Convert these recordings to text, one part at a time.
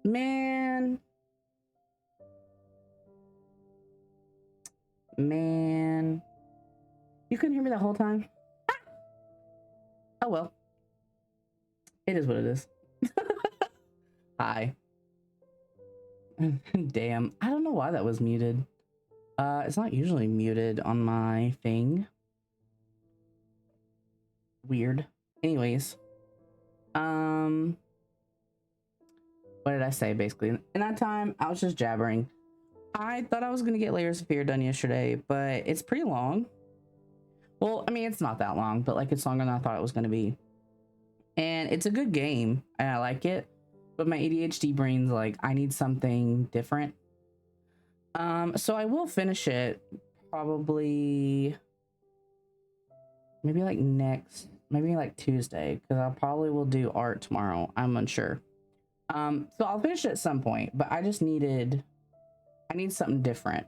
Man. Man. You couldn't hear me the whole time? Oh well. It is what it is. Hi. Damn. I don't know why that was muted. It's not usually muted on my thing. Weird. Anyways. What did I say basically? In that time, I was just jabbering. I thought I was gonna get Layers of Fear done yesterday, but it's pretty long. Well, I mean, it's not that long, but like it's longer than I thought it was gonna be. And it's a good game, and I like it. But my ADHD brain's like, I need something different. So I will finish it probably maybe like Tuesday, because I probably will do art tomorrow. I'm unsure. So I'll finish it at some point, but I need something different.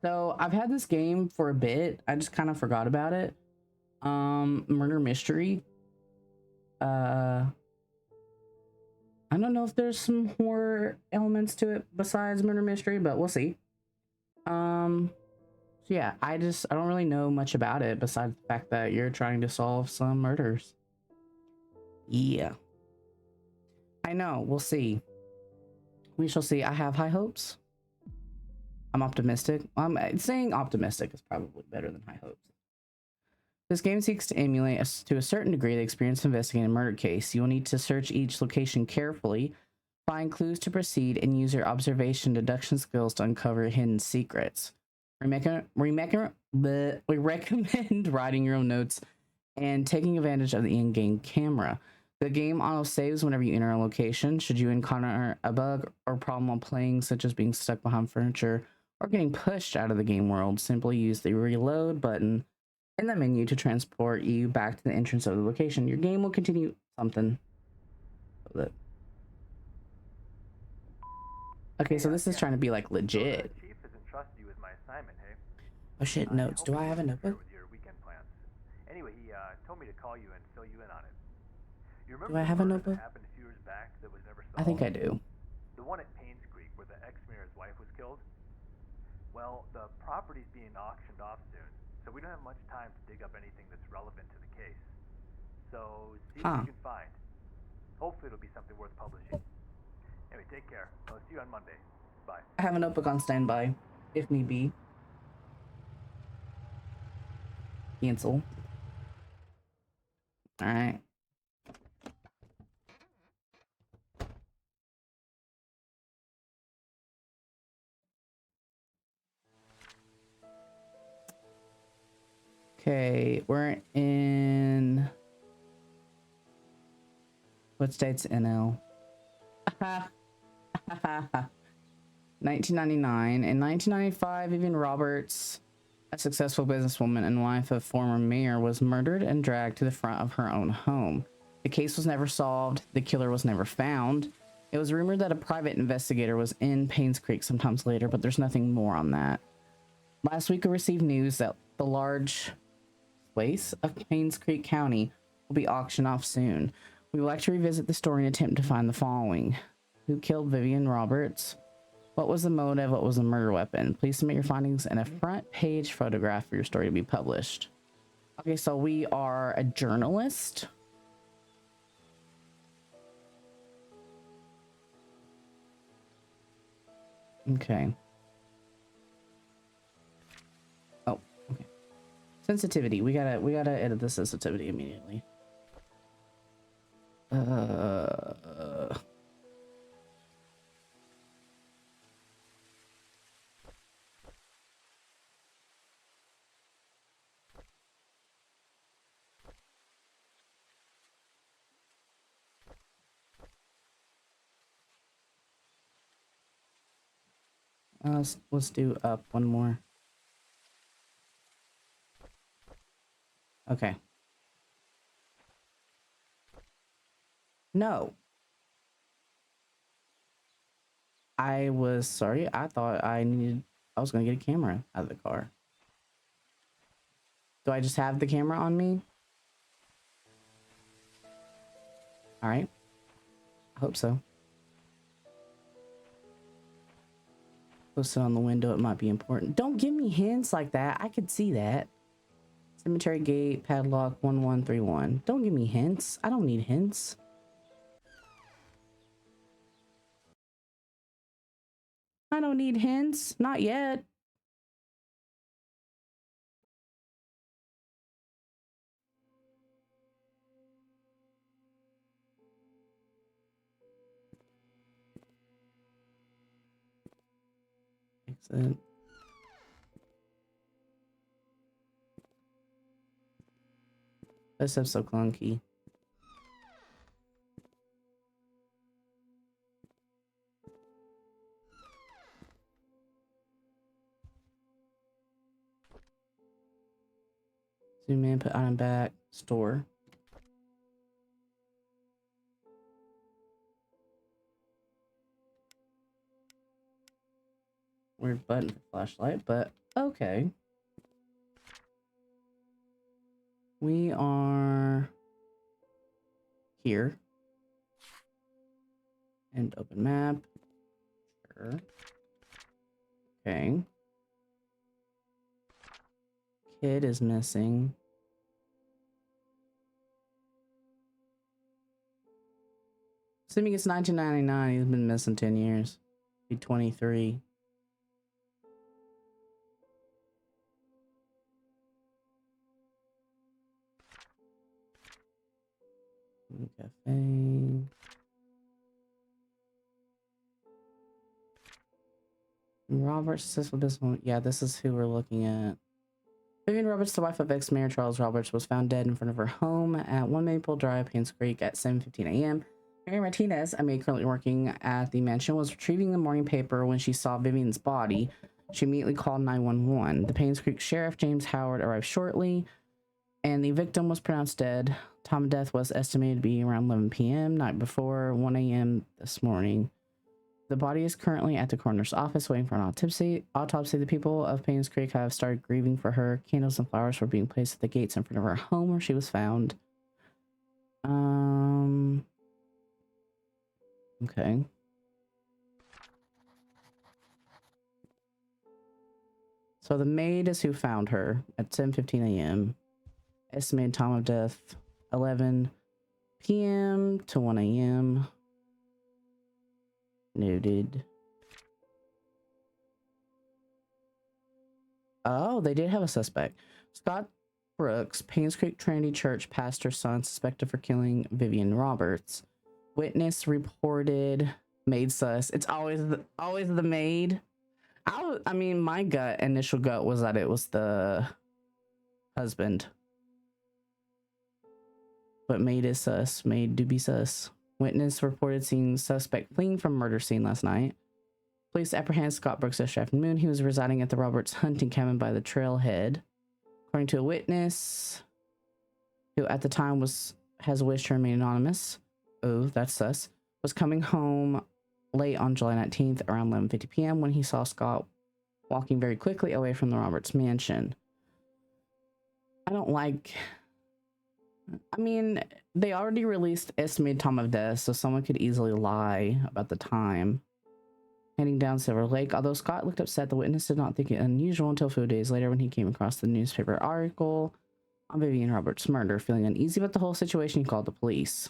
So I've had this game for a bit. I just kind of forgot about it. Murder mystery. I don't know if there's some horror elements to it besides murder mystery, but we'll see. So yeah, I don't really know much about it besides the fact that you're trying to solve some murders. Yeah. I know, we'll see. We shall see. I have high hopes. I'm optimistic. I'm saying optimistic is probably better than high hopes. This game seeks to emulate, to a certain degree, the experience of investigating a murder case. You will need to search each location carefully, find clues to proceed, and use your observation deduction skills to uncover hidden secrets. We recommend writing your own notes and taking advantage of the in-game camera. The game auto saves whenever you enter a location. Should you encounter a bug or problem while playing, such as being stuck behind furniture or getting pushed out of the game world, simply use the reload button in the menu to transport you back to the entrance of the location. Your game will continue something. Okay, so this is trying to be like legit. Chief has entrusted you with my assignment, hey? Oh shit, notes. Do I have a notebook? With your weekend plans. Anyway, he told me to call you and fill you in on it. You remember Do I have a notebook? that happened a few years back that was never solved? I think I do. The one at Painscreek where the ex-mayor's wife was killed? Well, the property's being auctioned off soon, so we don't have much time to dig up anything that's relevant to the case. So, see what you can find. Hopefully it'll be something worth publishing. Anyway, take care. I'll see you on Monday. Bye. I have a notebook on standby, if need be. Cancel. Alright. Okay, we're in... What state's NL? 1999. In 1995, Vivian Roberts, a successful businesswoman and wife of former mayor, was murdered and dragged to the front of her own home. The case was never solved. The killer was never found. It was rumored that a private investigator was in Painscreek sometimes later, but there's nothing more on that. Last week, we received news that the large place of Painscreek County will be auctioned off soon. We would like to revisit the story and attempt to find the following. Who killed Vivian Roberts? What was the motive? What was the murder weapon? Please submit your findings in a front page photograph for your story to be published. Okay, so we are a journalist. Okay. Oh, okay. Sensitivity. We gotta edit the sensitivity immediately. Let's do up one more. Okay. No. I was sorry. I thought I was gonna get a camera out of the car. Do I just have the camera on me? All right. I hope so. Posted on the window, it might be important. Don't give me hints like that. I could see that. Cemetery gate, padlock 1131. Don't give me hints. I don't need hints. I don't need hints. Not yet. Exit. This stuff's so clunky. Zoom in, put item back, store. Weird button for flashlight, but okay. We are here. And open map. Sure. Okay. Kid is missing. Assuming it's 1999, he's been missing 10 years. Be 23. Cafe. Robert, successful businesswoman. Yeah, this is who we're looking at. Vivian Roberts, the wife of ex-mayor Charles Roberts, was found dead in front of her home at 1 Maple Drive, Painscreek at 7:15 a.m. Mary Martinez, a maid currently working at the mansion, was retrieving the morning paper when she saw Vivian's body. She immediately called 911. The Painscreek Sheriff, James Howard, arrived shortly, and the victim was pronounced dead. Time of death was estimated to be around 11 p.m. night before 1 a.m. this morning. The body is currently at the coroner's office waiting for an autopsy. The people of Painscreek have started grieving for her. Candles and flowers were being placed at the gates in front of her home where she was found. Okay. So the maid is who found her at 10:15 a.m. Estimated time of death 11 p.m. to 1 a.m. Noted. Oh, they did have a suspect. Scott Brooks, Painscreek Trinity Church pastor's son, suspected for killing Vivian Roberts. Witness reported maid sus. It's always the maid. I mean, my initial gut was that it was the husband. But maid is sus. Maid do be sus. Witness reported seeing suspect fleeing from murder scene last night. Police apprehended Scott Brooks yesterday afternoon. He was residing at the Roberts hunting cabin by the trailhead. According to a witness, who at the time has wished to remain anonymous. Oh, that's sus. Was coming home late on July 19th around 11:50 p.m. when he saw Scott walking very quickly away from the Roberts mansion. I mean, they already released estimated time of death, so someone could easily lie about the time. Heading down Silver Lake, although Scott looked upset, the witness did not think it unusual until a few days later when he came across the newspaper article on Vivian Roberts' murder. Feeling uneasy about the whole situation, he called the police.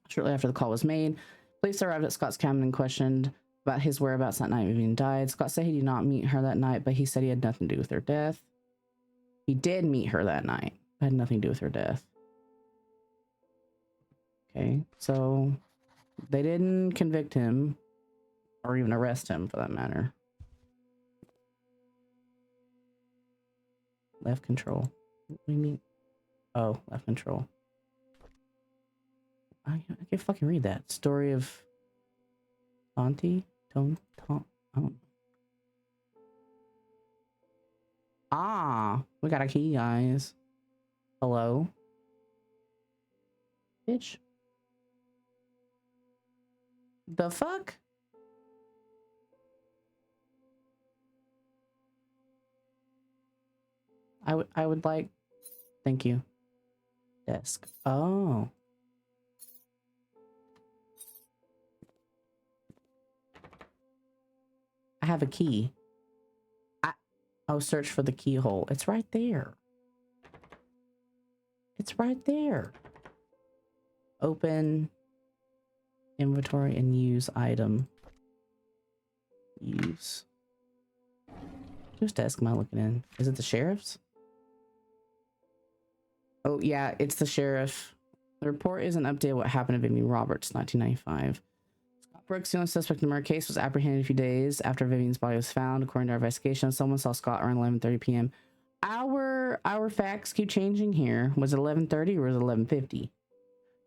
Shortly after the call was made, police arrived at Scott's cabin and questioned about his whereabouts that night Vivian died. Scott said he did not meet her that night, but he said he had nothing to do with her death. He did meet her that night, but had nothing to do with her death. Okay, so they didn't convict him or even arrest him for that matter. Left control. What do you mean? Oh, left control. I can't fucking read that. Story of Tonti? Oh. Ah, we got a key, guys. Hello? Bitch. The fuck? I would like, thank you. Desk. Oh. I have a key. Oh, search for the keyhole. It's right there. It's right there. Open inventory and use item. Use. Whose desk am I looking in? Is it the sheriff's? Oh, yeah, it's the sheriff. The report isn't updated what happened to Vivian Roberts, 1995. Scott Brooks, the only suspect in the murder case, was apprehended a few days after Vivian's body was found. According to our investigation, someone saw Scott around 11:30 p.m. Our facts keep changing here. Was it 11:30 or was it 11:50?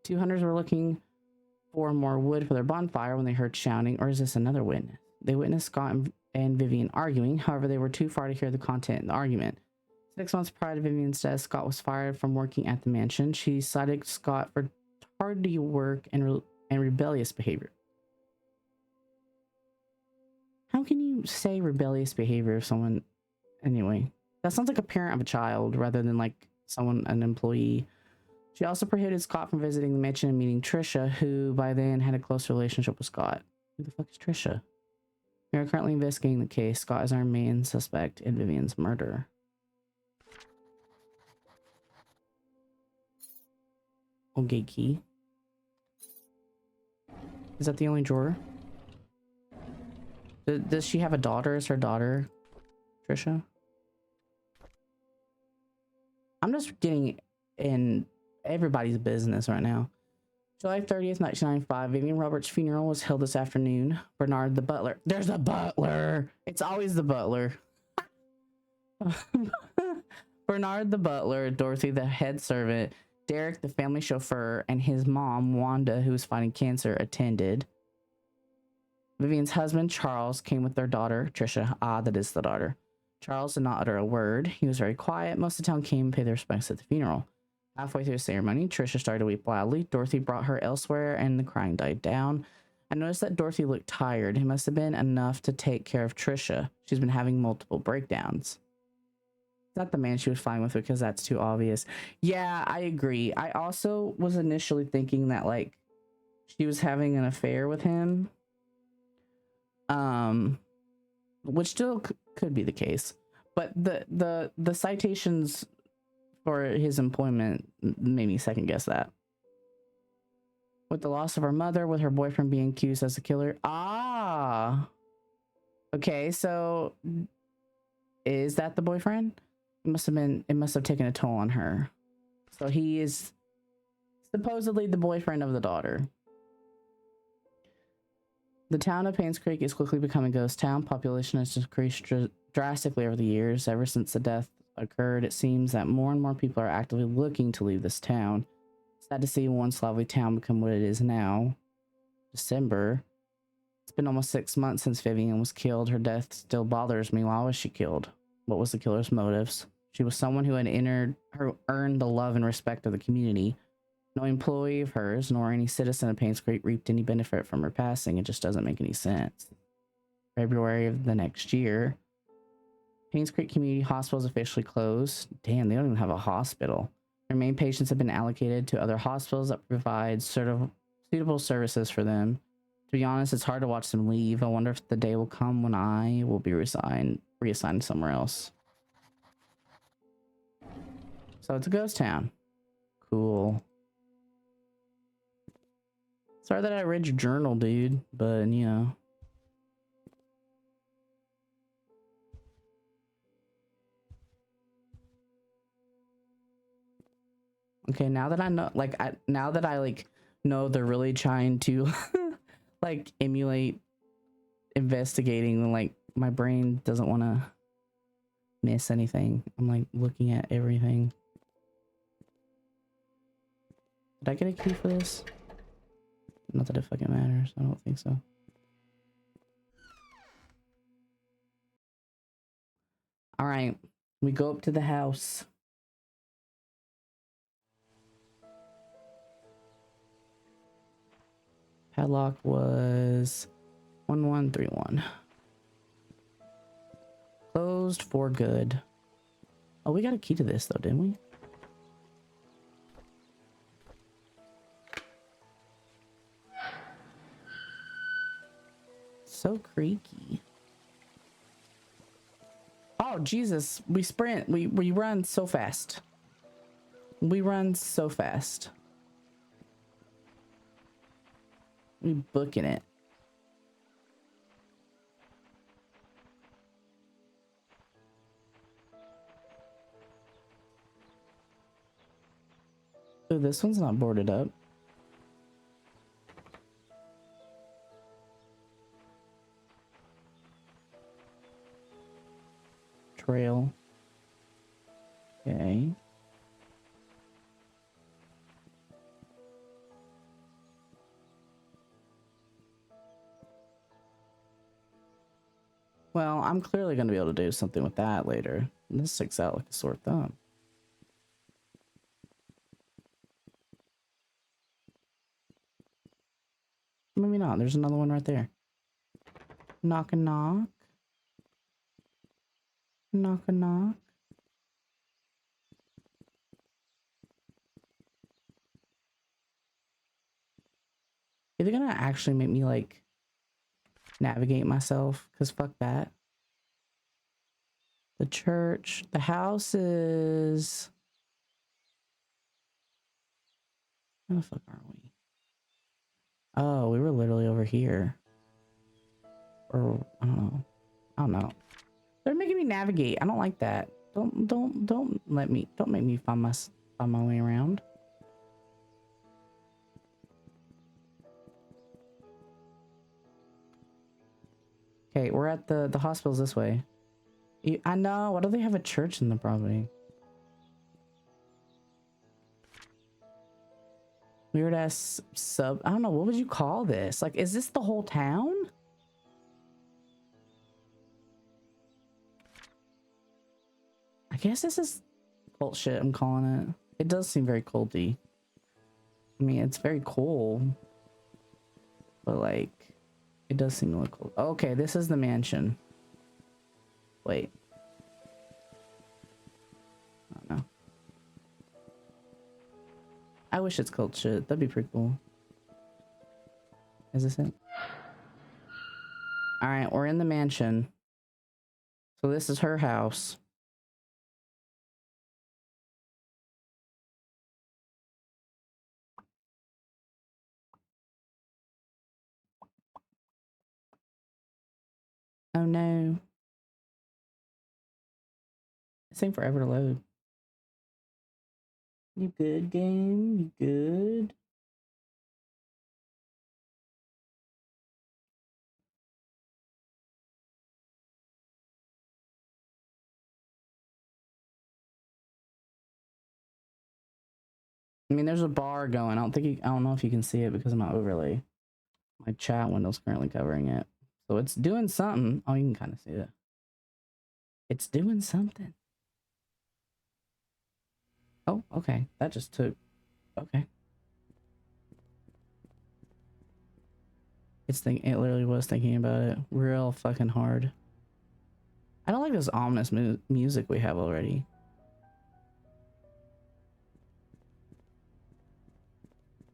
Two hunters were looking for more wood for their bonfire when they heard shouting, or is this another witness? They witnessed Scott and Vivian arguing. However, they were too far to hear the content of the argument. 6 months prior to Vivian's death, Scott was fired from working at the mansion. She cited Scott for tardy work and rebellious behavior. How can you say rebellious behavior if someone... Anyway, that sounds like a parent of a child rather than like an employee. She also prohibited Scott from visiting the mansion and meeting Trisha, who by then had a close relationship with Scott. Who the fuck is Trisha? We are currently investigating the case. Scott is our main suspect in Vivian's murder. Okay, key. Is that the only drawer? Does she have a daughter? Is her daughter Trisha? I'm just getting in everybody's business right now. July 30th, 1995. Vivian Roberts' funeral was held this afternoon. Bernard the butler. There's a butler! It's always the butler. Bernard the butler, Dorothy the head servant, Derek the family chauffeur, and his mom, Wanda, who was fighting cancer, attended. Vivian's husband, Charles, came with their daughter, Trisha. Ah, that is the daughter. Charles did not utter a word. He was very quiet. Most of the town came and paid their respects at the funeral. Halfway through the ceremony, Trisha started to weep loudly. Dorothy brought her elsewhere, and the crying died down. I noticed that Dorothy looked tired. It must have been enough to take care of Trisha. She's been having multiple breakdowns. It's not the man she was flying with because that's too obvious. Yeah, I agree. I also was initially thinking that, like, she was having an affair with him. Which still could be the case. But the citations for his employment made me second guess that. With the loss of her mother, with her boyfriend being accused as a killer. Ah! Okay, so is that the boyfriend? It must have taken a toll on her. So he is supposedly the boyfriend of the daughter. The town of Painscreek is quickly becoming a ghost town. Population has decreased drastically over the years. Ever since the death occurred, it seems that more and more people are actively looking to leave this town. Sad to see one lovely town become what it is now. December. It's been almost 6 months since Vivian was killed. Her death still bothers me. Why was she killed? What was the killer's motives? She was someone who had earned the love and respect of the community. No employee of hers, nor any citizen of Painscreek reaped any benefit from her passing. It just doesn't make any sense. February of the next year, Painscreek Community Hospital is officially closed. Damn, they don't even have a hospital. Their main patients have been allocated to other hospitals that provide suitable services for them. To be honest, it's hard to watch them leave. I wonder if the day will come when I will be reassigned somewhere else. So it's a ghost town. Cool. Sorry that I read your journal, dude, but you know. Okay, now that I know, like, now that I like know they're really trying to like emulate investigating, like my brain doesn't want to miss anything. I'm like looking at everything. Did I get a key for this? Not that it fucking matters. I don't think so. All right, we go up to the house. Padlock was 1131. Closed for good. Oh, we got a key to this though, didn't we? So creaky. Oh, Jesus. We sprint. We run so fast. We run so fast. We booking it. Oh, this one's not boarded up. Trail. Okay. Well, I'm clearly going to be able to do something with that later. This sticks out like a sore thumb. Maybe not. There's another one right there. Knock a knock. Knock a knock. Are they gonna actually make me like navigate myself? Cause fuck that. The church, the houses. Where the fuck are we? Oh, we were literally over here. Or I don't know. I don't know. They're making me navigate. I don't like that. Don't make me find my way around. Okay, we're at the hospital's this way. I know. Why do they have a church in the property? Weird ass sub. I don't know. What would you call this? Like, is this the whole town? I guess this is cult shit. I'm calling it. It does seem very culty. I mean, it's very cool, but like, it does seem a little cool. Okay, this is the mansion. Wait. I don't know. I wish it's cult shit. That'd be pretty cool. Is this it? All right, we're in the mansion. So this is her house. Oh no. It's taking forever to load. You good, game? You good? I mean, there's a bar going. I don't know if you can see it because of my overlay. My chat window's currently covering it. So it's doing something. Oh, you can kind of see it. It's doing something. Oh, okay. That just took... Okay. It literally was thinking about it real fucking hard. I don't like this ominous music we have already.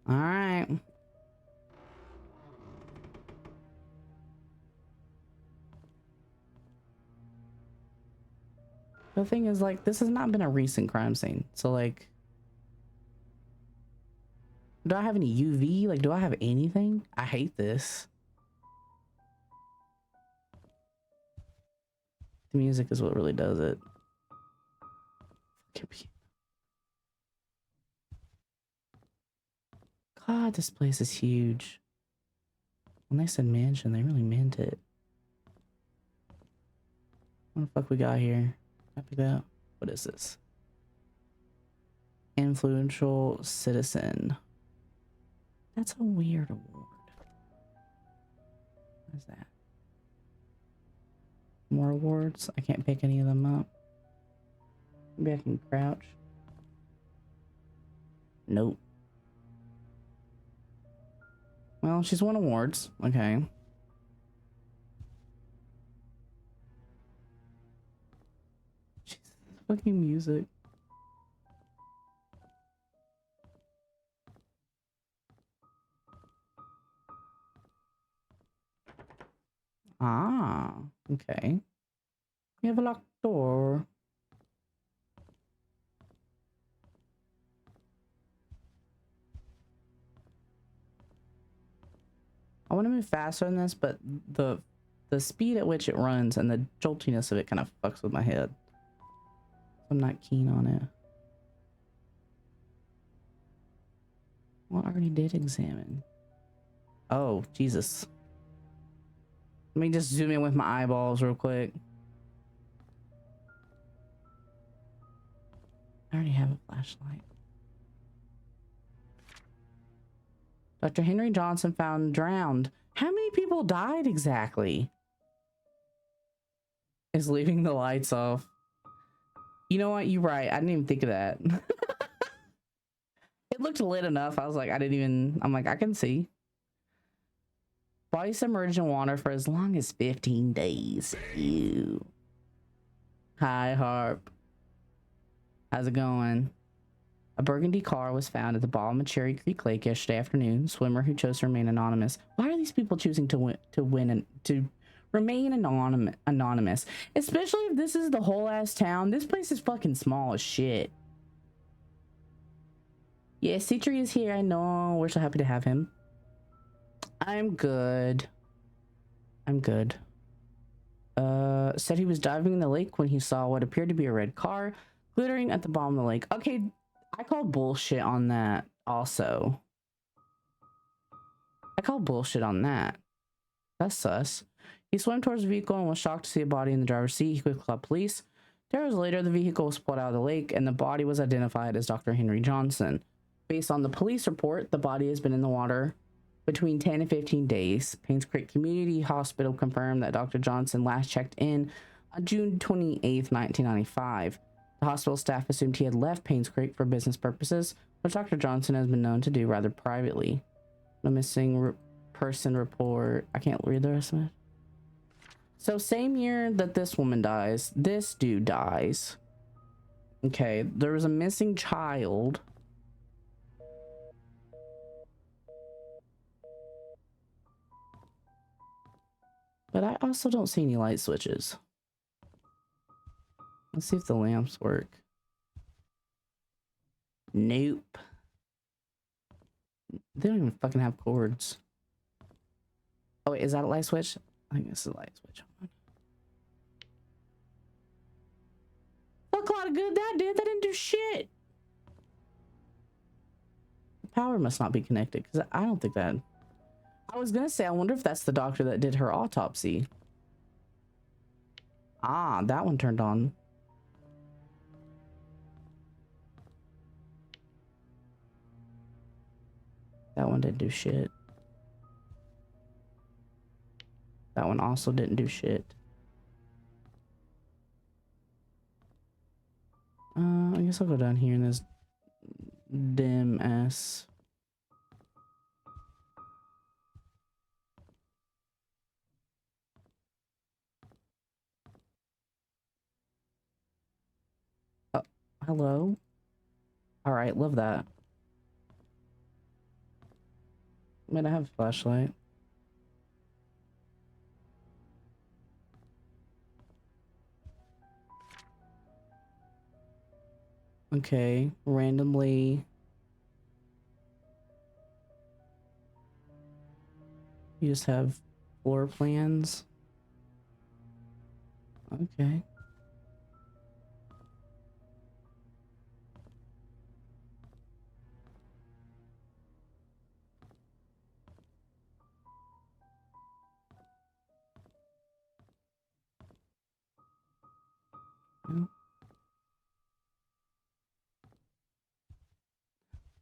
All right. The thing is, like, this has not been a recent crime scene. So, like, do I have any UV? Like, do I have anything? I hate this. The music is what really does it. God, this place is huge. When they said mansion, they really meant it. What the fuck we got here? Can I pick that up? What is this? Influential citizen. That's a weird award. What is that? More awards? I can't pick any of them up. Maybe I can crouch. Nope. Well, she's won awards. Okay. Jesus, fucking music. Ah, okay. We have a lock. door. I want to move faster than this, but the speed at which it runs and the joltiness of it kind of fucks with my head. I'm not keen on it. Well, I already did examine. Oh, Jesus. Let me just zoom in with my eyeballs real quick. I already have a flashlight. Dr. Henry Johnson found drowned. How many people died exactly? Is leaving the lights off. You know what? You're right. I didn't even think of that. It looked lit enough. I was like, I'm like, I can see. Body submerged in water for as long as 15 days. Ew. Hi, Harp. How's it going? A burgundy car was found at the bottom of Cherry Creek Lake yesterday afternoon. Swimmer who chose to remain anonymous. Why are these people choosing to remain anonymous? Especially if this is the whole ass town. This place is fucking small as shit. Yeah, Citri is here. I know. We're so happy to have him. I'm good. I'm good. Said he was diving in the lake when he saw what appeared to be a red car glittering at the bottom of the lake. Okay, I call bullshit on that also. I call bullshit on that. That's sus. He swam towards the vehicle and was shocked to see a body in the driver's seat. He quickly called police. 2 hours later, the vehicle was pulled out of the lake and the body was identified as Dr. Henry Johnson. Based on the police report, the body has been in the water between 10 and 15 days. Painscreek Community Hospital confirmed that Dr. Johnson last checked in on June 28th, 1995. The hospital staff assumed he had left Painscreek for business purposes, which Dr. Johnson has been known to do rather privately. The missing person report. I can't read the rest of it. So same year that this woman dies, this dude dies. Okay, there was a missing child. But I also don't see any light switches. Let's see if the lamps work. Nope. They don't even fucking have cords. Oh wait, is that a light switch? I think it's a light switch. Fuck a lot of good that did. That didn't do shit. The power must not be connected because I don't think that. I was gonna say, I wonder if that's the doctor that did her autopsy. Ah, that one turned on. That one didn't do shit. That one also didn't do shit. I guess I'll go down here in this dim ass. Oh, hello. All right, love that. I mean, I have a flashlight. Okay, randomly. You just have floor plans. Okay.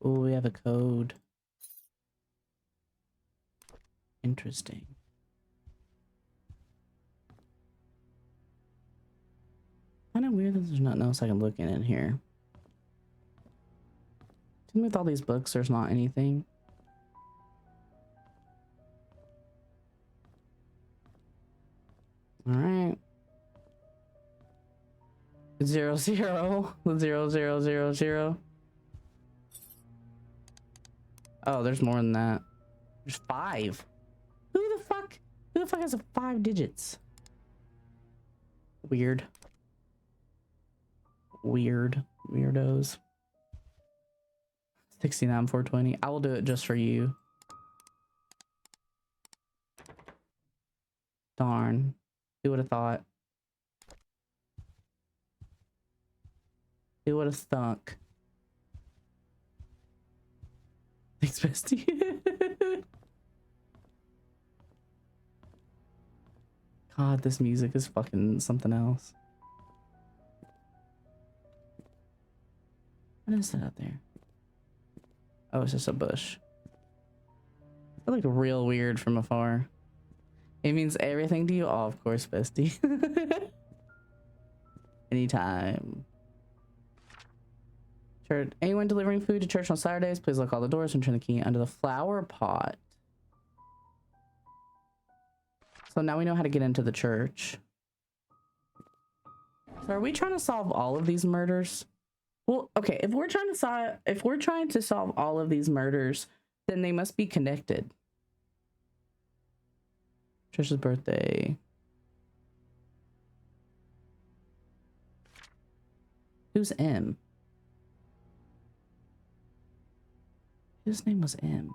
Oh, we have a code. Interesting. Kind of weird that there's nothing else I can look in here. Tell me with all these books, there's not anything. All right. 0 0 0 0 0 0. Oh, there's more than that. There's 5. Who the fuck has 5 digits? Weird. weirdos. 69 420. I will do it just for you. Darn. Who would have thought? Who would have thunk? Thanks, bestie. God, this music is fucking something else. What is that out there? Oh, it's just a bush. That looked real weird from afar. It means everything to you? Oh, of course, bestie. Anytime. Church. Anyone delivering food to church on Saturdays, please lock all the doors and turn the key under the flower pot. So now we know how to get into the church. So are we trying to solve all of these murders? Well, okay, if we're trying to solve all of these murders, then they must be connected. Trish's birthday. Who's M? His name was M.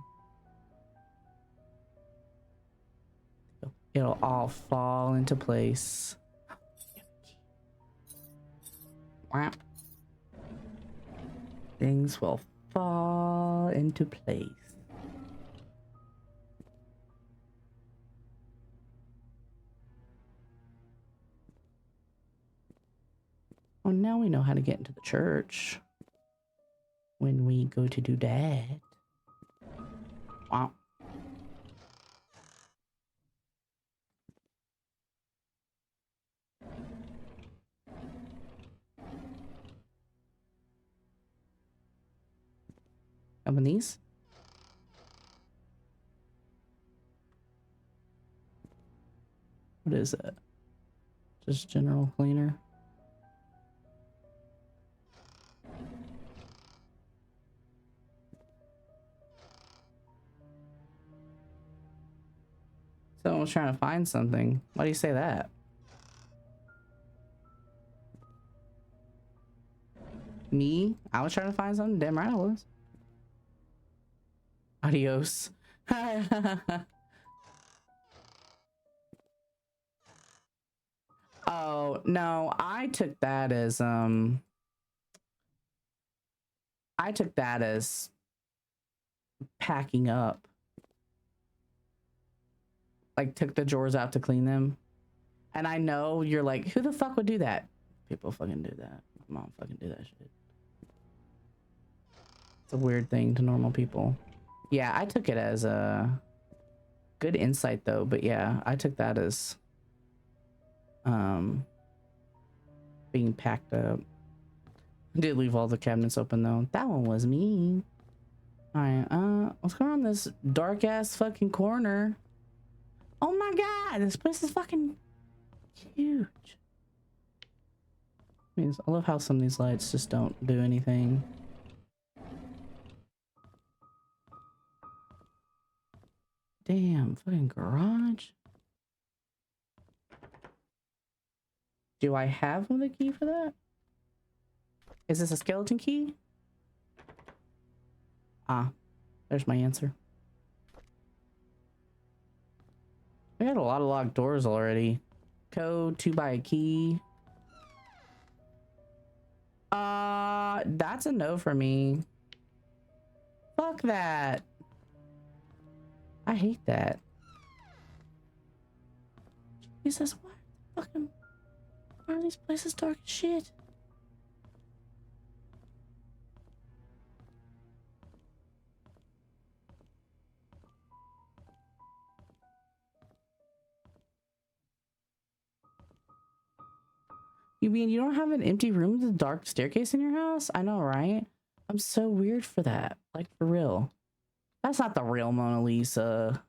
It'll all fall into place. Wow. Things will fall into place. Oh, now we know how to get into the church when we go to do that. Wow. Open these. What is that? Just general cleaner. Someone's trying to find something. Why do you say that? Me? I was trying to find something. Damn right I was. Adios. Oh, no. I took that as packing up. Like, took the drawers out to clean them. And I know you're like, who the fuck would do that? People fucking do that. My mom fucking do that shit. It's a weird thing to normal people. Yeah, I took it as a good insight though, but yeah, I took that as being packed up. I did leave all the cabinets open though. That one was me. Alright, let's go around this dark ass fucking corner. Oh my god, this place is fucking huge. I love how some of these lights just don't do anything. Damn, fucking garage. Do I have the key for that? Is this a skeleton key? Ah, there's my answer. I got a lot of locked doors already. Code, 2 by a key. That's a no for me. Fuck that. I hate that. Jesus, why are these places dark as shit? You mean you don't have an empty room with a dark staircase in your house? I know, right? I'm so weird for that. Like, for real. That's not the real Mona Lisa.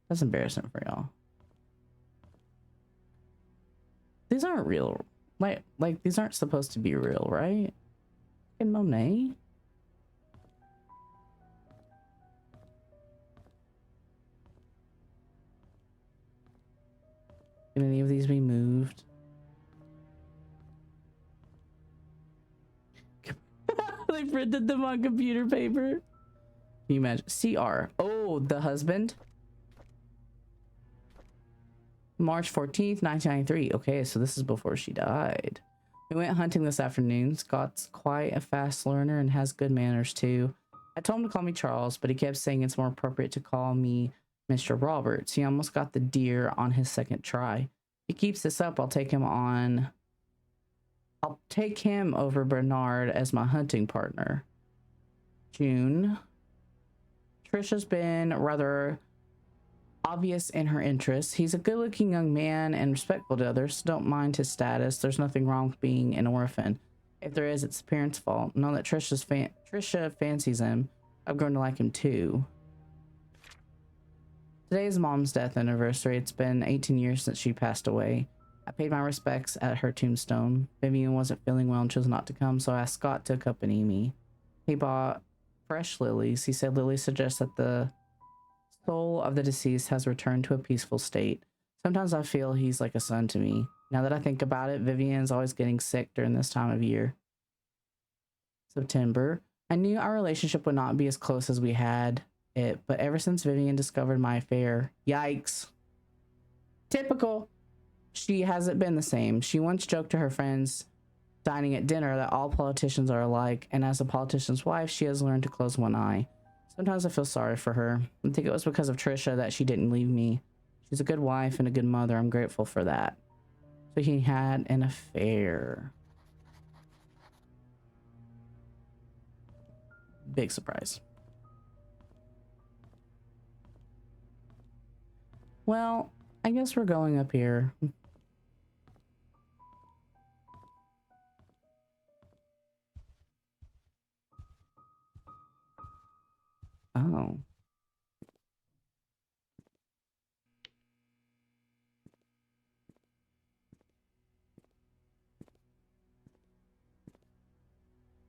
That's embarrassing for y'all. These aren't real. Like these aren't supposed to be real, right? In Monet? Can any of these be moved? They printed them on computer paper. Can you imagine? CR. Oh, the husband. March 14th, 1993. Okay, so this is before she died. We went hunting this afternoon. Scott's quite a fast learner and has good manners too. I told him to call me Charles, but he kept saying it's more appropriate to call me Mr. Roberts. He almost got the deer on his second try. If he keeps this up, I'll take him over Bernard as my hunting partner. June. Trisha's been rather obvious in her interests. He's a good-looking young man and respectful to others. So don't mind his status. There's nothing wrong with being an orphan. If there is, it's the parents' fault. Know that Trisha fancies him. I've grown to like him too. Today is Mom's death anniversary. It's been 18 years since she passed away. I paid my respects at her tombstone. Vivian wasn't feeling well and chose not to come, so I asked Scott to accompany me. He bought fresh lilies. He said lilies suggest that the soul of the deceased has returned to a peaceful state. Sometimes I feel he's like a son to me. Now that I think about it, Vivian's always getting sick during this time of year. September. I knew our relationship would not be as close as we had it, but ever since Vivian discovered my affair, yikes. Typical. She hasn't been the same. She once joked to her friends dining at dinner that all politicians are alike, and as a politician's wife, she has learned to close one eye. Sometimes I feel sorry for her. I think it was because of Trisha that she didn't leave me. She's a good wife and a good mother. I'm grateful for that. So he had an affair. Big surprise. Well, I guess we're going up here. Oh.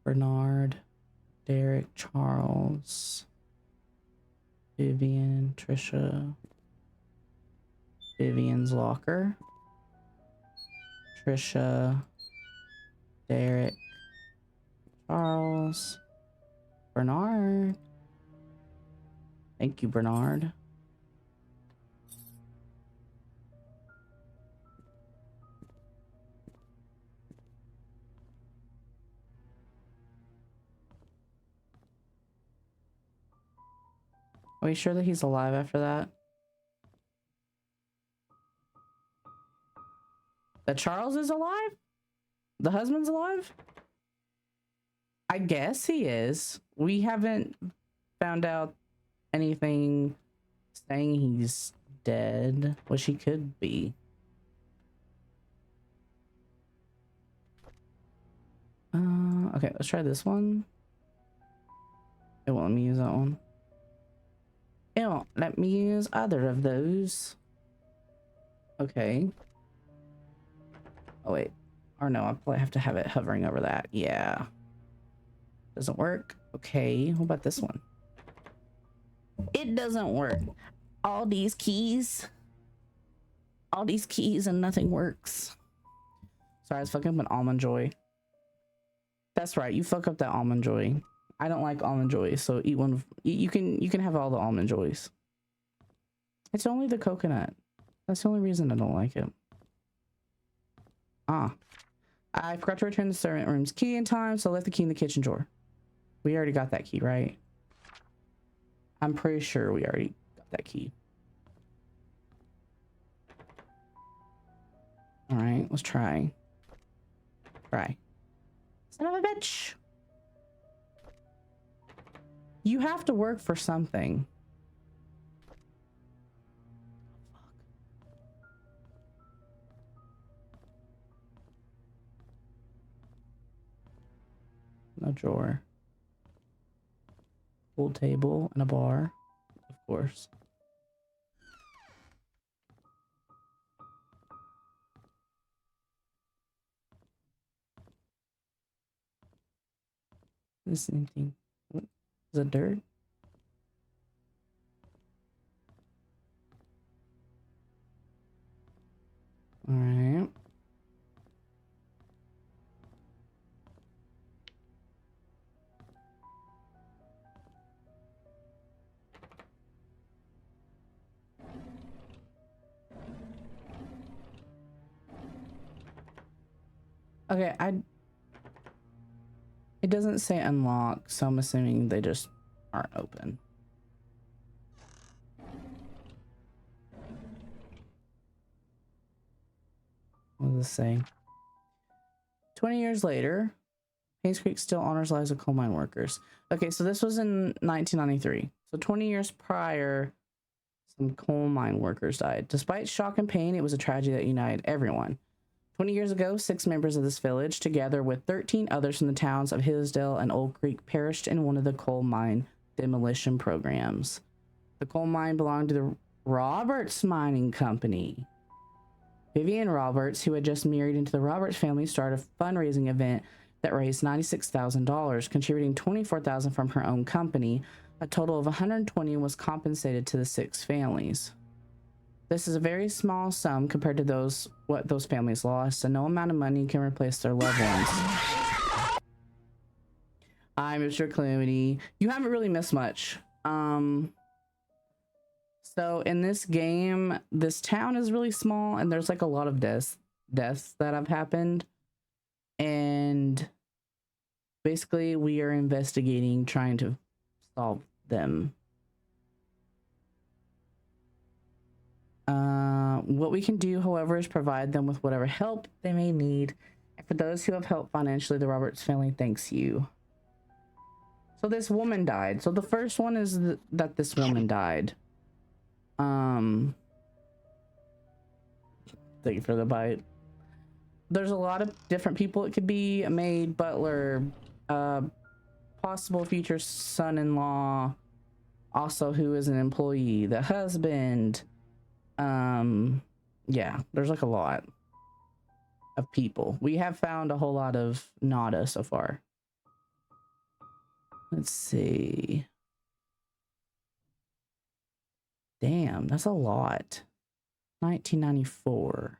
Bernard, Derek, Charles, Vivian, Trisha, Vivian's locker, Trisha, Derek, Charles, Bernard. Thank you, Bernard. Are we sure that he's alive after that? That Charles is alive? The husband's alive? I guess he is. We haven't found out anything saying he's dead, which he could be. Okay, let's try this one. It won't let me use that one. It won't let me use either of those. Okay. Oh wait. Or no, I probably have to have it hovering over that. Yeah. Doesn't work. Okay, what about this one? It doesn't work. All these keys and nothing works. Sorry, I was fucking up an almond joy. That's right, you fuck up that almond joy. I don't like almond joys, so eat one. You can have all the almond joys. It's only the coconut. That's the only reason I don't like it. I forgot to return the servant room's key in time, so I left the key in the kitchen drawer. We already got that key, right? I'm pretty sure we already got that key. All right, let's try. Son of a bitch. You have to work for something. No drawer. Pool table and a bar, of course. This is anything. What? Is it dirt? All right. Okay, it doesn't say unlock, so I'm assuming they just aren't open. What does this say? 20 years later, Painscreek still honors lives of coal mine workers. Okay, so this was in 1993. So 20 years prior, some coal mine workers died. Despite shock and pain, it was a tragedy that united everyone. 20 years ago, 6 members of this village, together with 13 others from the towns of Hillsdale and Old Creek, perished in one of the coal mine demolition programs. The coal mine belonged to the Roberts Mining Company. Vivian Roberts, who had just married into the Roberts family, started a fundraising event that raised $96,000, contributing $24,000 from her own company. A total of $120,000 was compensated to the 6 families. This is a very small sum compared to what those families lost, and no amount of money can replace their loved ones. Hi, Mr. Calamity. You haven't really missed much. So in this game, this town is really small, and there's like a lot of deaths that have happened. And basically, we are investigating, trying to solve them. What we can do, however, is provide them with whatever help they may need. And for those who have helped financially, the Roberts family thanks you. So this woman died. So the first one is that this woman died. Thank you for the bite. There's a lot of different people it could be. A maid, butler, possible future son-in-law, also who is an employee, the husband. Yeah, there's like a lot of people. We have found a whole lot of nada so far. Let's see. Damn, that's a lot. 1994.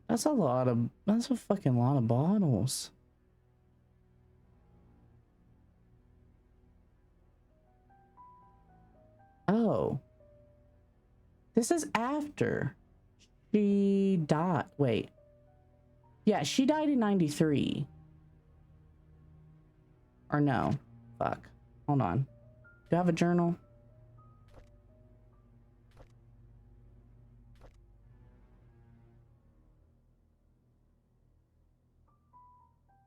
That's a fucking lot of bottles. Oh. This is after she died. Wait. Yeah, she died in 93. Or no. Fuck. Hold on. Do I have a journal?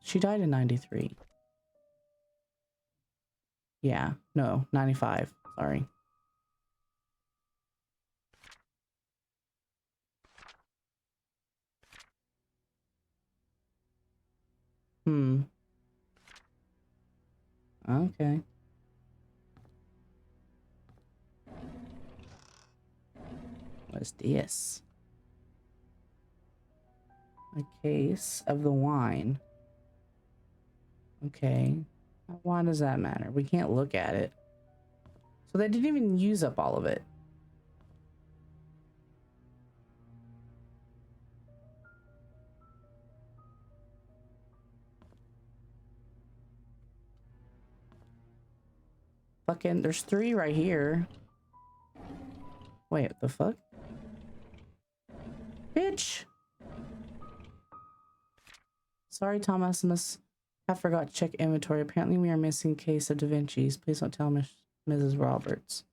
She died in 93. Yeah. No, 95. Sorry. Okay. What's this? A case of the wine. Okay. Why does that matter? We can't look at it. So they didn't even use up all of it. Fucking, there's 3 right here. Wait, what the fuck? Bitch! Sorry, Thomas. I forgot to check inventory. Apparently we are missing a case of Da Vinci's. Please don't tell Mrs. Roberts.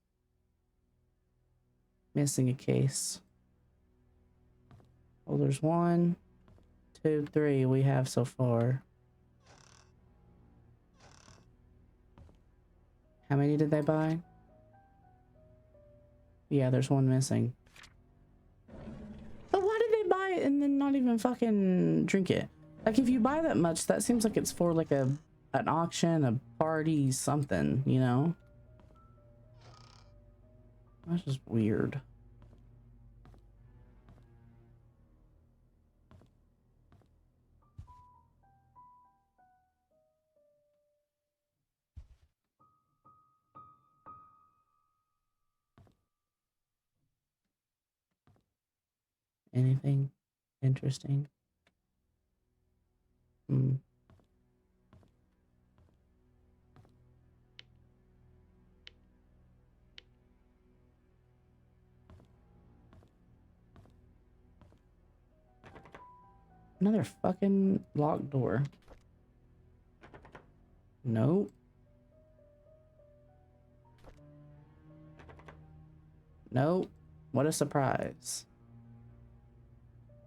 Missing a case. Oh, there's 1, 2, 3 we have so far. How many did they buy? Yeah, there's 1 missing. But why did they buy it and then not even fucking drink it? Like, if you buy that much, that seems like it's for like an auction, a party, something, you know? That's just weird. Anything interesting? Another fucking locked door. Nope. Nope. What a surprise.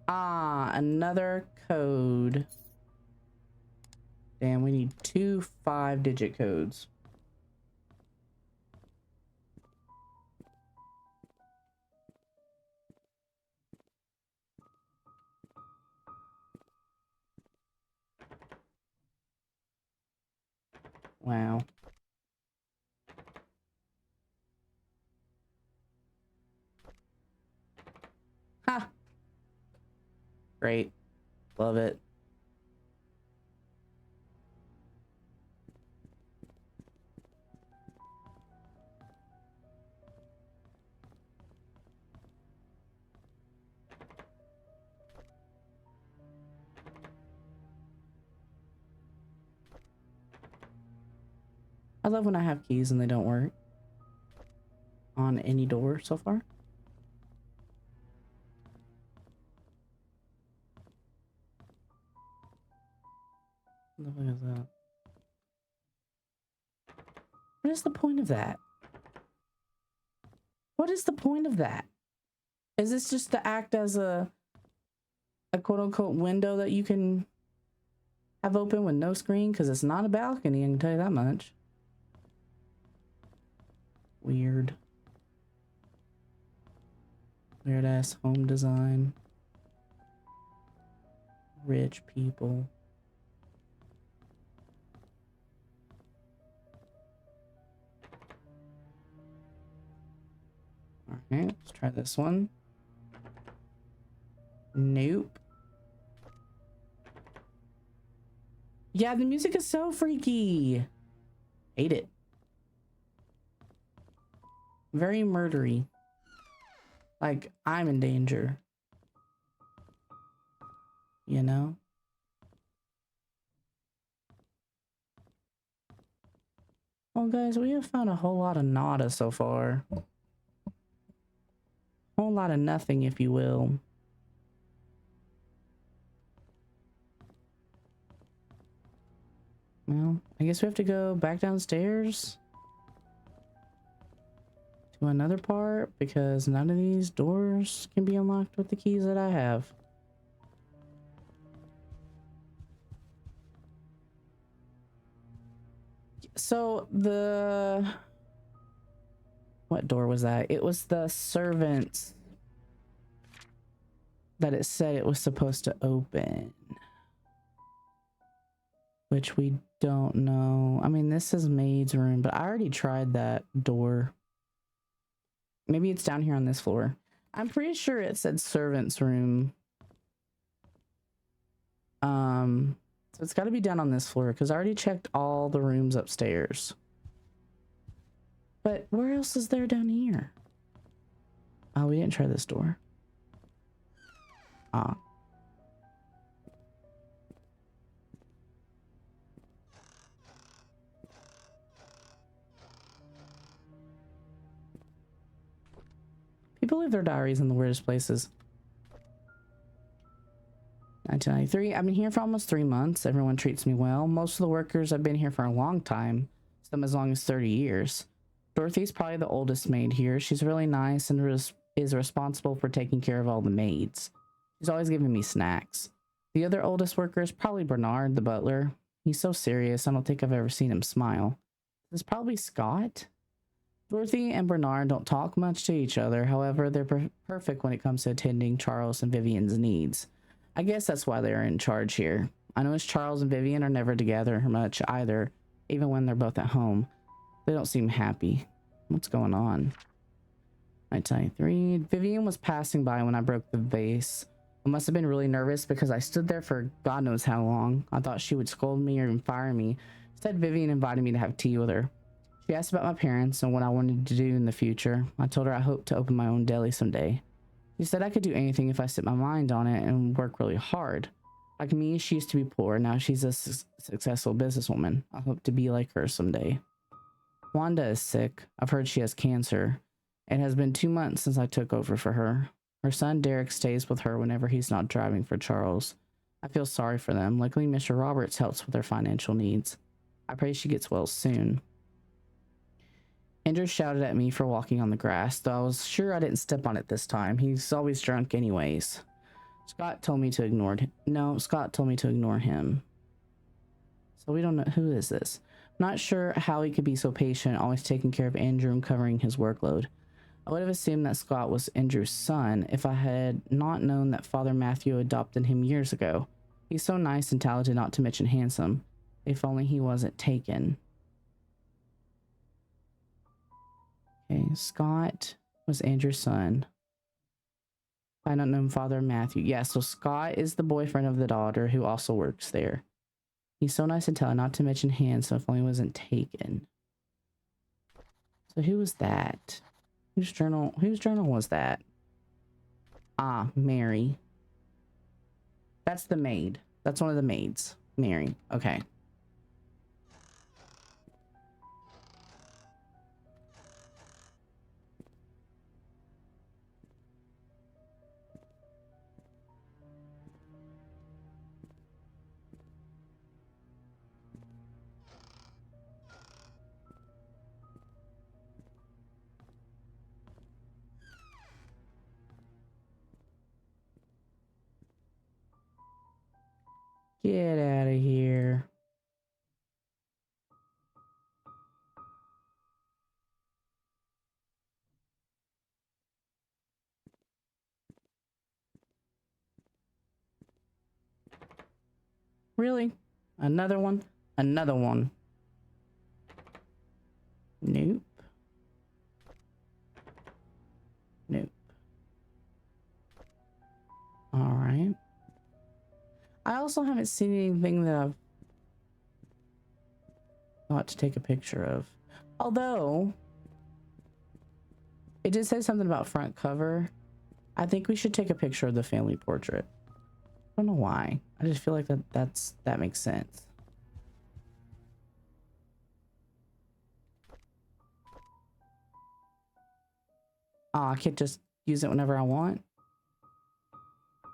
Ah, another code. Damn, we need 2 5-digit codes. Wow. Ha! Great. Love it. I love when I have keys and they don't work on any door so far. What the fuck is that? What is the point of that? What is the point of that? Is this just to act as a quote-unquote window that you can have open with no screen? Because it's not a balcony, I can tell you that much. Weird. Weird ass home design. Rich people. Alright, let's try this one. Nope. Yeah, the music is so freaky. Hate it. Very murdery. Like, I'm in danger. You know? Well, guys, we have found a whole lot of nada so far. Whole lot of nothing, if you will. Well, I guess we have to go back downstairs to another part because none of these doors can be unlocked with the keys that I have. So what door was that? It was the servants that it said it was supposed to open. Which we don't know. I mean, this is maid's room, but I already tried that door. Maybe it's down here on this floor. I'm pretty sure it said servant's room. So it's got to be down on this floor because I already checked all the rooms upstairs. But where else is there down here? Oh, we didn't try this door. Ah. People leave their diaries in the weirdest places. 1993. I've been here for almost 3 months. Everyone treats me well. Most of the workers have been here for a long time. Some as long as 30 years. Dorothy's probably the oldest maid here. She's really nice and is responsible for taking care of all the maids. She's always giving me snacks. The other oldest worker is probably Bernard, the butler. He's so serious, I don't think I've ever seen him smile. This is probably Scott. Dorothy and Bernard don't talk much to each other. However, they're perfect when it comes to attending Charles and Vivian's needs. I guess that's why they're in charge here. I notice Charles and Vivian are never together much either, even when they're both at home. They don't seem happy. What's going on? 1993. Vivian was passing by when I broke the vase. I must have been really nervous because I stood there for God knows how long. I thought she would scold me or even fire me. Instead, Vivian invited me to have tea with her. She asked about my parents and what I wanted to do in the future. I told her I hoped to open my own deli someday. She said I could do anything if I set my mind on it and work really hard. Like me, she used to be poor. Now she's a successful businesswoman. I hope to be like her someday. Wanda is sick. I've heard she has cancer. It has been 2 months since I took over for her. Her son Derek stays with her whenever he's not driving for Charles. I feel sorry for them. Luckily, Mr. Roberts helps with their financial needs. I pray she gets well soon. Andrew shouted at me for walking on the grass, though I was sure I didn't step on it this time. He's always drunk anyways. Scott told me to ignore him. No, Scott told me to ignore him. So we don't know. Who is this? Not sure how he could be so patient, always taking care of Andrew and covering his workload. I would have assumed that Scott was Andrew's son if I had not known that Father Matthew adopted him years ago. He's so nice and talented, not to mention handsome. If only he wasn't taken. Okay, Scott was Andrew's son. I don't know Father Matthew. Yeah, so Scott is the boyfriend of the daughter who also works there. He's so nice and talented, not to mention handsome, if only he wasn't taken. So who was that? Whose journal was that? Ah, Mary. That's the maid. That's one of the maids. Mary. Okay. Get out of here. Really? Another one? Another one. Nope. Nope. All right. I also haven't seen anything that I've thought to take a picture of. Although, it did say something about front cover. I think we should take a picture of the family portrait. I don't know why. I just feel like that makes sense. Oh, I can't just use it whenever I want.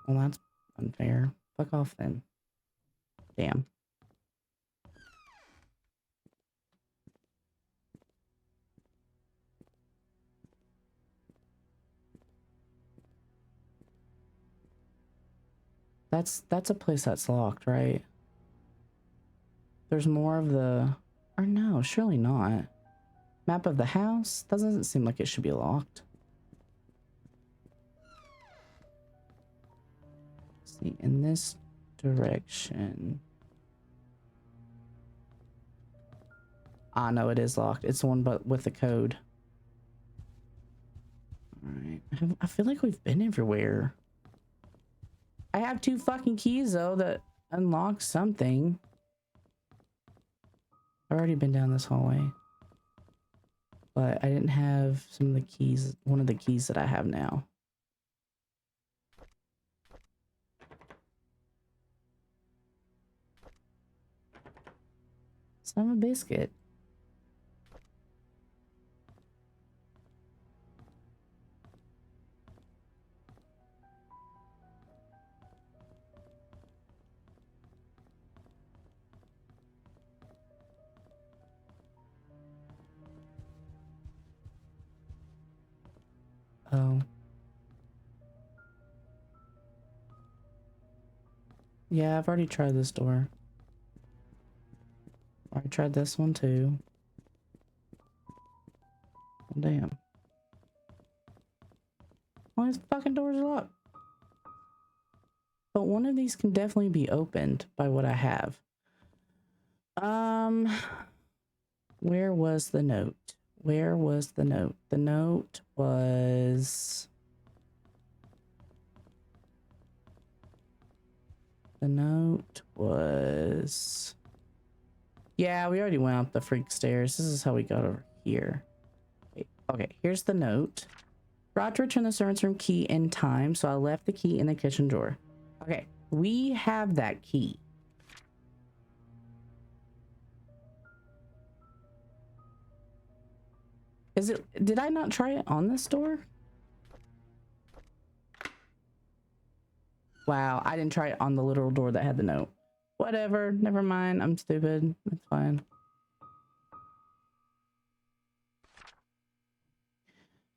Well, that's unfair. Fuck off then. Damn. That's a place that's locked, right? There's more of the... Or no, surely not. Map of the house? That doesn't seem like it should be locked. Let's see, in this direction. Ah, no, it is locked. It's the one but with the code. Alright. I feel like we've been everywhere. I have 2 fucking keys, though, that unlock something. I've already been down this hallway. But I didn't have some of the keys, one of the keys that I have now. Son of a biscuit. Oh. Yeah, I've already tried this door. I tried this one too. Oh, damn. All these fucking doors are locked. But one of these can definitely be opened by what I have. Where was the note? Where was the note? The note was... The note was... Yeah, we already went up the freak stairs. This is how we got over here. Okay, here's the note. Forgot to return the servant's room key in time, so I left the key in the kitchen drawer. Okay, we have that key. Is it... Did I not try it on this door? Wow, I didn't try it on the literal door that had the note. Whatever, never mind. I'm stupid. That's fine.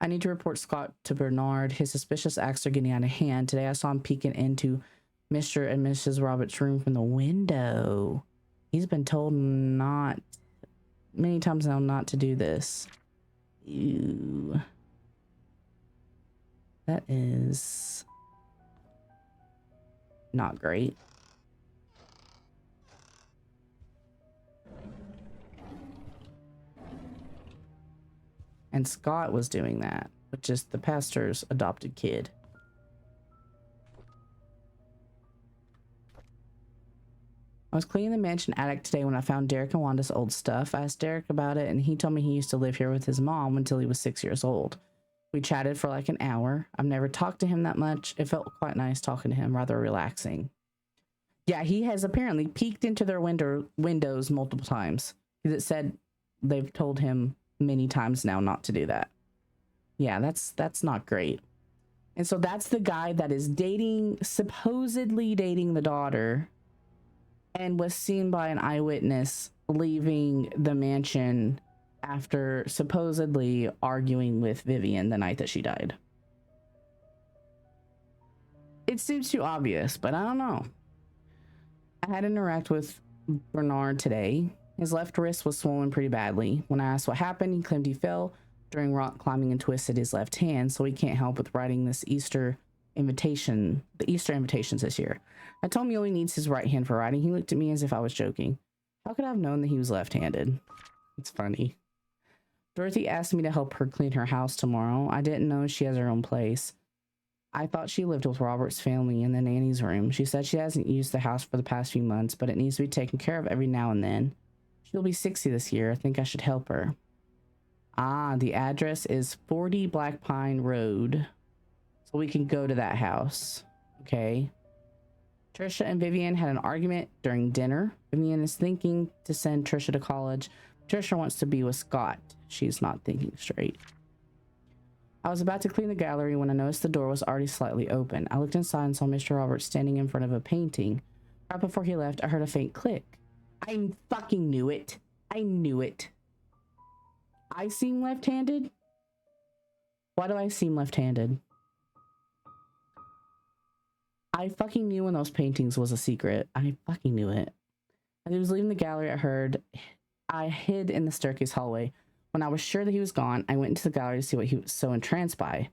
I need to report Scott to Bernard. His suspicious acts are getting out of hand. Today I saw him peeking into Mr. and Mrs. Roberts' room from the window. He's been told not many times now not to do this. Ew. That is not great. And Scott was doing that, which is the pastor's adopted kid. I was cleaning the mansion attic today when I found Derek and Wanda's old stuff. I asked Derek about it, and he told me he used to live here with his mom until he was 6 years old. We chatted for like an hour. I've never talked to him that much. It felt quite nice talking to him, rather relaxing. Yeah, he has apparently peeked into their windows multiple times. Because it said they've told him many times now not to do that. Yeah, that's not great. And so that's the guy that is supposedly dating the daughter, and was seen by an eyewitness leaving the mansion after supposedly arguing with Vivian the night that she died. It seems too obvious, but I don't know. I had to interact with Bernard today. His left wrist was swollen pretty badly. When I asked what happened, he claimed he fell during rock climbing and twisted his left hand, so he can't help with writing the Easter invitations this year. I told him he only needs his right hand for writing. He looked at me as if I was joking. How could I have known that he was left-handed? It's funny. Dorothy asked me to help her clean her house tomorrow. I didn't know she has her own place. I thought she lived with Robert's family in the nanny's room. She said she hasn't used the house for the past few months, but it needs to be taken care of every now and then. She'll be 60 this year. I think I should help her. Ah, the address is 40 Black Pine Road. So we can go to that house. Okay. Trisha and Vivian had an argument during dinner. Vivian is thinking to send Trisha to college. Trisha wants to be with Scott. She's not thinking straight. I was about to clean the gallery when I noticed the door was already slightly open. I looked inside and saw Mr. Roberts standing in front of a painting. Right before he left, I heard a faint click. I fucking knew it. I knew it. I seem left-handed? Why do I seem left-handed? I fucking knew when those paintings was a secret. I fucking knew it. As he was leaving the gallery, I hid in the staircase hallway. When I was sure that he was gone, I went into the gallery to see what he was so entranced by.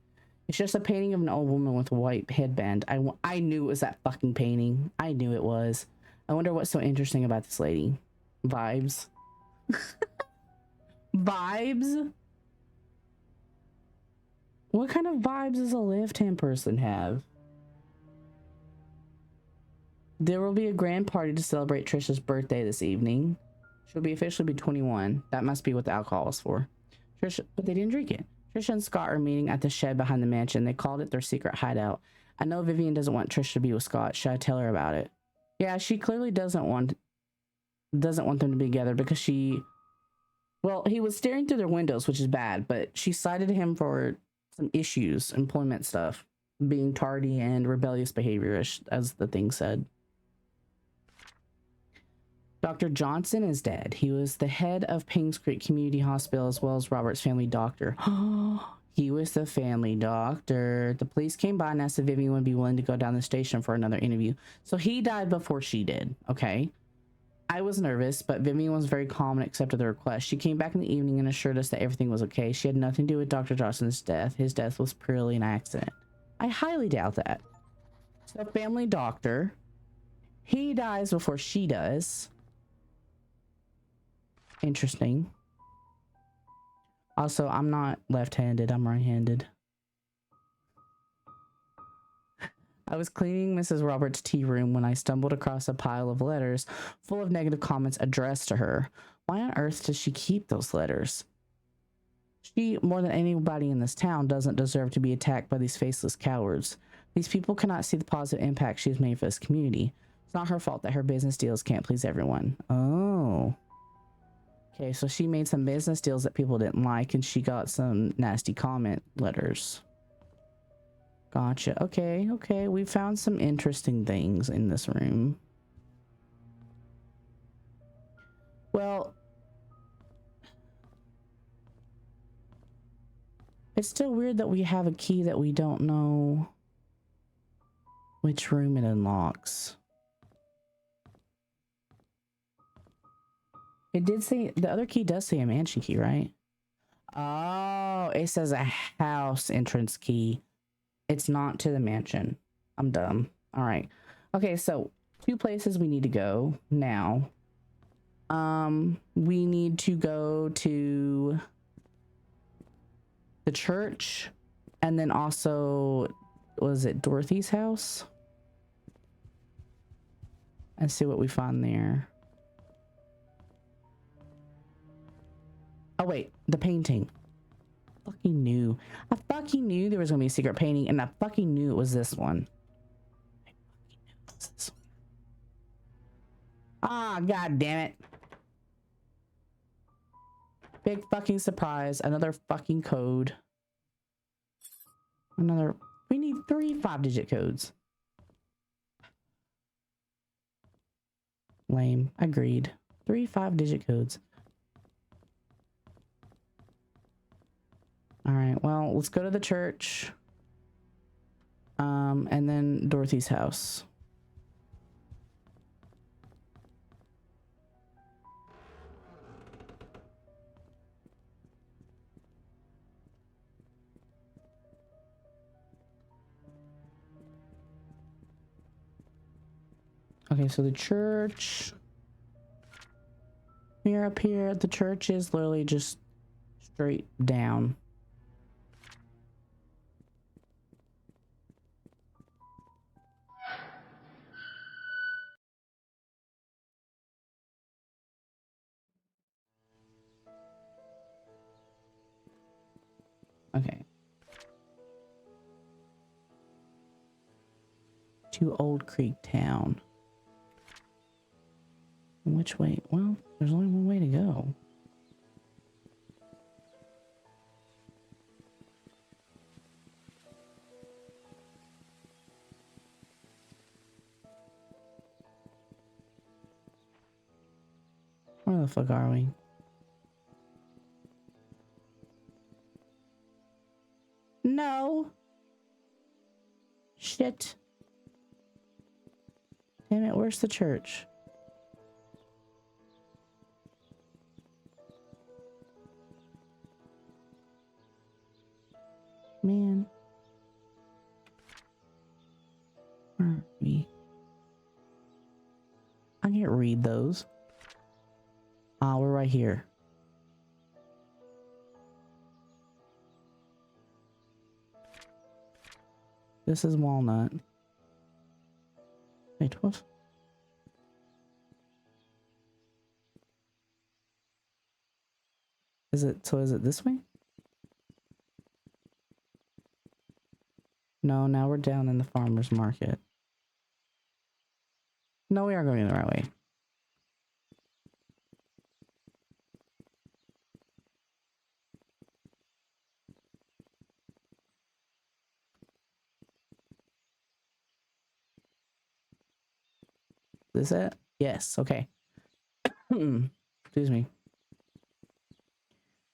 It's just a painting of an old woman with a white headband. I knew it was that fucking painting. I knew it was. I wonder what's so interesting about this lady. Vibes. Vibes? What kind of vibes does a left-hand person have? There will be a grand party to celebrate Trisha's birthday this evening. She'll be officially 21. That must be what the alcohol was for. Trisha, but they didn't drink it. Trisha and Scott are meeting at the shed behind the mansion. They called it their secret hideout. I know Vivian doesn't want Trisha to be with Scott. Should I tell her about it? Yeah, she clearly doesn't want them to be together because he was staring through their windows, which is bad, but she cited him for some issues, employment stuff, being tardy and rebellious behavior, as the thing said. Dr. Johnson is dead. He was the head of Painscreek Community Hospital as well as Robert's family doctor. He was the family doctor. The police came by and asked if Vivian would be willing to go down the station for another interview. So he died before she did, okay? I was nervous, but Vivian was very calm and accepted the request. She came back in the evening and assured us that everything was okay. She had nothing to do with Dr. Johnson's death. His death was purely an accident. I highly doubt that. So family doctor, he dies before she does. Interesting. Also, I'm not left-handed, I'm right-handed. I was cleaning Mrs. Roberts' tea room when I stumbled across a pile of letters full of negative comments addressed to her. Why on earth does she keep those letters? She, more than anybody in this town, doesn't deserve to be attacked by these faceless cowards. These people cannot see the positive impact she's made for this community. It's not her fault that her business deals can't please everyone. Oh. Okay, so she made some business deals that people didn't like, and she got some nasty comment letters. Gotcha. Okay, okay. We found some interesting things in this room. Well, it's still weird that we have a key that we don't know which room it unlocks. It did say, the other key does say a mansion key, right? Oh, it says a house entrance key. It's not to the mansion. I'm dumb. All right. Okay, so 2 places we need to go now. We need to go to the church and then also, was it Dorothy's house? And see what we find there. Oh wait, the painting. Fucking knew. I fucking knew there was gonna be a secret painting, and I fucking knew it was this one. I fucking knew it was this one. Ah, god damn it. Big fucking surprise. Another fucking code. Another. We need 3 5-digit codes. Lame. Agreed. 3 5-digit codes. All right. Well, let's go to the church. And then Dorothy's house. Okay, so the church. We're up here. The church is literally just straight down. Okay. To Old Creek Town. Which way? Well, there's only one way to go. Where the fuck are we? No. Shit. Damn it, where's the church? Man. Where are we? I can't read those. Ah, we're right here. This is Walnut. Wait, what? Is it, so is it this way? No, now we're down in the farmer's market. No, we are going the right way. Is it? Yes, okay. Excuse me.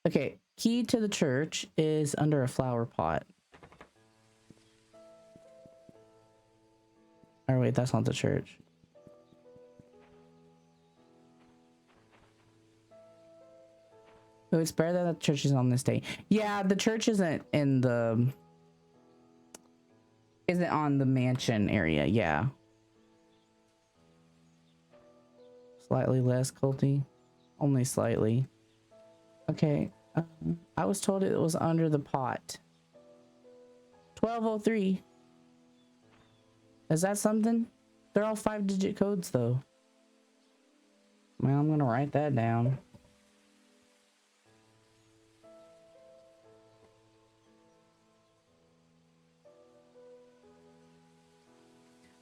Okay, key to the church is under a flower pot. Oh wait, that's not the church. Oh, it's better that the church is on this day. Yeah, the church isn't in the... Isn't on the mansion area, yeah. Slightly less culty. Only slightly. Okay. I was told it was under the pot. 1203. Is that something? They're all 5-digit codes though. Well, I'm gonna write that down.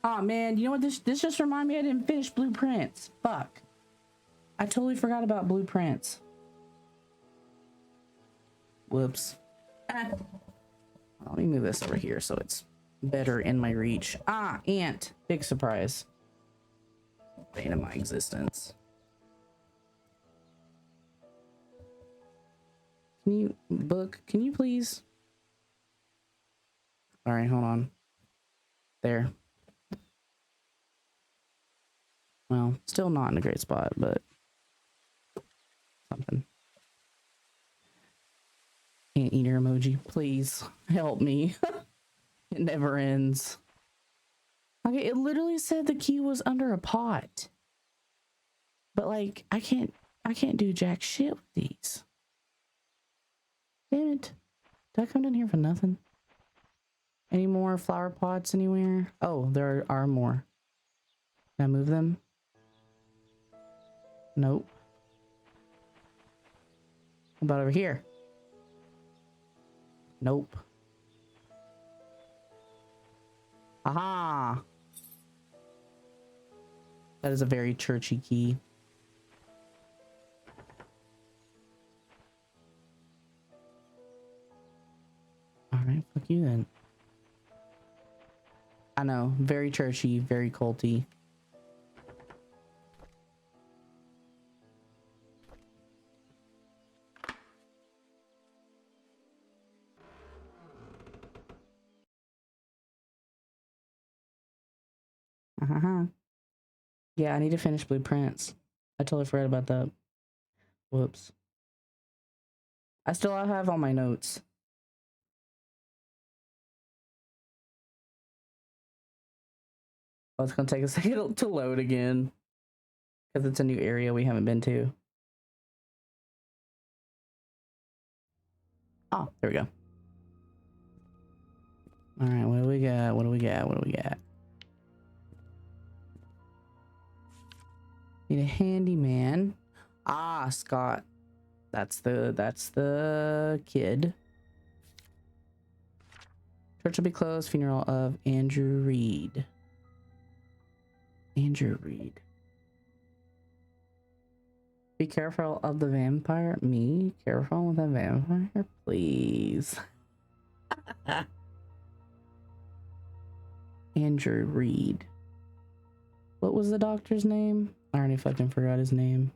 Oh man, you know what, this just reminded me I didn't finish blueprints. Fuck. I totally forgot about blueprints. Whoops. Let me move this over here so it's better in my reach. Ah, ant. Big surprise. Bane of my existence. Can you, book, can you please? All right, hold on. There. Well, still not in a great spot, but something. Anteater emoji, please help me. It never ends. Okay, it literally said the key was under a pot. But like, I can't do jack shit with these. Damn it. Did I come down here for nothing? Any more flower pots anywhere? Oh, there are more. Can I move them? Nope. What about over here? Nope. Aha! That is a very churchy key. Alright, fuck you then. I know, very churchy, very culty. Yeah, I need to finish blueprints. I totally forgot about that. Whoops. I still have all my notes. Oh, it's gonna take a second to load again. Because it's a new area we haven't been to. Oh, there we go. Alright, what do we got? What do we got? What do we got? Need a handyman. Ah, Scott. That's the kid. Church will be closed. Funeral of Andrew Reed. Andrew Reed. Be careful of the vampire. Me? Careful with the vampire? Please. Andrew Reed. What was the doctor's name? I already fucking forgot his name.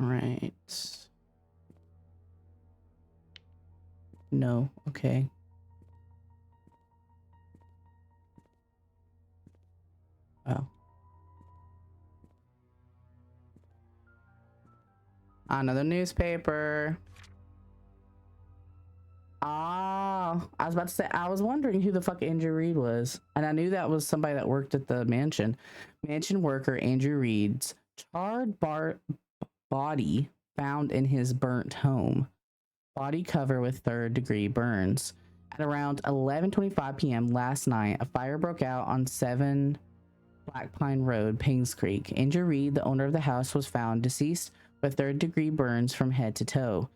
All right. No. Okay. Oh. Another newspaper. Ah, I was about to say, I was wondering who the fuck Andrew Reed was. And I knew that was somebody that worked at the mansion. Mansion worker Andrew Reed's charred body found in his burnt home. Body cover with third-degree burns. At around 11:25 p.m. last night, a fire broke out on 7 Black Pine Road, Painscreek. Andrew Reed, the owner of the house, was found deceased with third-degree burns from head to toe.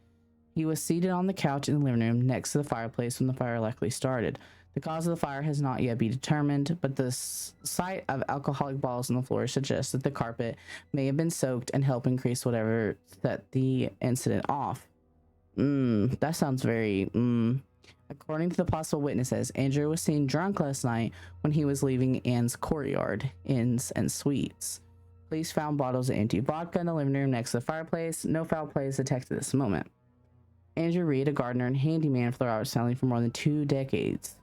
He was seated on the couch in the living room next to the fireplace when the fire likely started. The cause of the fire has not yet been determined, but the sight of alcoholic bottles on the floor suggests that the carpet may have been soaked and help increase whatever set the incident off. That sounds very, According to the possible witnesses, Andrew was seen drunk last night when he was leaving Anne's courtyard, Inns and Suites. Police found bottles of empty vodka in the living room next to the fireplace. No foul play is detected at this moment. Andrew Reed, a gardener and handyman for the Roberts family for more than 2 decades.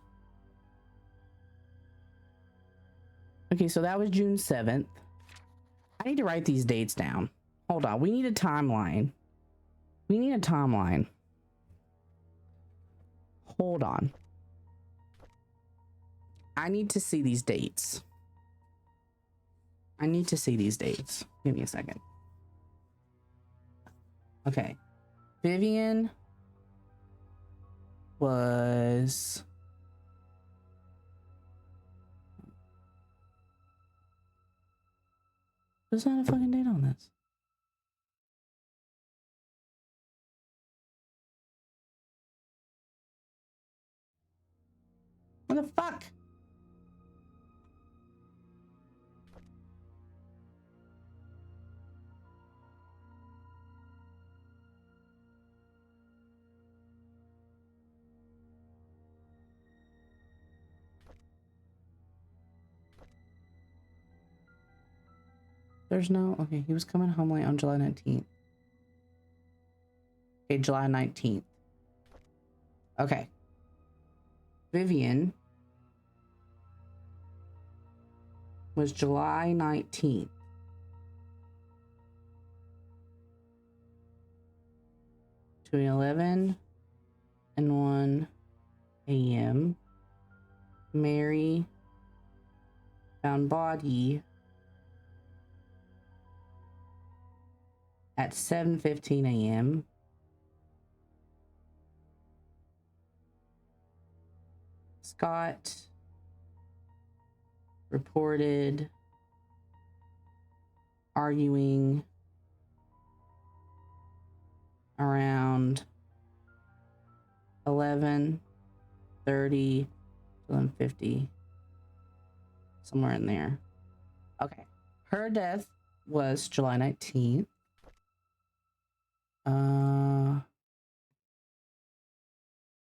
Okay, so that was June 7th. I need to write these dates down. Hold on, we need a timeline. We need a timeline. Hold on. I need to see these dates. I need to see these dates. Give me a second. Okay. Vivian was... There's not a fucking date on this. Fuck. There's no, okay, he was coming home late on July 19th. Okay, July 19th. Okay. Vivian was July 19th. Between 11 and 1 a.m. Mary found body at 7:15 a.m. Scott reported arguing around 11:30, 11:50, somewhere in there. Okay. Her death was July 19th.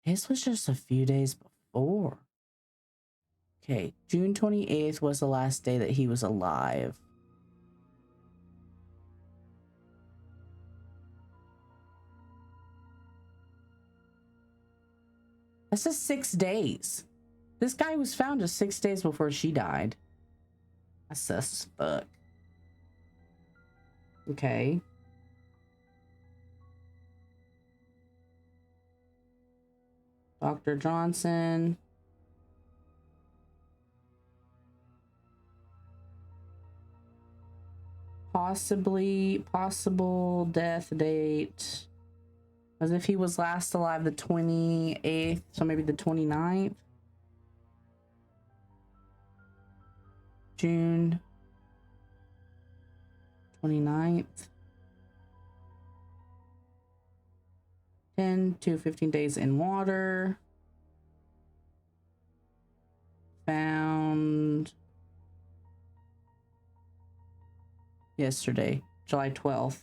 His was just a few days before. Okay, June 28th was the last day that he was alive. That's just 6 days. This guy was found just 6 days before she died. That's sus as fuck. Okay. Dr. Johnson. Possible death date. As if he was last alive the 28th, so maybe the 29th. June 29th. 10 to 15 days in water. Found yesterday, July 12th.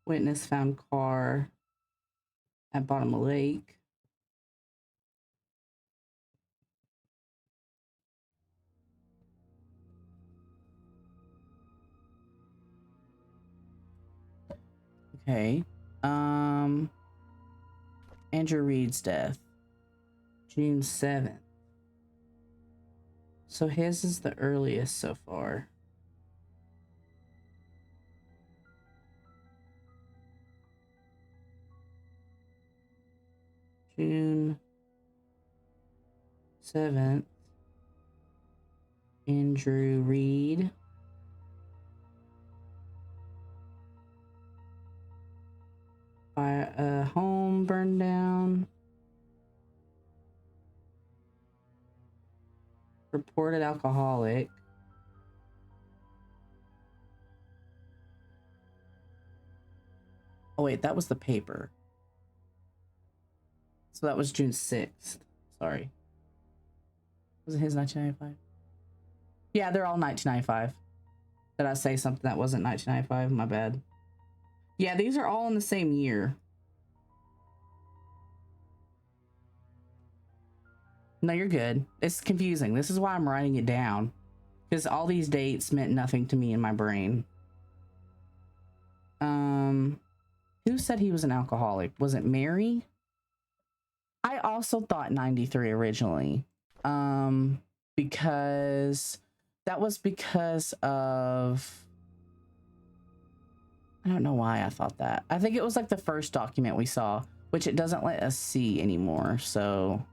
Witness found car at bottom of lake. Okay. Andrew Reed's death. June 7th. So his is the earliest so far. June 7th. Andrew Reed. A home burned down. Reported alcoholic. Oh wait, that was the paper. So that was June 6th. Sorry. Was it his 1995? Yeah, they're all 1995. Did I say something that wasn't 1995? My bad. Yeah, these are all in the same year. No, you're good. It's confusing. This is why I'm writing it down. Because all these dates meant nothing to me in my brain. Who said he was an alcoholic? Was it Mary? I also thought 93 originally. Because that was because of... I don't know why I thought that. I think it was like the first document we saw, which it doesn't let us see anymore, so...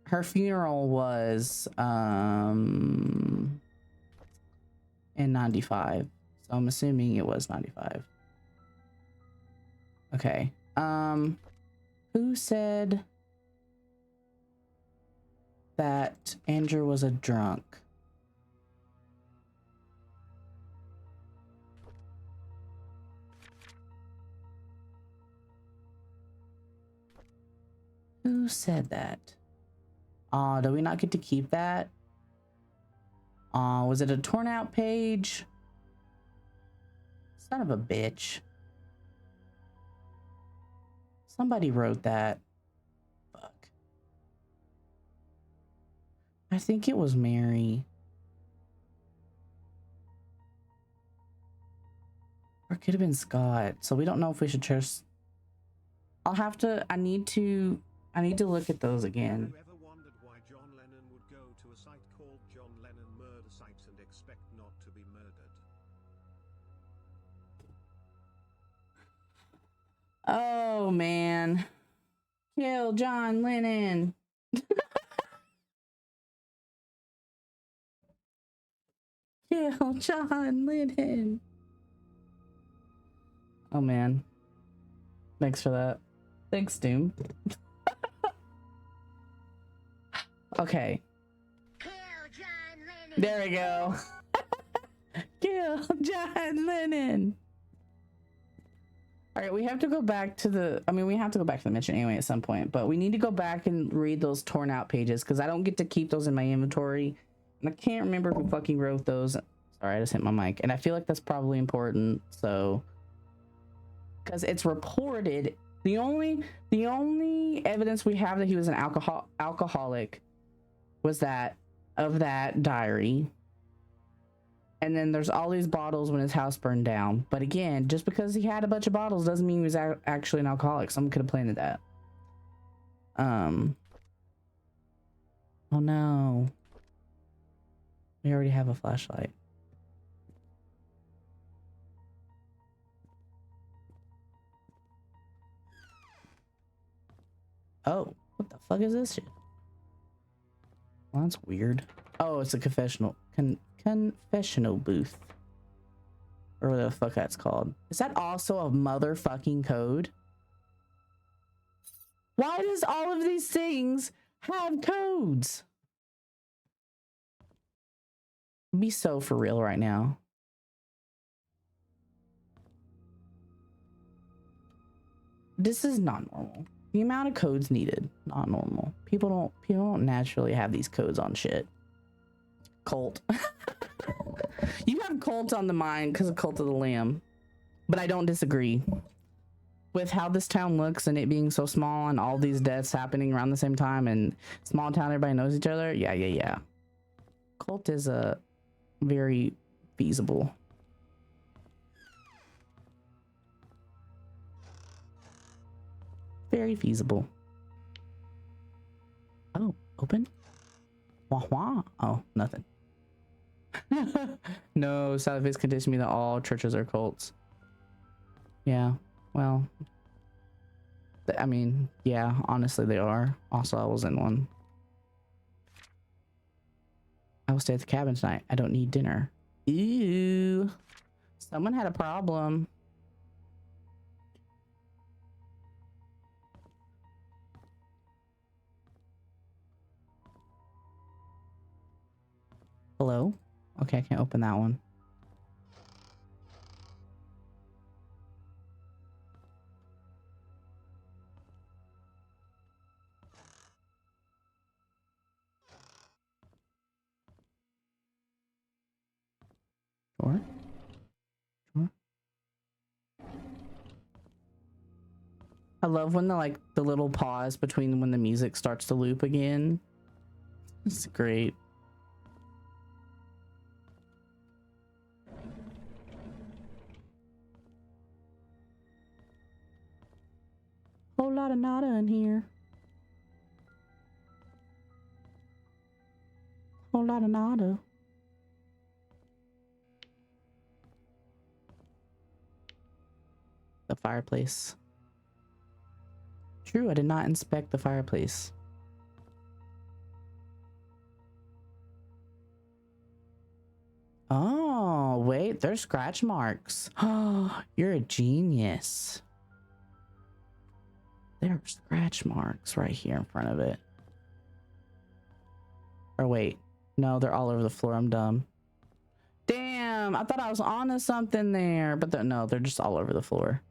Her funeral was in 95. So I'm assuming it was 95. Okay. Who said that Andrew was a drunk. Who said that? Do we not get to keep that? Was it a torn out page? Son of a bitch. Somebody wrote that. Fuck. I think it was Mary. Or it could have been Scott. So we don't know if we should trust. I need to look at those again. Have you ever wondered why John Lennon would go to a site called John Lennon Murder Sites and expect not to be murdered? Oh man. Kill John Lennon. Kill John Lennon. Oh man. Thanks for that. Thanks, Doom. Okay. Kill John Lennon. There we go. Kill John Lennon. All right, we have to go back to the, we have to go back to the mission anyway at some point, but we need to go back and read those torn out pages because I don't get to keep those in my inventory. And I can't remember who fucking wrote those. Sorry, I just hit my mic. And I feel like that's probably important. So, because it's reported, the only evidence we have that he was an alcoholic was that of that diary. And then there's all these bottles when his house burned down. But again, just because he had a bunch of bottles doesn't mean he was actually an alcoholic. Someone could have planted that. Oh no. We already have a flashlight. Oh, what the fuck is this shit? Well, that's weird. Oh, it's a confessional booth, or whatever the fuck that's called. Is that also a motherfucking code? Why does all of these things have codes? Be so for real right now. This is not normal. The amount of codes needed, not normal. People don't naturally have these codes on shit. Cult. You have cult on the mind because of Cult of the Lamb, but I don't disagree with how this town looks and it being so small and all these deaths happening around the same time and small town, everybody knows each other. Yeah. Cult is a very feasible. Very feasible. Oh, open? Wah wah. Oh, nothing. No, Salafis conditioned me that all churches are cults. Yeah, well, I mean, yeah, honestly they are. Also, I was in one. I will stay at the cabin tonight. I don't need dinner. Ew. Someone had a problem. Hello? Okay, I can't open that one. Sure. I love when the little pause between when the music starts to loop again. It's great. Whole lot of nada in here. Whole lot of nada. The fireplace. True, I did not inspect the fireplace. Oh, wait, there's scratch marks. Oh, you're a genius. There are scratch marks right here in front of it. Or wait, no, they're all over the floor. I'm dumb. Damn, I thought I was onto something there, but no, they're just all over the floor.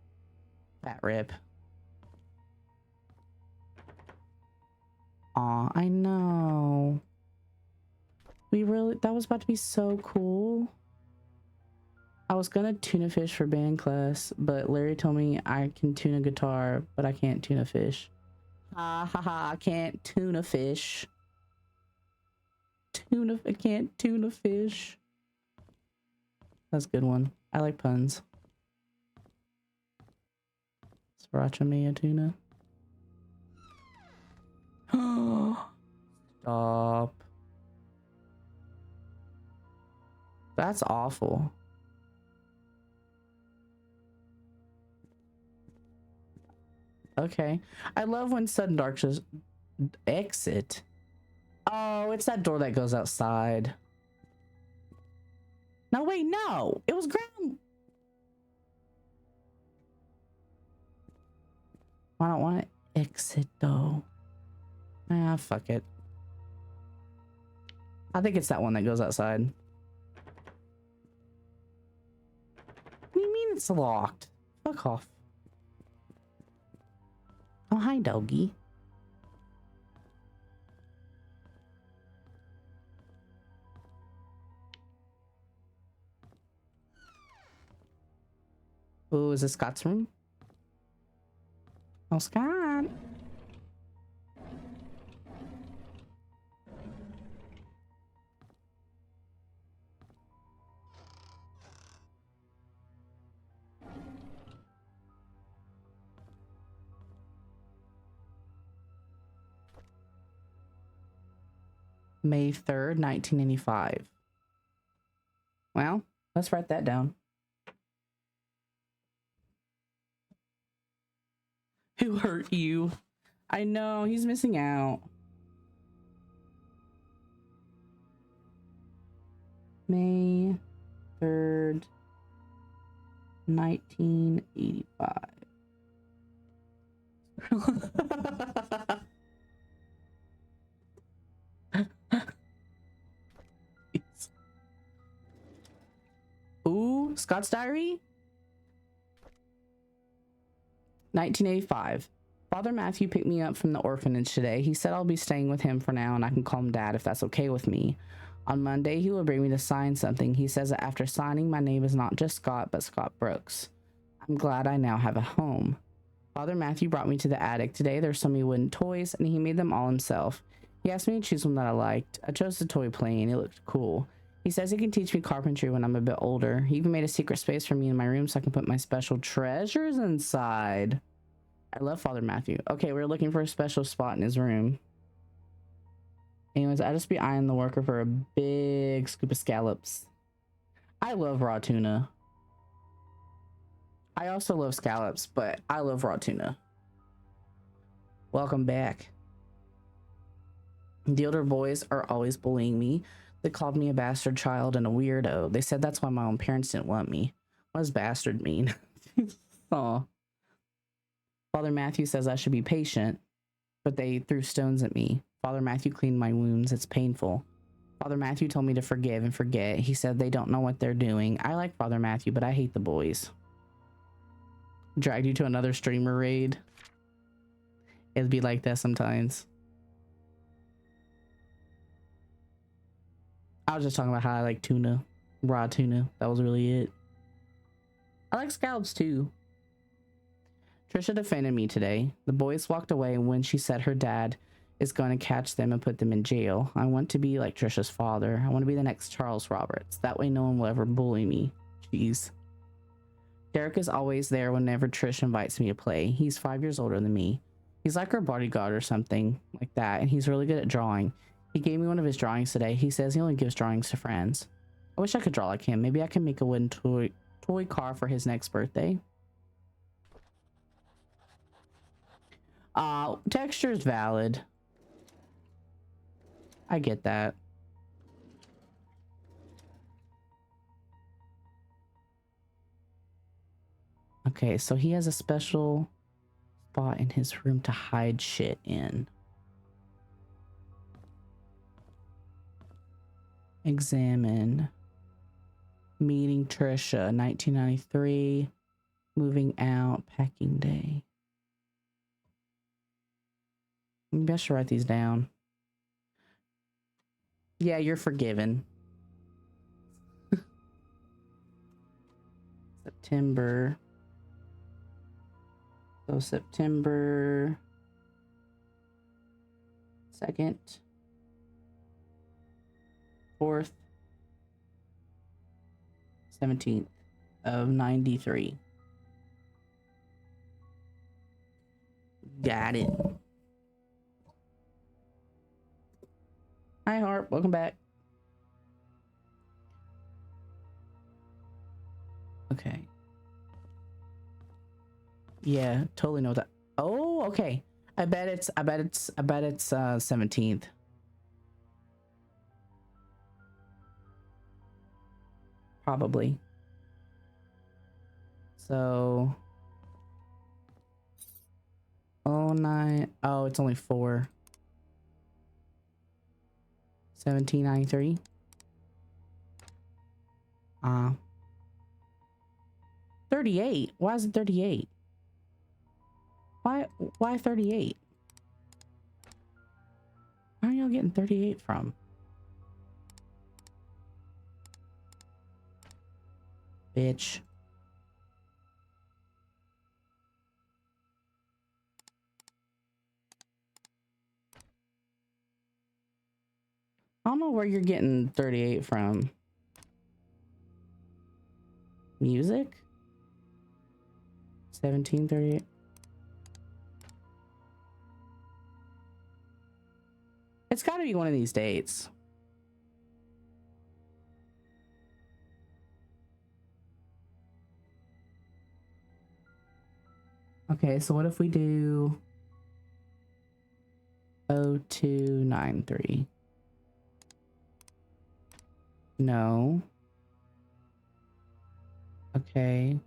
Fat rip. Aw, I know. That was about to be so cool. I was gonna tuna fish for band class, but Larry told me I can tune a guitar, but I can't tune a fish. Ha ha ha, I can't tune a fish. I can't tune a fish. That's a good one. I like puns. Sriracha mayo tuna. Stop. That's awful. Okay. I love when sudden dark just exit. Oh, it's that door that goes outside. No, wait, no. It was ground. I don't want to exit though. Ah, fuck it. I think it's that one that goes outside. What do you mean it's locked? Fuck off. Oh, hi, doggy. Oh, is this Scott's room? Oh, Scott. May 3rd, 1985. Well, let's write that down. Who hurt you? I know, he's missing out. May 3rd, 1985. Ooh, Scott's diary? 1985. Father Matthew picked me up from the orphanage today. He said I'll be staying with him for now and I can call him Dad if that's okay with me. On Monday, he will bring me to sign something. He says that after signing, my name is not just Scott, but Scott Brooks. I'm glad I now have a home. Father Matthew brought me to the attic today. There's so many wooden toys, and he made them all himself. He asked me to choose one that I liked. I chose the toy plane. It looked cool. He says he can teach me carpentry when I'm a bit older. He even made a secret space for me in my room so I can put my special treasures inside. I love Father Matthew. Okay, we're looking for a special spot in his room. Anyways, I just be eyeing the worker for a big scoop of scallops. I love raw tuna. I also love scallops, but I love raw tuna. Welcome back. The older boys are always bullying me. They called me a bastard child and a weirdo. They said that's why my own parents didn't want me. What does bastard mean? Aw. Father Matthew says I should be patient, but they threw stones at me. Father Matthew cleaned my wounds. It's painful. Father Matthew told me to forgive and forget. He said they don't know what they're doing. I like Father Matthew, but I hate the boys. Dragged you to another streamer raid. It'd be like that sometimes. I was just talking about how I like tuna. Raw tuna. That was really it. I like scallops too. Trisha defended me today. The boys walked away when she said her dad is going to catch them and put them in jail. I want to be like Trisha's father. I want to be the next Charles Roberts. That way no one will ever bully me. Jeez. Derek is always there whenever Trish invites me to play. He's 5 years older than me. He's like her bodyguard or something like that, and he's really good at drawing. He gave me one of his drawings today. He says he only gives drawings to friends. I wish I could draw like him. Maybe I can make a wooden toy car for his next birthday. Texture is valid. I get that. Okay, so he has a special spot in his room to hide shit in. Examine. Meeting Trisha, 1993. Moving out, packing day. Maybe I should write these down. Yeah, you're forgiven. September. So September 2nd, 4th, 17th of 93. Got it. Hi, Harp. Welcome back. Okay. Yeah, totally know that. Oh, okay. I bet it's 17th. Probably. So 09. Oh, it's only 4. 1793. 38. Why is it 38? Why 38? Where are y'all getting 38 from? Bitch. I don't know where you're getting 38 from. Music? 1738. It's got to be one of these dates. Okay, so what if we do 0293? No. Okay.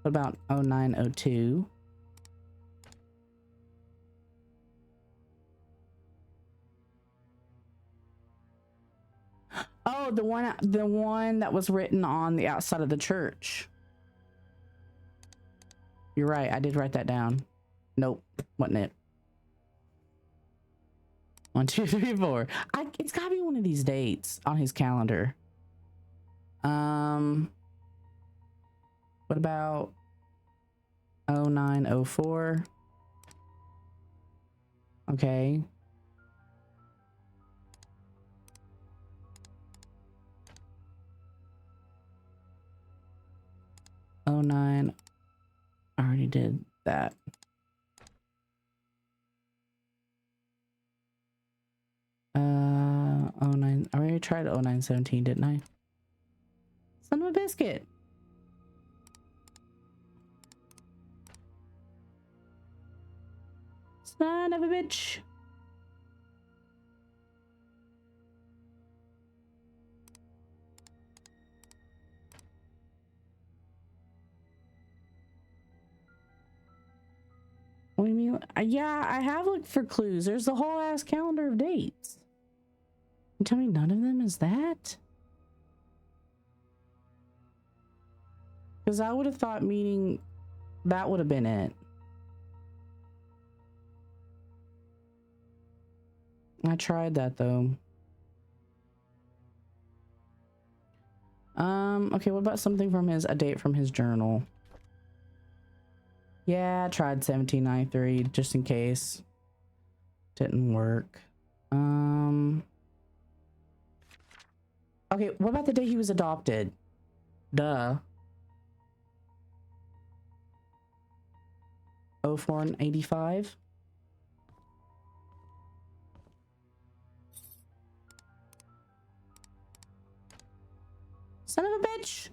What about 0902? Oh, the one that was written on the outside of the church. You're right. I did write that down. Nope, wasn't it? 1, 2, 3, 4. It's gotta be one of these dates on his calendar. What about 0904? Okay. Oh, 09. I already did that. Oh 09. I already tried 0917, didn't I? Son of a biscuit. Son of a bitch. What do you mean? Yeah, I have looked for clues. There's the whole ass calendar of dates. You tell me none of them is that? Because I would have thought meaning that would have been it. I tried that though. Okay, what about something from a date from his journal? Yeah, I tried 1793 just in case. Didn't work. Okay, what about the day he was adopted? Duh. 04 and 85? Son of a bitch.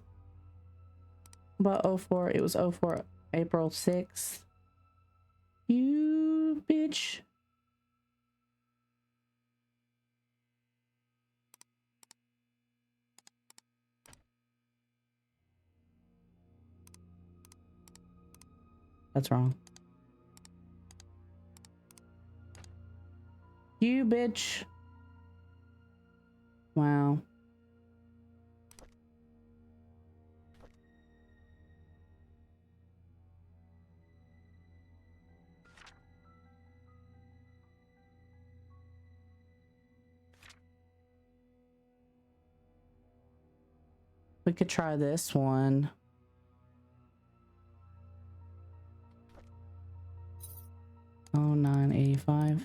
About 04, it was 04 April 6th. You bitch. That's wrong. You bitch. Wow. We could try this one. Oh, 985.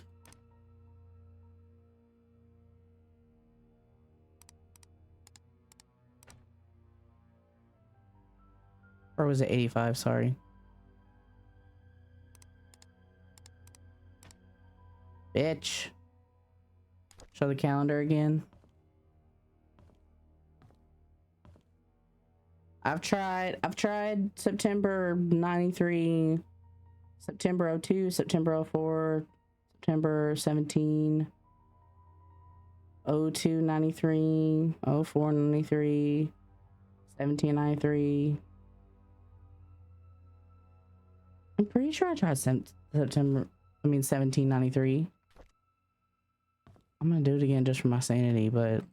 Or was it 85? Sorry. Bitch. Show the calendar again. I've tried September 93, September 02, September 04, September 17, 02 93, 04 93, 17 93. I'm pretty sure I tried September, 1793. I'm gonna do it again just for my sanity, but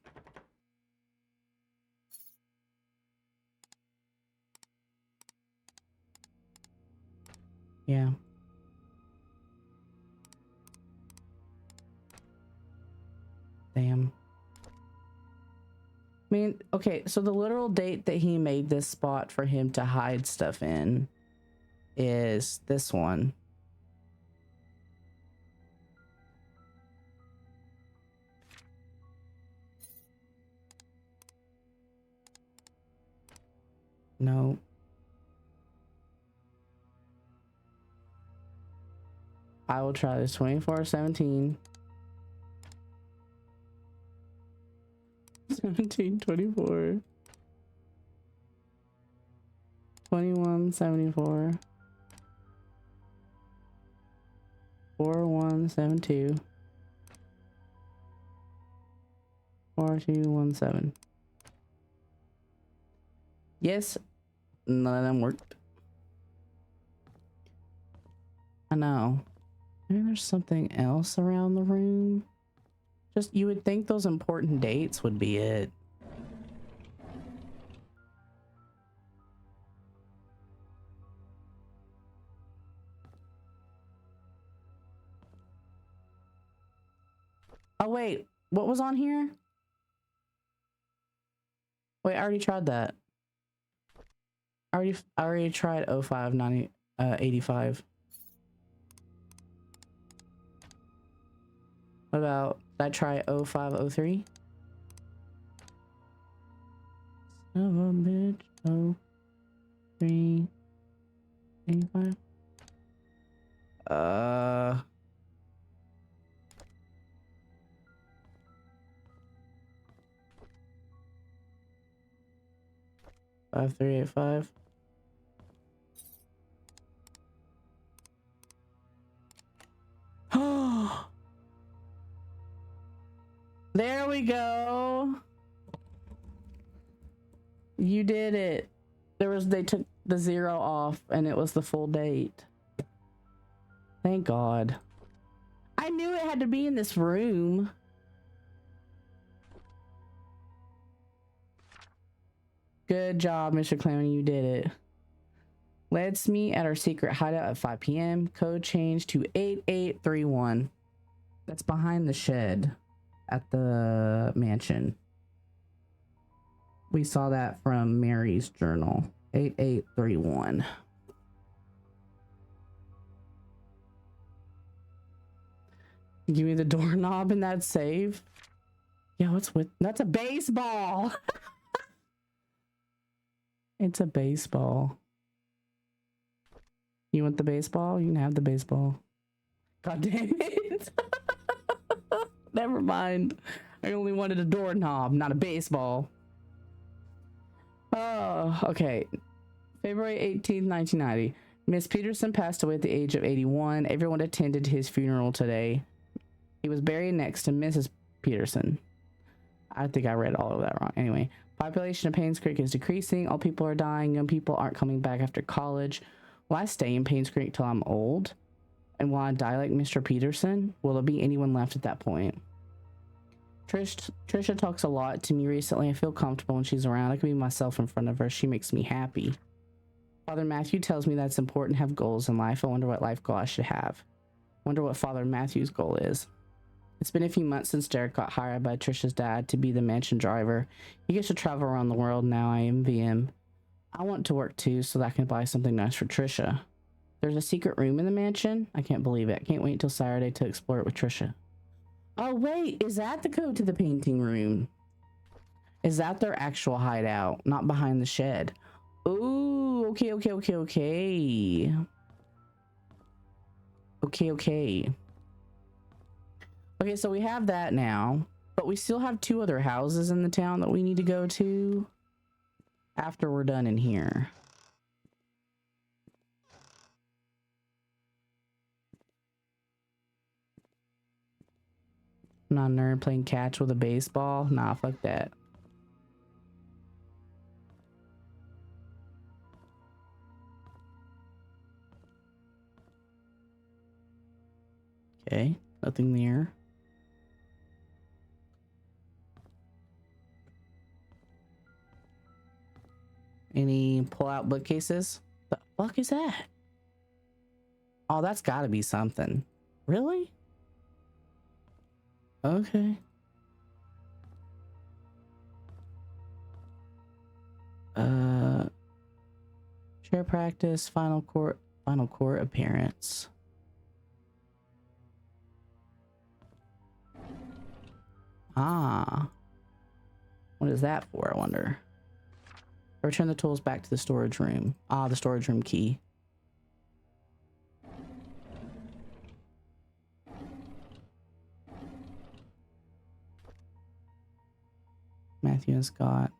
yeah. Damn. I mean, okay, so the literal date that he made this spot for him to hide stuff in is this one. No. I will try this 24/17. 17/24. 21/74. 41/72. 4217. Yes, none of them worked. I know. Maybe there's something else around the room. Just, you would think those important dates would be it. Oh wait, what was on here? Wait, I already tried that. I already tried 05 90 85. What about, did I try 05 03? Son of a bitch. 03 85. 5385. There we go. You did it. They took the 0 off and it was the full date. Thank God. I knew it had to be in this room. Good job, Mr. Clowney. You did it. Let's meet at our secret hideout at 5 p.m. Code change to 8831. That's behind the shed at the mansion. We saw that from Mary's journal. 8831. Give me the doorknob and that save. Yeah, what's with, that's a baseball. It's a baseball. You want the baseball? You can have the baseball. God damn it. Never mind. I only wanted a doorknob, not a baseball. Oh, okay. February 18th, 1990. Miss Peterson passed away at the age of 81. Everyone attended his funeral today. He was buried next to Mrs. Peterson. I think I read all of that wrong. Anyway, population of Painscreek is decreasing. All people are dying. Young people aren't coming back after college. Will I stay in Painscreek till I'm old? And will I die like Mr. Peterson? Will there be anyone left at that point? Trisha talks a lot to me recently. I feel comfortable when she's around. I can be myself in front of her. She makes me happy. Father Matthew tells me that it's important to have goals in life. I wonder what life goal I should have. Wonder what Father Matthew's goal is. It's been a few months since Derek got hired by Trisha's dad to be the mansion driver. He gets to travel around the world now. I envy him. I want to work too so that I can buy something nice for Trisha. There's a secret room in the mansion. I can't believe it. I can't wait until Saturday to explore it with Trisha. Oh wait, is that the code to the painting room? Is that their actual hideout? Not behind the shed. Ooh, okay. Okay, so we have that now, but we still have 2 other houses in the town that we need to go to after we're done in here. I'm not a nerd playing catch with a baseball. Nah, fuck that. Okay, nothing there. Any pull-out bookcases? The fuck is that? Oh, that's gotta be something. Really? Okay. Share practice, final court appearance. Ah. What is that for, I wonder? Return the tools back to the storage room. Ah, the storage room key. Matthew and Scott.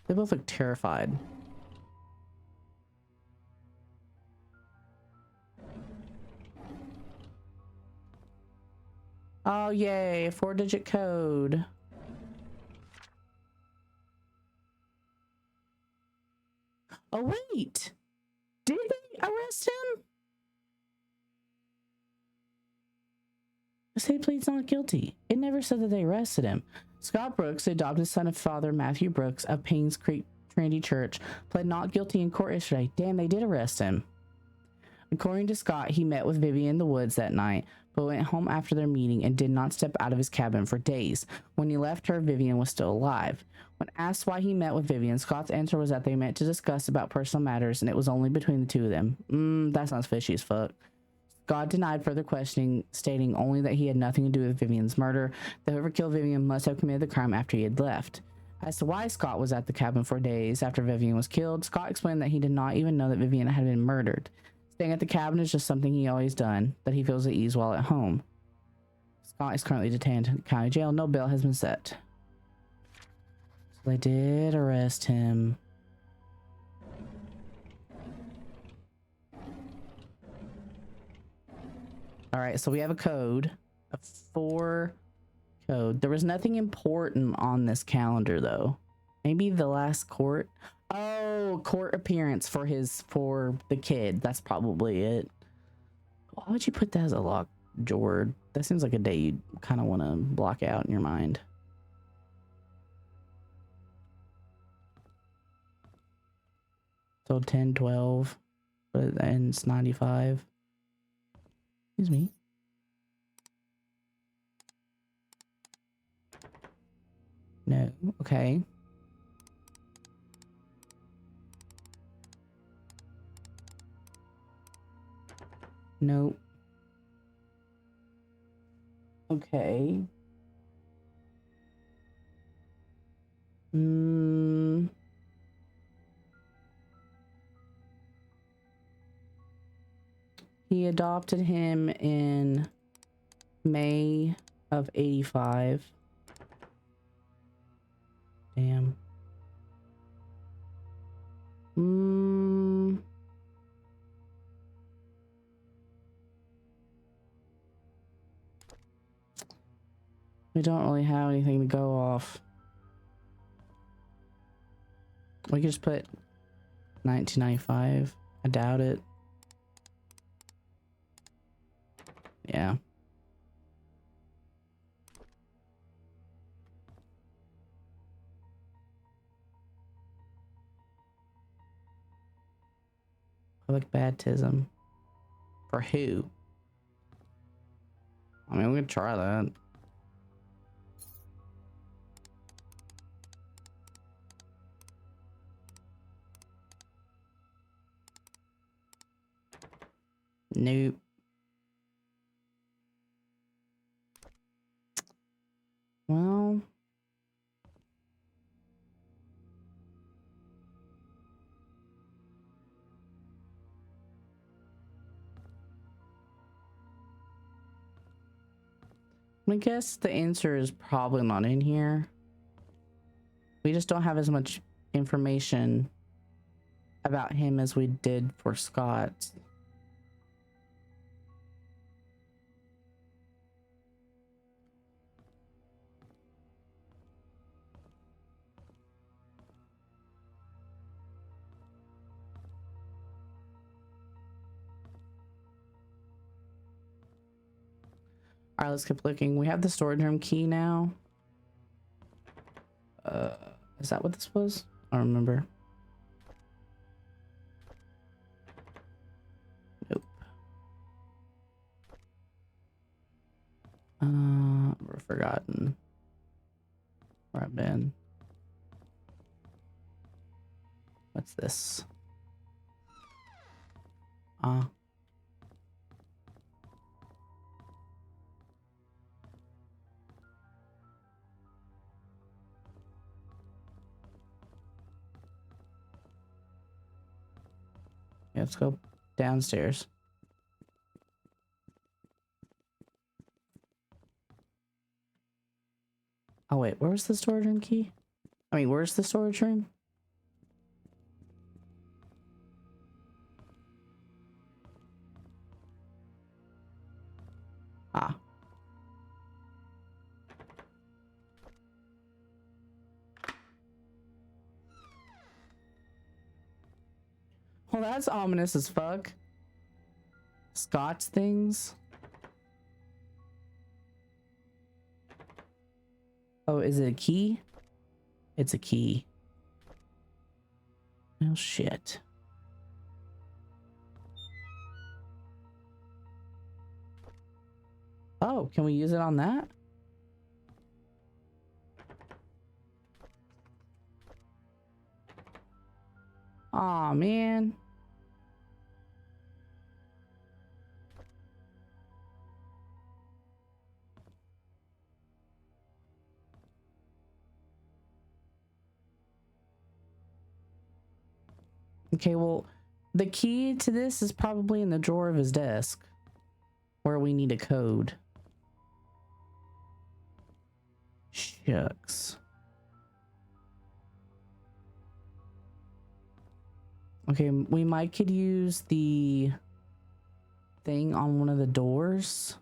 They both look terrified. Oh, yay, 4-digit code. Oh, wait. Did they arrest him? Say pleads not guilty. It never said that they arrested him. Scott Brooks, the adopted son of Father Matthew Brooks of Painscreek Trinity Church, pled not guilty in court yesterday. Damn, they did arrest him. According to Scott, he met with Vivian in the woods that night, but went home after their meeting and did not step out of his cabin for days. When he left her, Vivian was still alive. When asked why he met with Vivian, Scott's answer was that they met to discuss about personal matters and it was only between the 2 of them. That sounds fishy as fuck. Scott denied further questioning, stating only that he had nothing to do with Vivian's murder, that whoever killed Vivian must have committed the crime after he had left. As to why Scott was at the cabin for days after Vivian was killed, Scott explained that he did not even know that Vivian had been murdered. Staying at the cabin is just something he always done, that he feels at ease while at home. Scott is currently detained in the county jail. No bail has been set. So they did arrest him. All right, so we have a code, a 4 code. There was nothing important on this calendar though. Maybe the last court. Oh, court appearance for the kid. That's probably it. Why would you put that as a lock, Jord? That seems like a day you kind of want to block out in your mind. So 10, 12, and it's 95. Excuse me. No, okay. Nope. Okay. He adopted him in May of 85. Damn. We don't really have anything to go off. We could just put 1995. I doubt it. Yeah. Public baptism. For who? I mean, we could try that. Nope. Well, I guess the answer is probably not in here. We just don't have as much information about him as we did for Scott. All right, let's keep looking. We have the storage room key now. Is that what this was? I don't remember. Nope. We're forgotten where I've been. What's this? Yeah, let's go downstairs. Oh wait, where was the storage room key? I mean, where's the storage room? Ah. Well, that's ominous as fuck. Scott's things. Oh, is it a key? It's a key. Oh shit. Oh, can we use it on that? Aw, man. Okay, well, the key to this is probably in the drawer of his desk where we need a code. Shucks. Okay, we might could use the thing on one of the doors.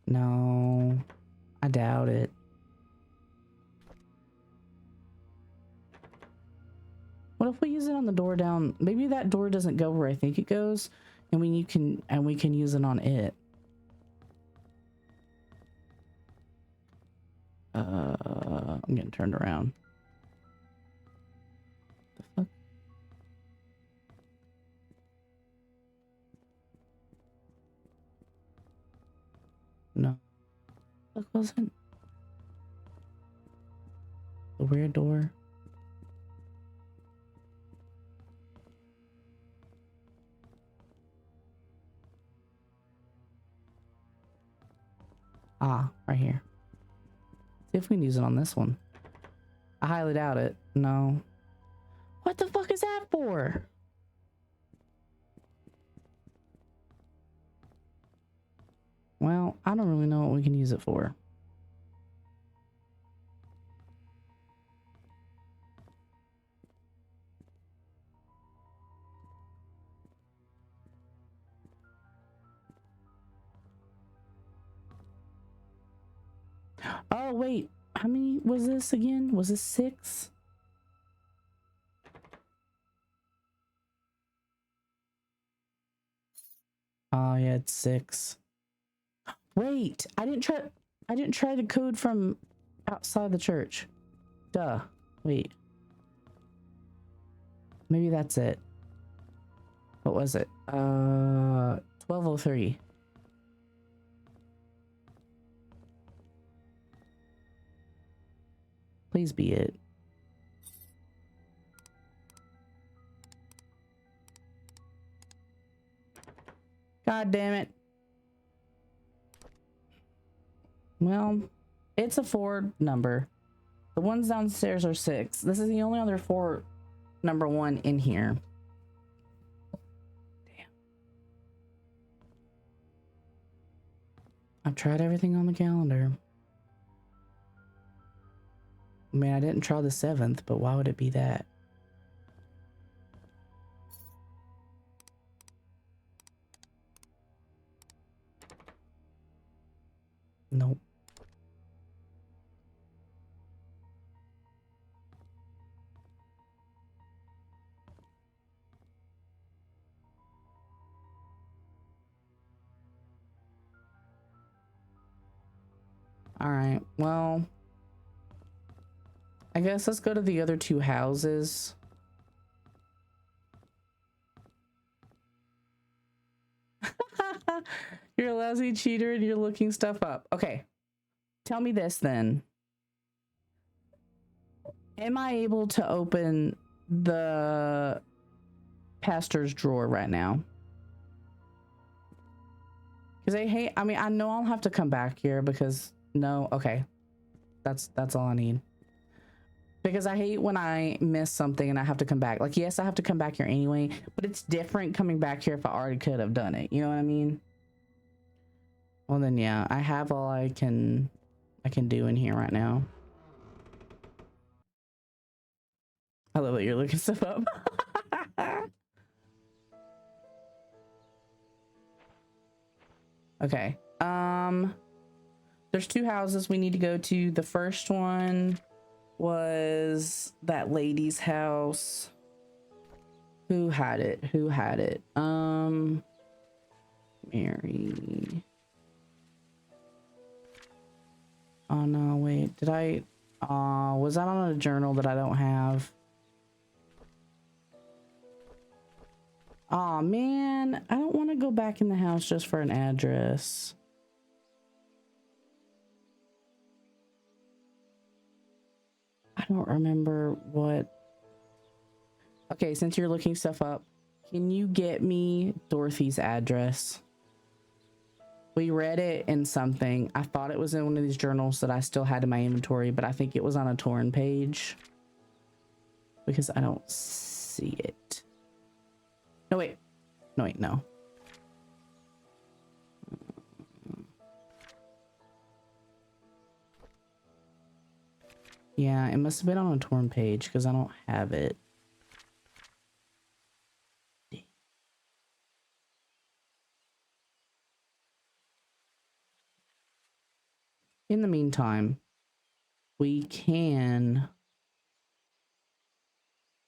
No, I doubt it. What if we use it on the door down? Maybe that door doesn't go where I think it goes, and we can use it on it. I'm getting turned around. The fuck? No. Look, wasn't the weird door? Ah, right here. See if we can use it on this one. I highly doubt it. No. What the fuck is that for? Well, I don't really know what we can use it for. Oh, wait. How many was this again? Was this 6? Oh, yeah, it's 6. Wait, I didn't try. I didn't try the code from outside the church. Duh. Wait. Maybe that's it. What was it? 1203. Please be it. God damn it. Well, it's a 4 number. The ones downstairs are 6. This is the only other 4 number 1 in here. Damn. I've tried everything on the calendar. I mean, I didn't try the 7th, but why would it be that? Nope. All right, well, I guess let's go to the other 2 houses. You're a lousy cheater and you're looking stuff up. Okay, tell me this then. Am I able to open the pastor's drawer right now? Because I mean, I know I'll have to come back here because no, okay. That's all I need. Because I hate when I miss something and I have to come back. Like, yes, I have to come back here anyway, but it's different coming back here if I already could have done it. You know what I mean? Well then, yeah, I have all I can do in here right now. I love that you're looking stuff up. Okay. There's 2 houses we need to go to. The first one was that lady's house. Who had it? Mary. Oh no, wait. Did I was that on a journal that I don't have? Oh man, I don't want to go back in the house just for an address. I don't remember what. Okay, since you're looking stuff up, can you get me Dorothy's address? We read it in something. I thought it was in one of these journals that I still had in my inventory, but I think it was on a torn page because I don't see it. No, wait. No, wait, no. Yeah, it must have been on a torn page because I don't have it. In the meantime, we can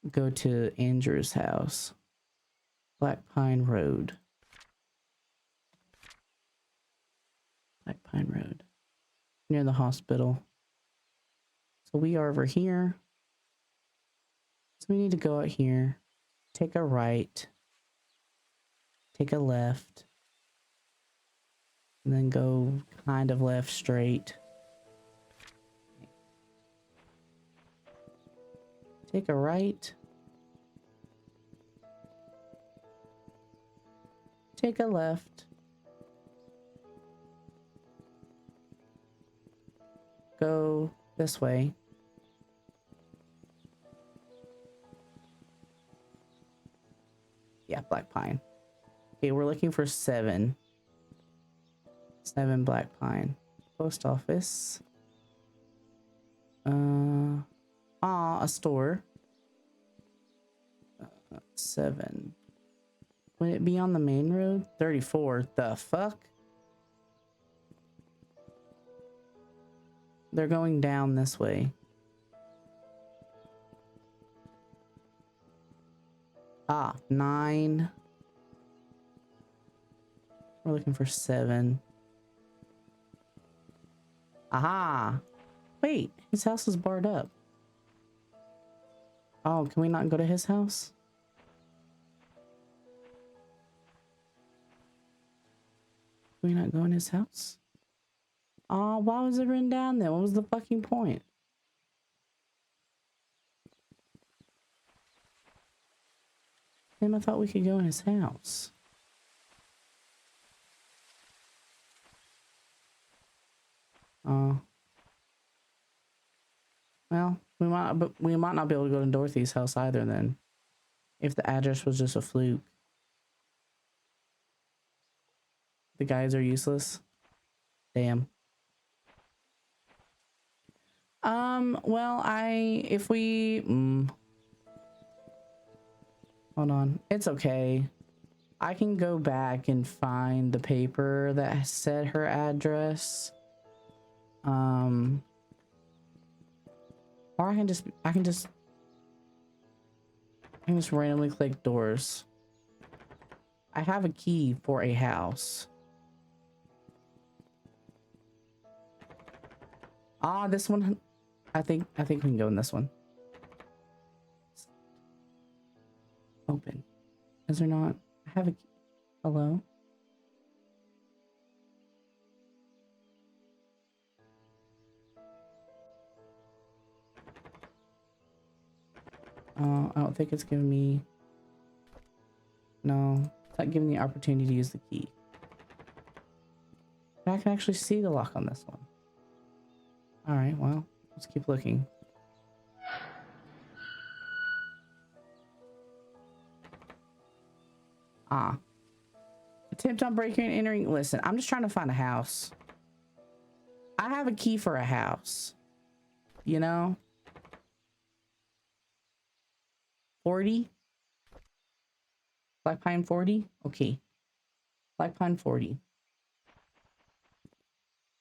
go to Andrew's house. Black Pine Road. Black Pine Road. Near the hospital. So we are over here. So we need to go out here. Take a right. Take a left. And then go kind of left straight. Take a right. Take a left. Go this way. Yeah, Black Pine. Okay, we're looking for 7. 7 Black Pine. Post office. A store. 7. Would it be on the main road? 34. The fuck? They're going down this way. Ah, 9. We're looking for 7. Aha. Wait, his house is barred up. Oh, can we not go to his house? Can we not go in his house? Oh, why was it written down then? What was the fucking point? Damn, I thought we could go in his house. Oh. Well, we might not be able to go to Dorothy's house either then. If the address was just a fluke. The guys are useless. Damn. Well, if we, hold on. It's okay. I can go back and find the paper that said her address. Or I can just randomly click doors. I have a key for a house. Ah, this one. I think we can go in this one. Open. Is there not? I have a key. Hello? I don't think it's giving me. No, it's not giving me the opportunity to use the key. But I can actually see the lock on this one. All right, well, let's keep looking. Ah. Attempt on breaking and entering. Listen, I'm just trying to find a house. I have a key for a house. You know? 40? Black Pine 40? Okay. Black Pine 40.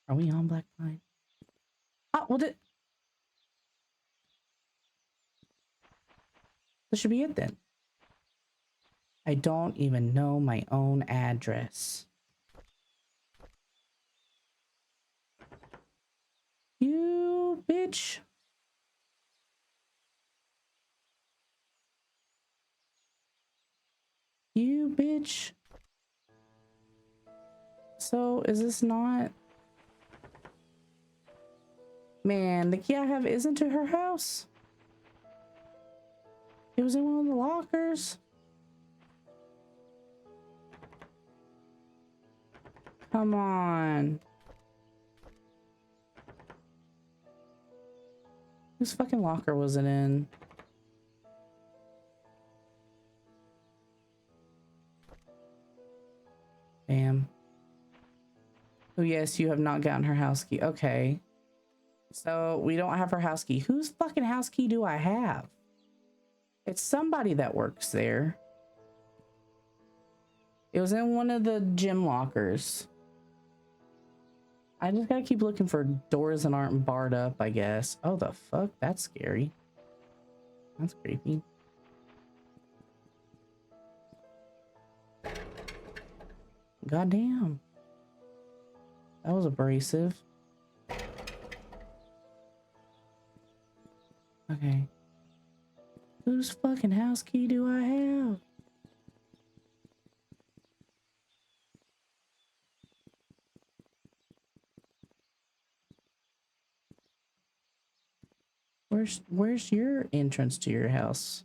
Are we on Black Pine? Oh, well, this should be it then. I don't even know my own address. You bitch. You bitch. So is this not? Man, the key I have isn't to her house. It was in one of the lockers. Come on. Whose fucking locker was it in? Bam. Oh yes, you have not gotten her house key. Okay. So we don't have her house key. Whose fucking house key do I have? It's somebody that works there. It was in one of the gym lockers. I just gotta keep looking for doors that aren't barred up, I guess. Oh, the fuck? That's scary. That's creepy. Goddamn. That was abrasive. Okay. Whose fucking house key do I have? Where's your entrance to your house?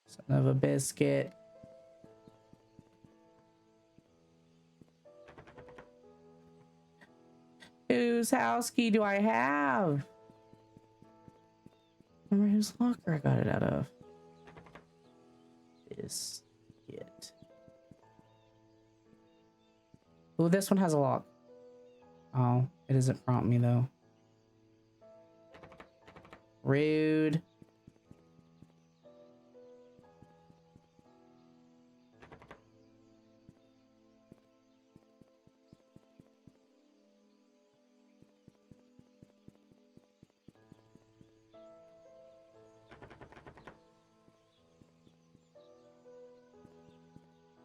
Son of a biscuit. Whose house key do I have? Remember whose locker I got it out of? Is it? Oh, this one has a lock. Oh, it doesn't prompt me though. Rude.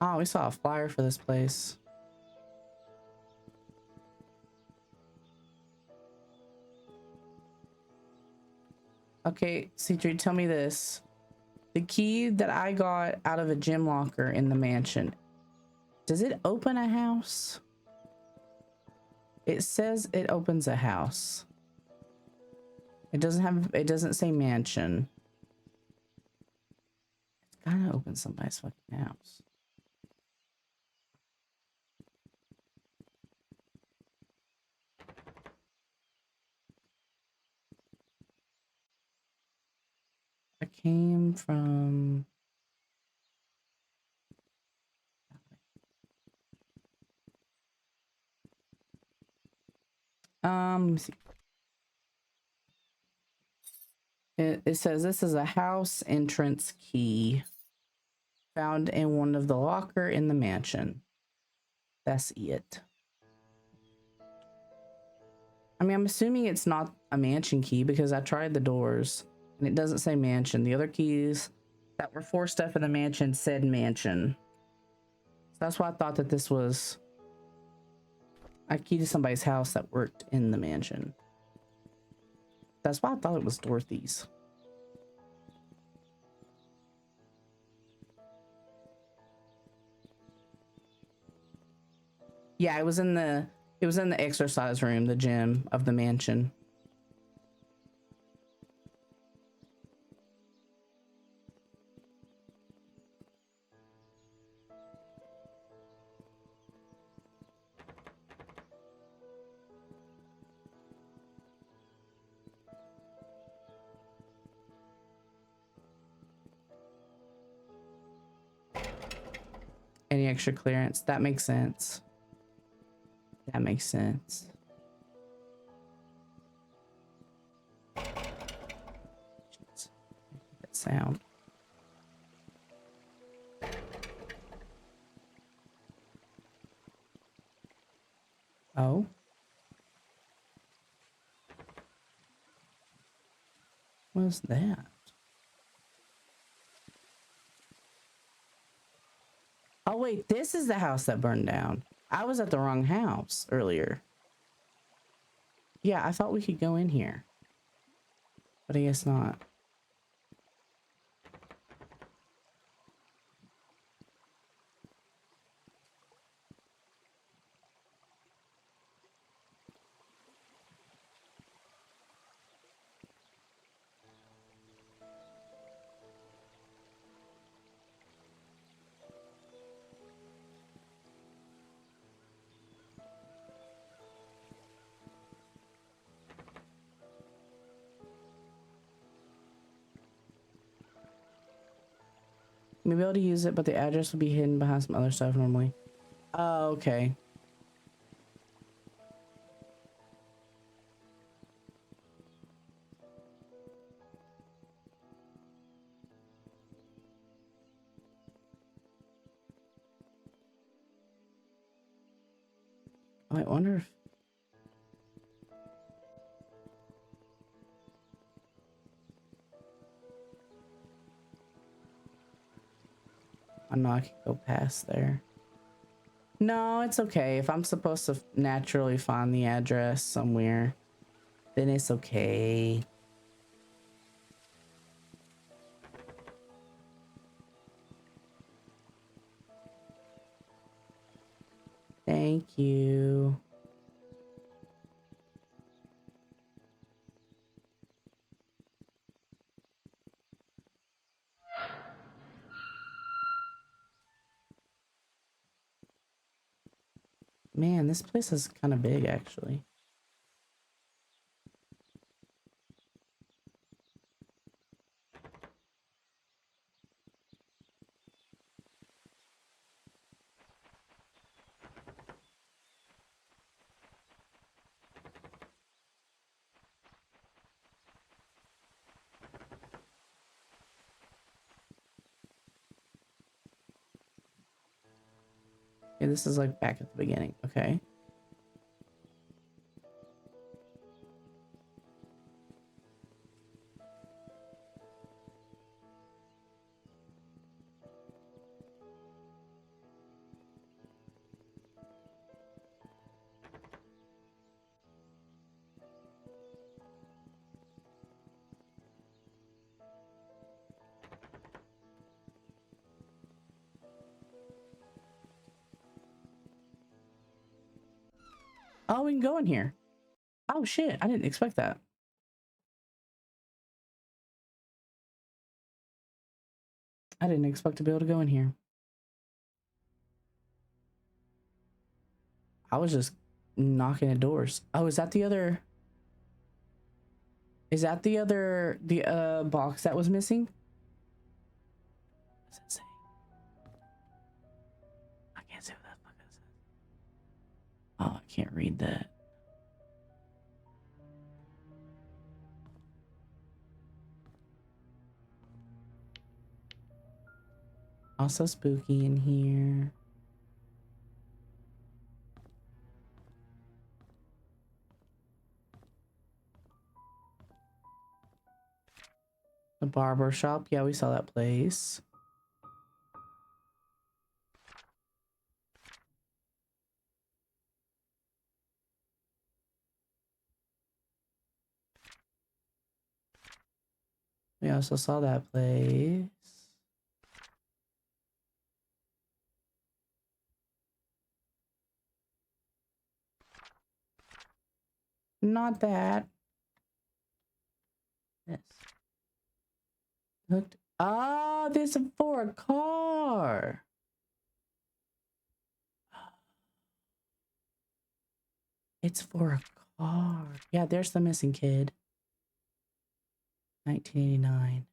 Oh, we saw a flyer for this place. Okay, C3, tell me this. The key that I got out of a gym locker in the mansion, does it open a house? It says it opens a house. It doesn't say mansion. It's gotta open somebody's fucking house. I came from... let me see. It says this is a house entrance key found in one of the locker in the mansion. That's it. I mean, I'm assuming it's not a mansion key because I tried the doors and it doesn't say mansion. The other keys that were for stuff in the mansion said mansion. So that's why I thought that this was a key to somebody's house that worked in the mansion. That's why I thought it was Dorothy's. Yeah, it was in the exercise room, the gym of the mansion. Any extra clearance? That makes sense. That makes sense. That sound. Oh. What's that? Oh wait, this is the house that burned down. I was at the wrong house earlier. Yeah, I thought we could go in here. But I guess not. We'll be able to use it, but the address will be hidden behind some other stuff normally. Oh, okay. I wonder if... I know I can go past there. No, it's okay. If I'm supposed to naturally find the address somewhere, then it's okay. Thank you. Man, this place is kind of big, actually. Okay, this is like back at the beginning. Okay. Oh, we can go in here. Oh shit, I didn't expect that. I didn't expect to be able to go in here. I was just knocking at doors. Oh, is that the other? Is that the other, box that was missing? What does it say? I can't see what that fuck is. Oh, I can't read that. Also spooky in here. The barber shop. Yeah, we saw that place. We also saw that place. Not that. Yes. Hooked. Ah, this is for a car. It's for a car. Yeah, there's the missing kid. 1989.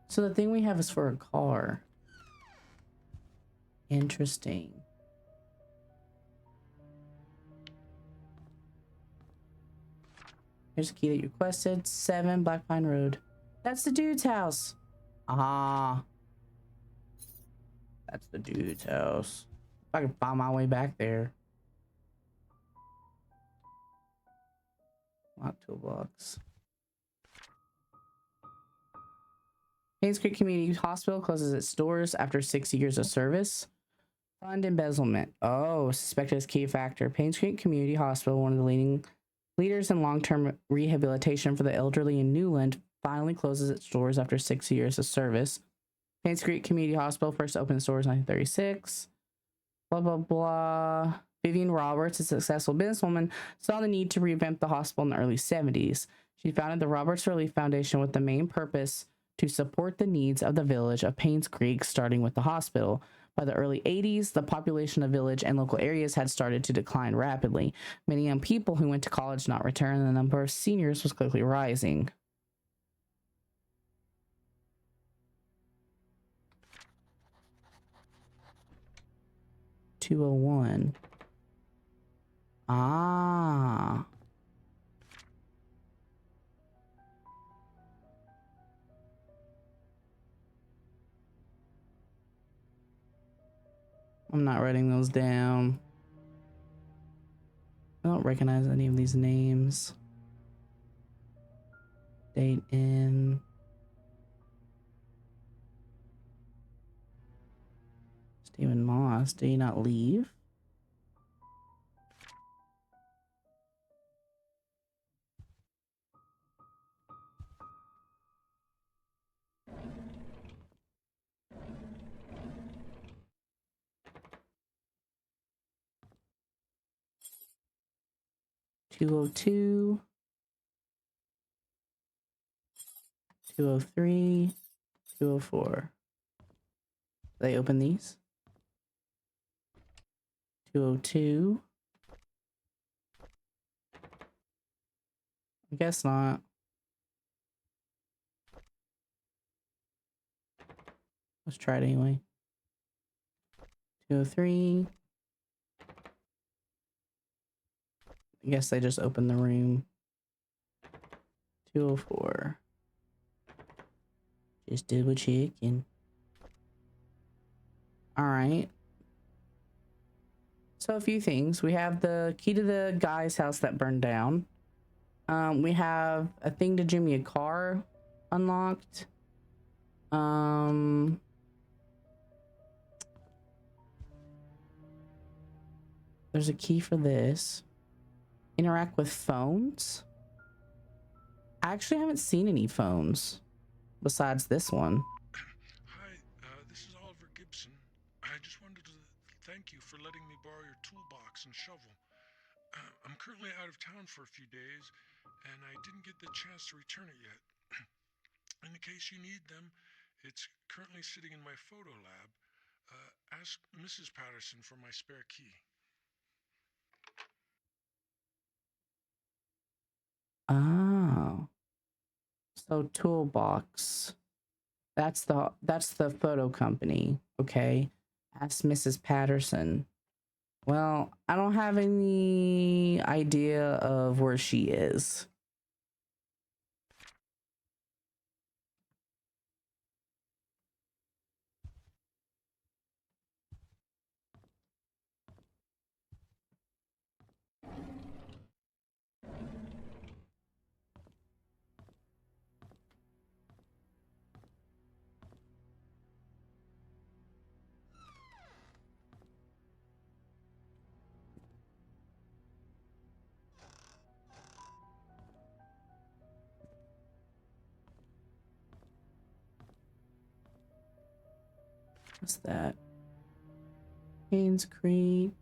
So the thing we have is for a car. Interesting. Here's the key that you requested. 7 Black Pine Road. That's the dude's house. Ah. That's the dude's house. If I can find my way back there. Lock toolbox. Painscreek Community Hospital closes its doors after 60 years of service. Fund embezzlement. Oh, suspected as key factor. Painscreek Community Hospital, one of the leading leaders in long-term rehabilitation for the elderly in Newland, finally closes its doors after 60 years of service. Painscreek Community Hospital first opened its doors in 1936. Blah, blah, blah. Vivian Roberts, a successful businesswoman, saw the need to revamp the hospital in the early 70s. She founded the Roberts Relief Foundation with the main purpose to support the needs of the village of Painscreek, starting with the hospital. By the early 80s, the population of village and local areas had started to decline rapidly. Many young people who went to college did not return, and the number of seniors was quickly rising. $201. Ah. I'm not writing those down. I don't recognize any of these names. Date in. Stephen Moss, did he not leave? $202. $203. $204. They open these. $202. I guess not. Let's try it anyway. 203. I guess they just opened the room. 204. Just double checking. All right. So a few things. We have the key to the guy's house that burned down. We have a thing to Jimmy a car unlocked. There's a key for this. Interact with phones? I actually haven't seen any phones besides this one. Hi, this is Oliver Gibson. I just wanted to thank you for letting me borrow your toolbox and shovel. I'm currently out of town for a few days, and I didn't get the chance to return it yet. In the case you need them, it's currently sitting in my photo lab. Ask Mrs. Patterson for my spare key. Oh. So toolbox. That's the photo company. Okay. Ask Mrs. Patterson. Well, I don't have any idea of where she is. What's that? Painscreek.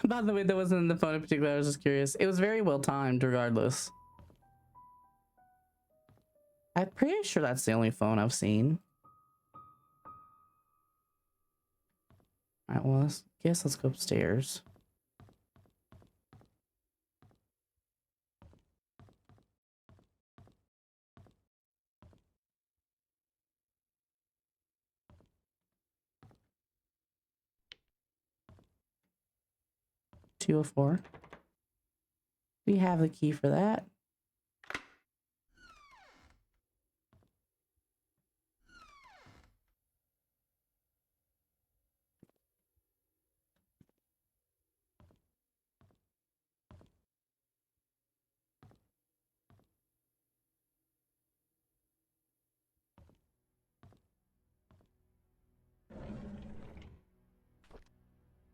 By the way, that wasn't in the phone in particular. I was just curious. It was very well timed, regardless. I'm pretty sure that's the only phone I've seen. All right, well, let's go upstairs. $204. We have the key for that.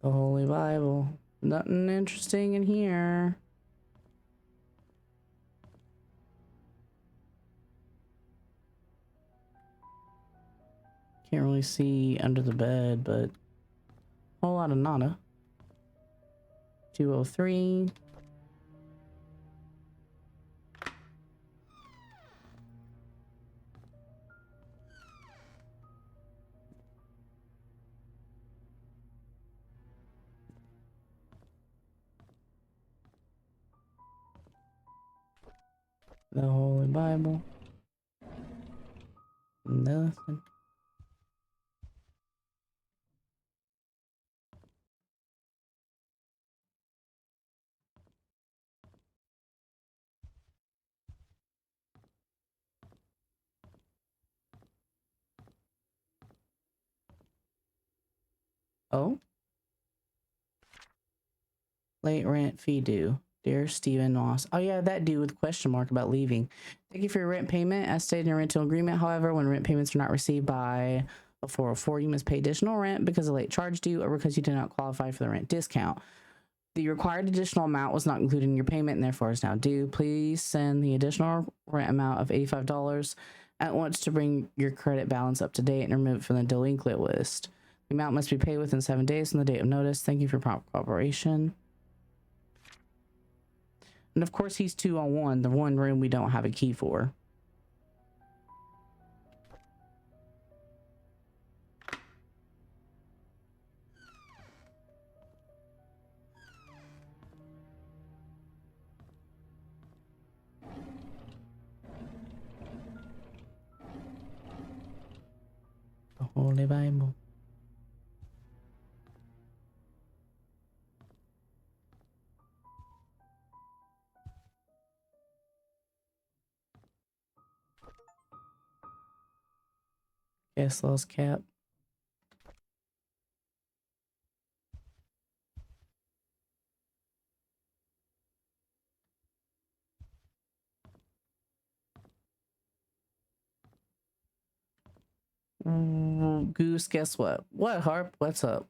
The Holy Bible. Nothing interesting in here. Can't really see under the bed, but a whole lot of nada. 203. The Holy Bible. Nothing. Oh? Late rent fee due. Dear Stephen Moss. Oh yeah, that dude with question mark about leaving. Thank you for your rent payment. As stated in your rental agreement, however, when rent payments are not received by a 404, you must pay additional rent because of late charge due or because you did not qualify for the rent discount. The required additional amount was not included in your payment and therefore is now due. Please send the additional rent amount of $85 at once to bring your credit balance up to date and remove it from the delinquent list. The amount must be paid within 7 days from the date of notice. Thank you for prompt cooperation. And of course, he's 201, the one room we don't have a key for. The Holy Bible. Tesla's cap. Goose, guess what? What, Harp? What's up?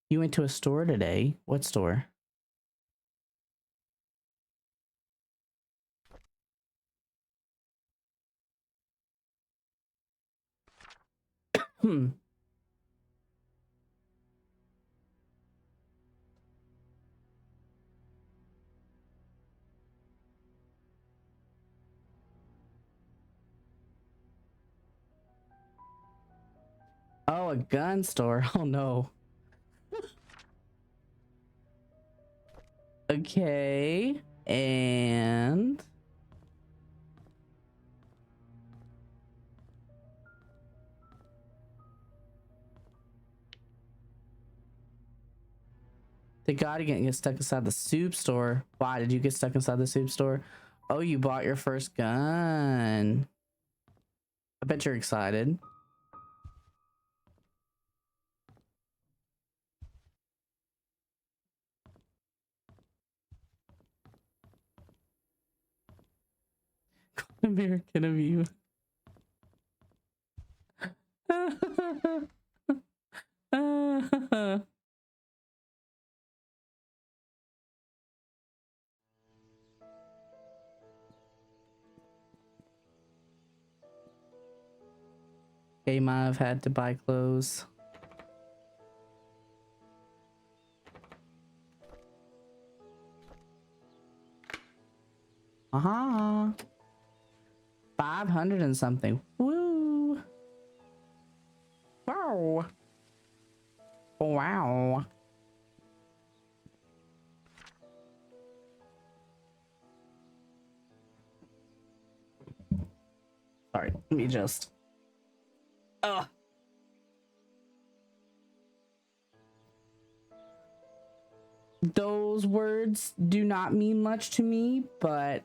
You went to a store today. What store? Hmm. Oh, a gun store. Oh no. Okay. And the guy didn't get stuck inside the soup store. Why did you get stuck inside the soup store? Oh, you bought your first gun. I bet you're excited. American of you. They might have had to buy clothes. Uh-huh. 500 and something. Woo. Wow. Wow. Sorry, let me just. Ugh. Those words do not mean much to me, but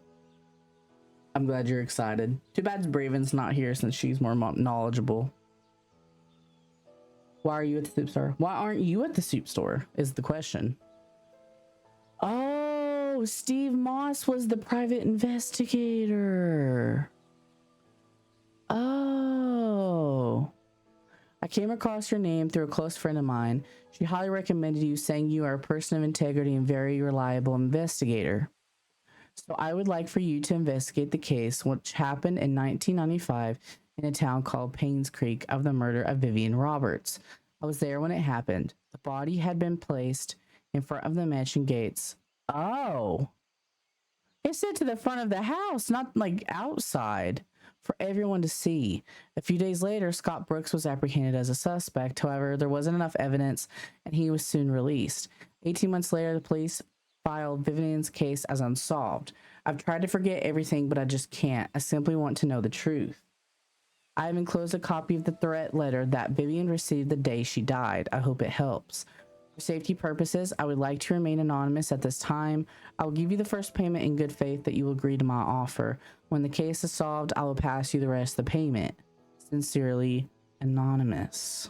I'm glad you're excited. Too bad Braven's not here since she's more knowledgeable. Why are you at the soup store? Why aren't you at the soup store is the question. Oh, Steve Moss was the private investigator. Oh. I came across your name through a close friend of mine. She highly recommended you, saying you are a person of integrity and very reliable investigator. So I would like for you to investigate the case which happened in 1995 in a town called Painscreek of the murder of Vivian Roberts. I was there when it happened. The body had been placed in front of the mansion gates. Oh. It said to the front of the house, not like outside, for everyone to see. A few days later, Scott Brooks was apprehended as a suspect. However, there wasn't enough evidence and he was soon released. 18 months later, the police filed Vivian's case as unsolved. I've tried to forget everything, but I just can't. I simply want to know the truth. I have enclosed a copy of the threat letter that Vivian received the day she died. I hope it helps. For safety purposes, I would like to remain anonymous at this time. I will give you the first payment in good faith that you will agree to my offer. When the case is solved, I will pass you the rest of the payment. Sincerely, Anonymous.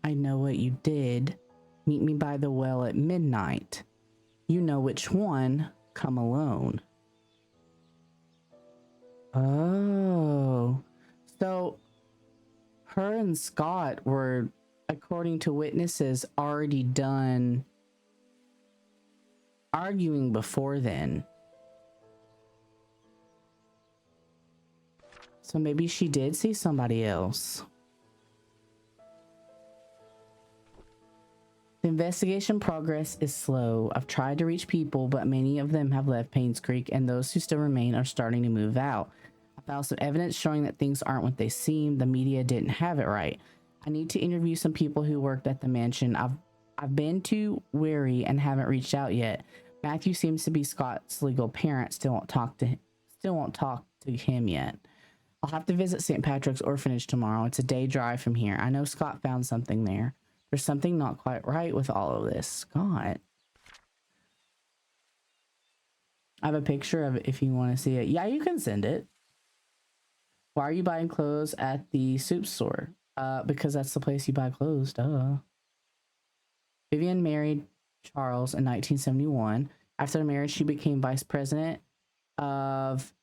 I know what you did. Meet me by the well at midnight. You know which one. Come alone. Oh. So, her and Scott were, according to witnesses, already done arguing before then. So maybe she did see somebody else. The investigation progress is slow. I've tried to reach people, but many of them have left Painscreek, and those who still remain are starting to move out. I found some evidence showing that things aren't what they seem. The media didn't have it right. I need to interview some people who worked at the mansion. I've been too wary and haven't reached out yet. Matthew seems to be Scott's legal parent. Still won't talk to him yet. I'll have to visit St. Patrick's orphanage tomorrow. It's a day drive from here. I know Scott found something there. There's something not quite right with all of this. Scott. I have a picture of it if you want to see it. Yeah, you can send it. Why are you buying clothes at the soup store? Because that's the place you buy clothes, duh. Vivian married Charles in 1971. After the marriage, she became vice president of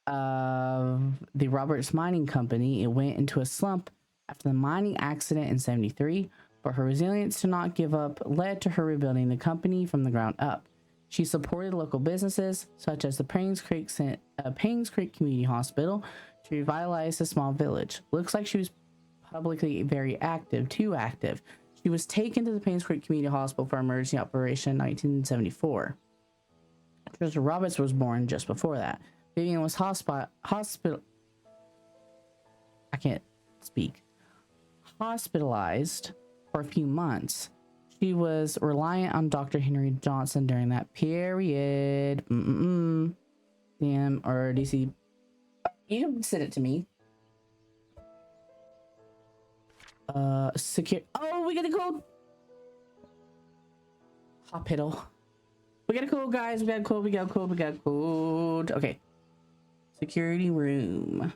the Roberts Mining Company. It went into a slump after the mining accident in 73, but her resilience to not give up led to her rebuilding the company from the ground up. She supported local businesses such as the Painscreek Community Hospital to revitalize the small village. Looks like she was publicly very active, too active. She was taken to the Painscreek Community Hospital for emergency operation in 1974. Trisha Roberts was born just before that. Vivian was hospitalized for a few months. She was reliant on Dr. Henry Johnson during that period. DM or DC. You can send it to me. Secure. Oh, we got a code. Hospital. We got a code, guys. We got a code. We got a code. We got a code. Okay. Security room.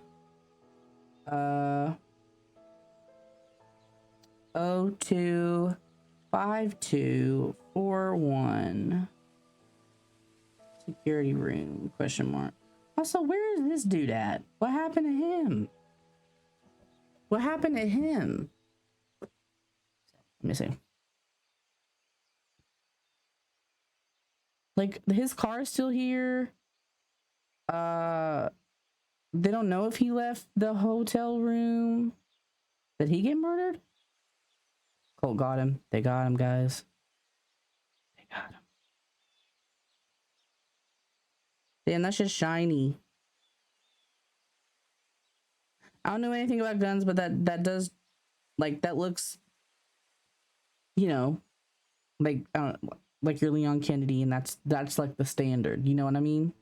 025241. Security room, question mark. Also, where is this dude at? What happened to him? What happened to him? Let me see. Like, his car is still here. They don't know if he left the hotel room. Did he get murdered? Colt got him. They got him, guys. They got him. Damn, that's just shiny. I don't know anything about guns, but that does, like, that looks, you know, like, I don't, like your Leon Kennedy, and that's like the standard. You know what I mean?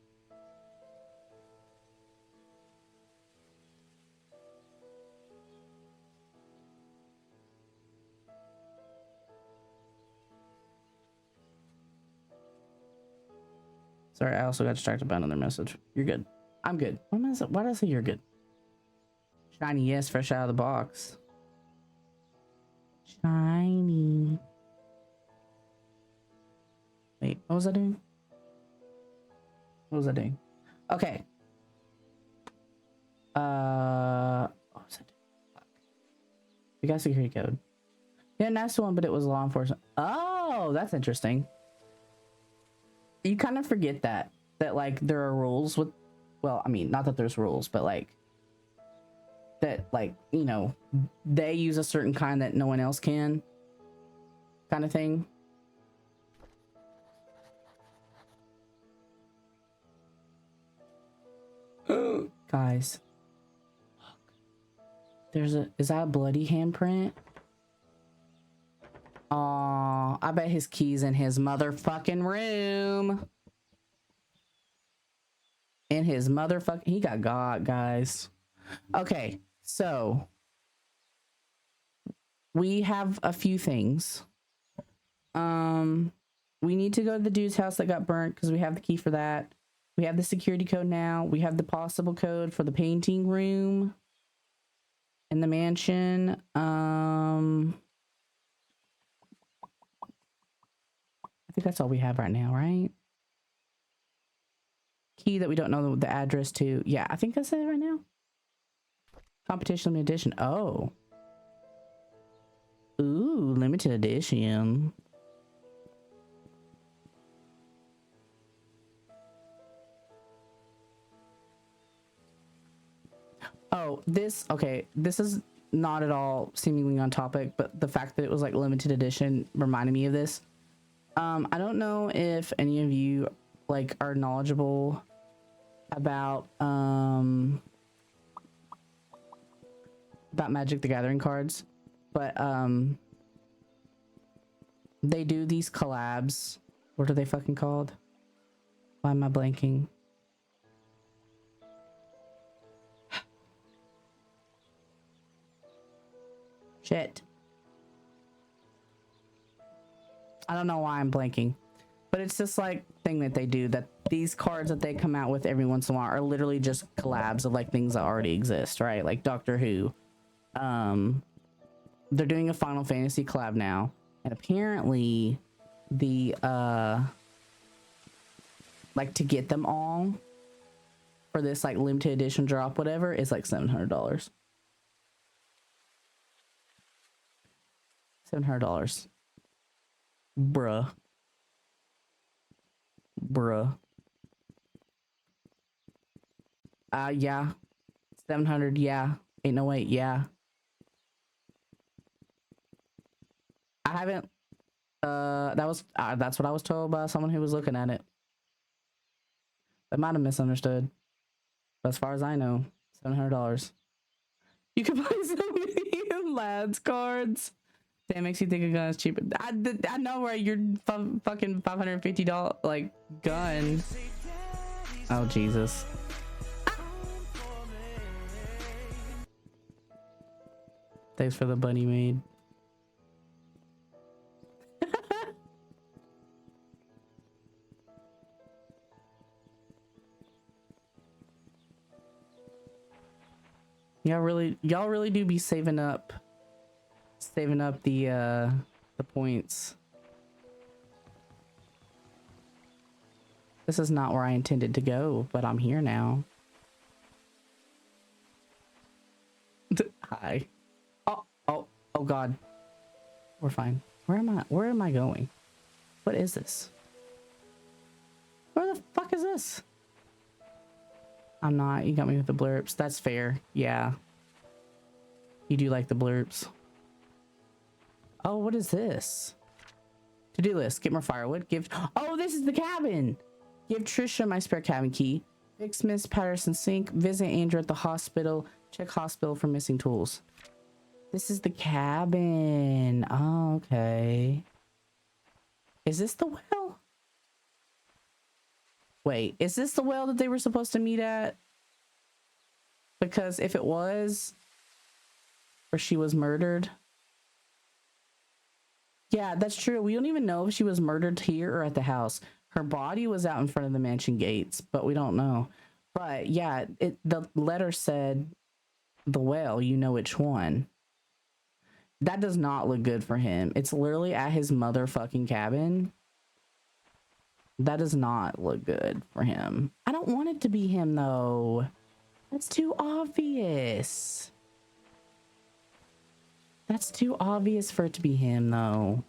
Sorry, I also got distracted by another message. You're good. I'm good. Why did I say you're good? Shiny, yes, fresh out of the box. Shiny. Wait, what was I doing? What was I doing? Okay. What was I doing? Fuck. We got security code. Yeah, that's the one, but it was law enforcement. Oh, that's interesting. You kind of forget that like there are rules with, well, I mean, not that there's rules, but like that, like, you know, they use a certain kind that no one else can, kind of thing. Guys, look, is that a bloody handprint? Aw, I bet his key's in his motherfucking room. In his motherfucking, he got, guys. Okay, so we have a few things. We need to go to the dude's house that got burnt because we have the key for that. We have the security code now. We have the possible code for the painting room in the mansion. I think that's all we have right now, right? Key that we don't know the address to. Yeah, I think that's it right now. Competition limited edition. Oh. Ooh, limited edition. Oh, okay, this is not at all seemingly on topic, but the fact that it was like limited edition reminded me of this. I don't know if any of you like are knowledgeable about Magic the Gathering cards, but they do these collabs. What are they fucking called? Why am I blanking? Shit. I don't know why I'm blanking, but it's just like thing that they do, that these cards that they come out with every once in a while are literally just collabs of like things that already exist, right? Like Doctor Who, They're doing a Final Fantasy collab now, and apparently the like to get them all for this like limited edition drop, whatever, is like $700. $700. Bruh. Yeah. 700, yeah. 808, yeah. I haven't that's what I was told by someone who was looking at it. They might have misunderstood. But as far as I know, $700. You can buy so many lads cards. That makes you think a gun is cheaper. I know, right? Your fucking $550 like gun. Oh Jesus. Thanks for the bunny maid. y'all really do be saving up the points. This is not where I intended to go, but I'm here now. Hi. Oh God. We're fine. Where am I going? What is this? Where the fuck is this? I'm not. You got me with the blurps. That's fair. Yeah. You do like the blurps. Oh, what is this? To-do list. Get more firewood. Oh, this is the cabin. Give Trisha my spare cabin key. Fix Miss Patterson's sink. Visit Andrew at the hospital. Check hospital for missing tools. This is the cabin. Oh, okay. Is this the well? Wait, is this the well that they were supposed to meet at? Because if it was, or she was murdered. Yeah, that's true. We don't even know if she was murdered here or at the house. Her body was out in front of the mansion gates, but we don't know. But yeah, the letter said the well, you know which one. That does not look good for him. It's literally at his motherfucking cabin. That does not look good for him. I don't want it to be him though. That's too obvious. That's too obvious for it to be him though.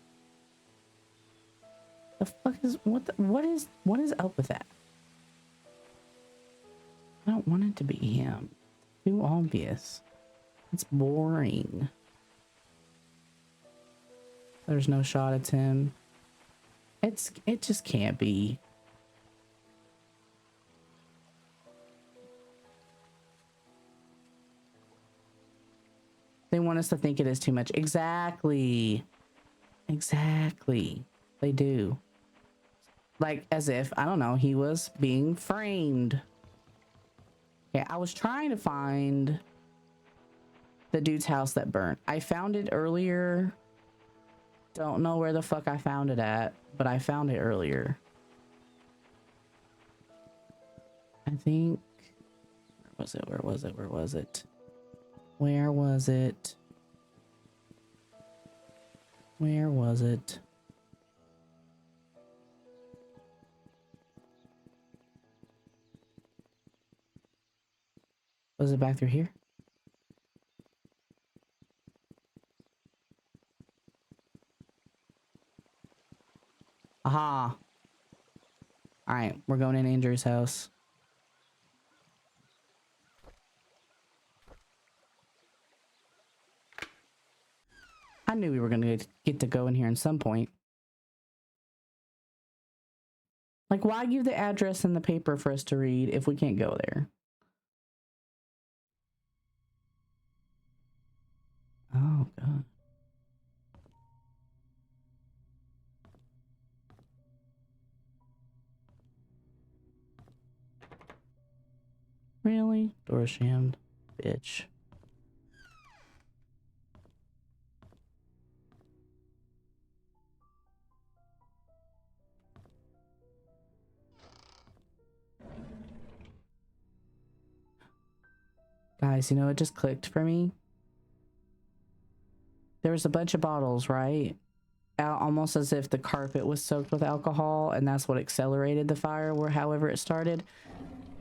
The fuck is what is up with that? I don't want it to be him. Too obvious. It's boring. There's no shot it's him. It just can't be. They want us to think it is too much. Exactly. Exactly. They do. Like as if, I don't know, he was being framed. Yeah, I was trying to find the dude's house that burnt. I found it earlier. Don't know where the fuck I found it at, but I found it earlier. I think, where was it? Where was it? Where was it? Where was it? Where was it? Was it back through here? Aha. All right, we're going in Andrew's house. I knew we were gonna get to go in here at some point. Like, why give the address in the paper for us to read if we can't go there? Oh, God. Really? Door shammed. Bitch. Guys, you know, it just clicked for me. There was a bunch of bottles, right? Almost as if the carpet was soaked with alcohol and that's what accelerated the fire, or however it started.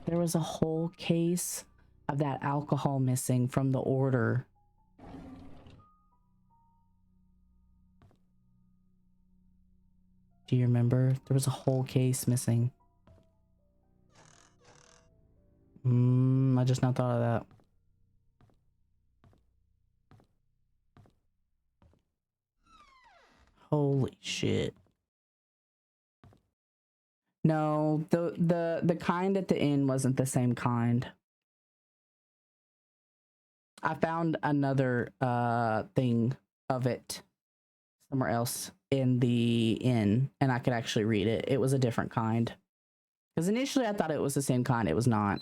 There was a whole case of that alcohol missing from the order. Do you remember? There was a whole case missing. I just now thought of that. Holy shit. No, the kind at the end wasn't the same kind. I found another thing of it somewhere else in the inn, and I could actually read it. It was a different kind. Because initially I thought it was the same kind. It was not.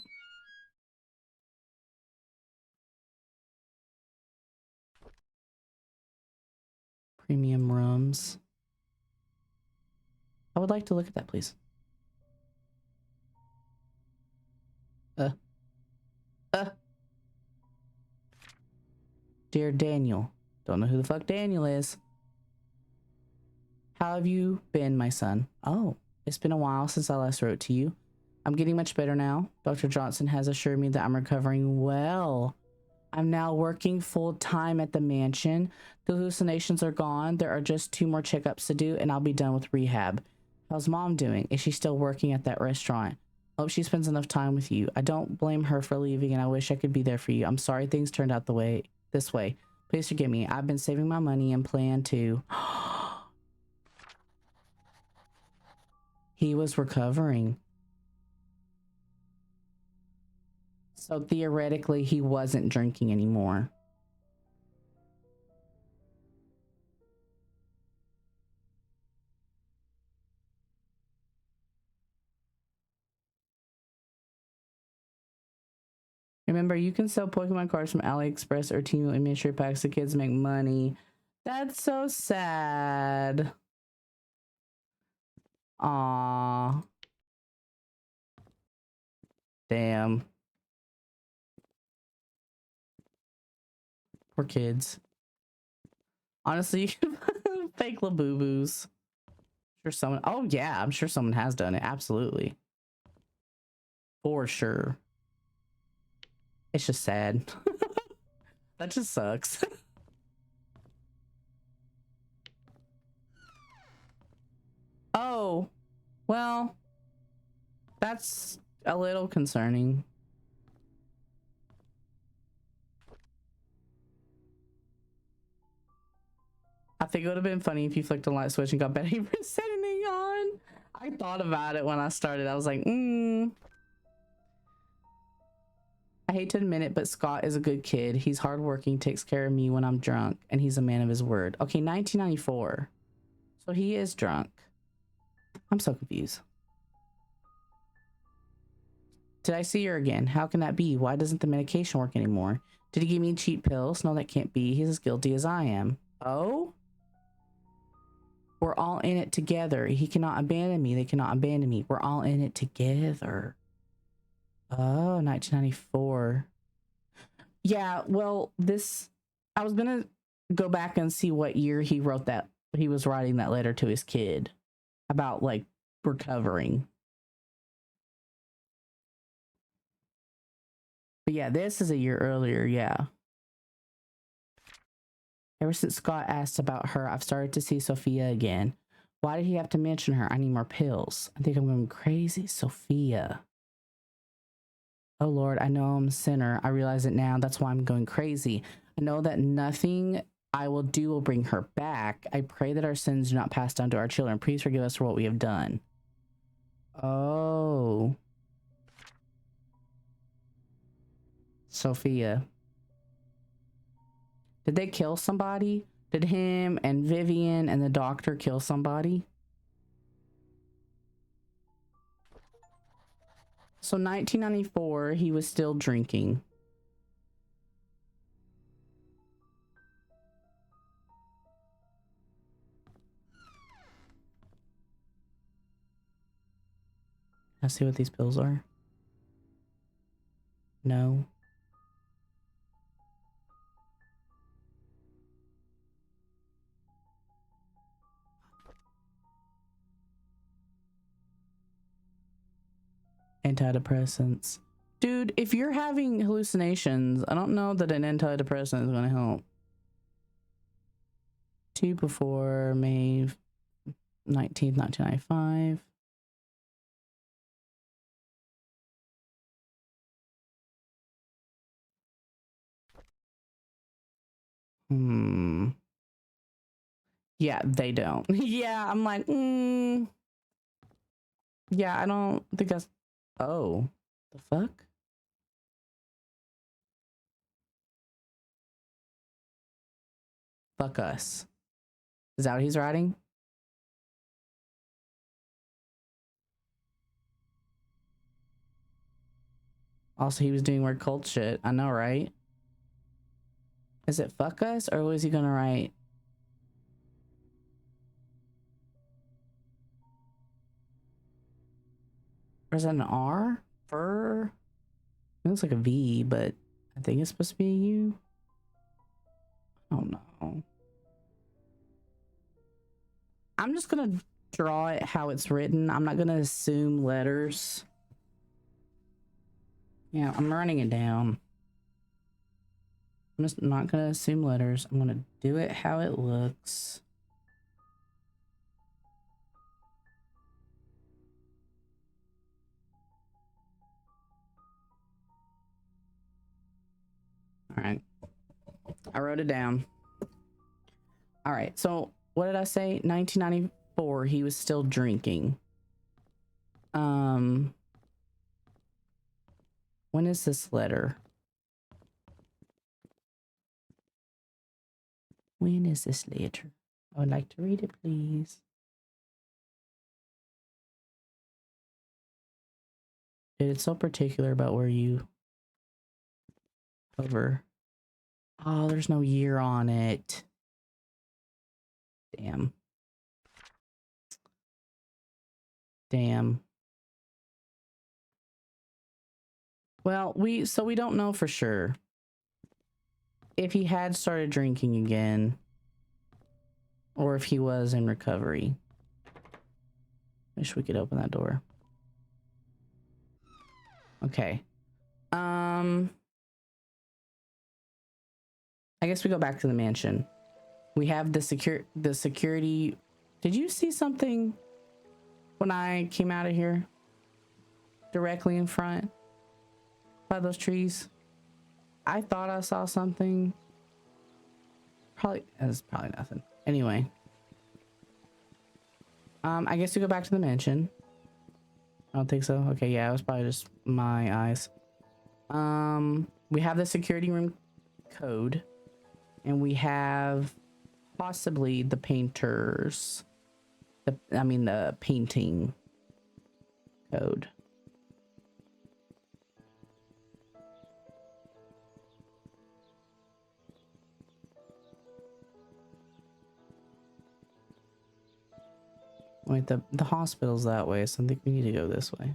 Premium rums. I would like to look at that, please. Dear Daniel. Don't know who the fuck Daniel is. How have you been, my son? Oh, it's been a while since I last wrote to you. I'm getting much better now. Dr. Johnson has assured me that I'm recovering well. I'm now working full time at the mansion. The hallucinations are gone. There are just 2 more checkups to do and I'll be done with rehab. How's mom doing? Is she still working at that restaurant? Hope she spends enough time with you. I don't blame her for leaving and I wish I could be there for you. I'm sorry things turned out this way. Please forgive me. I've been saving my money and plan to. He was recovering. So theoretically, he wasn't drinking anymore. Remember, you can sell Pokemon cards from AliExpress or Temu and mystery packs so kids make money. That's so sad. Aww. Damn. Poor kids. Honestly, you can fake Labubu's. Sure someone. Oh yeah, I'm sure someone has done it. Absolutely. For sure. It's just sad. That just sucks. Oh, well, that's a little concerning. I think it would have been funny if you flicked a light switch and got Betty for setting on. I thought about it when I started. I was like, I hate to admit it, but Scott is a good kid. He's hardworking, takes care of me when I'm drunk, and he's a man of his word. Okay, 1994. So he is drunk. I'm so confused. Did I see her again? How can that be? Why doesn't the medication work anymore? Did he give me cheap pills? No, that can't be. He's as guilty as I am. Oh? We're all in it together. He cannot abandon me. They cannot abandon me. We're all in it together. Oh, 1994. Yeah, well, I was gonna go back and see what year he wrote that. He was writing that letter to his kid about like recovering. But yeah, this is a year earlier, yeah. Ever since Scott asked about her, I've started to see Sophia again. Why did he have to mention her? I need more pills. I think I'm going crazy. Sophia. Oh Lord, I know I'm a sinner. I realize it now. That's why I'm going crazy. I know that nothing I will do will bring her back. I pray that our sins do not pass down to our children. Please forgive us for what we have done. Oh. Sophia. Did they kill somebody? Did him and Vivian and the doctor kill somebody? So 1994, he was still drinking. Let's see what these pills are. No. antidepressants. Dude, if you're having hallucinations, I don't know that an antidepressant is going to help. 2 before May 19th, 1995. Yeah, they don't. Yeah, I'm like, yeah, I don't think that's... Oh, the fuck? Fuck us. Is that what he's writing? Also, he was doing weird cult shit. I know, right? Is it fuck us, or was he gonna write? Or is that an R? Fur? It looks like a V, but I think it's supposed to be a U. I don't know. I'm just gonna draw it how it's written. I'm not gonna assume letters. Yeah, I'm running it down. I'm just not gonna assume letters. I'm gonna do it how it looks. All right. I wrote it down. All right. So what did I say? 1994, he was still drinking. When is this letter? When is this letter? I would like to read it, please. Dude, it's so particular about where you hover. Oh, there's no year on it. Damn. Damn. Well, we don't know for sure if he had started drinking again or if he was in recovery. Wish we could open that door. Okay. I guess we go back to the mansion. We have the security. Did you see something when I came out of here? Directly in front by those trees. I thought I saw something. That's probably nothing. Anyway. I guess we go back to the mansion. I don't think so. Okay, yeah, it was probably just my eyes. We have the security room code. And we have possibly the painters. The painting code. Wait, the hospital's that way, so I think we need to go this way.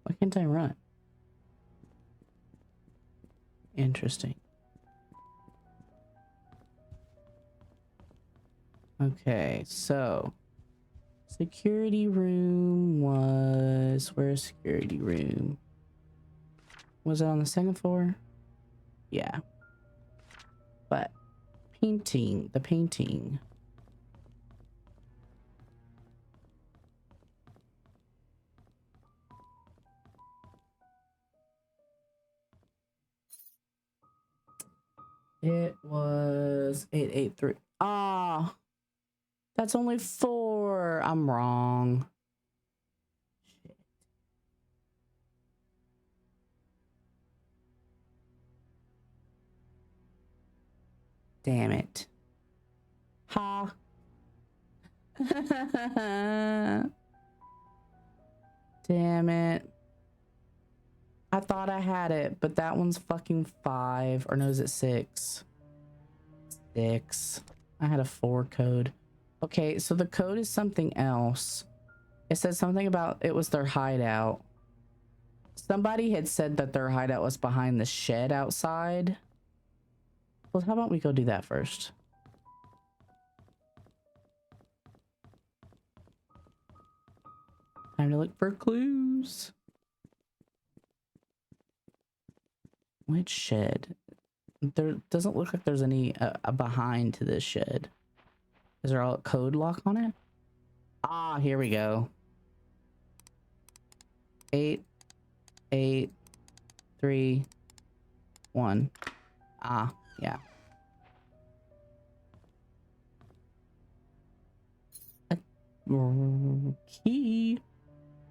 Why can't I run? Interesting. Okay, so security room was... Where's security room? Was it on the second floor? Yeah. But painting, the painting. It was 883. Ah, that's only 4. I'm wrong. Shit. Damn it. Ha. Damn it. I thought I had it, but that one's fucking 5. Or no, is it 6? 6. I had a 4 code. Okay, so the code is something else. It said something about it was their hideout. Somebody had said that their hideout was behind the shed outside. Well, how about we go do that first? Time to look for clues. Which shed? There doesn't look like there's any a behind to this shed. Is there a code lock on it? Ah, here we go. 8, 8, 3, 1. Ah, yeah. A key.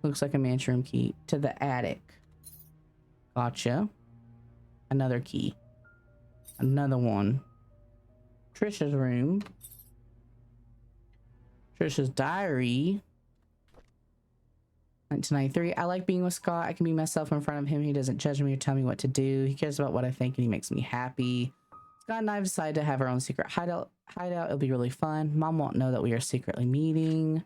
Looks like a mansion room key to the attic. Gotcha. Another key. Another one. Trisha's room. Trisha's diary. 1993. I like being with Scott. I can be myself in front of him. He doesn't judge me or tell me what to do. He cares about what I think and he makes me happy. Scott and I have decided to have our own secret hideout. It'll be really fun. Mom won't know that we are secretly meeting.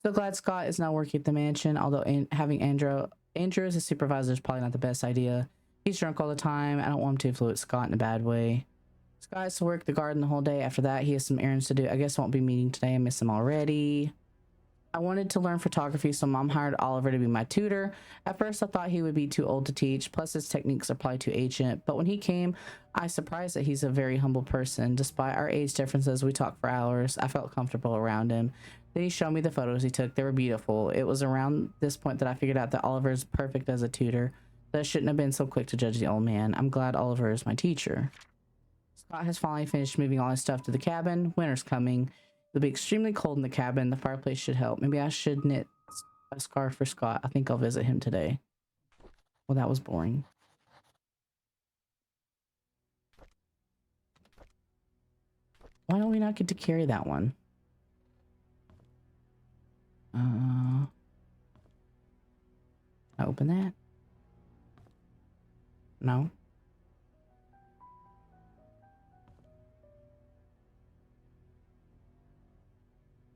So glad Scott is now working at the mansion. Although having Andrew as a supervisor is probably not the best idea. He's drunk all the time. I don't want him to influence Scott in a bad way. Scott has to work the garden the whole day. After that, he has some errands to do. I guess I won't be meeting today. I miss him already. I wanted to learn photography, so Mom hired Oliver to be my tutor. At first, I thought he would be too old to teach, plus his techniques are probably too ancient. But when he came, I was surprised that he's a very humble person. Despite our age differences, we talked for hours. I felt comfortable around him. Then he showed me the photos he took. They were beautiful. It was around this point that I figured out that Oliver is perfect as a tutor. That I shouldn't have been so quick to judge the old man. I'm glad Oliver is my teacher. Scott has finally finished moving all his stuff to the cabin. Winter's coming. It'll be extremely cold in the cabin. The fireplace should help. Maybe I should knit a scarf for Scott. I think I'll visit him today. Well, that was boring. Why don't we not get to carry that one? I open that? No.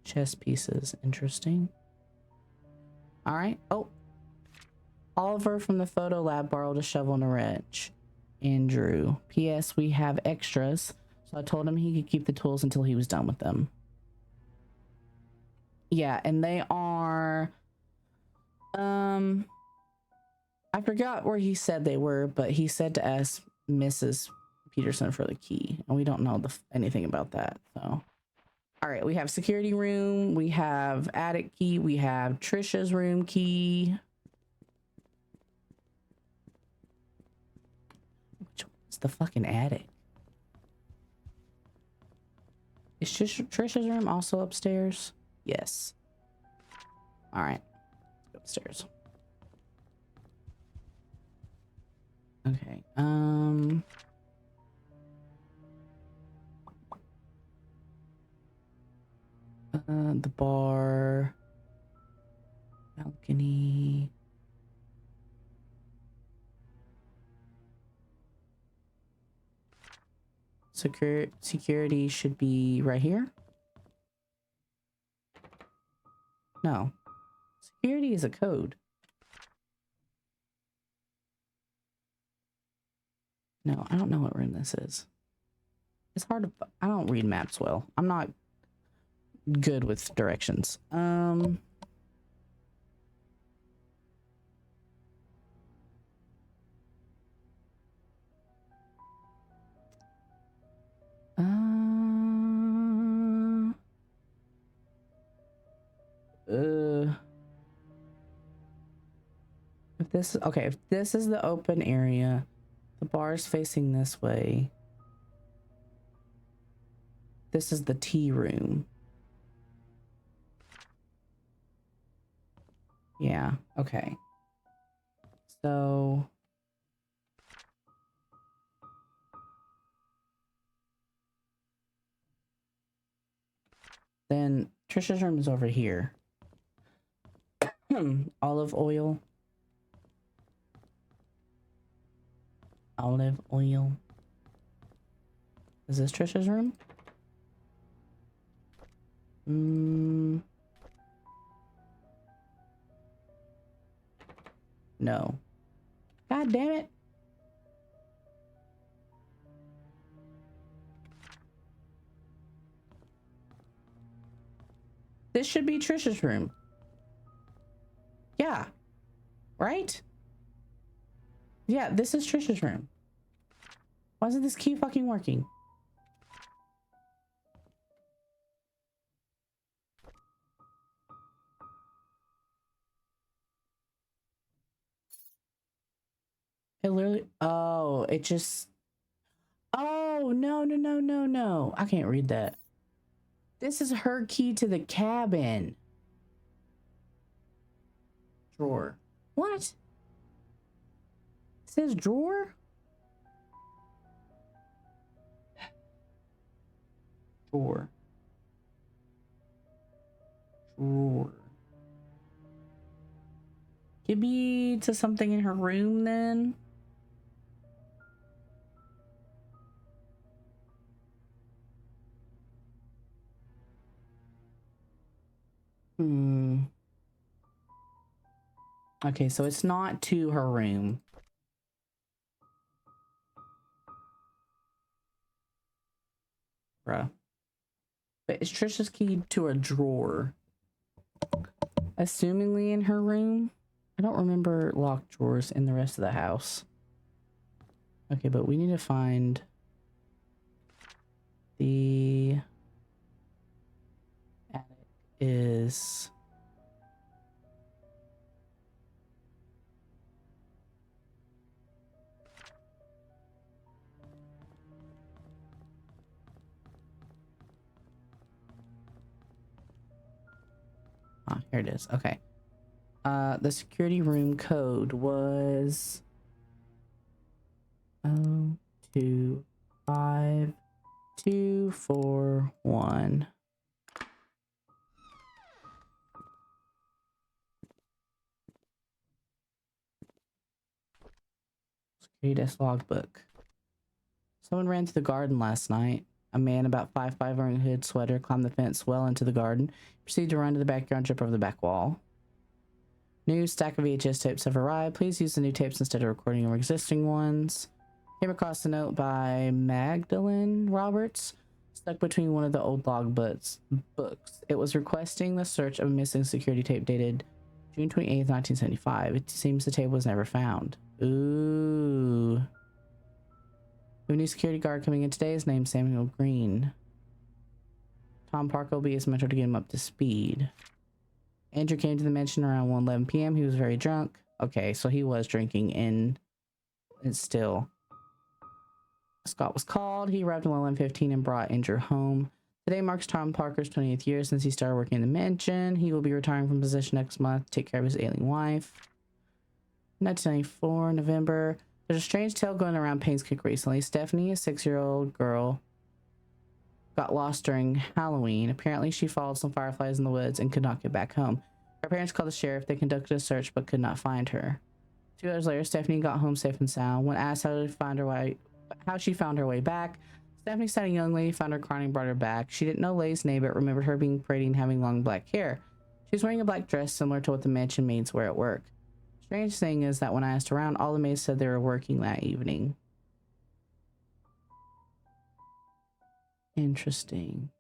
Chess pieces. Interesting. All right. Oh. Oliver from the photo lab borrowed a shovel and a wrench. Andrew. P.S. We have extras. So I told him he could keep the tools until he was done with them. Yeah, and they are... I forgot where he said they were, but he said to ask Mrs. Peterson for the key. And we don't know anything about that, so... All right, we have security room, we have attic key, we have Trisha's room key. Which one's the fucking attic? Is Trisha's room also upstairs? Yes. All right, let's go upstairs. Okay, the bar, balcony. Security should be right here. No, security is a code. No, I don't know what room this is. It's hard to, I don't read maps well. I'm not good with directions. If this is okay, if this is the open area, the bar's facing this way. This is the tea room. Yeah, okay. So then Trisha's room is over here. Olive oil. Olive oil. Is this Trisha's room? No. God damn it. This should be Trisha's room. Yeah. Right? Yeah, this is Trisha's room. Why isn't this key fucking working? It literally, oh, it just, oh, no, no, no, no, no. I can't read that. This is her key to the cabin. Drawer. What? It says drawer? Drawer. Drawer. Could be to something in her room then. Okay, so it's not to her room. Bruh. But it's Trisha's key to a drawer. Assumingly in her room. I don't remember locked drawers in the rest of the house. Okay, but we need to find the attic is here it is. Okay. The security room code was 025241. Security desk logbook. Someone ran to the garden last night. A man about 5'5" wearing a hood sweater climbed the fence well into the garden, proceeded to run to the backyard and jump over the back wall. New stack of VHS tapes have arrived. Please use the new tapes instead of recording your existing ones. Came across a note by Magdalene Roberts, stuck between one of the old log books. It was requesting the search of a missing security tape dated June 28th, 1975. It seems the tape was never found. Ooh. We have a new security guard coming in today. His name's Samuel Green. Tom Parker will be his mentor to get him up to speed. Andrew came to the mansion around 1:11 p.m. He was very drunk. Okay, so he was drinking and still. Scott was called. He arrived at 11:15 and brought Andrew home. Today marks Tom Parker's 20th year since he started working in the mansion. He will be retiring from position next month to take care of his ailing wife. 1994, November. There's a strange tale going around Painscreek recently. Stephanie, a 6-year-old girl, got lost during Halloween. Apparently, she followed some fireflies in the woods and could not get back home. Her parents called the sheriff. They conducted a search but could not find her. 2 hours later, Stephanie got home safe and sound. When asked how she found her way back, Stephanie said a young lady found her crying and brought her back. She didn't know Lay's name but remembered her being pretty and having long black hair. She was wearing a black dress similar to what the mansion maids wear at work. Strange thing is that when I asked around, all the maids said they were working that evening. Interesting.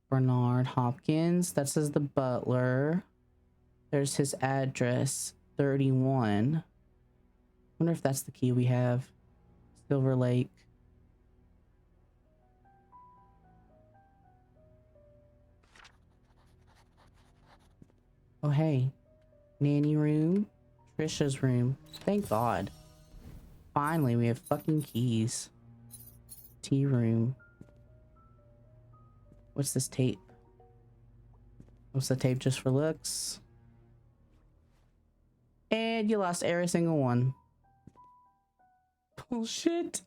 Bernard Hopkins, that says the butler. There's his address, 31. Wonder if that's the key we have. Silver Lake. Oh, hey. Nanny room. Trisha's room. Thank God. Finally, we have fucking keys. Tea room. What's this tape? What's the tape just for looks? And you lost every single one. Bullshit.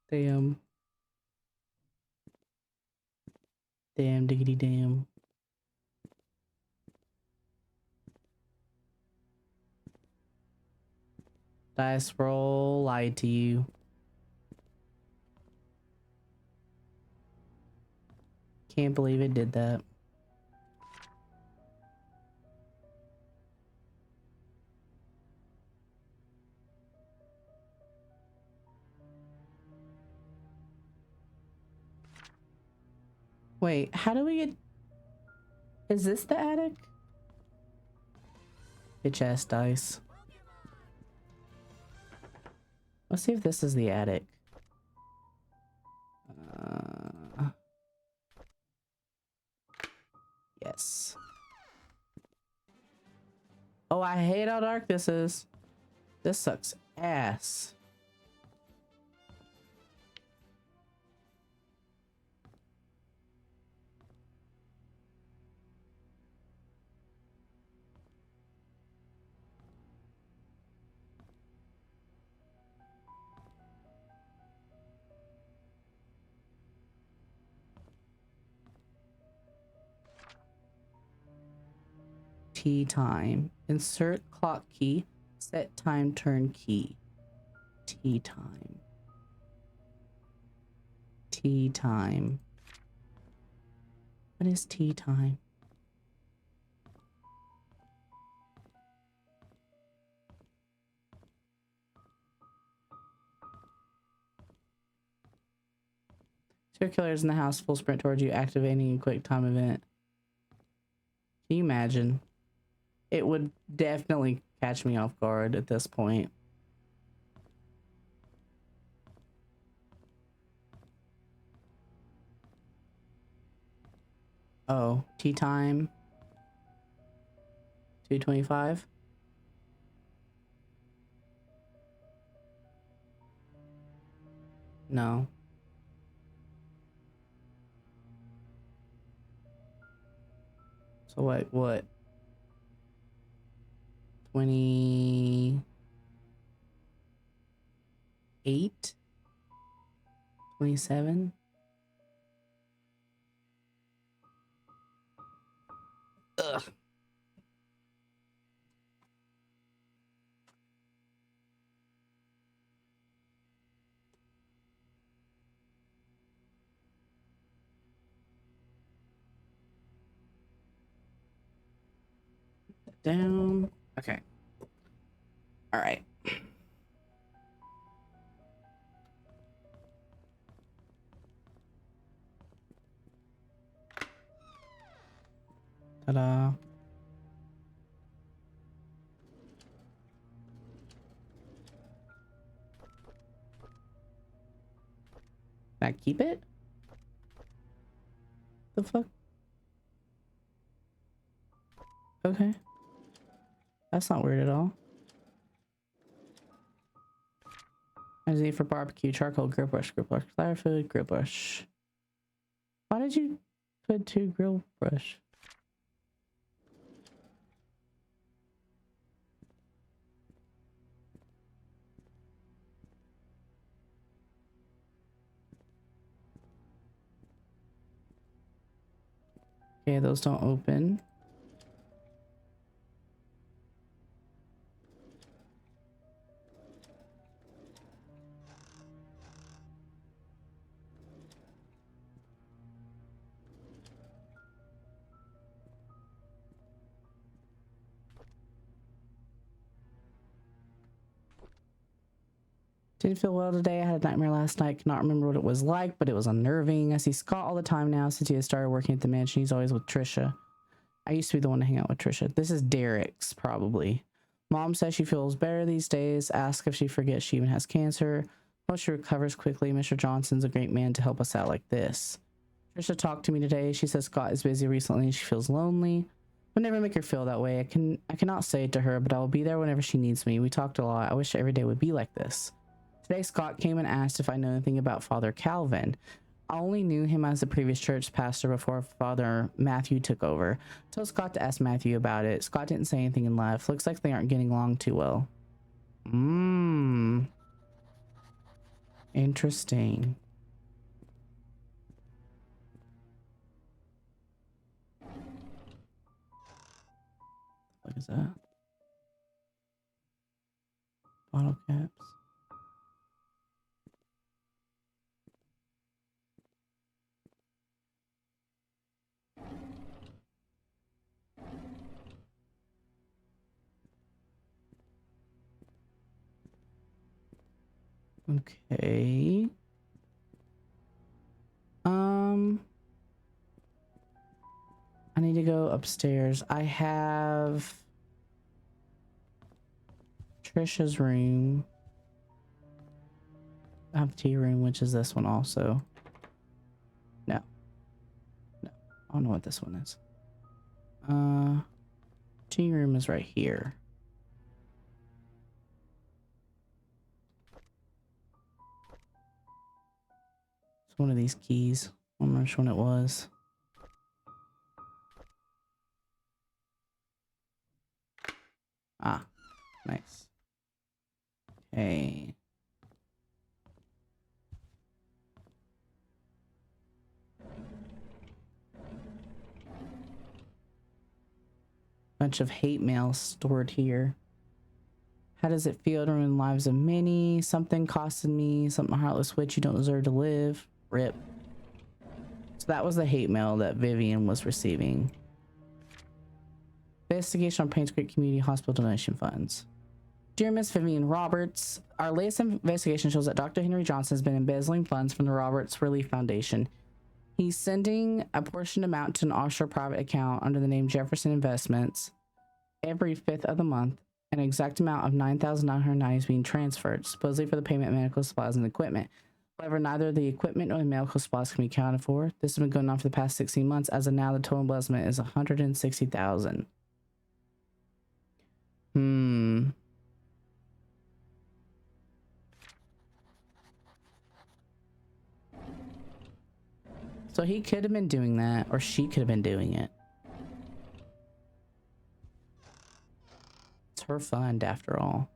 Damn. Damn diggity damn. Dice roll lied to you. Can't believe it did that. Wait, how do we get... Is this the attic? Bitch ass dice. Let's see if this is the attic. Yes. Oh, I hate how dark this is. This sucks ass. Tea time. Insert clock key. Set time turn key. Tea time. Tea time. What is tea time? Serial killers in the house. Full sprint towards you. Activating a quick time event. Can you imagine? It would definitely catch me off guard at this point. Oh, tea time. 2:25. No. So what? 28? 27? Ugh. Down. Okay. All right. Ta-da. Can I keep it? The fuck? Okay. That's not weird at all. I need for barbecue, charcoal, grill brush, fire food, grill brush. Why did you put 2 grill brush? Okay, those don't open. Didn't feel well today. I had a nightmare last night. Cannot remember what it was like, but it was unnerving. I see Scott all the time now since he has started working at the mansion. He's always with Trisha. I used to be the one to hang out with Trisha. This is Derek's, probably. Mom says she feels better these days. Ask if she forgets she even has cancer. Hope she recovers quickly. Mr. Johnson's a great man to help us out like this. Trisha talked to me today. She says Scott is busy recently and she feels lonely. Would never make her feel that way. I cannot say it to her, but I will be there whenever she needs me. We talked a lot. I wish every day would be like this. Today, Scott came and asked if I know anything about Father Calvin. I only knew him as the previous church pastor before Father Matthew took over. Told Scott to ask Matthew about it. Scott didn't say anything and left. Looks like they aren't getting along too well. Interesting. What is that? Bottle caps. Okay. I need to go upstairs. I have Trisha's room. I have tea room, which is this one also. No. No. I don't know what this one is. Tea room is right here. It's one of these keys. I don't remember which one it was. Ah, nice. Okay. Bunch of hate mail stored here. How does it feel to ruin lives of many? Something costed me, something heartless witch you don't deserve to live. Rip. So that was the hate mail that Vivian was receiving. Investigation on Painscreek Community Hospital donation funds. Dear Miss Vivian Roberts, our latest investigation shows that Dr. Henry Johnson has been embezzling funds from the Roberts Relief Foundation. He's sending a portion amount to an offshore private account under the name Jefferson Investments every 5th of the month. An exact amount of $9,990 is being transferred, supposedly for the payment of medical supplies and equipment. However, neither the equipment nor the medical supplies can be accounted for. This has been going on for the past 16 months. As of now, the total embezzlement is $160,000. So he could have been doing that, or she could have been doing it. It's her fund, after all.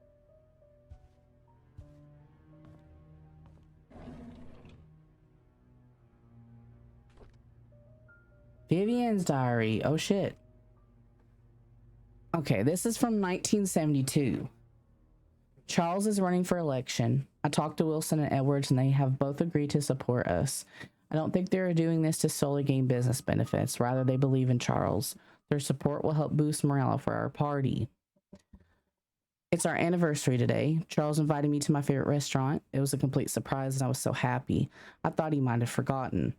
Vivian's diary. Oh shit. Okay, this is from 1972. Charles is running for election. I talked to Wilson and Edwards, and they have both agreed to support us. I don't think they're doing this to solely gain business benefits. Rather, they believe in Charles. Their support will help boost morale for our party. It's our anniversary today. Charles invited me to my favorite restaurant. It was a complete surprise, and I was so happy. I thought he might have forgotten.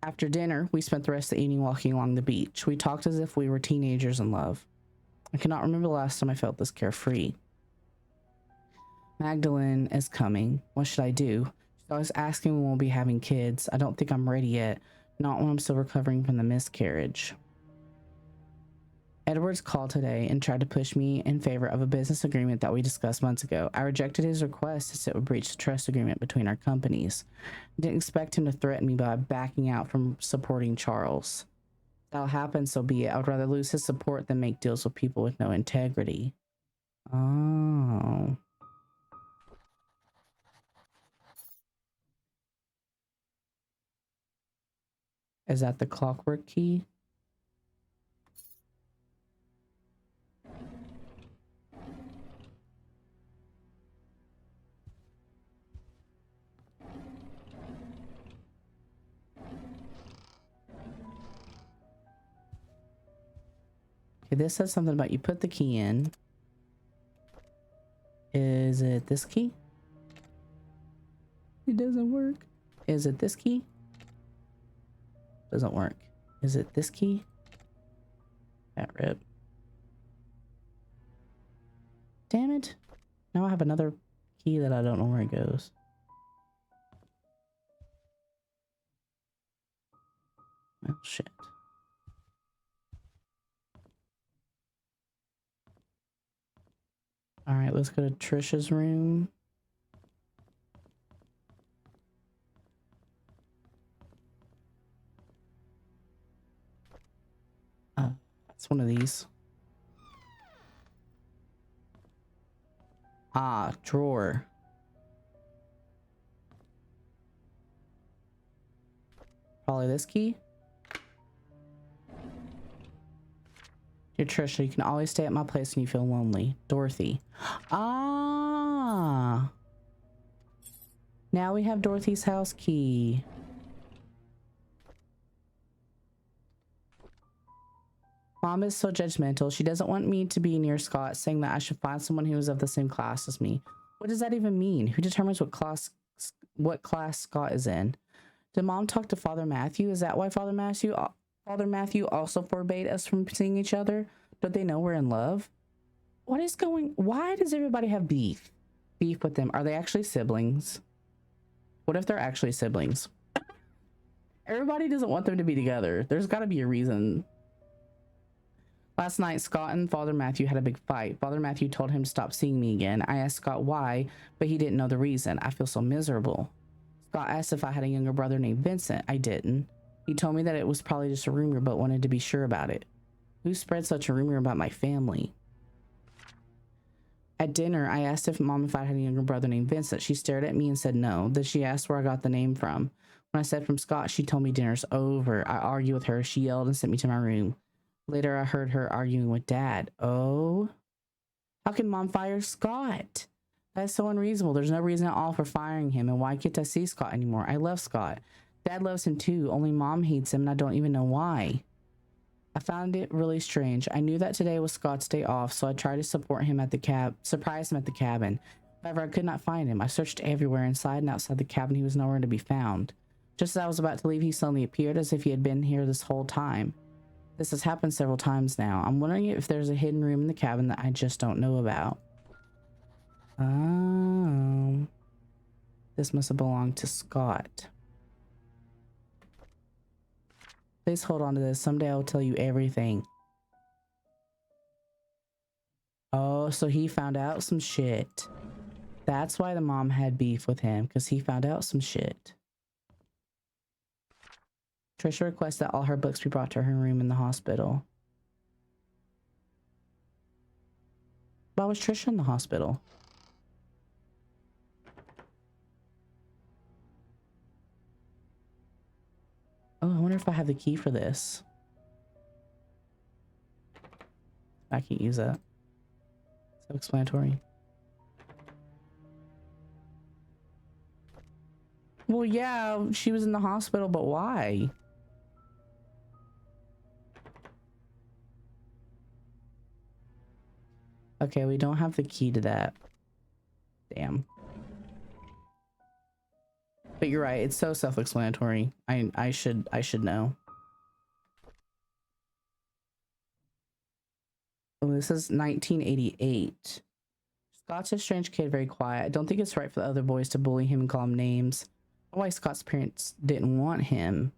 After dinner, we spent the rest of the evening walking along the beach. We talked as if we were teenagers in love. I cannot remember the last time I felt this carefree. Magdalene is coming. What should I do? She's always asking when we'll be having kids. I don't think I'm ready yet. Not when I'm still recovering from the miscarriage. Edwards called today and tried to push me in favor of a business agreement that we discussed months ago. I rejected his request as it would breach the trust agreement between our companies. I didn't expect him to threaten me by backing out from supporting Charles. If that'll happen, so be it. I would rather lose his support than make deals with people with no integrity. Oh. Is that the clockwork key? Okay, this says something about you put the key in. Is it this key? It doesn't work. Is it this key? Doesn't work. Is it this key? That rip. Damn it. Now I have another key that I don't know where it goes. Oh shit. All right, let's go to Trisha's room. It's one of these. Ah, drawer. Probably this key. Dear Trisha, you can always stay at my place when you feel lonely. Dorothy. Ah. Now we have Dorothy's house key. Mom is so judgmental. She doesn't want me to be near Scott, saying that I should find someone who is of the same class as me. What does that even mean? Who determines what class Scott is in? Did Mom talk to Father Matthew? Is that why Father Matthew also forbade us from seeing each other? Don't they know we're in love? Why does everybody have beef with them? Are they actually siblings? What if they're actually siblings? Everybody doesn't want them to be together. There's got to be a reason. Last night, Scott and Father Matthew had a big fight. Father Matthew told him to stop seeing me again. I asked Scott why, but he didn't know the reason. I feel so miserable. Scott asked if I had a younger brother named Vincent. I didn't. He told me that it was probably just a rumor, but wanted to be sure about it. Who spread such a rumor about my family? At dinner, I asked Mom if I had a younger brother named Vincent. She stared at me and said no. Then she asked where I got the name from. When I said from Scott, she told me dinner's over. I argued with her. She yelled and sent me to my room. Later, I heard her arguing with Dad. Oh? How can Mom fire Scott? That's so unreasonable. There's no reason at all for firing him, and why can't I see Scott anymore? I love Scott. Dad loves him too, only Mom hates him, and I don't even know why. I found it really strange. I knew that today was Scott's day off, so I tried to surprise him at the cabin. However, I could not find him. I searched everywhere, inside and outside the cabin. He was nowhere to be found. Just as I was about to leave, he suddenly appeared as if he had been here this whole time. This has happened several times now. I'm wondering if there's a hidden room in the cabin that I just don't know about. Oh. This must have belonged to Scott. Please hold on to this. Someday I will tell you everything. Oh, so he found out some shit. That's why the mom had beef with him, because he found out some shit. Trisha requests that all her books be brought to her room in the hospital. Why was Trisha in the hospital? Oh, I wonder if I have the key for this. I can't use that. Self-explanatory. Well, yeah, she was in the hospital, but why? Okay, we don't have the key to that. Damn. But you're right, it's so self-explanatory. I should know. Oh, this is 1988. Scott's a strange kid, very quiet. I don't think it's right for the other boys to bully him and call him names. Why Scott's parents didn't want him.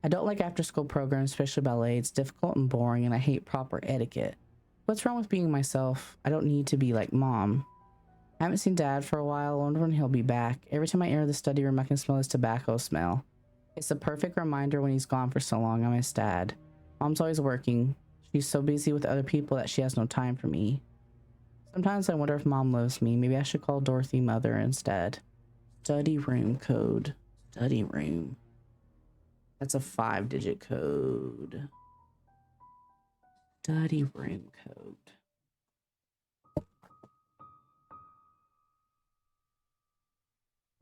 I don't like after-school programs, especially ballet. It's difficult and boring, and I hate proper etiquette. What's wrong with being myself? I don't need to be like Mom. I haven't seen Dad for a while. I wonder when he'll be back. Every time I enter the study room, I can smell his tobacco smell. It's the perfect reminder when he's gone for so long. I miss Dad. Mom's always working. She's so busy with other people that she has no time for me. Sometimes I wonder if Mom loves me. Maybe I should call Dorothy Mother instead. Study room code. Study room. That's a 5-digit code. Study room code.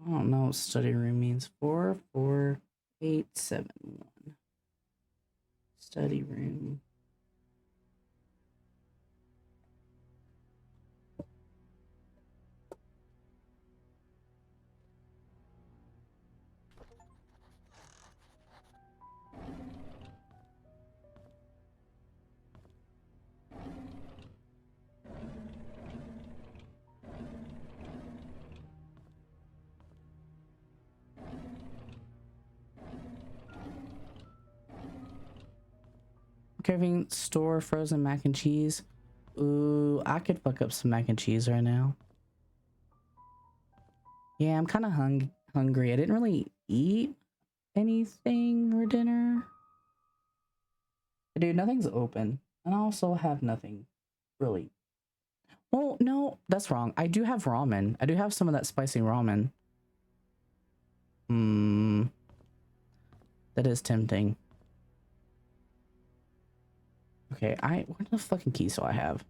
I don't know what study room means. 44871. Study room. Craving store frozen mac and cheese. Ooh, I could fuck up some mac and cheese right now. Yeah, I'm kind of hungry. I didn't really eat anything for dinner. Dude, nothing's open. And I also have nothing really. Oh, no, that's wrong. I do have ramen. I do have some of that spicy ramen. That is tempting. Okay, what the fucking keys do I have?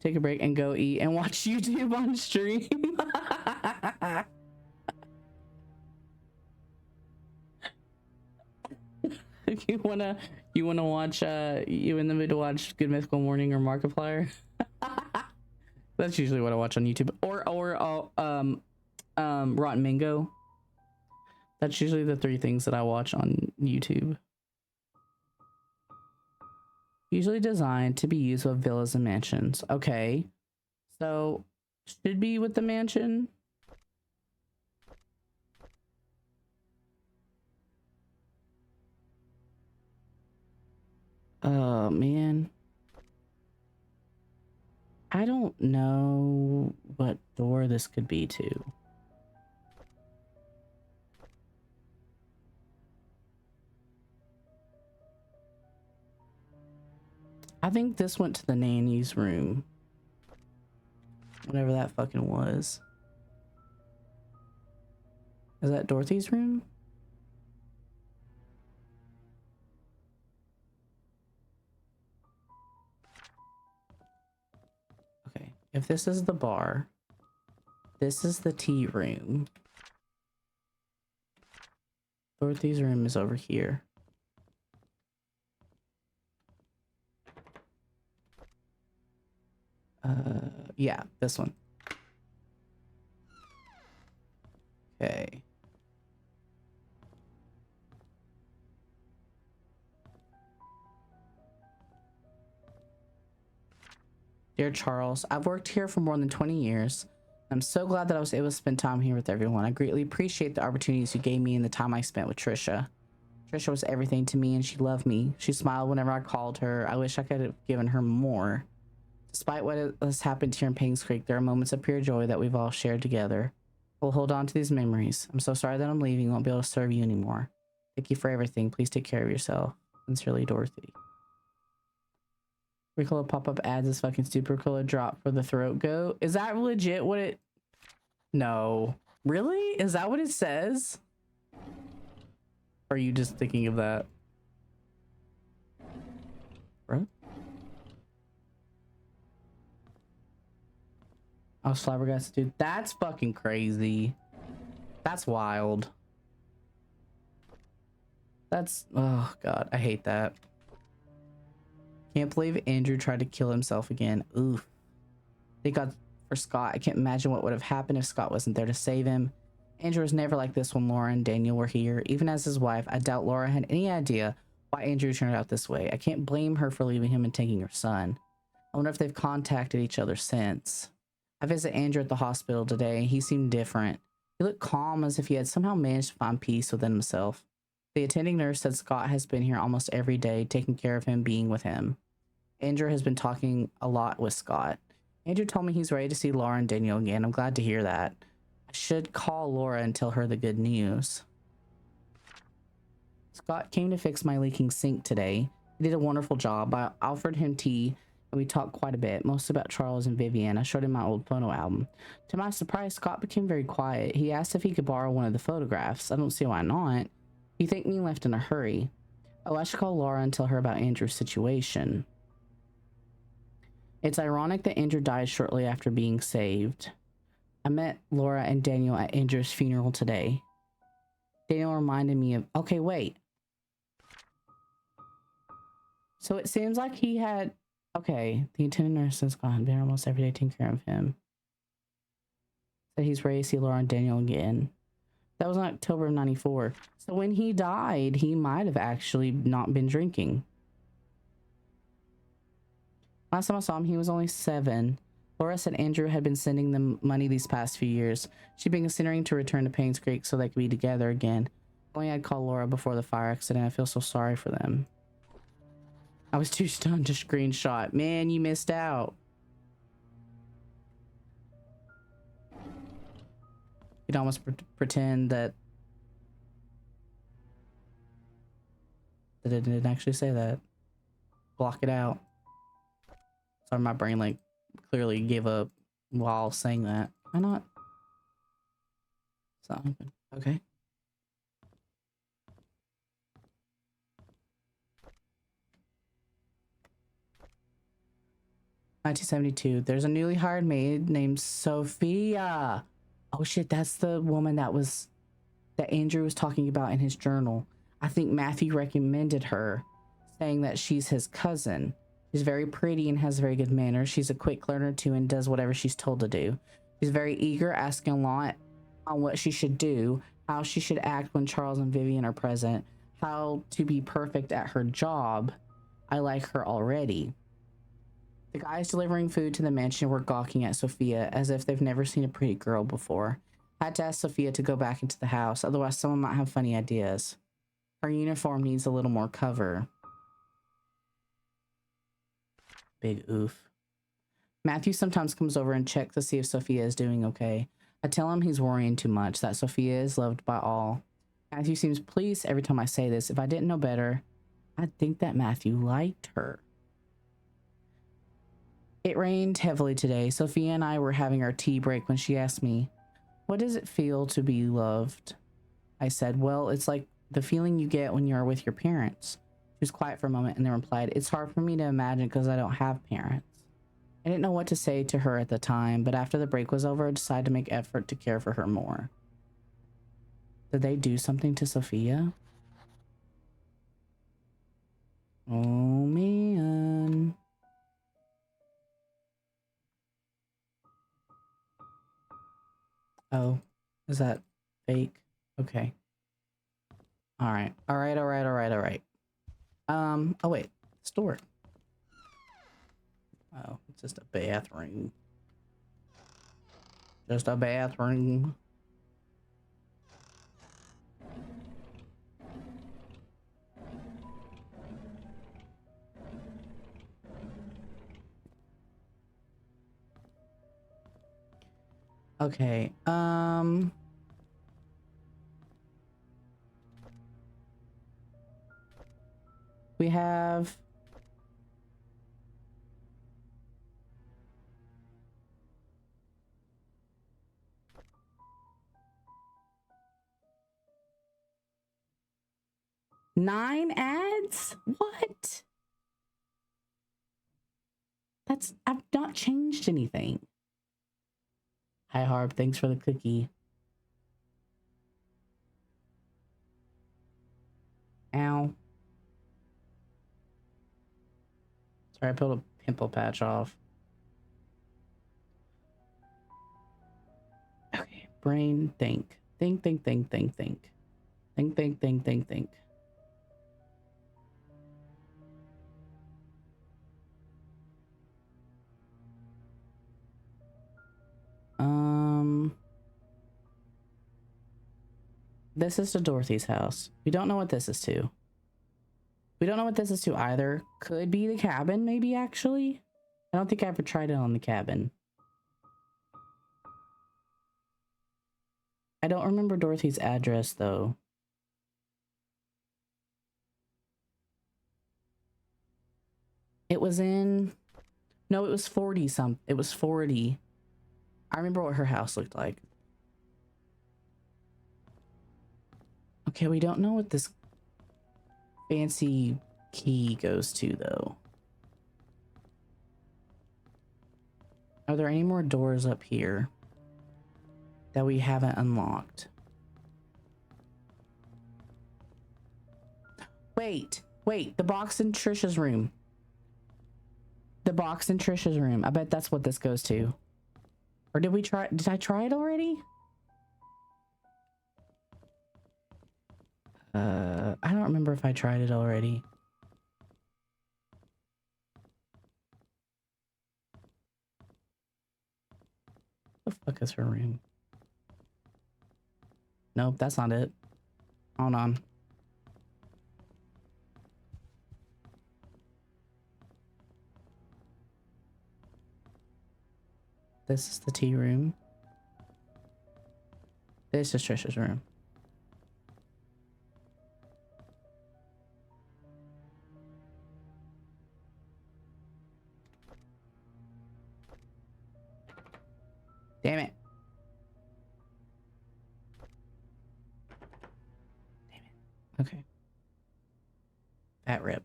Take a break and go eat and watch YouTube on stream. If you wanna watch you in the mood to watch Good Mythical Morning or Markiplier? That's usually what I watch on YouTube. Or Rotten Mango. That's usually the 3 things that I watch on YouTube. Usually designed to be used with villas and mansions. Okay. So should be with the mansion. Oh man. I don't know what door this could be to. I think this went to the nanny's room. Whatever that fucking was. Is that Dorothy's room? Okay, if this is the bar, this is the tea room. Dorothy's room is over here. Yeah, this one. Okay. Dear Charles, I've worked here for more than 20 years. I'm so glad that I was able to spend time here with everyone. I greatly appreciate the opportunities you gave me and the time I spent with Trisha. Trisha was everything to me and she loved me. She smiled whenever I called her. I wish I could have given her more. Despite what has happened here in Painscreek, there are moments of pure joy that we've all shared together. We'll hold on to these memories. I'm so sorry that I'm leaving. Won't be able to serve you anymore. Thank you for everything. Please take care of yourself. Sincerely, Dorothy. Ricola pop-up ads is fucking super cool. Drop for the throat goat. Is that legit what it... No. Really? Is that what it says? Or are you just thinking of that? Bro? I was flabbergasted, dude. That's fucking crazy. That's wild. That's... Oh, God. I hate that. Can't believe Andrew tried to kill himself again. Oof. Thank God for Scott. I can't imagine what would have happened if Scott wasn't there to save him. Andrew was never like this when Laura and Daniel were here. Even as his wife, I doubt Laura had any idea why Andrew turned out this way. I can't blame her for leaving him and taking her son. I wonder if they've contacted each other since. I visited Andrew at the hospital today. He seemed different. He looked calm, as if he had somehow managed to find peace within himself. The attending nurse said Scott has been here almost every day, taking care of him, being with him. Andrew has been talking a lot with Scott. Andrew told me he's ready to see Laura and Daniel again. I'm glad to hear that. I should call Laura and tell her the good news. Scott came to fix my leaking sink today. He did a wonderful job. I offered him tea and we talked quite a bit, most about Charles and Vivian. I showed him my old photo album. To my surprise, Scott became very quiet. He asked if he could borrow one of the photographs. I don't see why not. He thanked me and left in a hurry. Oh, I should call Laura and tell her about Andrew's situation. It's ironic that Andrew died shortly after being saved. I met Laura and Daniel at Andrew's funeral today. Daniel reminded me of... Okay, wait. So it seems like he had... Okay, the attendant nurse has gone. Been almost every day taking care of him. So he's ready to see Laura and Daniel again. That was in October of 94. So when he died, he might have actually not been drinking. Last time I saw him, he was only 7. Laura said Andrew had been sending them money these past few years. She'd been considering to return to Painscreek so they could be together again. Only I'd called Laura before the fire accident. I feel so sorry for them. I was too stunned to screenshot. Man, you missed out. You'd almost pretend that it didn't actually say that. Block it out. Sorry, my brain like clearly gave up while saying that. Why not? It's not open. Okay. 1972. There's a newly hired maid named Sophia. Oh shit, that's the woman that Andrew was talking about in his journal. I think Matthew recommended her, saying that she's his cousin. She's very pretty and has very good manners. She's a quick learner too and does whatever she's told to do. She's very eager, asking a lot on what she should do, how she should act when Charles and Vivian are present, how to be perfect at her job. I like her already. The guys delivering food to the mansion were gawking at Sophia as if they've never seen a pretty girl before. I had to ask Sophia to go back into the house, otherwise someone might have funny ideas. Her uniform needs a little more cover. Big oof. Matthew sometimes comes over and checks to see if Sophia is doing okay. I tell him he's worrying too much, that Sophia is loved by all. Matthew seems pleased every time I say this. If I didn't know better, I'd think that Matthew liked her. It rained heavily today. Sophia and I were having our tea break when she asked me, "What does it feel to be loved?" I said, "Well, it's like the feeling you get when you're with your parents." She was quiet for a moment and then replied, "It's hard for me to imagine because I don't have parents." I didn't know what to say to her at the time, but after the break was over, I decided to make effort to care for her more. Did they do something to Sophia? Oh, man. Oh, is that fake? Okay. All right. All right. All right. All right. All right. Oh wait, store. Oh, it's just a bathroom. Just a bathroom. Okay. We have nine ads? What? I've not changed anything. Hi Harb, thanks for the cookie. Ow. Sorry, I pulled a pimple patch off. Okay, brain, think. Think, think, think, think, think. Think, think, think, think, think. This is to Dorothy's house. We don't know what this is to. We don't know what this is to either. Could be the cabin, maybe, actually. I don't think I ever tried it on the cabin. I don't remember Dorothy's address, though. It was in... No, it was 40 something. It was 40. I remember what her house looked like. Okay, we don't know what this fancy key goes to, though. Are there any more doors up here that we haven't unlocked? Wait, the box in Trisha's room. The box in Trisha's room. I bet that's what this goes to. Or did I try it already? I don't remember if I tried it already. The fuck is her room? Nope, that's not it. Hold on. This is the tea room. This is Trisha's room. Damn it. Damn it. Okay. Fat rip.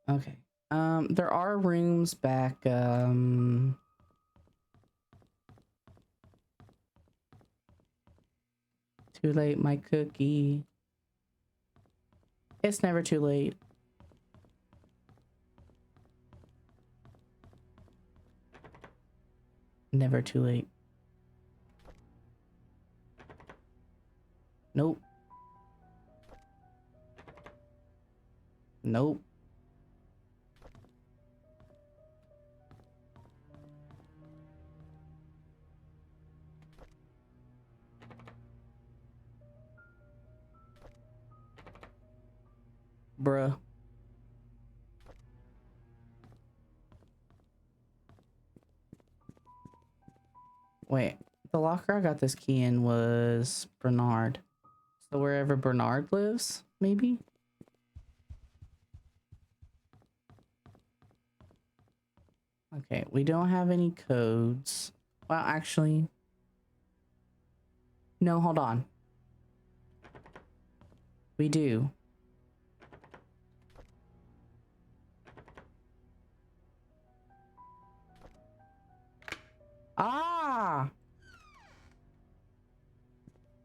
Okay. There are rooms back, too late, my cookie. It's never too late. Never too late. Nope. Nope. Bruh. Wait, the locker I got this key in was Bernard. So wherever Bernard lives, maybe? Okay, we don't have any codes. Well, actually, no, hold on. We do. Ah!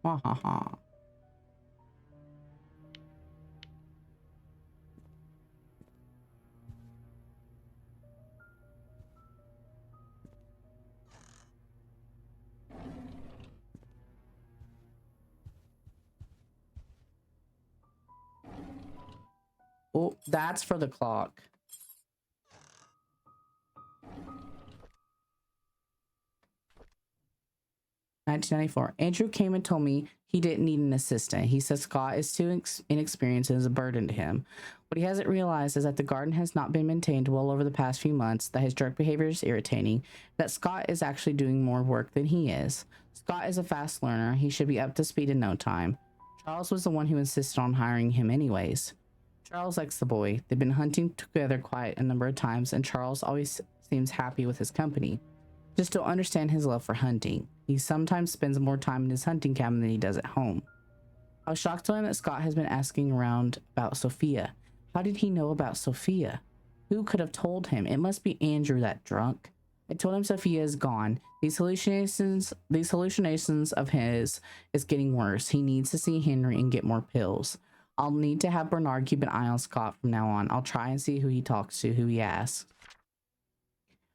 Ha ha ha. Oh, that's for the clock. $19.94. Andrew came and told me he didn't need an assistant. He says Scott is too inexperienced and is a burden to him. What he hasn't realized is that the garden has not been maintained well over the past few months, that his drug behavior is irritating, that Scott is actually doing more work than he is. Scott is a fast learner. He should be up to speed in no time. Charles was the one who insisted on hiring him anyways. Charles likes the boy. They've been hunting together quite a number of times, and Charles always seems happy with his company. Just don't understand his love for hunting. He sometimes spends more time in his hunting cabin than he does at home. I was shocked to learn that Scott has been asking around about Sophia. How did he know about Sophia? Who could have told him? It must be Andrew, that drunk. I told him Sophia is gone. These hallucinations of his is getting worse. He needs to see Henry and get more pills. I'll need to have Bernard keep an eye on Scott from now on. I'll try and see who he talks to, who he asks.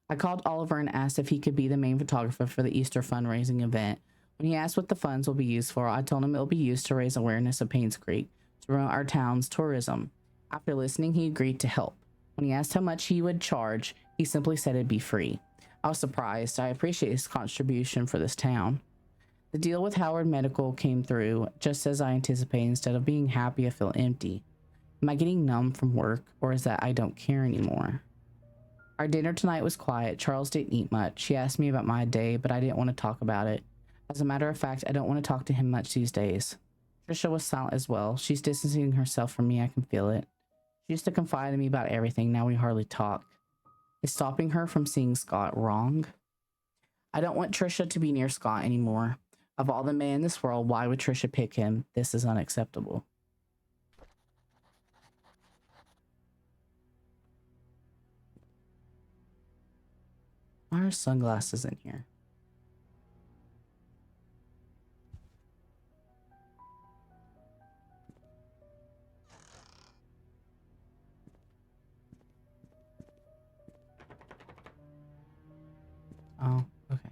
I called Oliver and asked if he could be the main photographer for the Easter fundraising event. When he asked what the funds will be used for, I told him it will be used to raise awareness of Painscreek, to promote our town's tourism. After listening, he agreed to help. When he asked how much he would charge, he simply said it'd be free. I was surprised. I appreciate his contribution for this town. The deal with Howard Medical came through just as I anticipated. Instead of being happy, I feel empty. Am I getting numb from work, or is that I don't care anymore? Our dinner tonight was quiet. Charles didn't eat much. He asked me about my day, but I didn't want to talk about it. As a matter of fact, I don't want to talk to him much these days. Trisha was silent as well. She's distancing herself from me. I can feel it. She used to confide in me about everything. Now we hardly talk. Is stopping her from seeing Scott wrong? I don't want Trisha to be near Scott anymore. Of all the men in this world, why would Trisha pick him? This is unacceptable. Why are sunglasses in here? Oh, okay.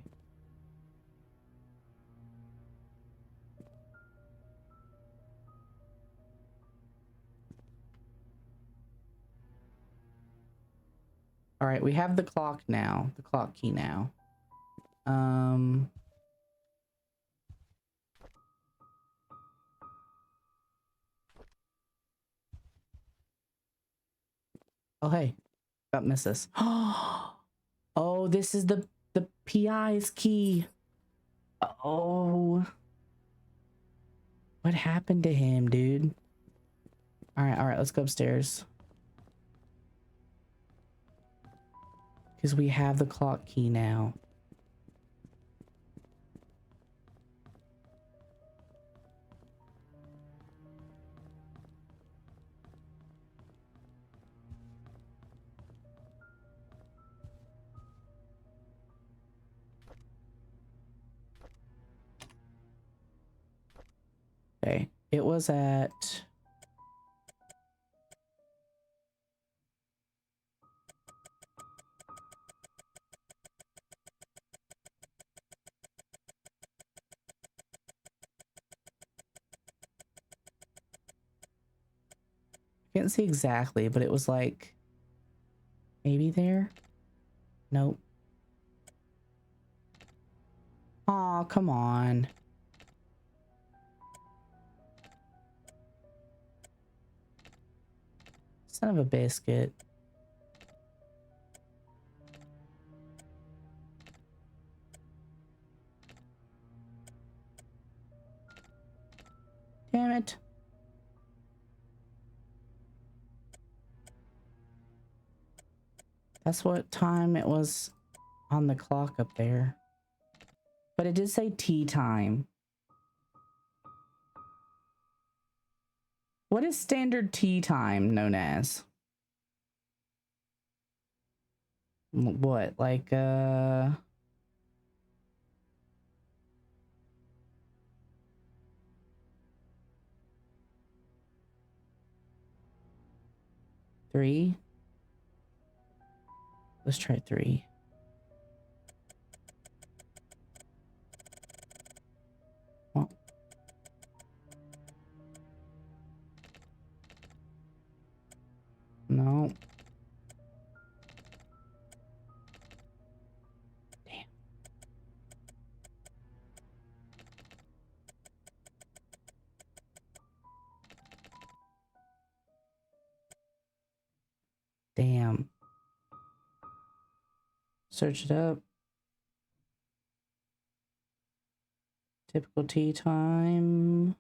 All right, we have the clock now, the clock key now. Oh, hey, got misses. Oh, this is the PI's key. Oh, what happened to him, dude? All right, let's go upstairs. Because we have the clock key now. It was at... I can't see exactly, but it was like maybe there. Nope. Aw, come on. Son of a biscuit. Damn it. That's what time it was on the clock up there. But it did say tea time. What is standard tea time known as? What, like, 3? Let's try 3. Well. No. Damn. Damn. Search it up. Typical tea time.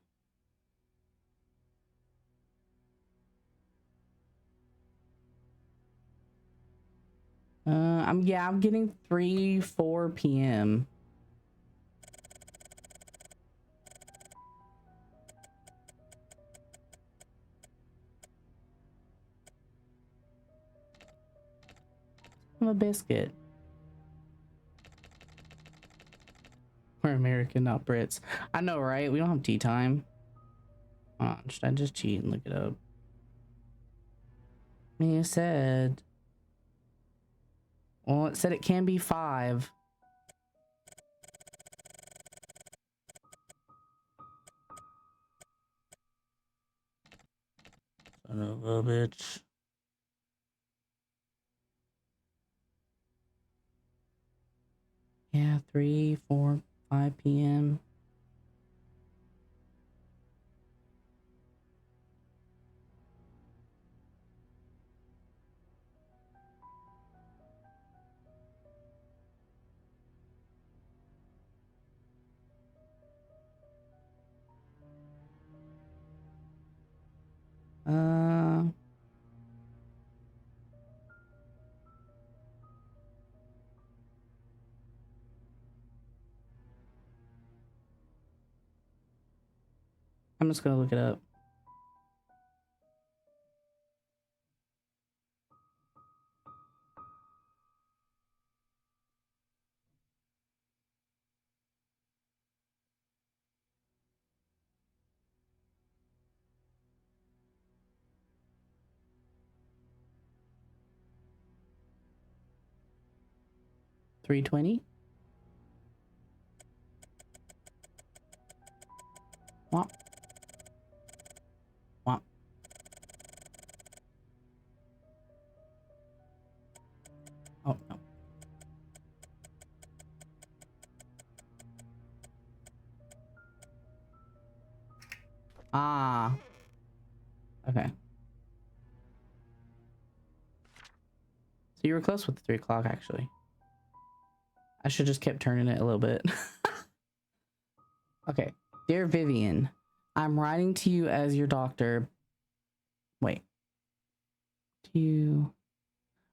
I'm getting 4 p.m. I'm a biscuit. We're American, not Brits. I know, right? We don't have tea time. Should I just cheat and look it up? I mean, it said... Well, it said it can be 5. Son of a bitch. Yeah, 3, 4, 5 p.m. I'm just gonna look it up. $3.20. Womp. Womp. Oh no. Ah. Okay. So you were close with the 3 o'clock, actually. I should just kept turning it a little bit. Okay. Dear Vivian, I'm writing to you as your doctor. Wait. I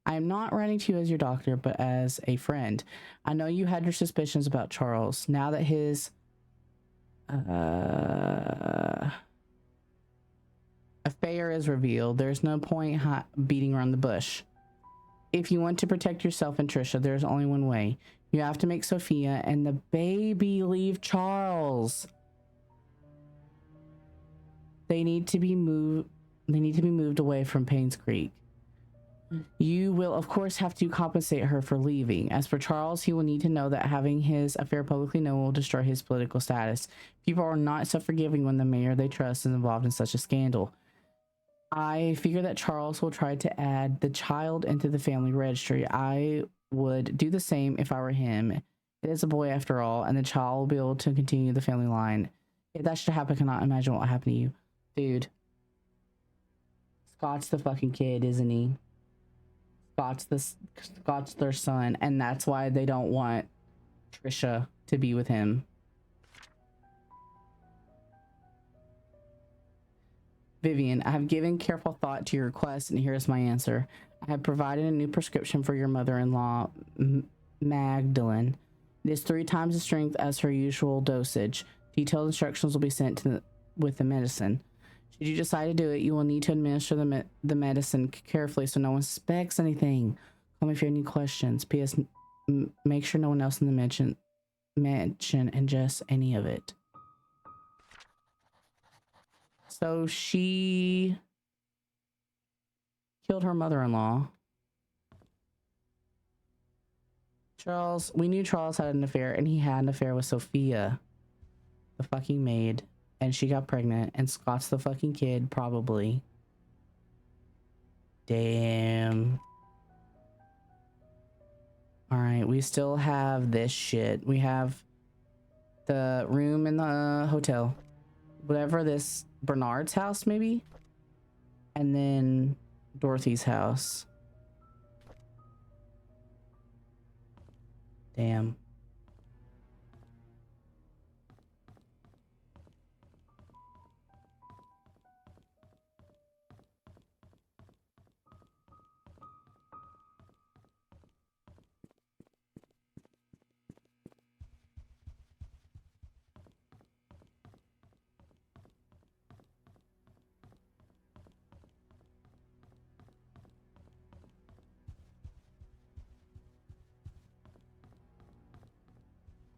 am not writing to you as your doctor, but as a friend. I know you had your suspicions about Charles. Now that his affair is revealed, there's no point beating around the bush. If you want to protect yourself and Trisha, there's only one way. You have to make Sophia and the baby leave Charles. They need to be moved away from Painscreek. You will, of course, have to compensate her for leaving. As for Charles, he will need to know that having his affair publicly known will destroy his political status. People are not so forgiving when the mayor they trust is involved in such a scandal. I figure that Charles will try to add the child into the family registry. I would do the same if I were him. It is a boy after all, and the child will be able to continue the family line. If that should happen, I cannot imagine what will happen to you. Dude. Scott's the fucking kid, isn't he? Scott's their son, and that's why they don't want Trisha to be with him. Vivian, I have given careful thought to your request, and here's my answer. I have provided a new prescription for your mother-in-law, Magdalene. It is 3 times the strength as her usual dosage. Detailed instructions will be sent with the medicine. Should you decide to do it, you will need to administer the medicine carefully so no one suspects anything. Call me if you have any questions. P.S. Make sure no one else in the mansion ingests any of it. So she killed her mother-in-law. We knew Charles had an affair, and he had an affair with Sophia, the fucking maid. And she got pregnant, and Scott's the fucking kid, probably. Damn. Alright, we still have this shit. We have the room in the hotel. Whatever this, Bernard's house, maybe? And then Dorothy's house. Damn.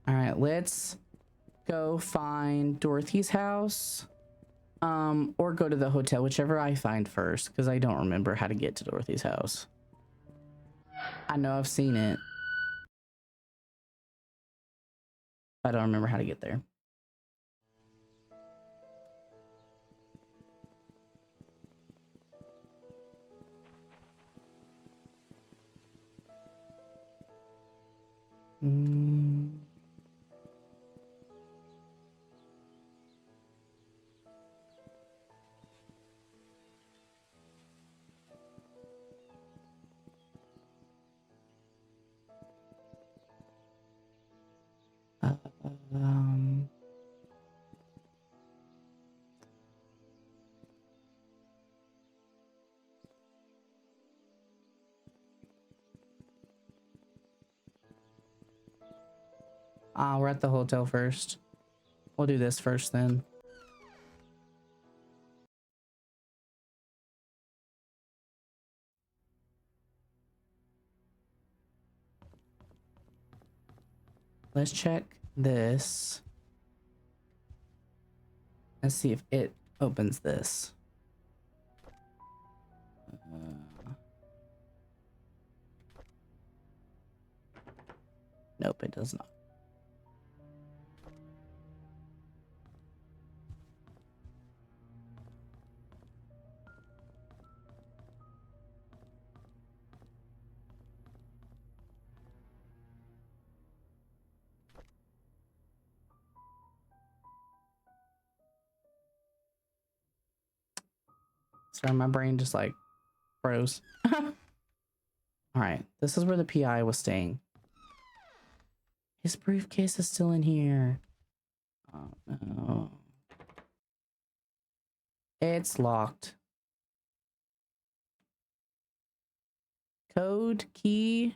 All right, let's go find Dorothy's house, or go to the hotel, whichever I find first, because I don't remember how to get to Dorothy's house. I know I've seen it. I don't remember how to get there. We're at the hotel first. We'll do this first then. Let's check this. Let's see if it opens this. Nope, it does not. Sorry, my brain just like froze. All right, this is where the PI was staying. His briefcase is still in here. Oh no. It's locked. Code, key.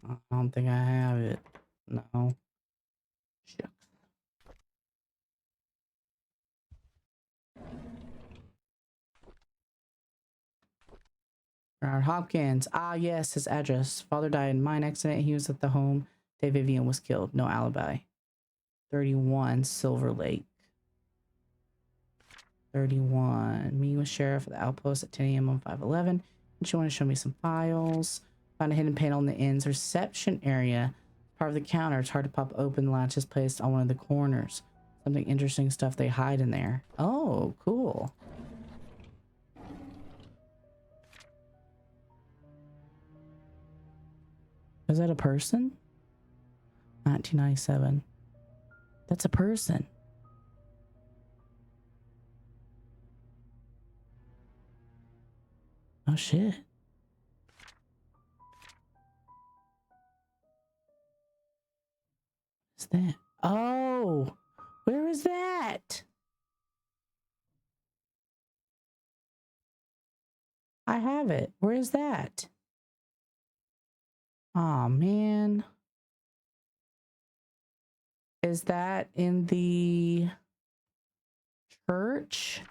I don't think I have it. No. Shucks. Bernard Hopkins. Ah, yes, his address. Father died in mine accident. He was at the home. Day Vivian was killed. No alibi. 31 Silver Lake. 31. Meeting with sheriff at the outpost at 10 a.m. on 5/11. And she wanted to show me some files. Found a hidden panel in the inn's reception area. Part of the counter. It's hard to pop open. The latch is placed on one of the corners. Something interesting stuff they hide in there. Oh, cool. Is that a person? 1997. That's a person. Oh shit. What's that? Oh, where is that? I have it. Where is that? Oh man. Is that in the church?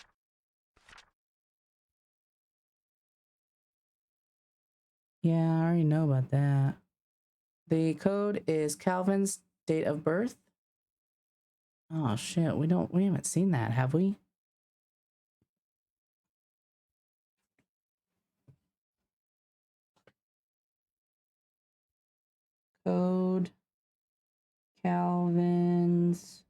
Yeah, I already know about that. The code is Calvin's date of birth. Oh shit, we haven't seen that, have we? Code Calvin's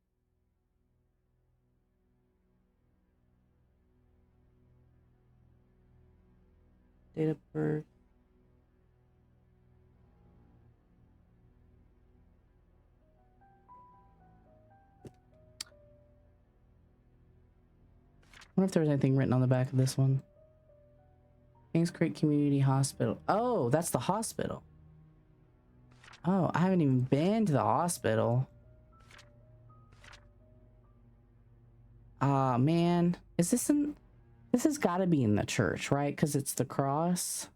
date of birth. I wonder if there was anything written on the back of this one. Painscreek Community Hospital. Oh, that's the hospital. Oh, I haven't even been to the hospital. Ah, man. Is this in... This has got to be in the church, right? Because it's the cross.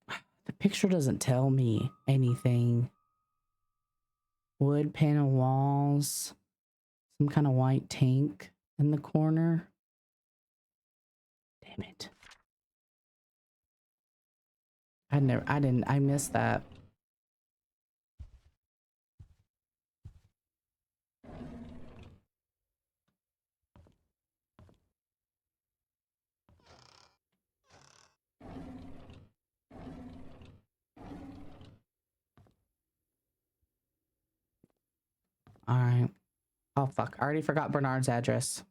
The picture doesn't tell me anything. Wood panel walls. Some kind of white tank in the corner. Damn it. I missed that. All right. Oh, fuck. I already forgot Bernard's address.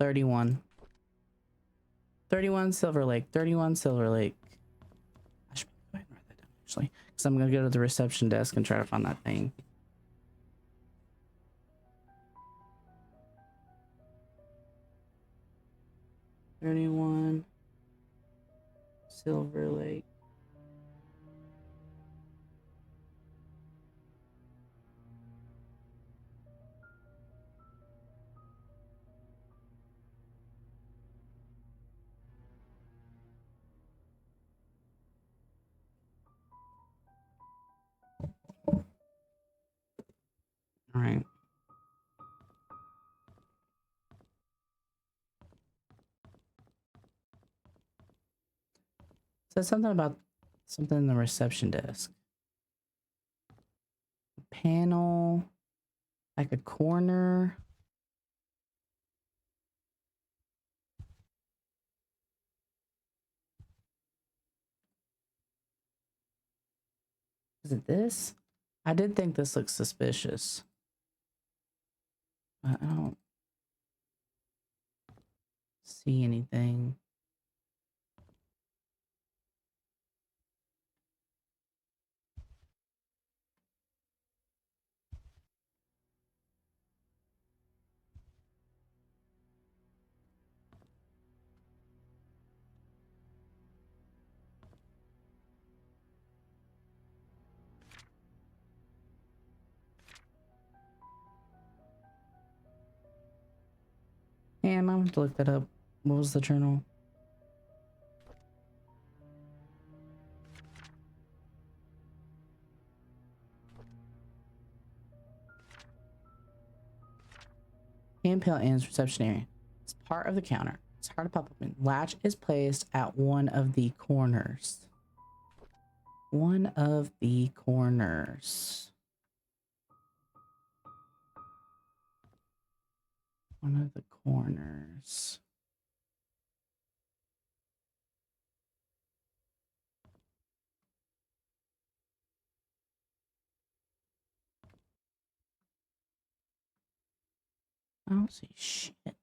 $31 Silver Lake. 31 Silver Lake. I should go ahead and write that down, actually. Because I'm going to go to the reception desk and try to find that thing. $31 Silver Lake. All right. Said something about something in the reception desk. Panel, like a corner. Is it this? I did think this looks suspicious. But I don't see anything. And I'm gonna have to look that up. What was the journal? Hand Pale Ann's reception area. It's part of the counter. It's hard to pop open. Latch is placed at one of the corners. One of the corners. One of the corners. I don't see shit.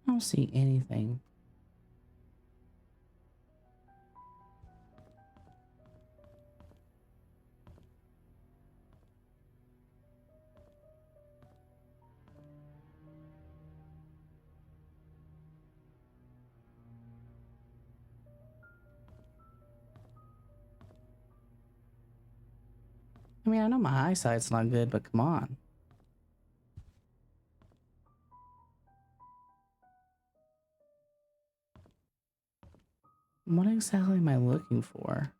I don't see anything. I mean, I know my eyesight's not good, but come on. What exactly am I looking for?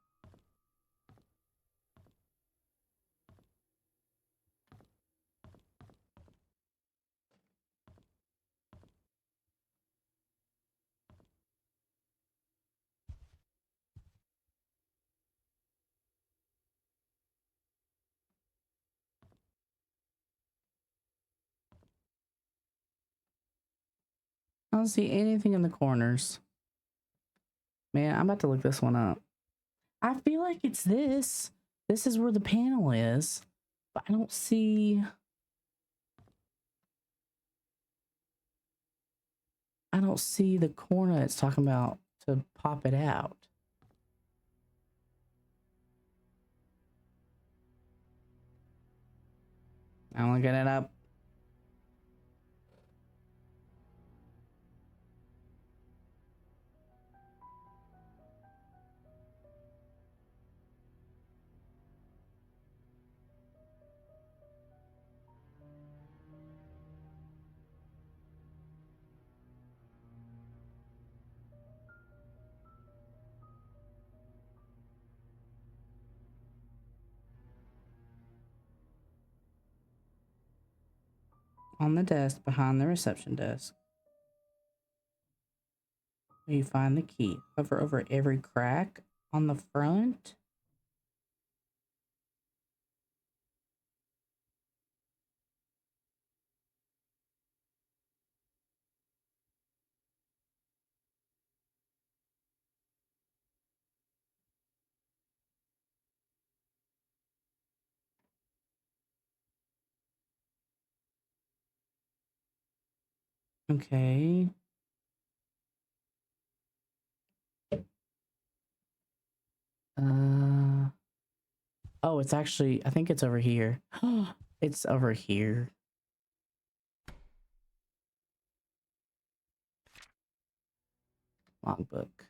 I don't see anything in the corners. Man, I'm about to look this one up. I feel like it's this. This is where the panel is, but I don't see. I don't see the corner it's talking about to pop it out. I'm looking it up. On the desk behind the reception desk, you find the key. Hover over every crack on the front. Okay. Oh, it's actually, I think it's over here. It's over here. Logbook.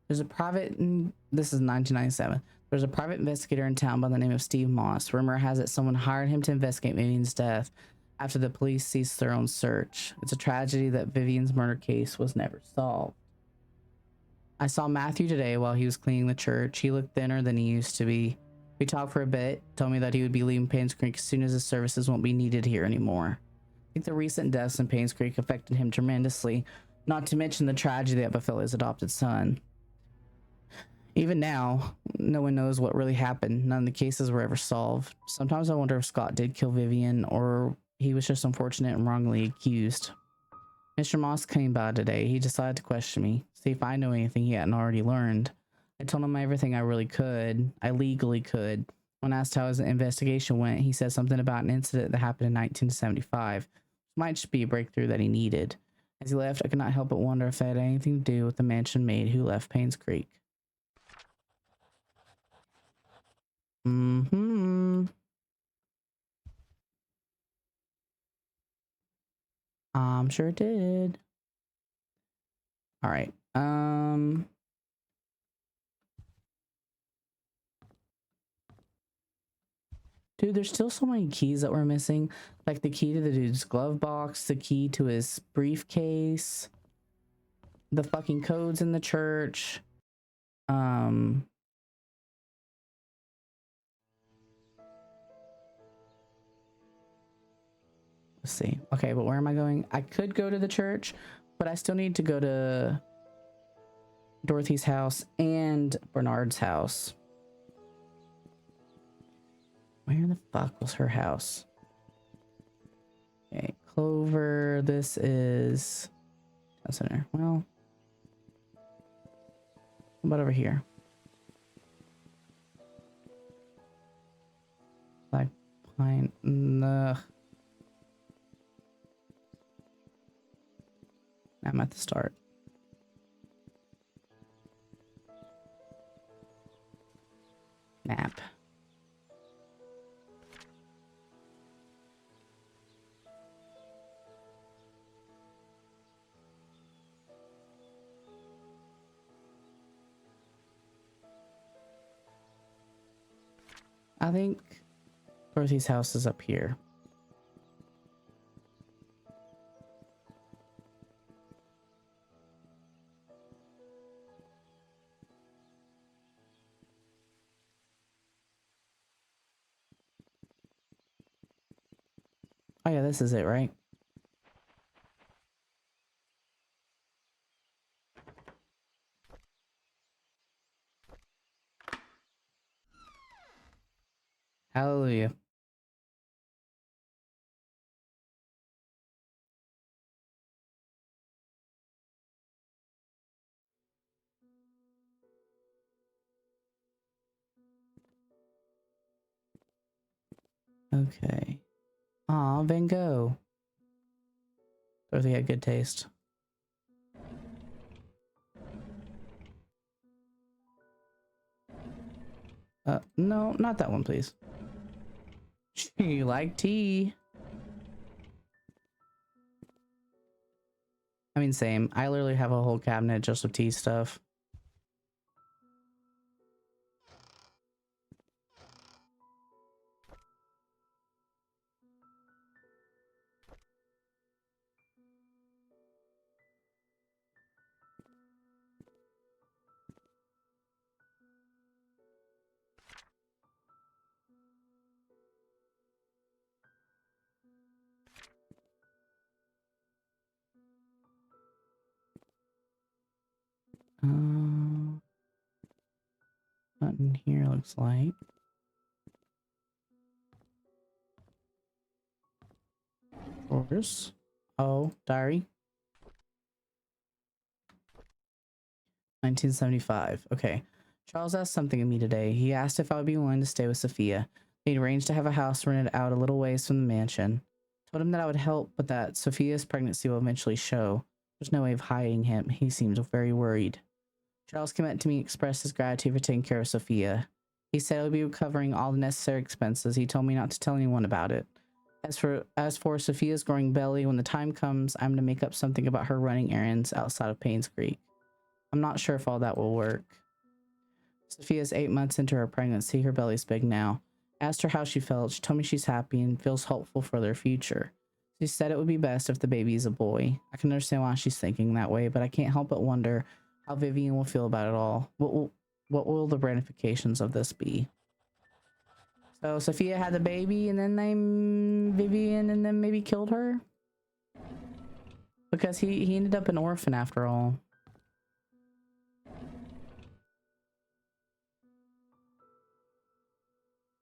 There's a private, this is 1997. There's a private investigator in town by the name of Steve Moss. Rumor has it someone hired him to investigate Vivian's death after the police ceased their own search. It's a tragedy that Vivian's murder case was never solved. I saw Matthew today while he was cleaning the church. He looked thinner than he used to be. We talked for a bit, told me that he would be leaving Painscreek as soon as his services won't be needed here anymore. I think the recent deaths in Painscreek affected him tremendously, not to mention the tragedy that befell his adopted son. Even now, no one knows what really happened. None of the cases were ever solved. Sometimes I wonder if Scott did kill Vivian or he was just unfortunate and wrongly accused. Mr. Moss came by today. He decided to question me, see if I know anything he hadn't already learned. I told him everything I really could. I legally could. When asked how his investigation went, he said something about an incident that happened in 1975. Which might just be a breakthrough that he needed. As he left, I could not help but wonder if it had anything to do with the mansion maid who left Painscreek. Mm-hmm. I'm sure it did. All right. Dude, there's still so many keys that we're missing. Like the key to the dude's glove box, the key to his briefcase, the fucking codes in the church. Let's see. Okay, but where am I going? I could go to the church, but I still need to go to Dorothy's house and Bernard's house. Where the fuck was her house? Okay, Clover. This is center. Well, what about over here? Black Pine. Ugh. I'm at the start. Map. I think Dorothy's house is up here. Oh yeah, this is it, right? Hallelujah. Okay. Aw, Van Gogh. Dorothy had good taste. No, not that one, please. You like tea? I mean, same. I literally have a whole cabinet just of tea stuff. Button here looks like. Drawers. Oh, diary. 1975. Okay. Charles asked something of me today. He asked if I would be willing to stay with Sophia. He'd arranged to have a house rented out a little ways from the mansion. Told him that I would help, but that Sophia's pregnancy will eventually show. There's no way of hiding him. He seemed very worried. Charles came up to me and expressed his gratitude for taking care of Sophia. He said he would be covering all the necessary expenses. He told me not to tell anyone about it. As for Sophia's growing belly, when the time comes, I'm to make up something about her running errands outside of Painscreek. I'm not sure if all that will work. Sophia's 8 months into her pregnancy. Her belly's big now. Asked her how she felt. She told me she's happy and feels hopeful for their future. She said it would be best if the baby is a boy. I can understand why she's thinking that way, but I can't help but wonder how Vivian will feel about it all. What will the ramifications of this be? So Sophia had the baby and then they Vivian and then maybe killed her? Because he ended up an orphan after all.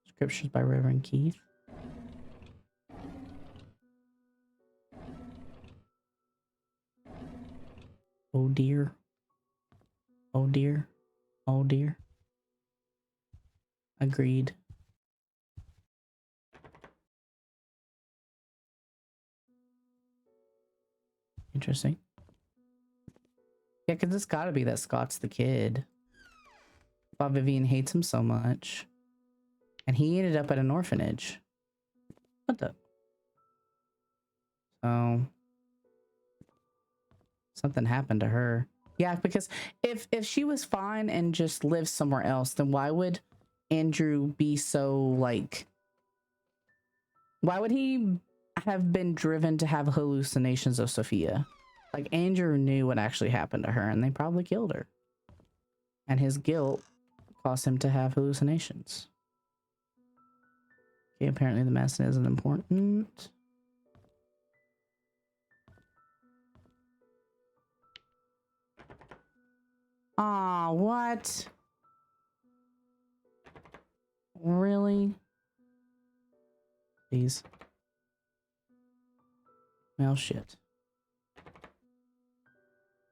Scriptures by Reverend Keith. Oh dear. Oh dear. Oh dear. Agreed. Interesting. Yeah, because it's gotta be that Scott's the kid. Why Vivian hates him so much. And he ended up at an orphanage. What the? So something happened to her. Yeah, because if she was fine and just lived somewhere else, then why would Andrew be so like, why would he have been driven to have hallucinations of Sophia? Like, Andrew knew what actually happened to her and they probably killed her. And his guilt caused him to have hallucinations. Okay, apparently the medicine isn't important. Aw, what? Really? Please. Well, shit.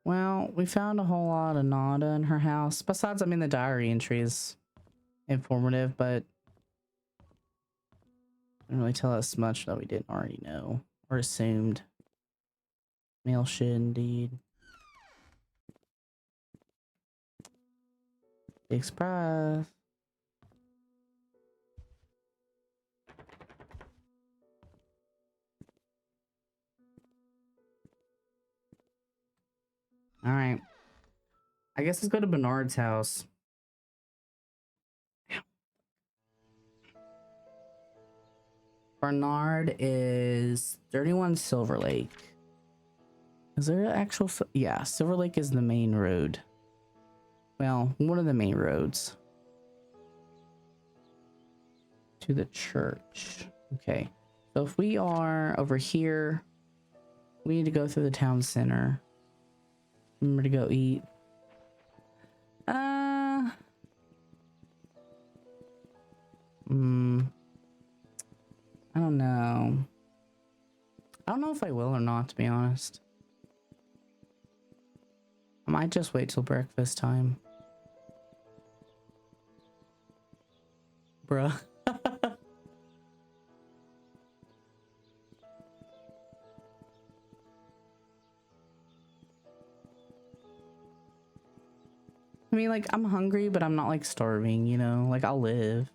Well, we found a whole lot of nada in her house. Besides, I mean, the diary entry is informative, but didn't really tell us much that we didn't already know or assumed. Mail shit, indeed. Big surprise. All right. I guess let's go to Bernard's house. Bernard is 31 Silver Lake. Is there an actual? Yeah, Silver Lake is the main road. Well, one of the main roads to the church. Okay. So if we are over here, we need to go through the town center. Remember to go eat. I don't know. I don't know if I will or not, to be honest. I might just wait till breakfast time. Bruh. I mean, like, I'm hungry, but I'm not, like, starving, you know? Like, I'll live.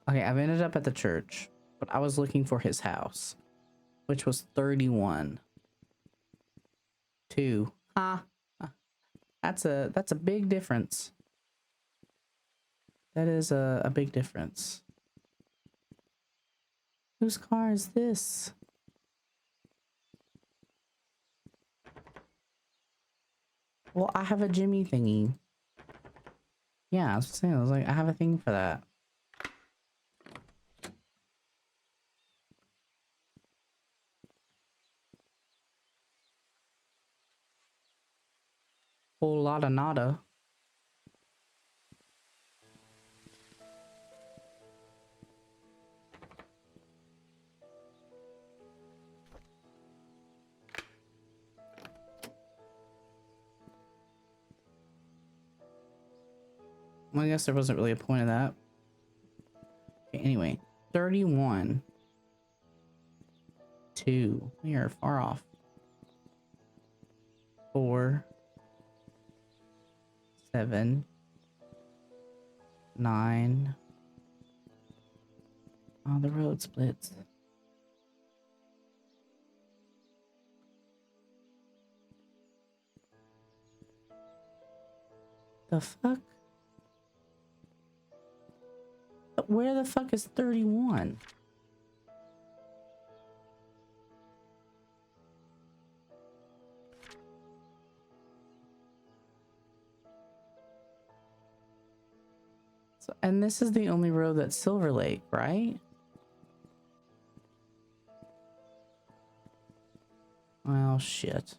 Okay, I've ended up at the church, but I was looking for his house, which was 31. 2. Ah, that's a big difference. That is a big difference. Whose car is this? Well, I have a Jimmy thingy. Yeah, I was saying, I was like, I have a thing for that. Whole lot of nada. Well, I guess there wasn't really a point of that. Okay, anyway, 31. 2. We are far off. 4. 7. 9. Oh, the road splits. The fuck? Where the fuck is 31? So, and this is the only road that's Silver Lake, right? Well, shit.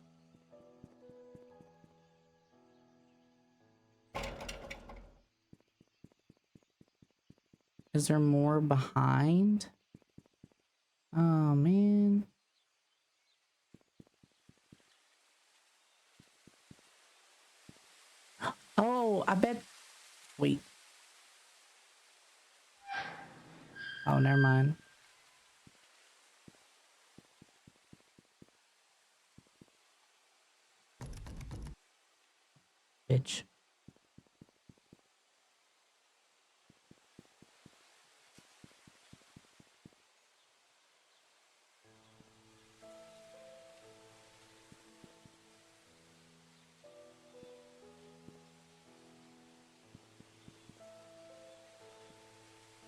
Is there more behind? Oh, man. Oh, I bet. Wait. Oh, never mind. Bitch.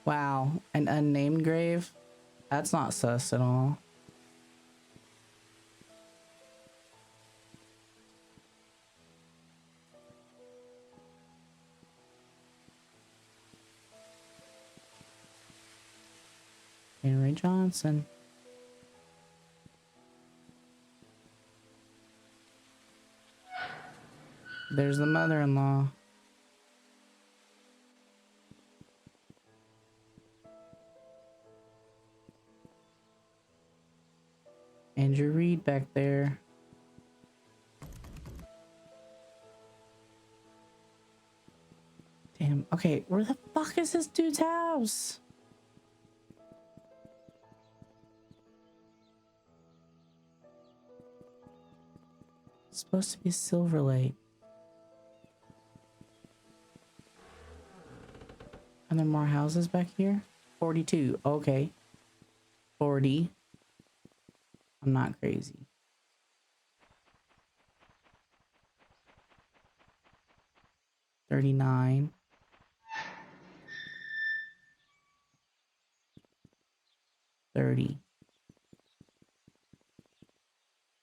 Wow, an unnamed grave? That's not sus at all. Henry Johnson. There's the mother-in-law. Andrew Reed back there. Damn. Okay, where the fuck is this dude's house? It's supposed to be Silver Lake. Are there more houses back here? 42. Okay. 40. I'm not crazy. 39. 30.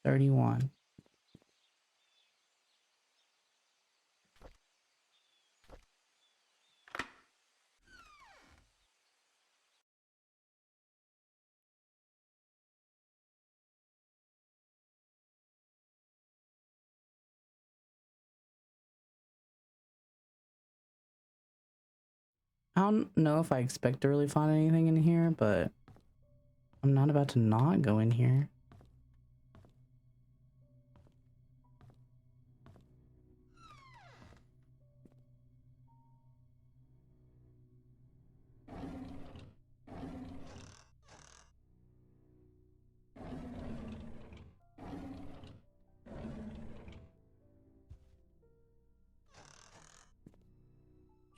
31. I don't know if I expect to really find anything in here, but I'm not about to not go in here.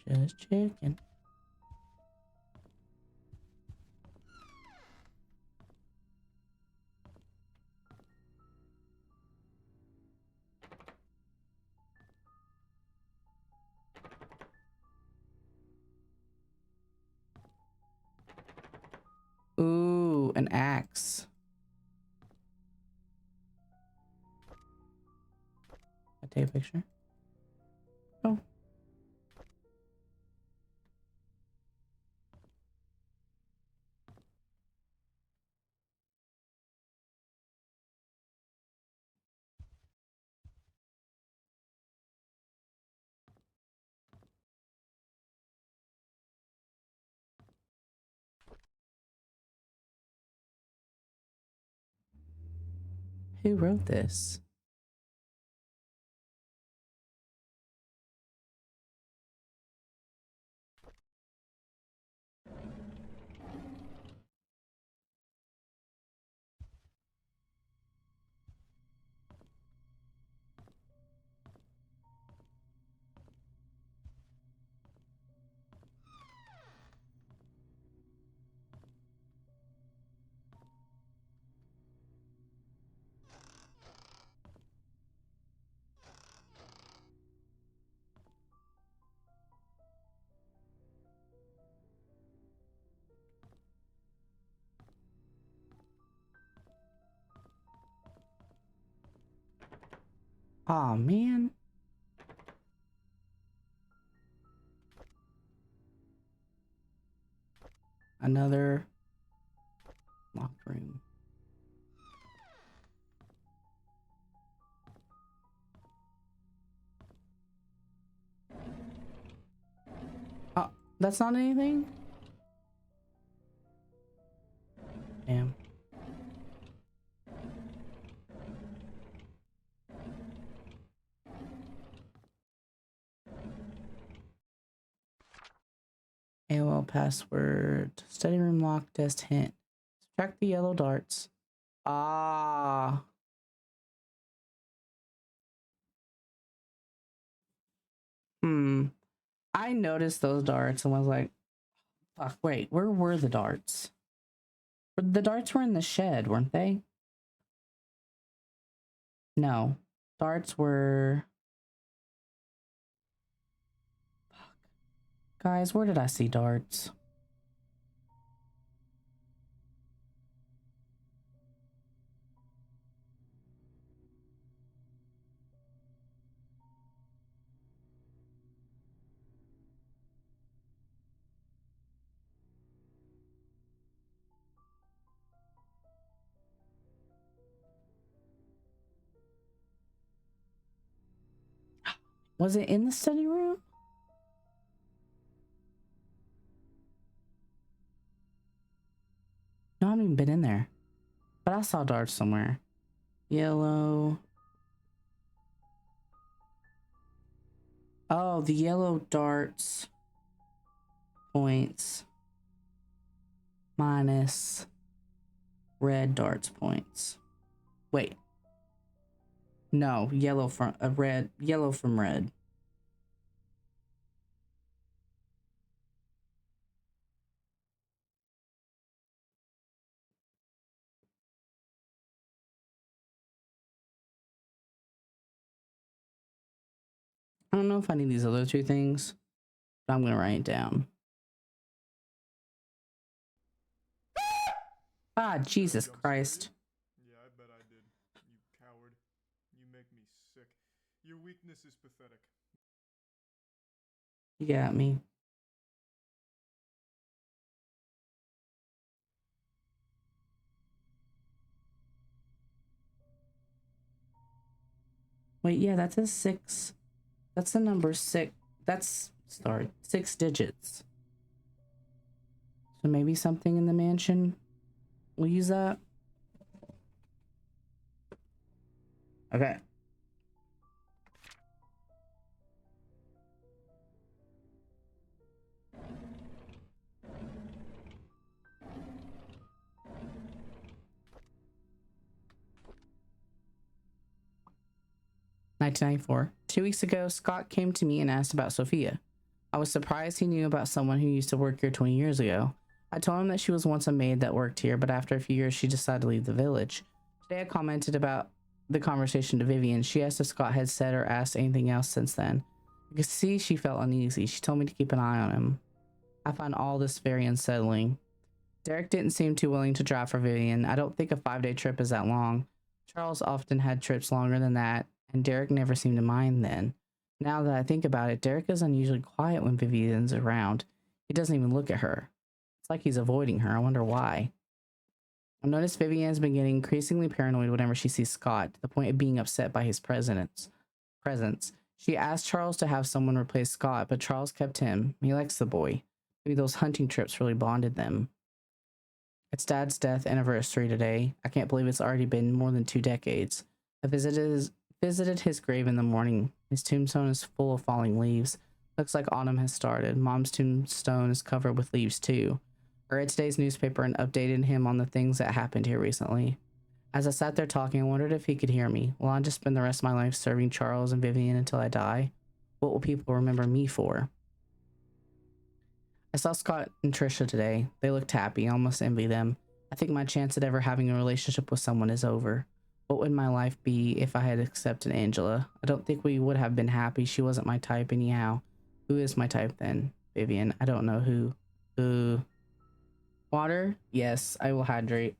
Just checking. Ooh, an axe. I take a picture. Oh. Who wrote this? Aw, man. Another locked room. Oh, that's not anything? Damn. AOL password. Study room lock test hint. Subtract the yellow darts. Ah. Hmm. I noticed those darts and was like, fuck, wait, where were the darts? The darts were in the shed, weren't they? No. Darts were... Guys, where did I see darts? Was it in the study room? No, I haven't even been in there. But I saw darts somewhere. Yellow. Oh, the yellow darts points minus red darts points. Wait. No, yellow from red. Yellow from red. I don't know if I need these other two things, but I'm gonna write it down. Ah, Jesus Christ. Yeah, I bet I did. You coward. You make me sick. Your weakness is pathetic. You got me. Wait, yeah, that's a 6. That's the number 6. That's, sorry, 6 digits. So maybe something in the mansion will use that. Okay. (1994). 2 weeks ago, Scott came to me and asked about Sophia. I was surprised he knew about someone who used to work here 20 years ago. I told him that she was once a maid that worked here, but after a few years, she decided to leave the village. Today, I commented about the conversation to Vivian. She asked if Scott had said or asked anything else since then. I could see she felt uneasy. She told me to keep an eye on him. I find all this very unsettling. Derek didn't seem too willing to drive for Vivian. I don't think a 5-day trip is that long. Charles often had trips longer than that, and Derek never seemed to mind then. Now that I think about it, Derek is unusually quiet when Vivian's around. He doesn't even look at her. It's like he's avoiding her. I wonder why. I've noticed Vivian has been getting increasingly paranoid whenever she sees Scott, to the point of being upset by his presence. She asked Charles to have someone replace Scott, but Charles kept him. He likes the boy. Maybe those hunting trips really bonded them. It's Dad's death anniversary today. I can't believe it's already been more than 2 decades. I visited his grave in the morning. His tombstone is full of falling leaves. Looks like autumn has started. Mom's tombstone is covered with leaves too. I read today's newspaper and updated him on the things that happened here recently. As I sat there talking, I wondered if he could hear me. Will I just spend the rest of my life serving Charles and Vivian until I die? What will people remember me for? I saw Scott and Trisha today. They looked happy. I almost envy them. I think my chance at ever having a relationship with someone is over. What would my life be if I had accepted Angela? I don't think we would have been happy. She wasn't my type anyhow. Who is my type then? Vivian. I don't know who. Water? Yes, I will hydrate.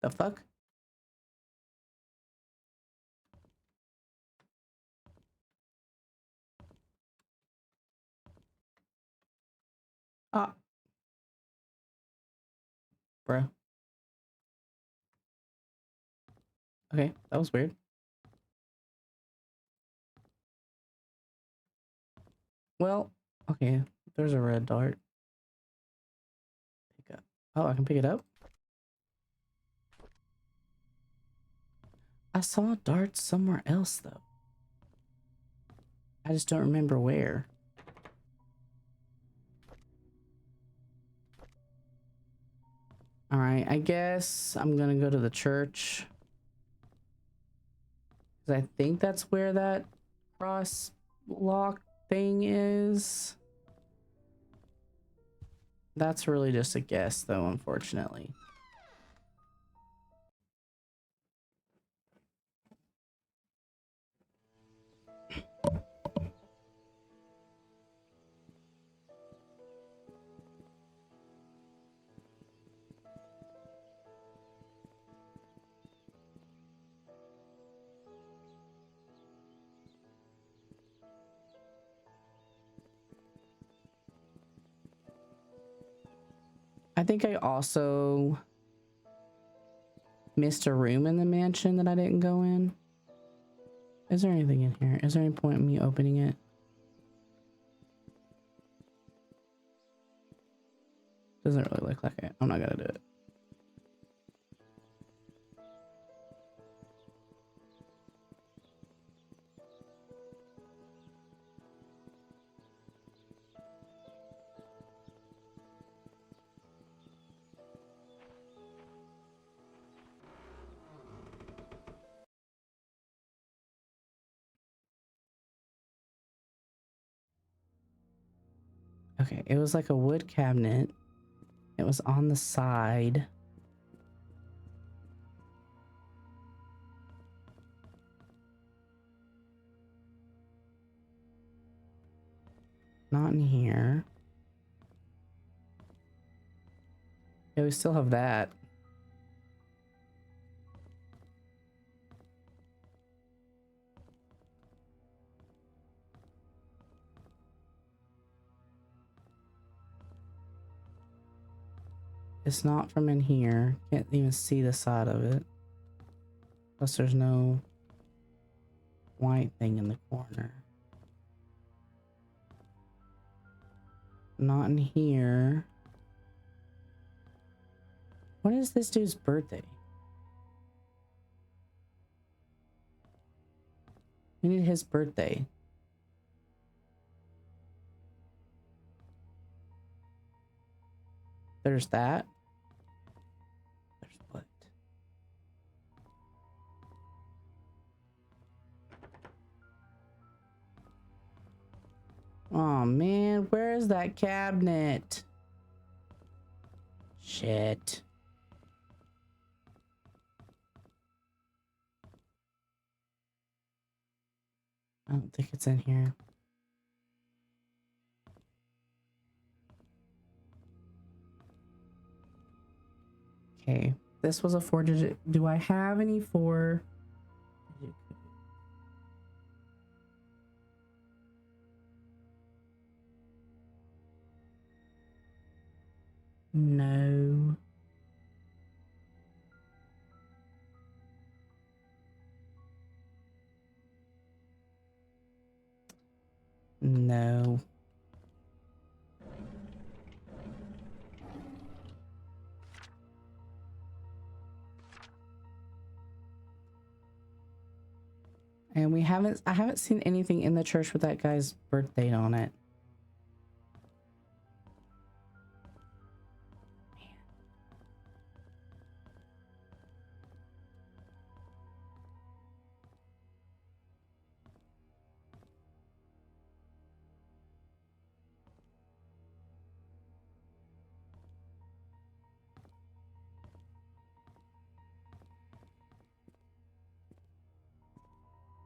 The fuck? Ah, bro. Okay, that was weird. Well, okay, there's a red dart. Oh, I can pick it up? I saw darts somewhere else, though. I just don't remember where. Alright, I guess I'm gonna go to the church. 'Cause I think that's where that cross lock thing is. That's really just a guess, though, unfortunately. I think I also missed a room in the mansion that I didn't go in. Is there anything in here? Is there any point in me opening it? Doesn't really look like it. I'm not gonna do it. Okay, it was like a wood cabinet. It was on the side. Not in here. Yeah, we still have that. It's not from in here. Can't even see the side of it. Plus there's no white thing in the corner. Not in here. When is this dude's birthday? We need his birthday. There's that. There's what? Oh man, where is that cabinet? Shit. I don't think it's in here. Okay, this was a 4-digit. Do I have any 4? No. No. And I haven't seen anything in the church with that guy's birthday on it.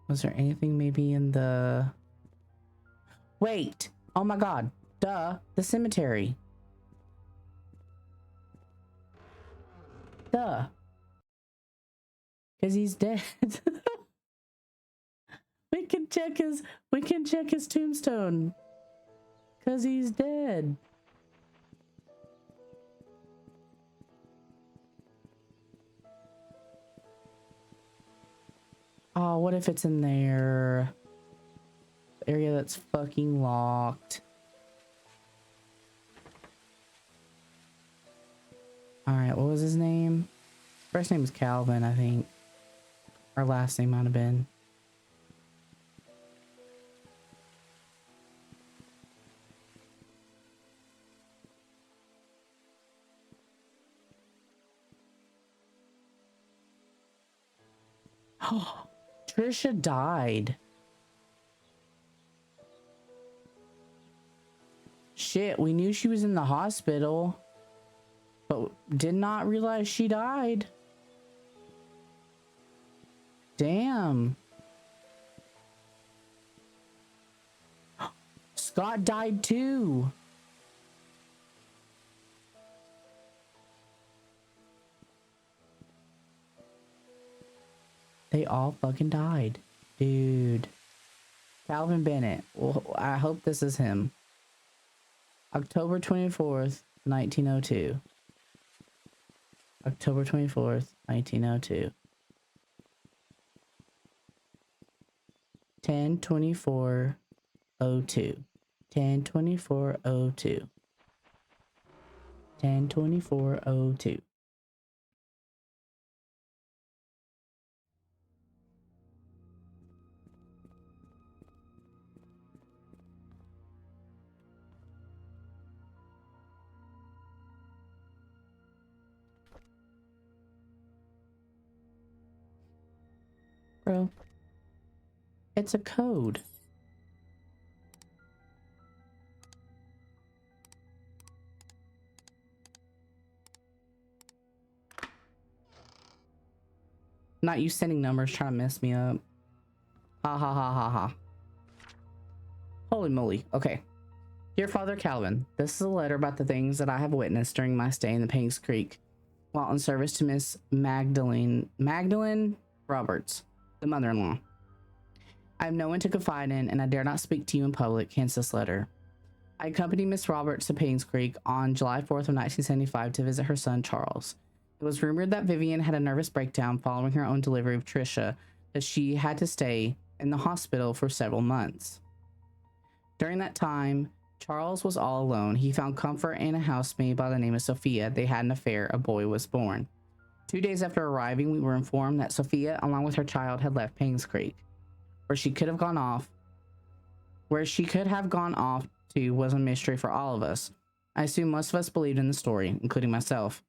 Was there anything maybe in the... Wait! Oh my god. Duh. The cemetery. Duh. Because he's dead. We can check his tombstone. Because he's dead. Oh, what if it's in there? The area that's fucking locked. All right, what was his name? First name was Calvin, I think. Our last name might have been. Oh, Trisha died. Shit, we knew she was in the hospital, but did not realize she died. Damn. Scott died too. They all fucking died. Dude. Calvin Bennett. Well, I hope this is him. October 24th, 1902. October 24th, 1902. 10/24/02. 10/24/02. 10/24/02. Bro, it's a code. Not you sending numbers trying to mess me up. Ha ha ha ha ha. Holy moly. Okay. Dear Father Calvin, this is a letter about the things that I have witnessed during my stay in the Painscreek while in service to Miss Magdalene Roberts, the mother-in-law. I have no one to confide in, and I dare not speak to you in public, hence this letter. I accompanied Miss Roberts to Painscreek on July 4th of 1975 to visit her son, Charles. It was rumored that Vivian had a nervous breakdown following her own delivery of Trisha, that she had to stay in the hospital for several months. During that time, Charles was all alone. He found comfort in a housemaid by the name of Sophia. They had an affair. A boy was born. 2 days after arriving, we were informed that Sophia, along with her child, had left Painscreek. Where she could have gone off to was a mystery for all of us. I assume most of us believed in the story, including myself.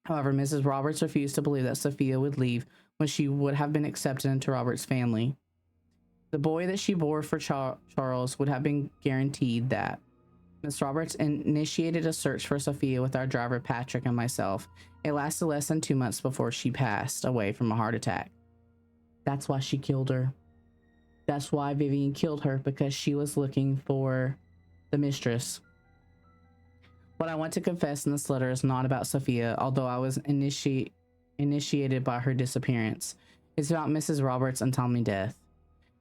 However, Mrs. Roberts refused to believe that Sophia would leave when she would have been accepted into Robert's family. The boy that she bore for Charles would have been guaranteed that. Miss Roberts initiated a search for Sophia with our driver Patrick and myself. It lasted less than 2 months before she passed away from a heart attack. That's why she killed her. That's why Vivian killed her, because she was looking for the mistress. What I want to confess in this letter is not about Sophia, although I was initiated by her disappearance. It's about Mrs. Roberts' untimely death.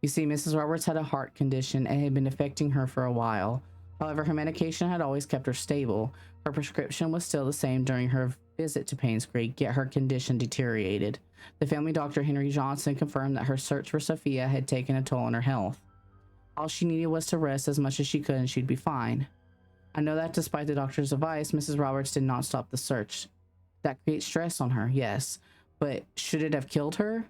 You see, Mrs. Roberts had a heart condition and had been affecting her for a while. However, her medication had always kept her stable. Her prescription was still the same during her visit to Painscreek, yet her condition deteriorated. The family doctor, Henry Johnson, confirmed that her search for Sophia had taken a toll on her health. All she needed was to rest as much as she could and she'd be fine. I know that despite the doctor's advice, Mrs. Roberts did not stop the search. That creates stress on her, yes, but should it have killed her?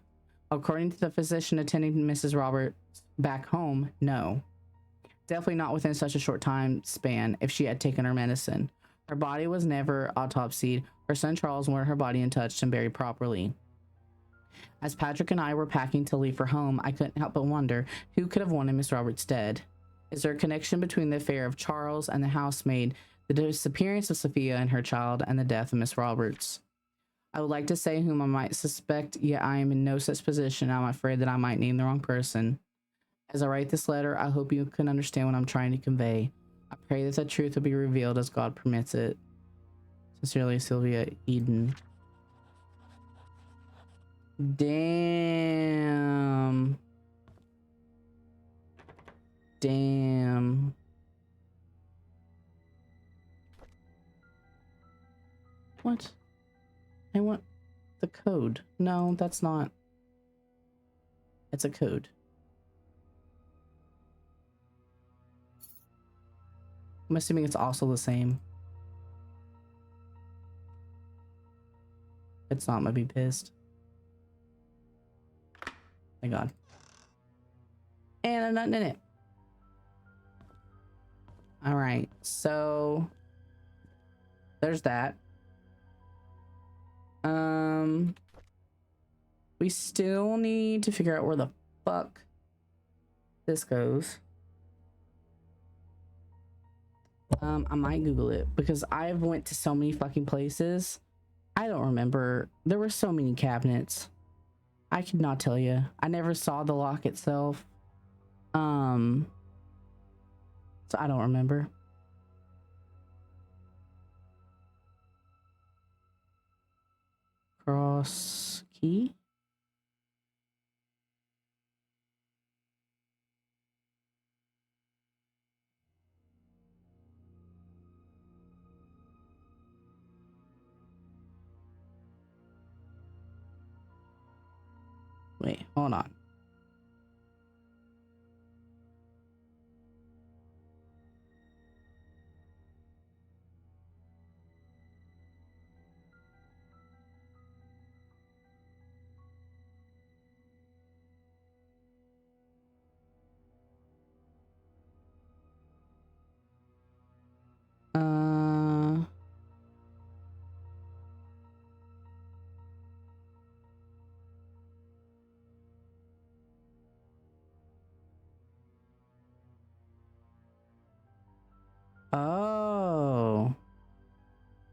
According to the physician attending Mrs. Roberts back home, no. Definitely not within such a short time span if she had taken her medicine. Her body was never autopsied. Her son Charles wanted her body untouched and buried properly. As Patrick and I were packing to leave for home, I couldn't help but wonder who could have wanted Miss Roberts dead. Is there a connection between the affair of Charles and the housemaid, the disappearance of Sophia and her child, and the death of Miss Roberts? I would like to say whom I might suspect, yet I am in no such position. I'm afraid that I might name the wrong person. As I write this letter, I hope you can understand what I'm trying to convey. I pray that the truth will be revealed as God permits it. Sincerely, Sylvia Eden. Damn. Damn. What? I want the code. No, that's not. It's a code. I'm assuming it's also the same. it's not, I'm gonna be pissed. Thank God. And nothing in it. All right, so there's that. We still need to figure out where the fuck this goes. I might Google it because I've went to so many fucking places. I don't remember. There were so many cabinets. I could not tell you. I never saw the lock itself. So I don't remember. Cross key. Wait, hold on. Oh.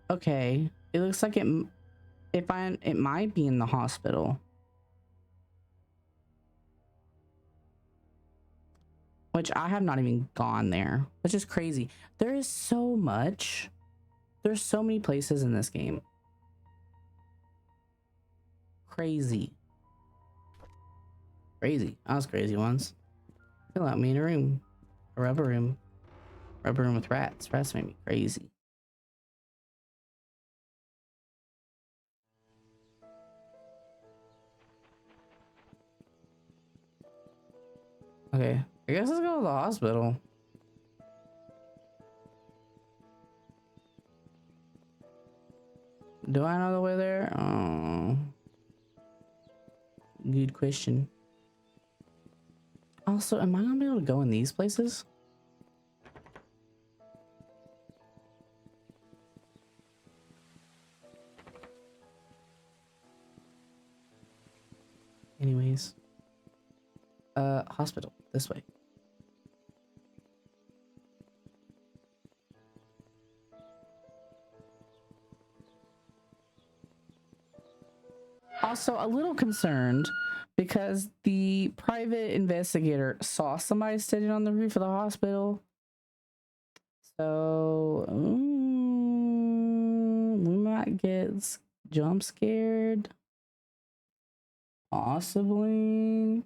Okay. It looks like it might be in the hospital. Which I have not even gone there, which is crazy. There is so much. There's so many places in this game. Crazy. Crazy. I was crazy once. They let me in a room. A rubber room. Rubber room with rats. Rats made me crazy. Okay. I guess let's go to the hospital. Do I know the way there? Oh. Good question. Also, am I gonna be able to go in these places? Anyways. Hospital. This way. Also, a little concerned because the private investigator saw somebody sitting on the roof of the hospital. So, we might get jump scared. Possibly.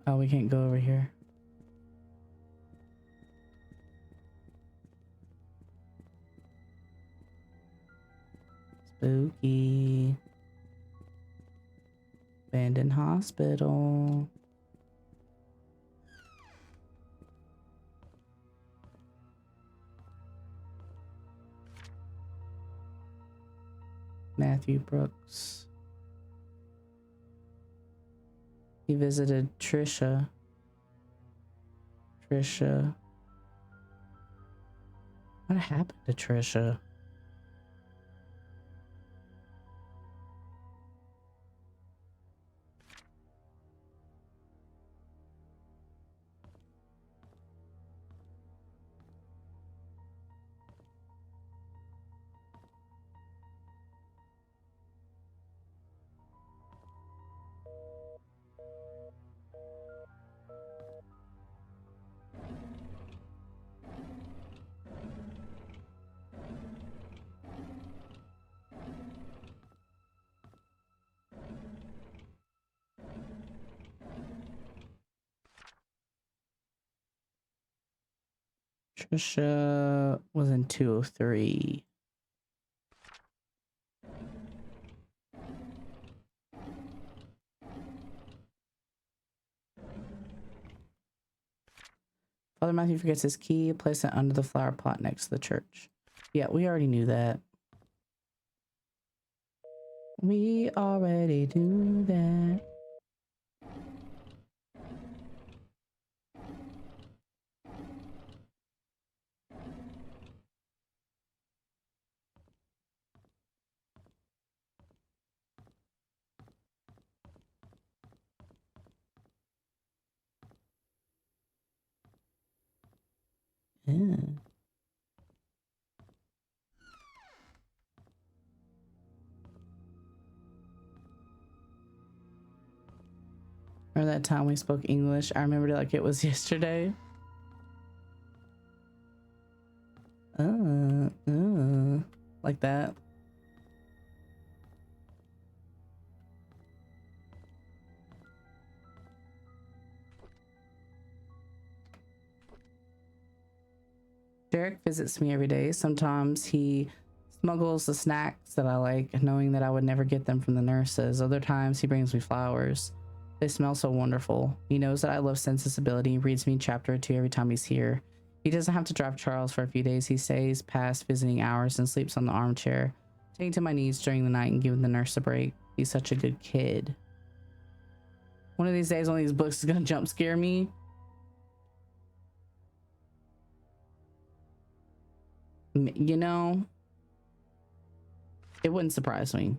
Oh, we can't go over here. Spooky. Abandoned hospital. Matthew Brooks. He visited Trisha. What happened to Trisha? Trisha was in 203. Father Matthew forgets his key, place it under the flower pot next to the church. Yeah, we already knew that. We already knew that. Yeah. Remember that time we spoke English? I remembered it like it was yesterday. Like that. Derek visits me every day. Sometimes he smuggles the snacks that I like, knowing that I would never get them from the nurses. Other times he brings me flowers. They smell so wonderful. He knows that I love sensibility. He reads me a chapter or two every time he's here. He doesn't have to drive Charles for a few days. He stays past visiting hours and sleeps on the armchair, taking to my knees during the night and giving the nurse a break. He's such a good kid. One of these days, one of these books is gonna jump scare me. You know, it wouldn't surprise me.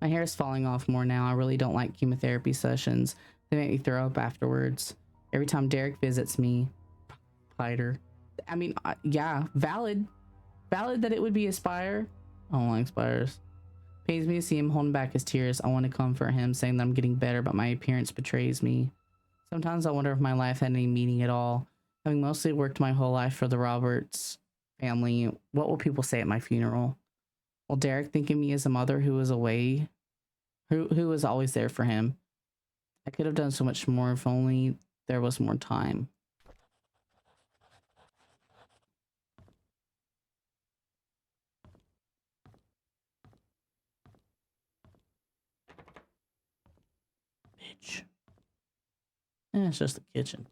My hair is falling off more now. I really don't like chemotherapy sessions. They make me throw up afterwards. Every time Derek visits me, Spider. I mean, yeah, valid that it would be a spire. I don't like spires. Pains me to see him holding back his tears. I want to comfort him, saying that I'm getting better, but my appearance betrays me. Sometimes I wonder if my life had any meaning at all. Having mostly worked my whole life for the Roberts family, what will people say at my funeral? Will Derek think of me as a mother who was away, who was always there for him? I could have done so much more if only there was more time. Bitch. It's just the kitchen.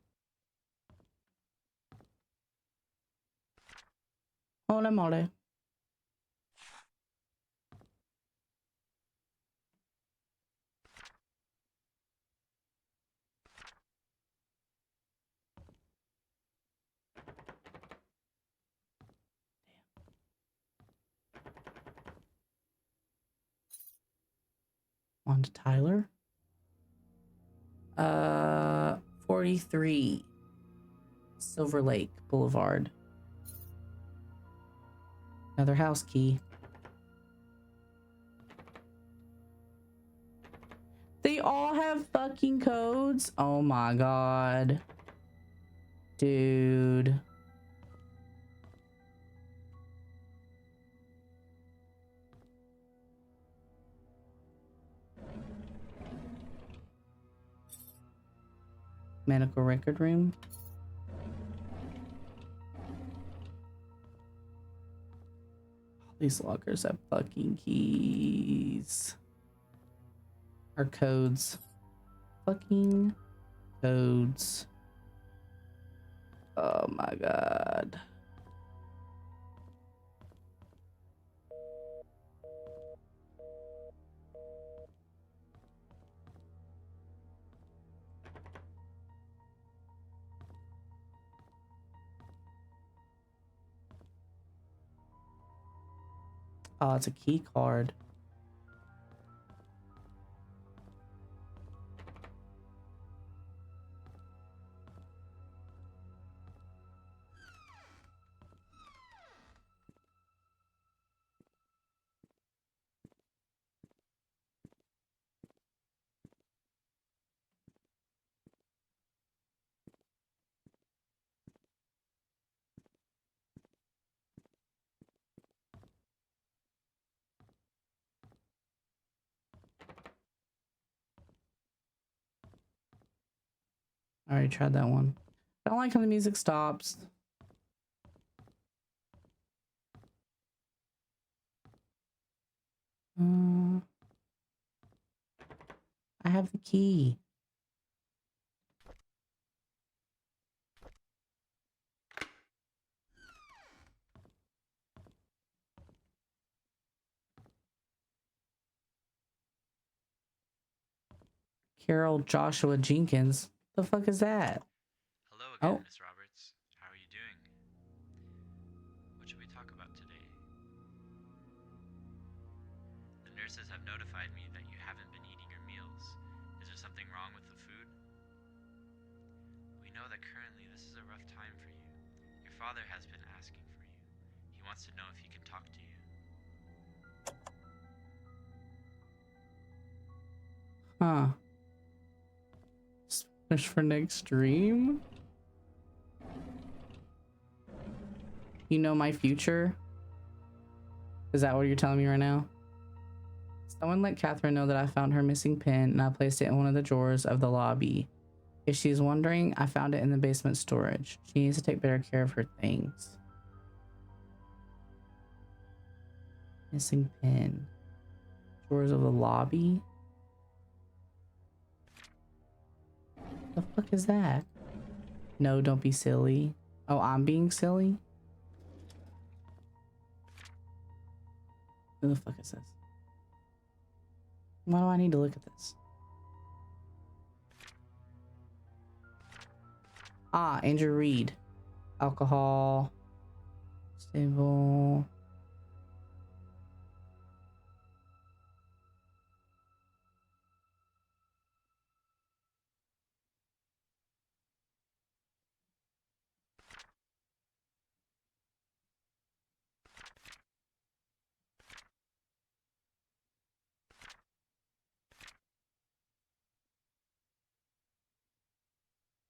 Holy moly. On to Tyler. 43 Silver Lake Boulevard. Another house key. They all have fucking codes. Oh my god. Dude. Medical record room. These lockers have fucking keys. Or codes. Fucking codes. Oh my god. Oh, it's a key card. I already tried that one. I don't like how the music stops. I have the key. Carol Joshua Jenkins. The fuck is that? Hello again, Oh. Miss Roberts. How are you doing? What should we talk about today? The nurses have notified me that you haven't been eating your meals. Is there something wrong with the food? We know that currently this is a rough time for you. Your father has been asking for you. He wants to know if he can talk to you. Huh. Wish for next stream? You know my future? Is that what you're telling me right now? Someone let Catherine know that I found her missing pen and I placed it in one of the drawers of the lobby. If she's wondering, I found it in the basement storage. She needs to take better care of her things. Missing pen. Drawers of the lobby? The fuck is that? No, don't be silly. Oh, I'm being silly? Who the fuck is this? Why do I need to look at this? Ah, Andrew Reed. Alcohol. Stable.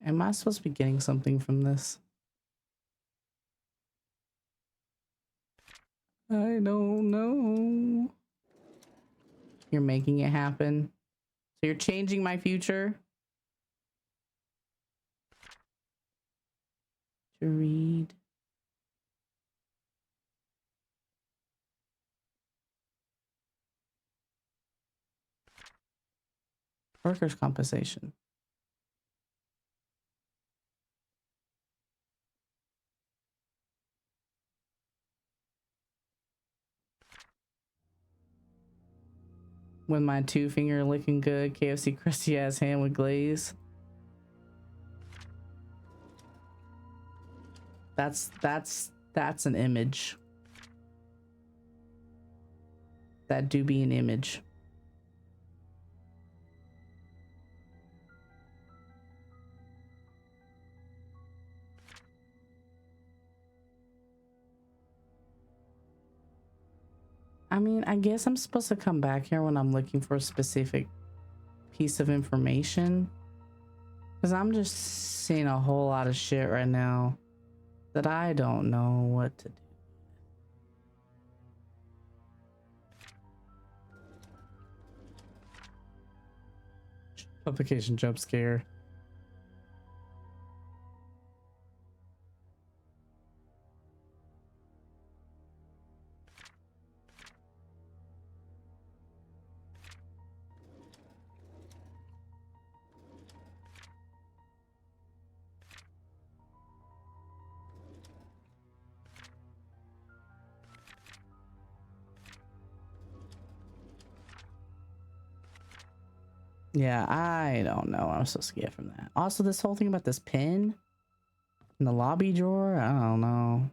Am I supposed to be getting something from this? I don't know. You're making it happen. So you're changing my future? To read. Workers' compensation. With my 2-finger looking good KFC crusty ass ham with glaze. That's an image. That do be an image. I mean, I guess I'm supposed to come back here when I'm looking for a specific piece of information. Because I'm just seeing a whole lot of shit right now that I don't know what to do. Publication jump scare. Yeah, I don't know what I'm supposed to get from that. Also, this whole thing about this pen in the lobby drawer, I don't know.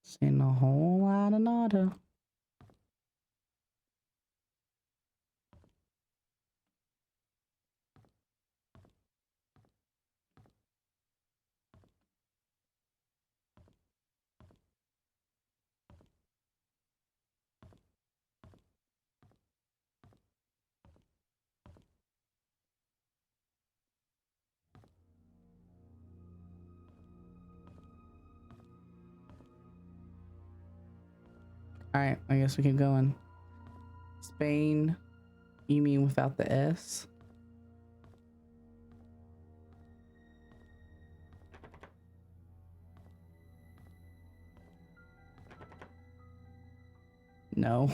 Seeing a whole lot of nada. All right, I guess we can go in. Spain, you mean without the S? No.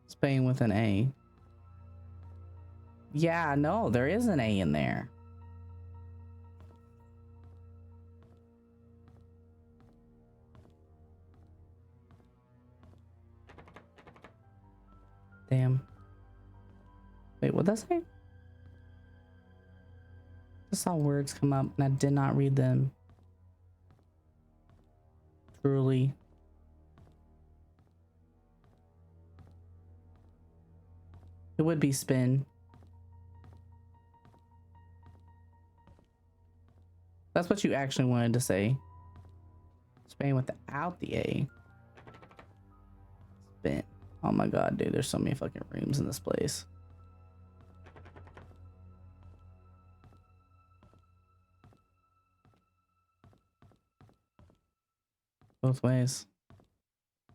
Spain with an A. Yeah, no, there is an A in there. Damn. Wait, what'd that say? I saw words come up and I did not read them. Truly. It would be spin. That's what you actually wanted to say. Spain without the A. Spin. Oh my god, dude, there's so many fucking rooms in this place. Both ways.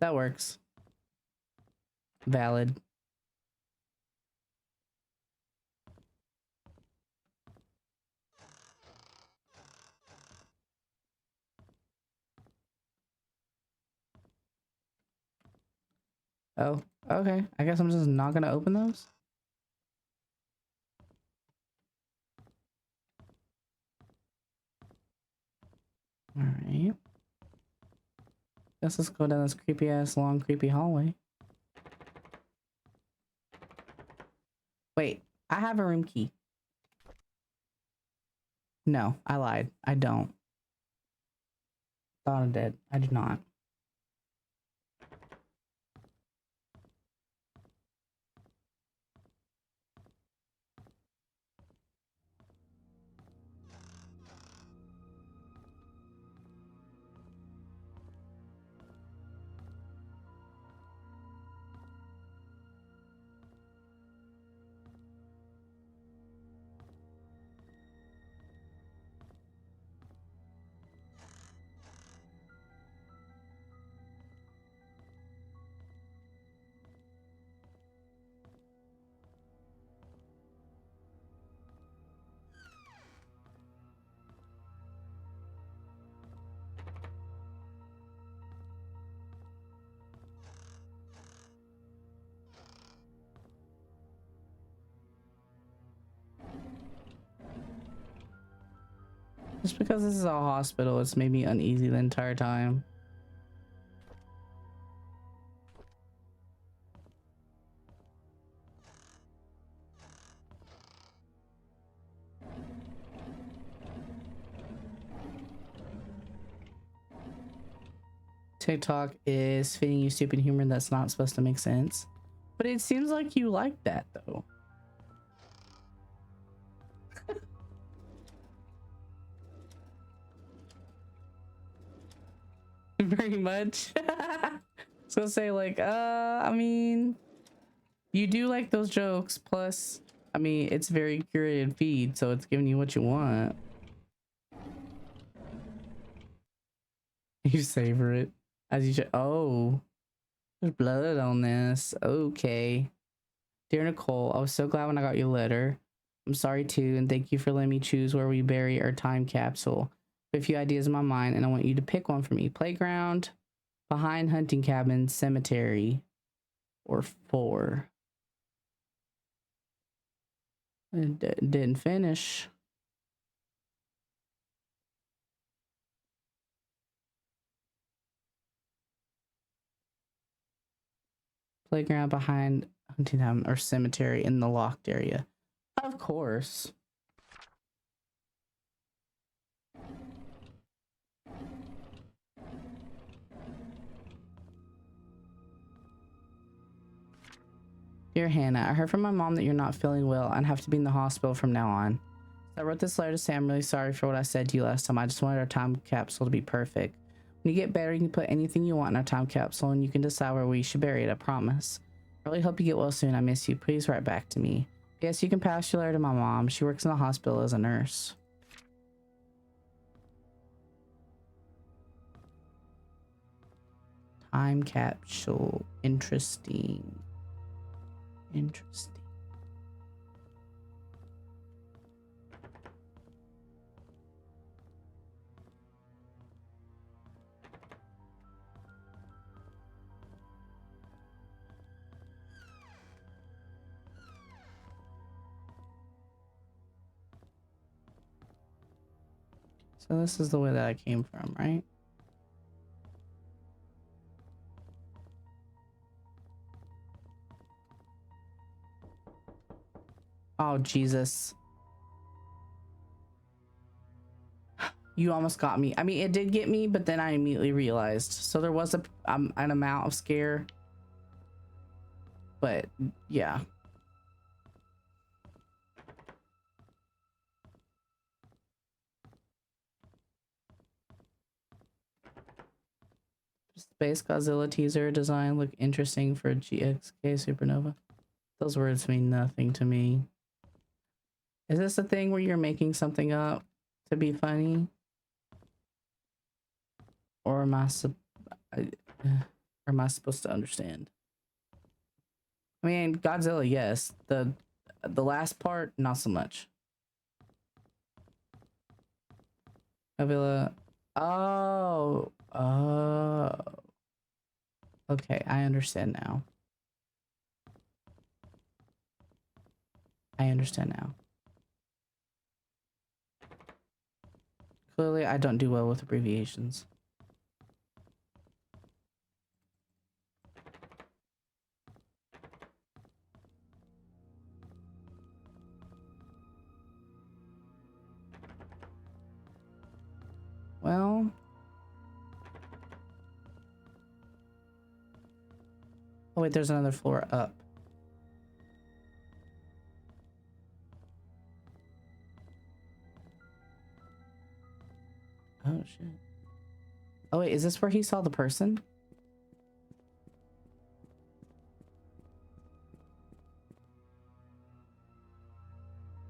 That works. Valid. Oh, okay. I guess I'm just not gonna open those. All right. Guess let's go down this creepy ass long creepy hallway. Wait, I have a room key. No, I lied. I don't. Thought I did. I do not. Just because this is a hospital, it's made me uneasy the entire time. TikTok is feeding you stupid humor that's not supposed to make sense. But it seems like you like that though. Very much. I was gonna say like, I mean, you do like those jokes. Plus, I mean, it's very curated feed, so it's giving you what you want. You savor it as you should. Oh, there's blood on this. Okay. Dear Nicole, I was so glad when I got your letter. I'm sorry too, and thank you for letting me choose where we bury our time capsule. I have a few ideas in my mind, and I want you to pick one for me. Playground, behind hunting cabin, cemetery, or 4. It didn't finish. Playground, behind hunting cabin, or cemetery in the locked area. Of course. Dear Hannah, I heard from my mom that you're not feeling well and have to be in the hospital from now on. So I wrote this letter to say I'm really sorry for what I said to you last time. I just wanted our time capsule to be perfect. When you get better, you can put anything you want in our time capsule and you can decide where we should bury it, I promise. I really hope you get well soon. I miss you. Please write back to me. Yes, you can pass your letter to my mom. She works in the hospital as a nurse. Time capsule. Interesting. Interesting. So this is the way that I came from, right? Oh, Jesus. You almost got me. I mean, it did get me, but then I immediately realized. So there was an amount of scare. But, yeah. Space Godzilla teaser design look interesting for GXK Supernova. Those words mean nothing to me. Is this a thing where you're making something up to be funny? Or am I supposed to understand? I mean, Godzilla, yes. The last part, not so much. Godzilla. Oh. Oh. Okay, I understand now. I understand now. Clearly, I don't do well with abbreviations. Well, oh wait, there's another floor up. Oh shit. Oh wait, is this where he saw the person?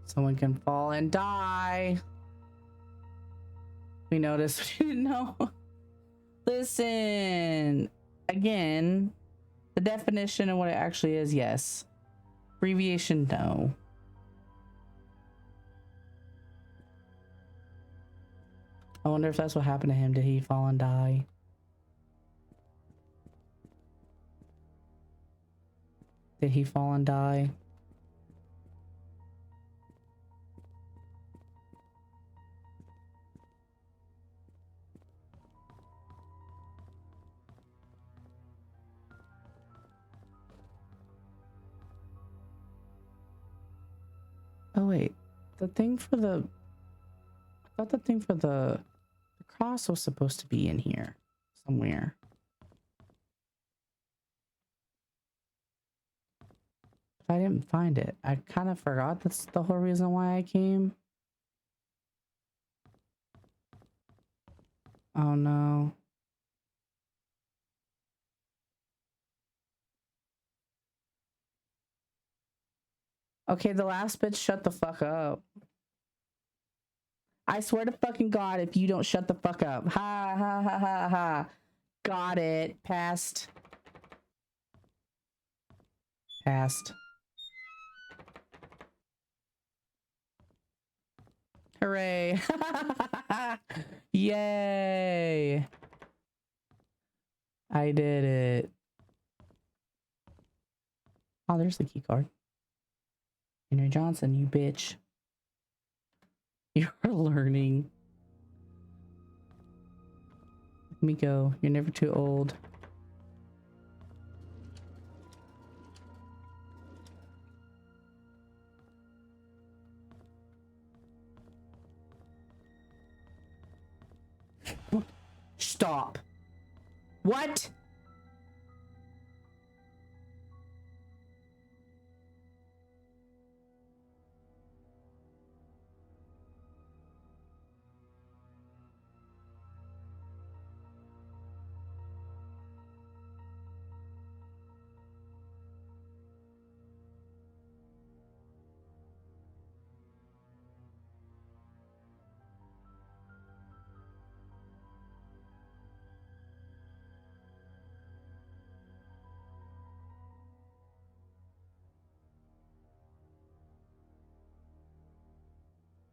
Someone can fall and die. We noticed. We didn't know. Listen, again, the definition of what it actually is, yes. Abbreviation, no. I wonder if that's what happened to him. Did he fall and die? Did he fall and die? Oh wait, the thing for the, I thought the thing for the cross was supposed to be in here somewhere. But I didn't find it. I kind of forgot that's the whole reason why I came. Oh no. Okay, the last bitch, shut the fuck up. I swear to fucking God, if you don't shut the fuck up. Ha ha ha ha ha. Got it. Passed. Passed. Hooray. Yay. I did it. Oh, there's the key card. Henry Johnson, you bitch. You're learning. Let me go. You're never too old. Stop. What?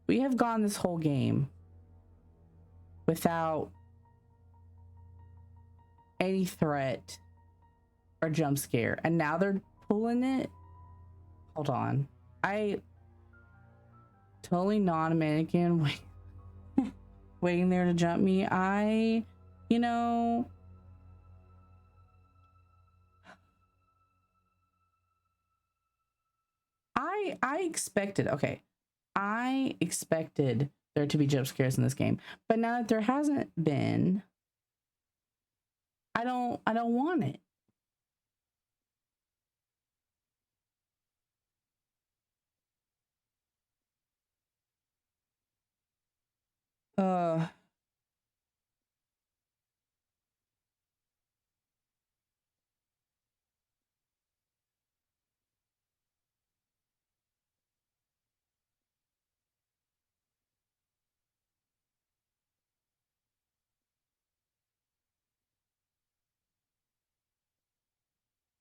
We have gone this whole game without any threat or jump scare, and now they're pulling it. Hold on. I totally non-American. waiting there to jump me. You know, I expected, okay. I expected there to be jump scares in this game, but now that there hasn't been, I don't want it.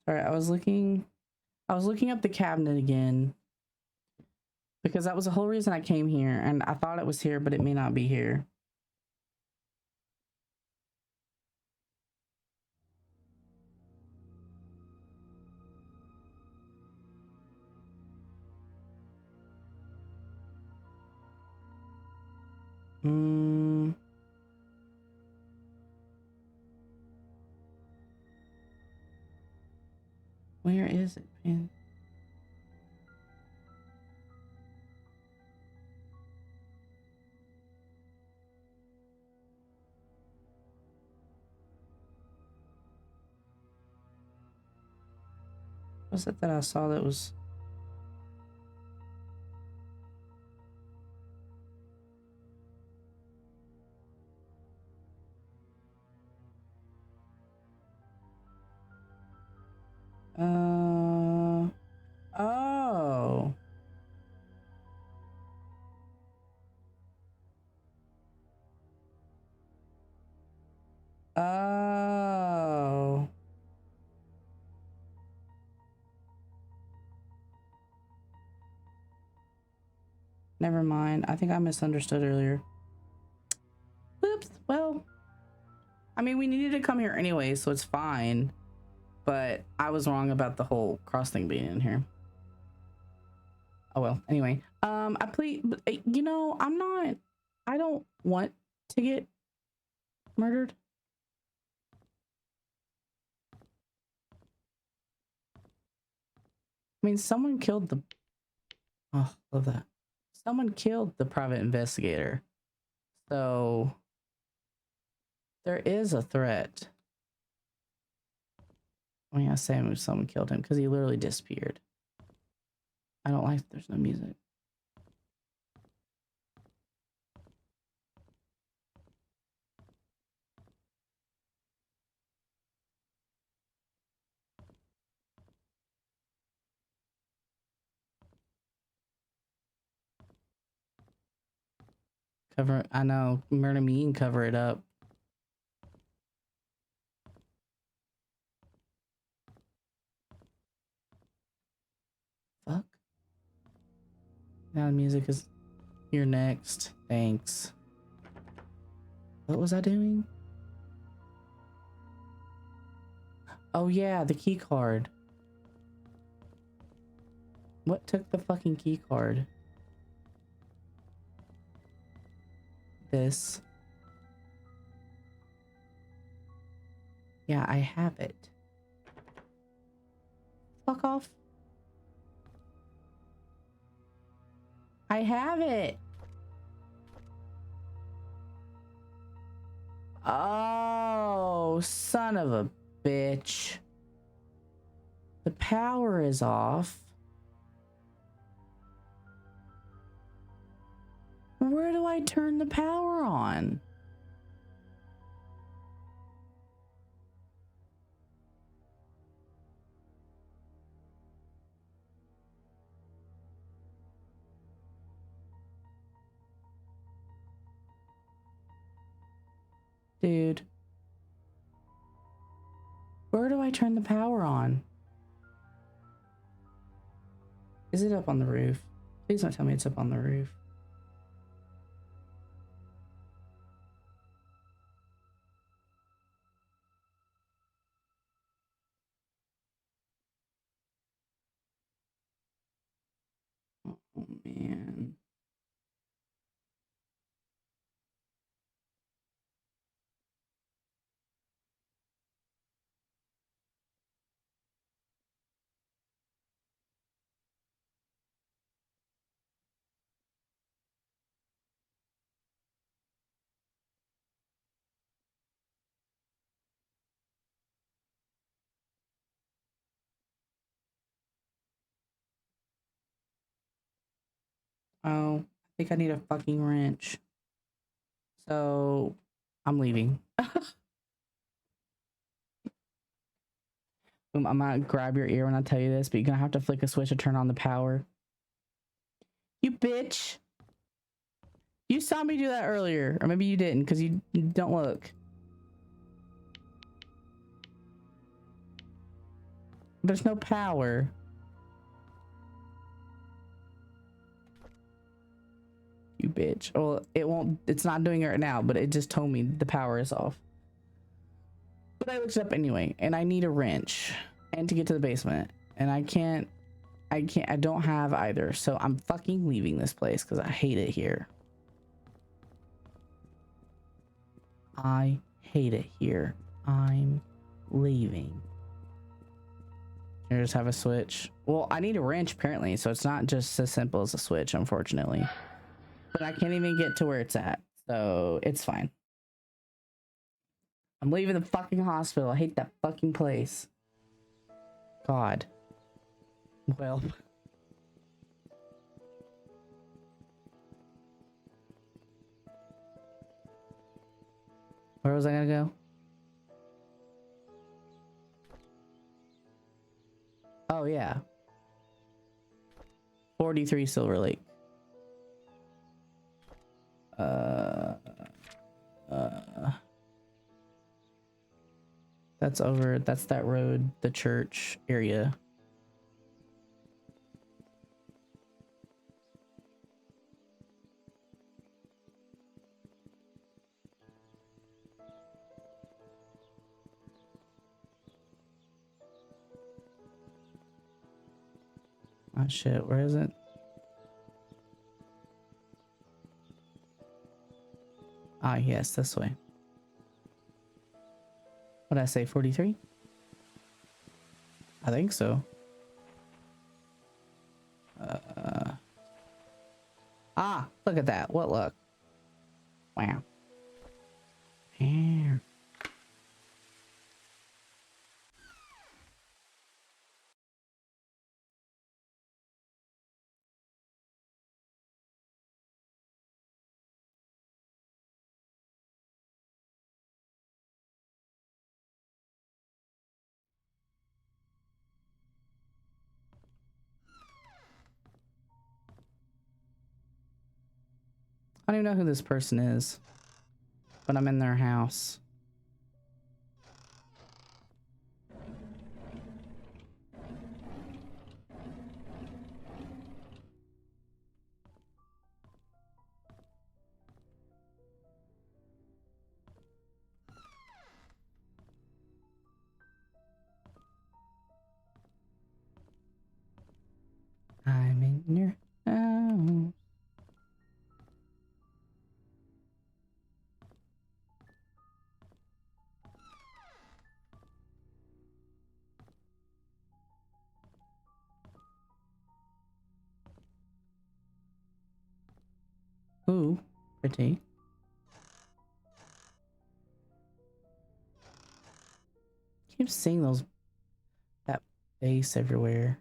Sorry, I was looking up the cabinet again because that was the whole reason I came here, and I thought it was here, but it may not be here. Where is it, man? What's it that I saw that was? Oh. Oh. Never mind. I think I misunderstood earlier. Whoops. Well, I mean, we needed to come here anyway, so it's fine. But I was wrong about the whole cross thing being in here. Oh well. Anyway, I plead. You know, I don't want to get murdered. I mean, someone killed the. Oh, love that. Someone killed the private investigator. So there is a threat. I mean, I say someone killed him because he literally disappeared. I don't like that there's no music. Cover, I know, murder me and cover it up. Fuck. Now the music is here next. Thanks. What was I doing? Oh yeah, the key card. What took the fucking key card? This. Yeah, I have it. Fuck off. I have it. Oh, son of a bitch. The power is off. Where do I turn the power on? Dude. Where do I turn the power on? Is it up on the roof? Please don't tell me it's up on the roof. Oh man. Oh, I think I need a fucking wrench. So I'm leaving. I might grab your ear when I tell you this, but you're gonna have to flick a switch to turn on the power. You bitch. You saw me do that earlier. Or maybe you didn't because you don't look. There's no power. You bitch. Well, it won't. It's not doing it right now, but it just told me the power is off. But I looked it up anyway, and I need a wrench and to get to the basement. And I don't have either. So I'm fucking leaving this place because I hate it here. I hate it here. I'm leaving. You just have a switch. Well, I need a wrench apparently, so it's not just as simple as a switch, unfortunately. But I can't even get to where it's at, so it's fine. I'm leaving the fucking hospital. I hate that fucking place. God. Well. Where was I gonna go? Oh yeah. 43 Silver Lake. That's over. That's that road, the church area. Oh shit, where is it? Ah, yes, this way. What did I say, 43? I think so. Ah, look at that. What luck. Wow. Here. I don't even know who this person is, but I'm in their house. I'm in your house. Ooh, pretty. Keep seeing that face everywhere.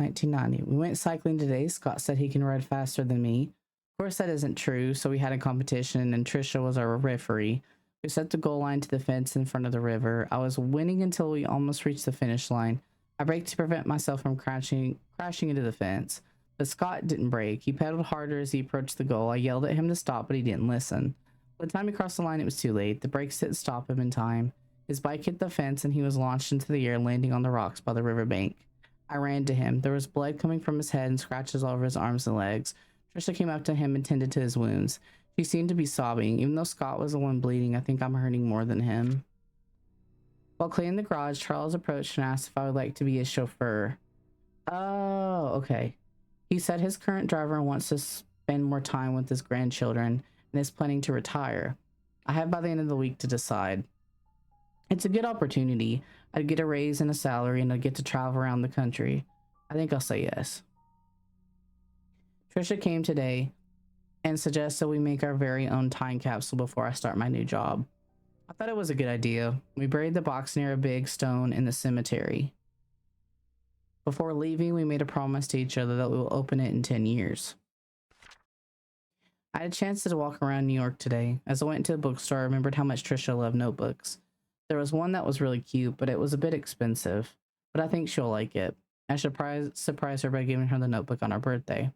$19.90. We went cycling today. Scott said he can ride faster than me. Of course, that isn't true. So we had a competition, and Trisha was our referee. We set the goal line to the fence in front of the river. I was winning until we almost reached the finish line. I braked to prevent myself from crashing into the fence. But Scott didn't brake. He pedaled harder as he approached the goal. I yelled at him to stop, but he didn't listen. By the time he crossed the line, it was too late. The brakes didn't stop him in time. His bike hit the fence, and he was launched into the air, landing on the rocks by the riverbank. I ran to him. There was blood coming from his head and scratches all over his arms and legs. Trisha came up to him and tended to his wounds. She seemed to be sobbing. Even though Scott was the one bleeding, I think I'm hurting more than him. While cleaning the garage, Charles approached and asked if I would like to be his chauffeur. Oh, okay. He said his current driver wants to spend more time with his grandchildren and is planning to retire. I have by the end of the week to decide. It's a good opportunity. I'd get a raise and a salary and I'd get to travel around the country. I think I'll say yes. Trisha came today and suggested we make our very own time capsule before I start my new job. I thought it was a good idea. We buried the box near a big stone in the cemetery. Before leaving, we made a promise to each other that we will open it in 10 years. I had a chance to walk around New York today. As I went to the bookstore, I remembered how much Trisha loved notebooks. There was one that was really cute, but it was a bit expensive. But I think she'll like it. I should surprise her by giving her the notebook on her birthday.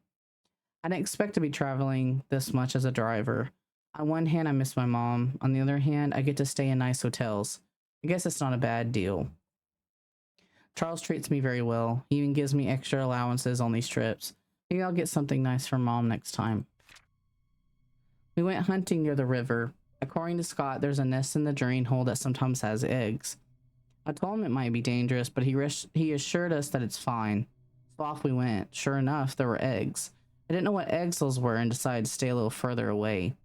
I didn't expect to be traveling this much as a driver. On one hand, I miss my mom. On the other hand, I get to stay in nice hotels. I guess it's not a bad deal. Charles treats me very well. He even gives me extra allowances on these trips. Maybe I'll get something nice for Mom next time. We went hunting near the river. According to Scott, there's a nest in the drain hole that sometimes has eggs. I told him it might be dangerous, but he assured us that it's fine. So off we went. Sure enough, there were eggs. I didn't know what eggs those were and decided to stay a little further away.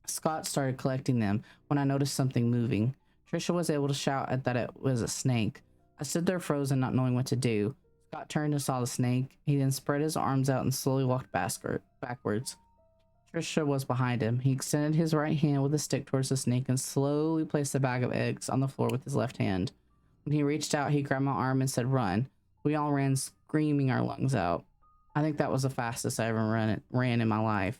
Scott started collecting them when I noticed something moving. Trisha was able to shout at that it was a snake. I stood there frozen, not knowing what to do. Scott turned and saw the snake. He then spread his arms out and slowly walked backwards. Trisha was behind him. He extended his right hand with a stick towards the snake and slowly placed the bag of eggs on the floor with his left hand. When he reached out, he grabbed my arm and said, "Run." We all ran, screaming our lungs out. I think that was the fastest I ever ran in my life.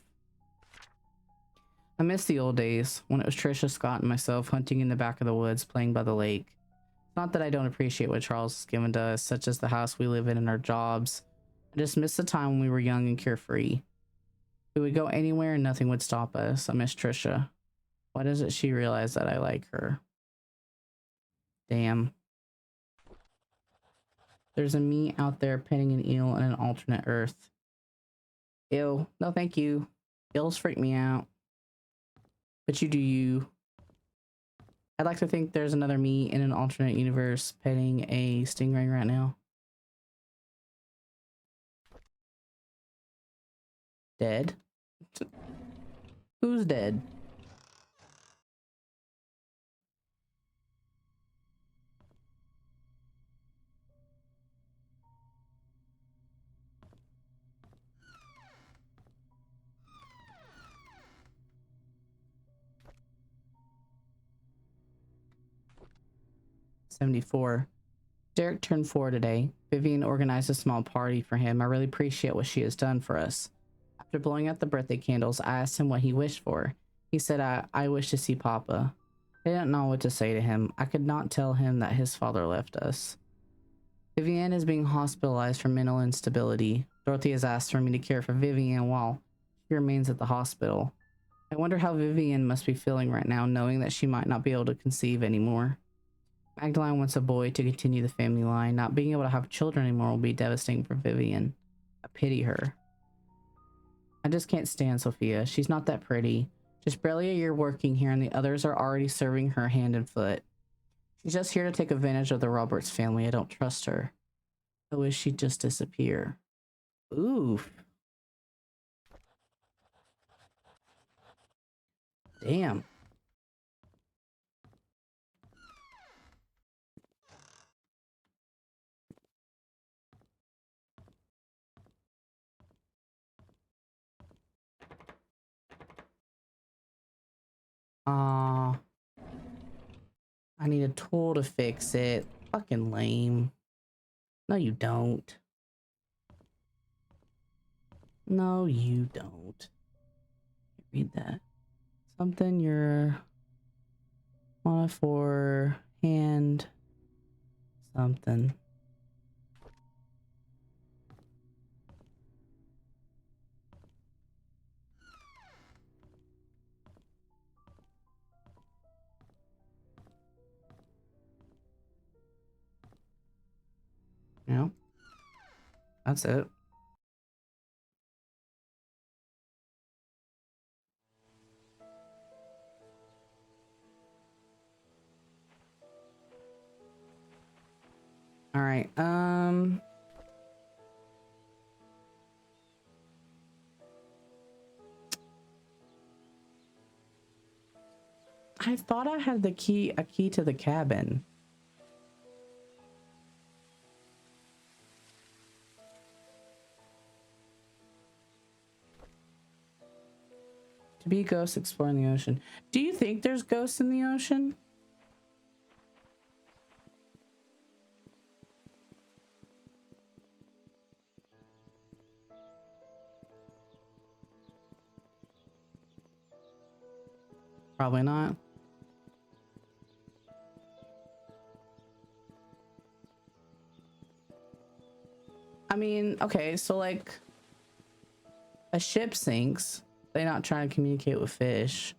I miss the old days when it was Trisha, Scott, and myself hunting in the back of the woods, playing by the lake. It's not that I don't appreciate what Charles has given to us, such as the house we live in and our jobs. I just miss the time when we were young and carefree. We would go anywhere and nothing would stop us. I miss Trisha. Why doesn't she realize that I like her? Damn. There's a me out there petting an eel in an alternate Earth. Ew. No, thank you. Eels freak me out. But you do you. I'd like to think there's another me in an alternate universe petting a stingray right now. Dead? Who's dead? $74. Derek turned 4 today. Vivian organized a small party for him. I really appreciate what she has done for us. After blowing out the birthday candles, I asked him what he wished for. He said, I wish to see Papa. I didn't know what to say to him. I could not tell him that his father left us. Vivian is being hospitalized for mental instability. Dorothy has asked for me to care for Vivian while she remains at the hospital. I wonder how Vivian must be feeling right now, knowing that she might not be able to conceive anymore. Magdalene wants a boy to continue the family line. Not being able to have children anymore will be devastating for Vivian. I pity her. I just can't stand Sophia. She's not that pretty. Just barely a year working here and the others are already serving her hand and foot. She's just here to take advantage of the Roberts family. I don't trust her. I wish she'd just disappear. Oof. Damn. I need a tool to fix it. Fucking lame. No, you don't. No, you don't. Read that. Something you're on for hand something. Yeah. That's it. All right. I thought I had a key to the cabin. To be ghosts exploring the ocean. Do you think there's ghosts in the ocean? Probably not. I mean, okay, so like a ship sinks, they're not trying to communicate with fish.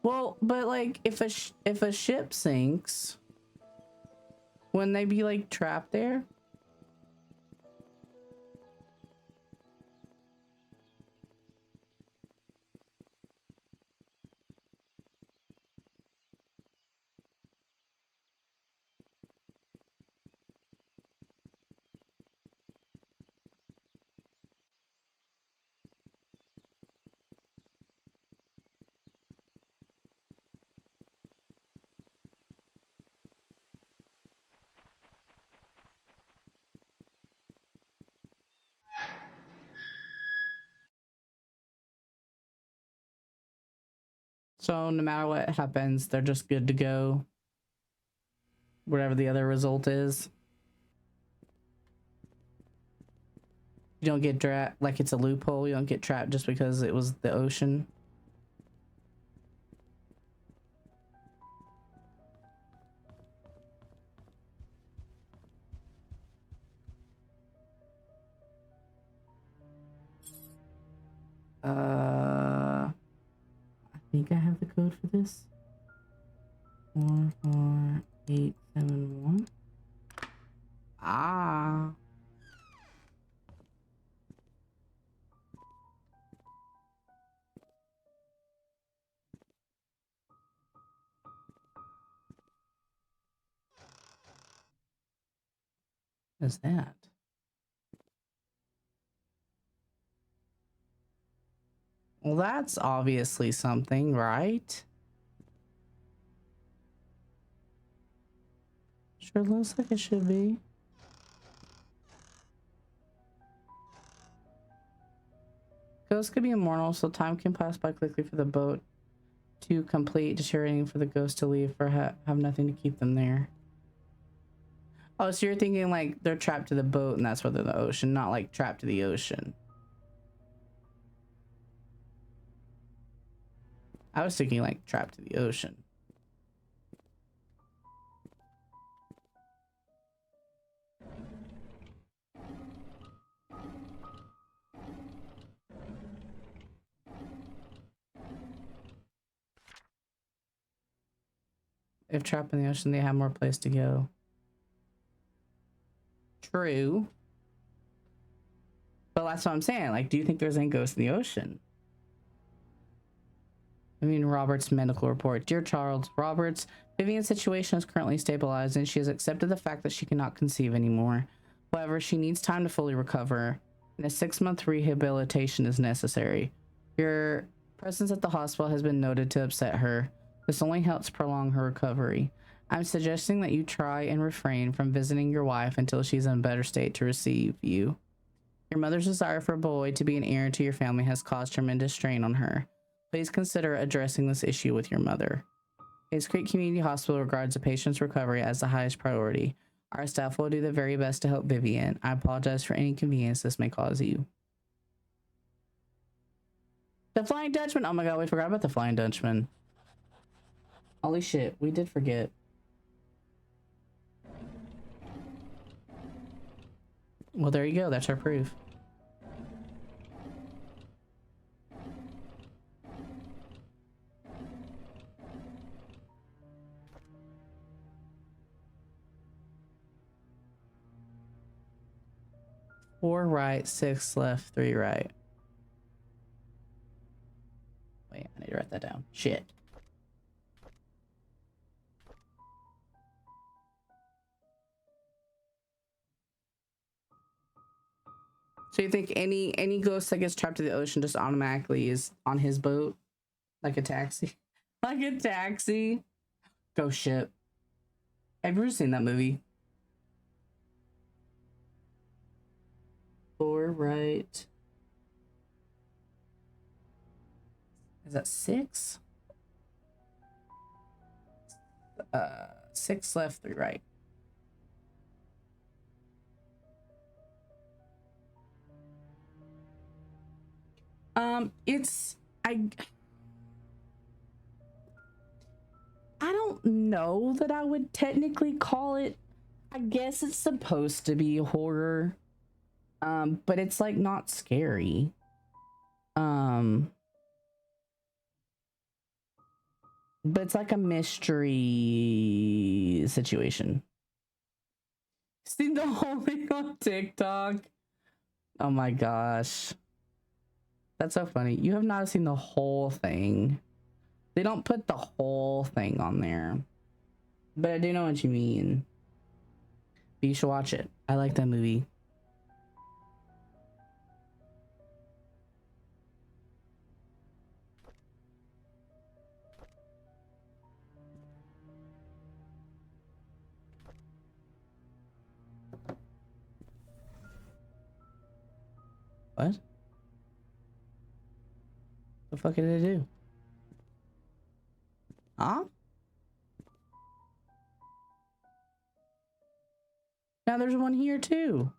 Well, but like if a ship sinks, wouldn't they be like trapped there? So no matter what happens, they're just good to go. Whatever the other result is. You don't get trapped like it's a loophole. You don't get trapped just because it was the ocean. I think I have the code for this. 44871. Ah. Is that? Well, that's obviously something, right? Sure looks like it should be. Ghosts could be immortal, so time can pass by quickly for the boat to complete, deteriorating for the ghost to leave or have nothing to keep them there. Oh, so you're thinking like they're trapped to the boat and that's why they're in the ocean, not like trapped to the ocean. I was thinking like trapped to the ocean. If trapped in the ocean, they have more place to go. True. But that's what I'm saying. Like, do you think there's any ghosts in the ocean? I mean, Robert's medical report. Dear Charles Roberts, Vivian's situation is currently stabilized and she has accepted the fact that she cannot conceive anymore. However, she needs time to fully recover and a 6-month rehabilitation is necessary. Your presence at the hospital has been noted to upset her. This only helps prolong her recovery. I'm suggesting that you try and refrain from visiting your wife until she's in a better state to receive you. Your mother's desire for a boy to be an heir to your family has caused tremendous strain on her. Please consider addressing this issue with your mother. Painscreek Community Hospital regards the patient's recovery as the highest priority. Our staff will do their very best to help Vivian. I apologize for any inconvenience this may cause you. The Flying Dutchman! Oh my god, we forgot about the Flying Dutchman. Holy shit, we did forget. Well, there you go. That's our proof. Four right, 6 left, 3 right. Wait, I need to write that down. Shit. So you think any ghost that gets trapped in the ocean just automatically is on his boat, like a taxi? Like a Taxi. Ghost Ship. Have you ever seen that movie? Four, right. Is that 6? 6 left, 3 right. It's I don't know that I would technically call it. I guess it's supposed to be horror. But it's like not scary. But it's like a mystery situation. Seen the whole thing on TikTok. Oh my gosh. That's so funny. You have not seen the whole thing. They don't put the whole thing on there. But I do know what you mean. But you should watch it. I like that movie. What? The fuck did it do? Huh? Now there's one here too.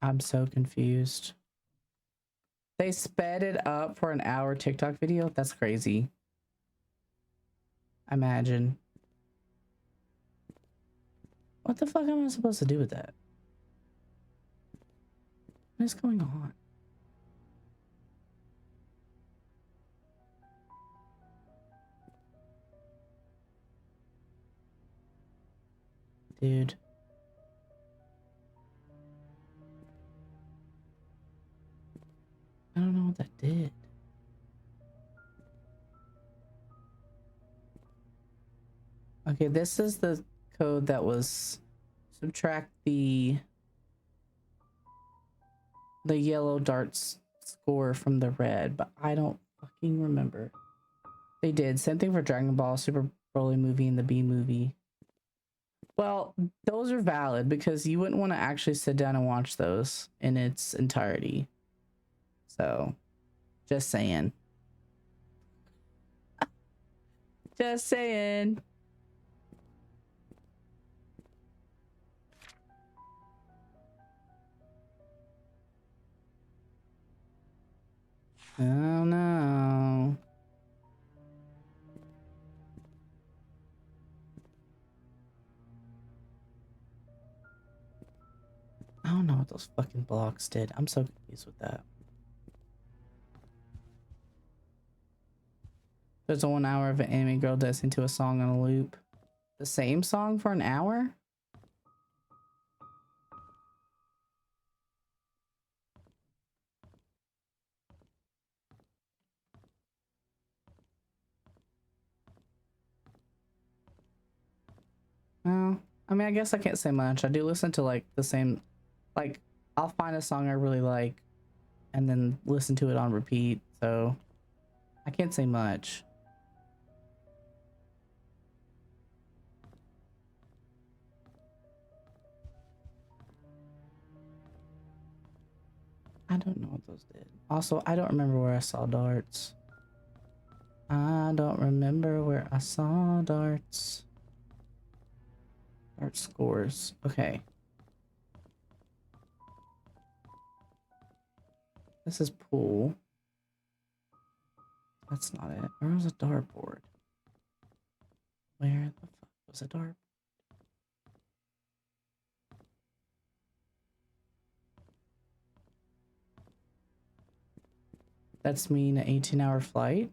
I'm so confused. They sped it up for an hour TikTok video? That's crazy. Imagine. What the fuck am I supposed to do with that? What is going on? Dude. I don't know what that did. Okay, this is the code that was subtract the yellow darts score from the red, but I don't fucking remember. They did. Same thing for Dragon Ball, Super Broly movie, and the B movie. Well, those are valid because you wouldn't want to actually sit down and watch those in its entirety. So, just saying. Just saying. Oh no. I don't know what those fucking blocks did. I'm so confused with that. There's a 1 hour of an anime girl dancing to a song on a loop. The same song for an hour? Well, I mean, I guess I can't say much. I do listen to like the same, like I'll find a song I really like and then listen to it on repeat. So I can't say much. I don't know what those did. Also, I don't remember where I saw darts. I don't remember where I saw darts. Dart scores. Okay. This is pool. That's not it. Where was a dartboard? Where the fuck was a dart? That's mean an 18-hour flight.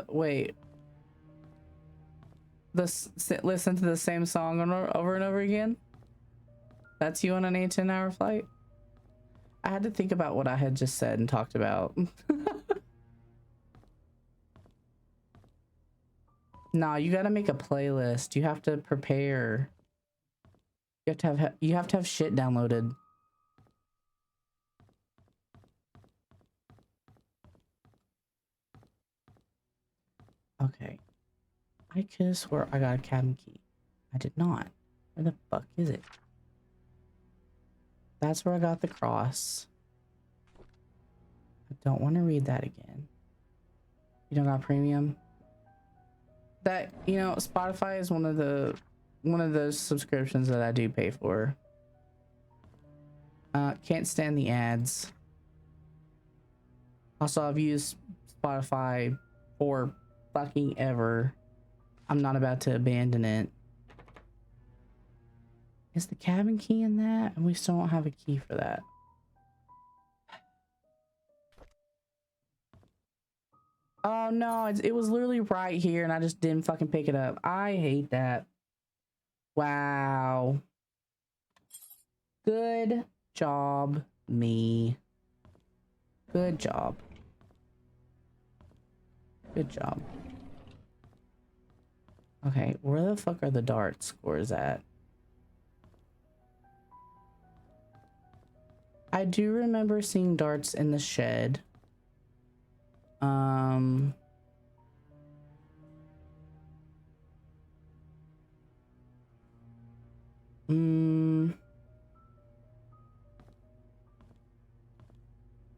Wait. Listen to the same song over and over again? That's you on an 18-hour flight? I had to think about what I had just said and talked about. Nah, you gotta make a playlist. You have to prepare. You have to have shit downloaded. Okay. I could have swore I got a cabin key. I did not. Where the fuck is it? That's where I got the cross. I don't want to read that again. You don't got premium? That, you know, Spotify is one of those subscriptions that I do pay for. Can't stand the ads. Also, I've used Spotify for fucking ever. I'm not about to abandon it. Is the cabin key in that? And we still don't have a key for that. Oh no, it was literally right here and I just didn't fucking pick it up. I hate that. Wow. Good job, me. Good job. Good job. Okay, where the fuck are the dart scores at? I do remember seeing darts in the shed.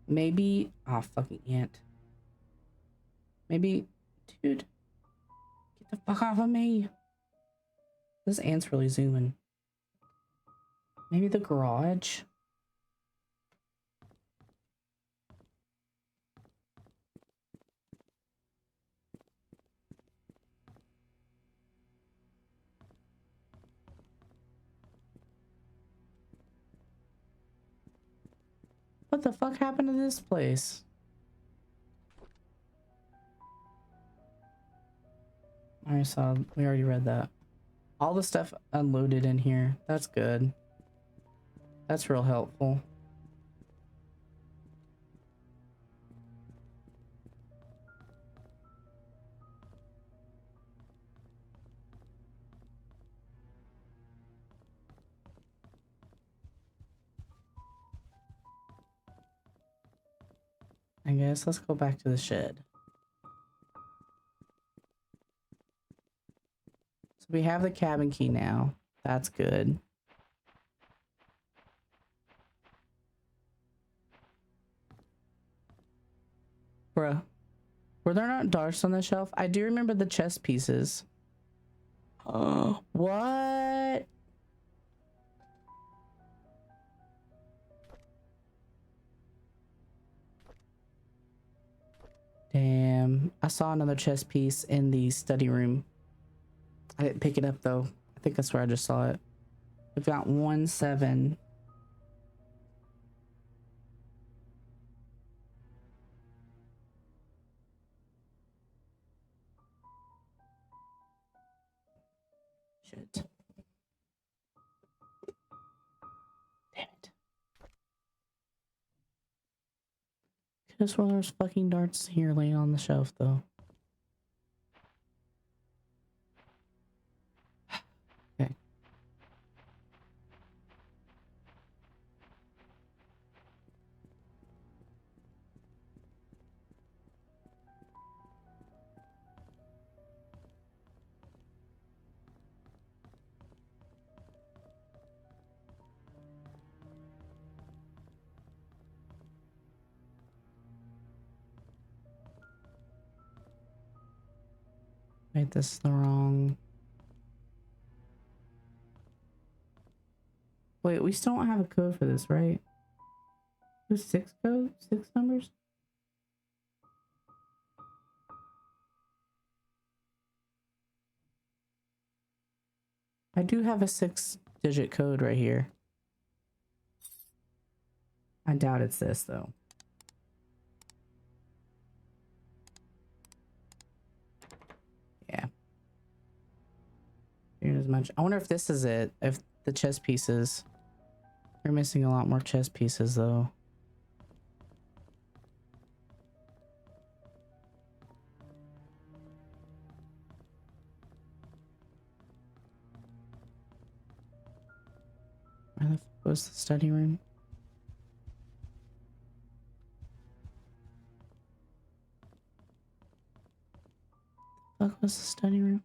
Maybe, oh, fucking ant. Maybe, dude, get the fuck off of me. This ant's really zooming. Maybe the garage? What the fuck happened to this place? I saw, we already read that. All the stuff unloaded in here. That's good. That's real helpful. I guess let's go back to the shed. So we have the cabin key now. That's good. Bruh. Were there not darts on the shelf? I do remember the chess pieces. Oh, what? Damn. I saw another chess piece in the study room. I didn't pick it up though. I think that's where I just saw it. We've got 1-7. Shit. Damn it. Could've sworn there's fucking darts here laying on the shelf though. Okay. Wait, this is the wrong... Wait, we still don't have a code for this, right? It was 6 code? 6 numbers? I do have a 6-digit code right here. I doubt it's this though. Yeah. Here's as much. I wonder if this is it. If the chess pieces. We're missing a lot more chess pieces though. Where the fuck was the study room? Fuck was the study room?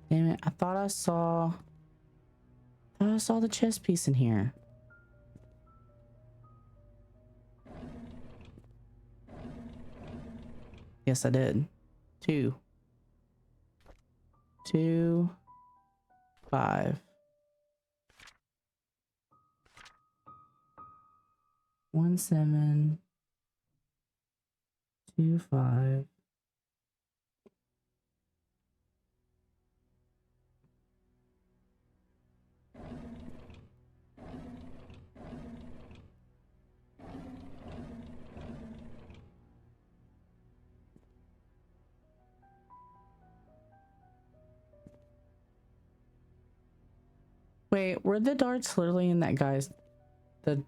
Damn it, I thought I saw the chess piece in here. Yes, I did. 2, 2, 5. 1, 7, 2, 5. Wait, were the darts literally in that guy's... the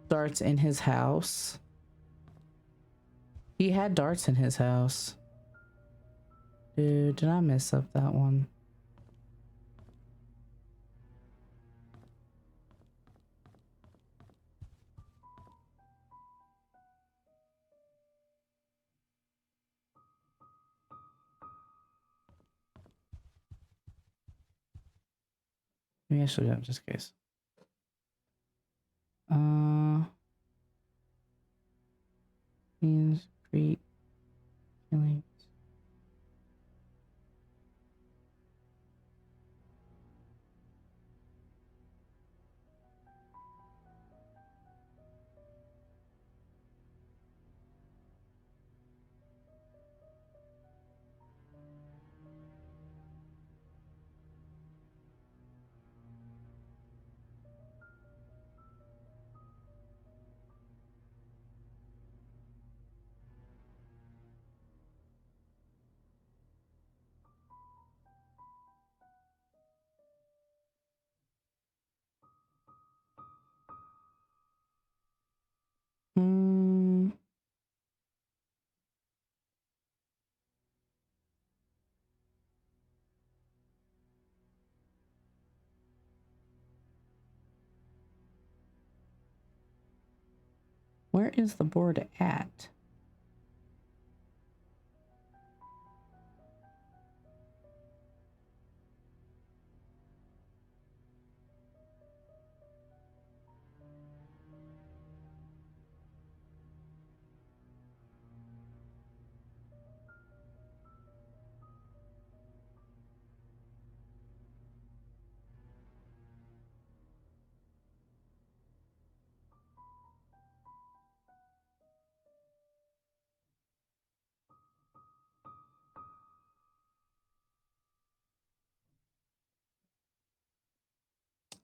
darts in his house? He had darts in his house. Dude, did I mess up that one? Maybe I should have just in case. Painscreek Killings. Hmm. Where is the board at?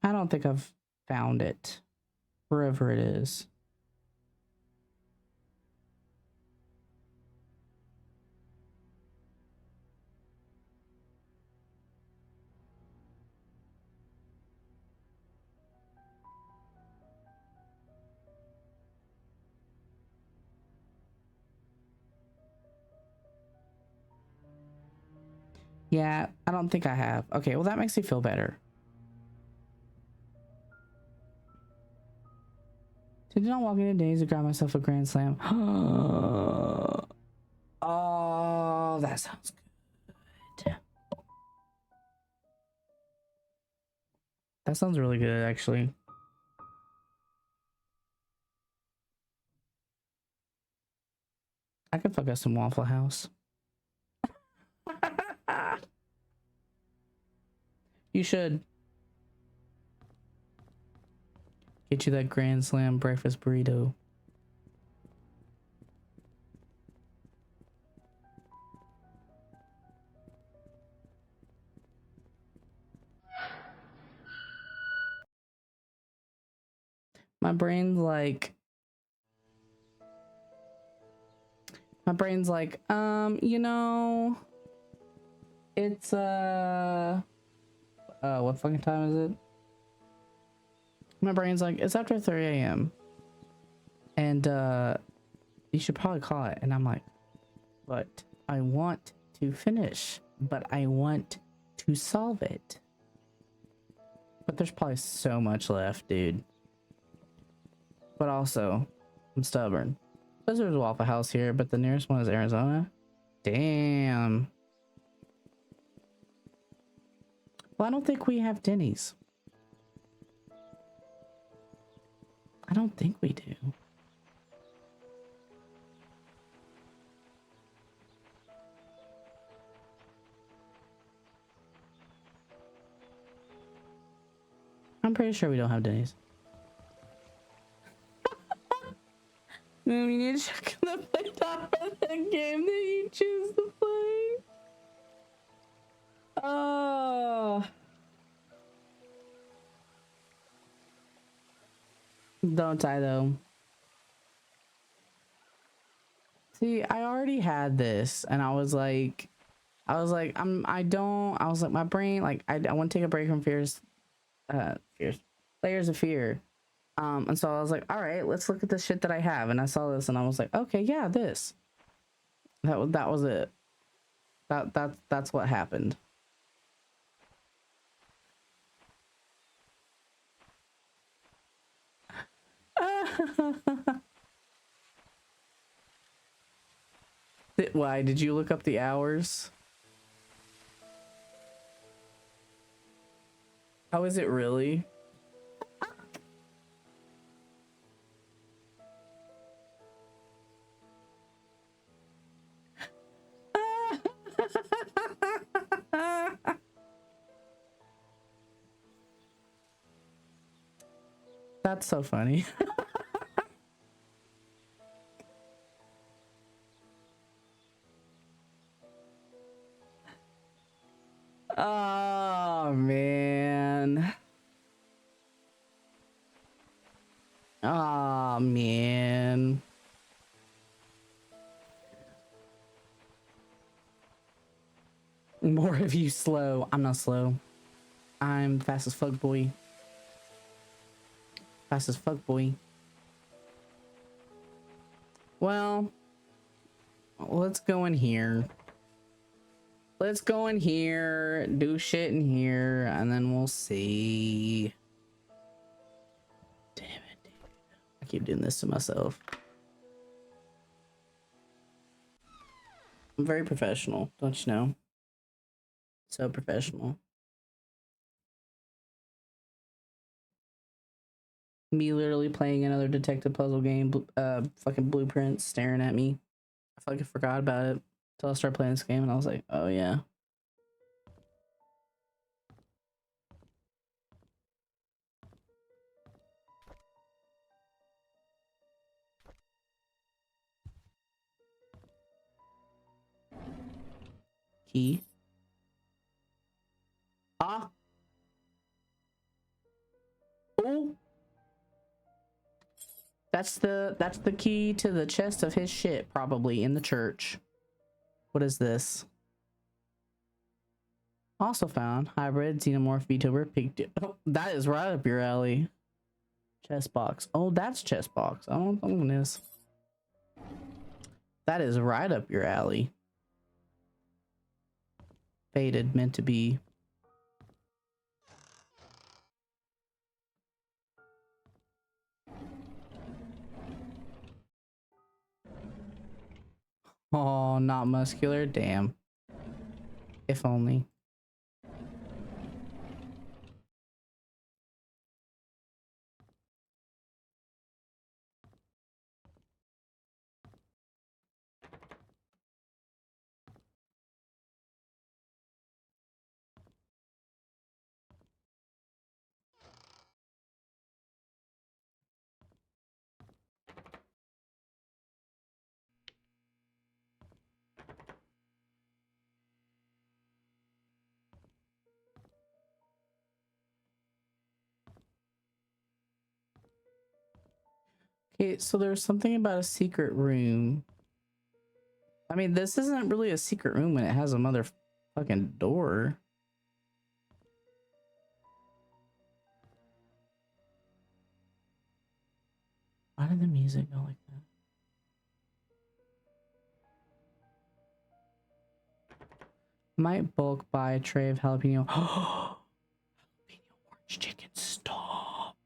I don't think I've found it. Wherever it is. Yeah, I don't think I have. Okay, well that makes me feel better. Did I walk in days to grab myself a grand slam? Oh, that sounds good. That sounds really good, actually. I could fuck up some Waffle House. You should. Get you that Grand Slam breakfast burrito. My brain's like, you know, it's what fucking time is it? My brain's like, it's after 3 a.m. and you should probably call it. And I'm like, but I want to finish, but I want to solve it. But there's probably so much left, dude. But also, I'm stubborn. Because there's a Waffle House here, but the nearest one is Arizona. Damn. Well, I don't think we have Denny's. I don't think we do. I'm pretty sure we don't have Denny's. We need to check the play top of the game that you choose to play. Oh. Don't die though. See, I already had this and I was like, my brain, like, I want to take a break from layers of fear. And so I was like, all right, let's look at the shit that I have. And I saw this and I was like, okay, yeah, this. That was it. That's what happened. Why did you look up the hours? How is it really? That's so funny. Oh man. Oh man. More of you slow. I'm not slow. I'm fast as fuck, boy. Fast as fuck, boy. Well, let's go in here. Let's go in here, do shit in here, and then we'll see. Damn it, dude. I keep doing this to myself. I'm very professional, don't you know? So professional. Me literally playing another detective puzzle game, fucking blueprints staring at me. I fucking forgot about it until I started playing this game and I was like, oh yeah. Key. Ah. Oh. That's the key to the chest of his shit, probably in the church. What is this? Also found hybrid xenomorph VTuber pig. Oh, that is right up your alley. Chest box. Oh, that's chest box. I don't know what it is. That is right up your alley. Fated, meant to be. Oh, not muscular. Damn. If only. Okay, so there's something about a secret room. I mean, this isn't really a secret room when it has a motherfucking door. Why did the music go like that? Might bulk buy a tray of jalapeno. Jalapeno orange chicken. Stop.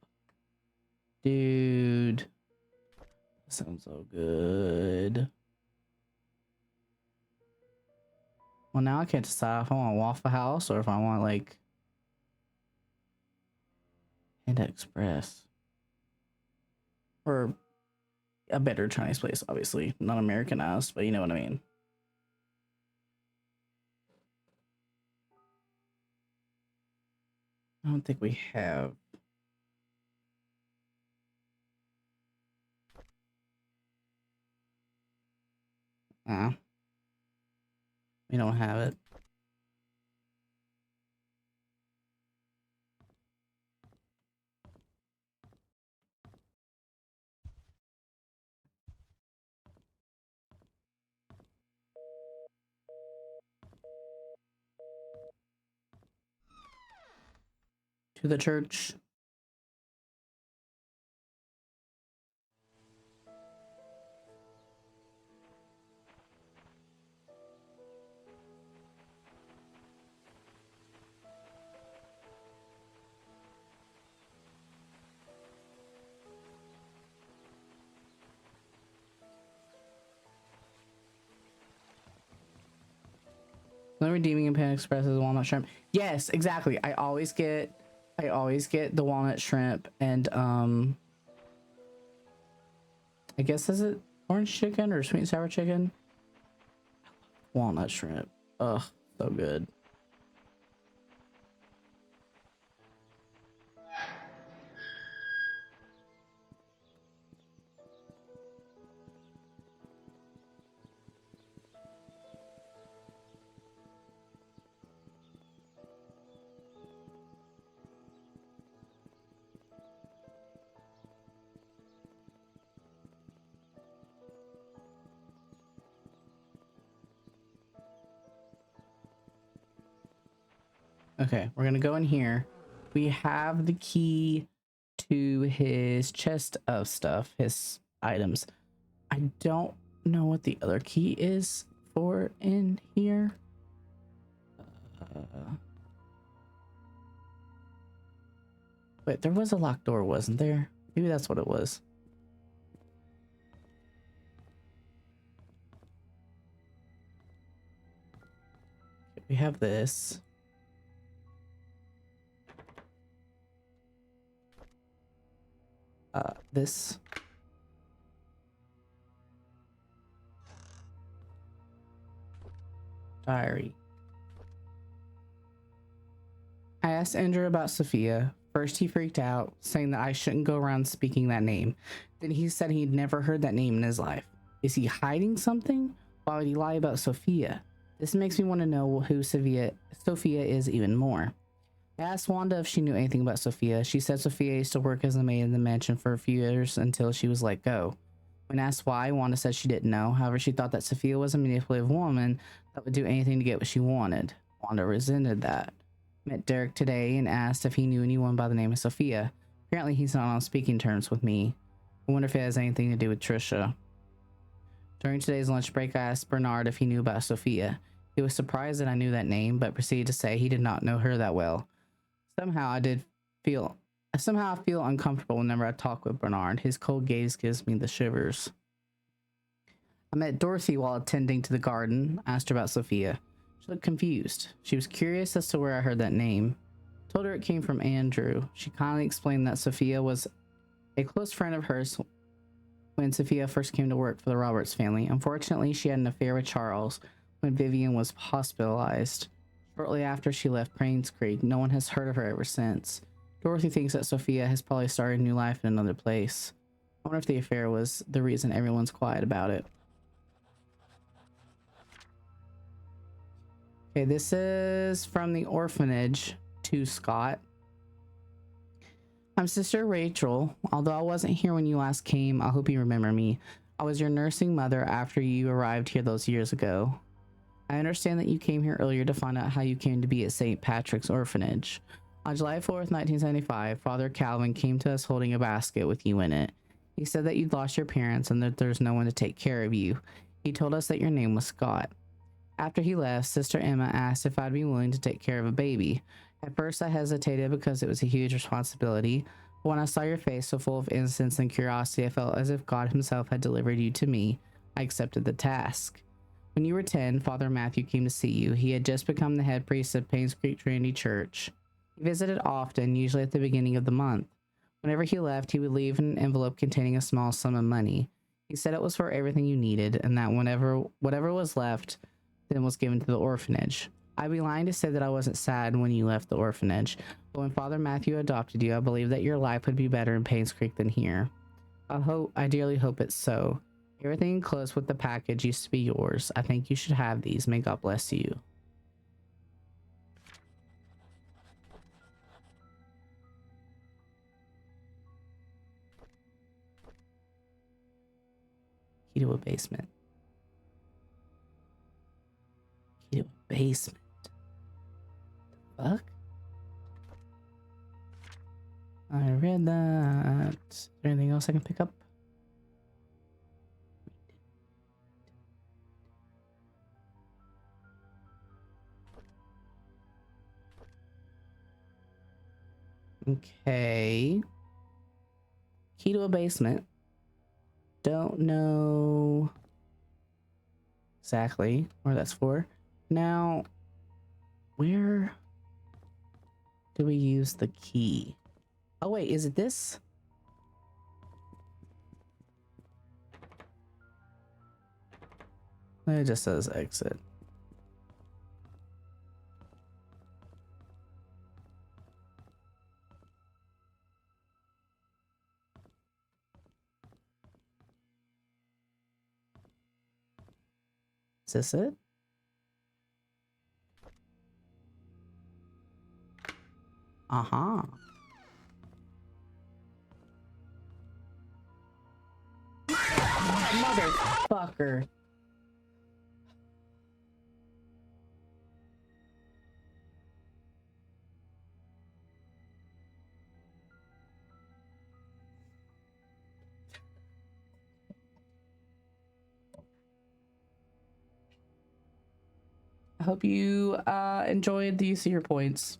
Dude. That sounds so good. Well, now I can't decide if I want Waffle House or if I want like Panda Express. Or a better Chinese place, obviously. Not Americanized, but you know what I mean. I don't think we have. We don't have it. To the church. The redeeming in Pan Express is walnut shrimp. Yes, exactly. I always get the walnut shrimp and I guess is it orange chicken or sweet and sour chicken? Walnut shrimp. Ugh, so good. Okay, we're gonna go in here. We have the key to his chest of stuff, his items. I don't know what the other key is for in here. Wait, there was a locked door, wasn't there? Maybe that's what it was. Okay, we have this. This. Diary. I asked Andrew about Sophia. First, he freaked out, saying that I shouldn't go around speaking that name. Then he said he'd never heard that name in his life. Is he hiding something? Why would he lie about Sophia? This makes me want to know who Sophia is even more. I asked Wanda if she knew anything about Sophia. She said Sophia used to work as a maid in the mansion for a few years until she was let go. When asked why, Wanda said she didn't know. However, she thought that Sophia was a manipulative woman that would do anything to get what she wanted. Wanda resented that. Met Derek today and asked if he knew anyone by the name of Sophia. Apparently, he's not on speaking terms with me. I wonder if it has anything to do with Trisha. During today's lunch break, I asked Bernard if he knew about Sophia. He was surprised that I knew that name, but proceeded to say he did not know her that well. Somehow I feel uncomfortable whenever I talk with Bernard. His cold gaze gives me the shivers. I met Dorothy while attending to the garden. Asked her about Sophia. She looked confused. She was curious as to where I heard that name. Told her it came from Andrew. She kindly explained that Sophia was a close friend of hers when Sophia first came to work for the Roberts family. Unfortunately, she had an affair with Charles when Vivian was hospitalized. Shortly after she left Painscreek, no one has heard of her ever since. Dorothy thinks that Sophia has probably started a new life in another place. I wonder if the affair was the reason everyone's quiet about it. Okay, this is from the orphanage to Scott. I'm Sister Rachel. Although I wasn't here when you last came, I hope you remember me. I was your nursing mother after you arrived here those years ago. I understand that you came here earlier to find out how you came to be at St. Patrick's Orphanage. On July 4th, 1975, Father Calvin came to us holding a basket with you in it. He said that you'd lost your parents and that there's no one to take care of you. He told us that your name was Scott. After he left, Sister Emma asked if I'd be willing to take care of a baby. At first, I hesitated because it was a huge responsibility, but when I saw your face so full of innocence and curiosity, I felt as if God himself had delivered you to me. I accepted the task. When you were 10, Father Matthew came to see you. He had just become the head priest of Painscreek Trinity Church. He visited often, usually at the beginning of the month. Whenever he left, he would leave an envelope containing a small sum of money. He said it was for everything you needed, and that whatever was left then was given to the orphanage. I'd be lying to say that I wasn't sad when you left the orphanage, but when Father Matthew adopted you, I believed that your life would be better in Painscreek than here. I dearly hope it's so. Everything enclosed with the package used to be yours. I think you should have these. May God bless you. Key to a basement. Key to a basement. Fuck? I read that. Is there anything else I can pick up? Okay. Key to a basement. Don't know exactly where that's for. Now, where do we use the key? Oh wait, is it this? It just says exit. Is this it? Uh-huh. Motherfucker. I hope you enjoyed the use of your points.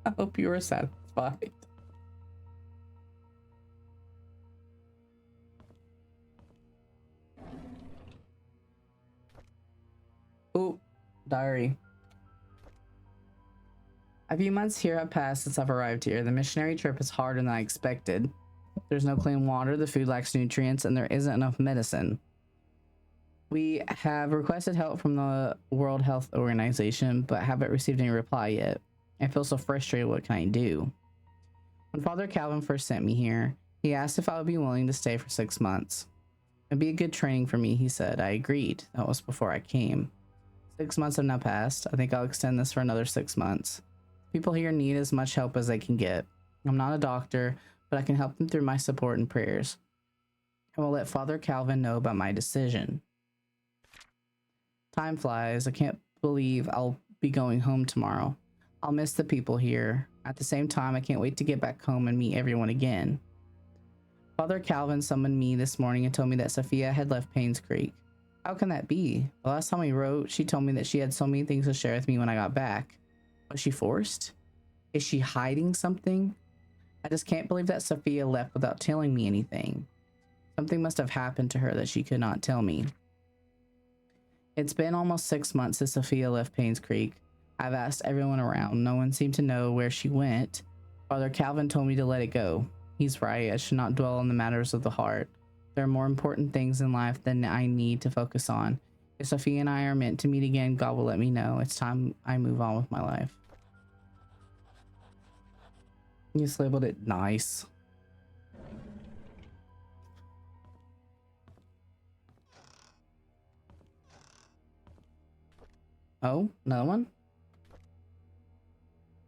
I hope you were satisfied. Oh, diary. A few months here have passed since I've arrived here. The missionary trip is harder than I expected. There's no clean water, the food lacks nutrients, and there isn't enough medicine. We have requested help from the World Health Organization, but haven't received any reply yet. I feel so frustrated. What can I do? When Father Calvin first sent me here, he asked if I would be willing to stay for 6 months. It'd be a good training for me, he said. I agreed. That was before I came. 6 months have now passed. I think I'll extend this for another 6 months. People here need as much help as they can get. I'm not a doctor, but I can help them through my support and prayers. I will let Father Calvin know about my decision. Time flies. I can't believe I'll be going home tomorrow. I'll miss the people here. At the same time, I can't wait to get back home and meet everyone again. Father Calvin summoned me this morning and told me that Sophia had left Painscreek. How can that be? The last time we wrote, she told me that she had so many things to share with me when I got back. Was she forced? Is she hiding something? I just can't believe that Sophia left without telling me anything. Something must have happened to her that she could not tell me. It's been almost 6 months since Sophia left Painscreek. I've asked everyone around. No one seemed to know where she went. Father Calvin told me to let it go. He's right. I should not dwell on the matters of the heart. There are more important things in life than I need to focus on. If Sophia and I are meant to meet again, God will let me know. It's time I move on with my life. You just labeled it nice. Oh, another one?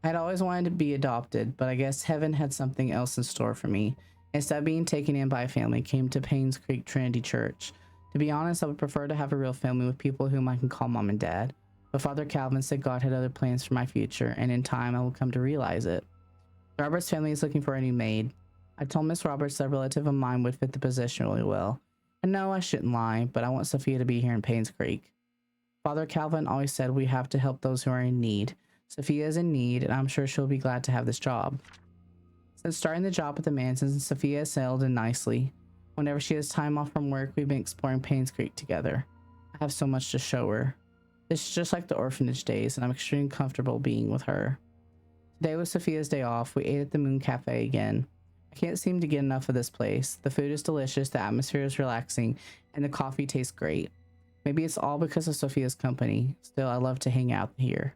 I'd always wanted to be adopted, but I guess heaven had something else in store for me. Instead of being taken in by a family, I came to Painscreek Trinity Church. To be honest, I would prefer to have a real family with people whom I can call mom and dad. But Father Calvin said God had other plans for my future, and in time I will come to realize it. Robert's family is looking for a new maid. I told Miss Roberts that a relative of mine would fit the position really well. And no, I shouldn't lie, but I want Sophia to be here in Painscreek. Father Calvin always said we have to help those who are in need. Sophia is in need, and I'm sure she'll be glad to have this job. Since starting the job at the Mansons, Sophia has settled in nicely. Whenever she has time off from work, we've been exploring Painscreek together. I have so much to show her. This is just like the orphanage days, and I'm extremely comfortable being with her. Today was Sophia's day off. We ate at the Moon Cafe again. I can't seem to get enough of this place. The food is delicious, the atmosphere is relaxing, and the coffee tastes great. Maybe it's all because of Sophia's company. Still, I love to hang out here.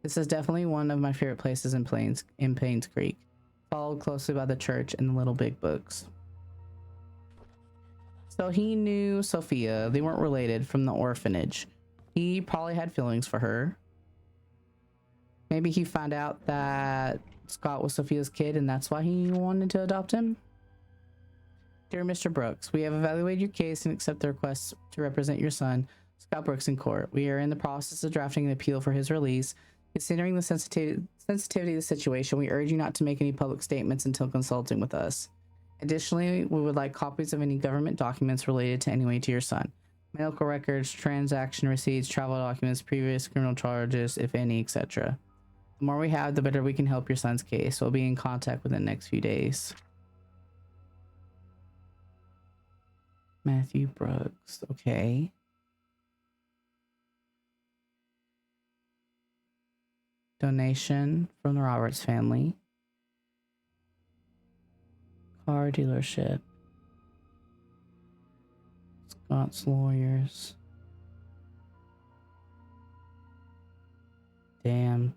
This is definitely one of my favorite places in Painscreek, followed closely by the church and the Little Big Books. So he knew Sophia. They weren't related from the orphanage. He probably had feelings for her. Maybe he found out that Scott was Sophia's kid and that's why he wanted to adopt him. Dear Mr. Brooks, we have evaluated your case and accept the request to represent your son, Scott Brooks, in court. We are in the process of drafting an appeal for his release. Considering the sensitivity of the situation, we urge you not to make any public statements until consulting with us. Additionally, we would like copies of any government documents related to any way to your son. Medical records, transaction receipts, travel documents, previous criminal charges, if any, etc. The more we have, the better we can help your son's case. We'll be in contact within the next few days. Matthew Brooks, okay. Donation from the Roberts family. Car dealership. Scott's lawyers. Damn.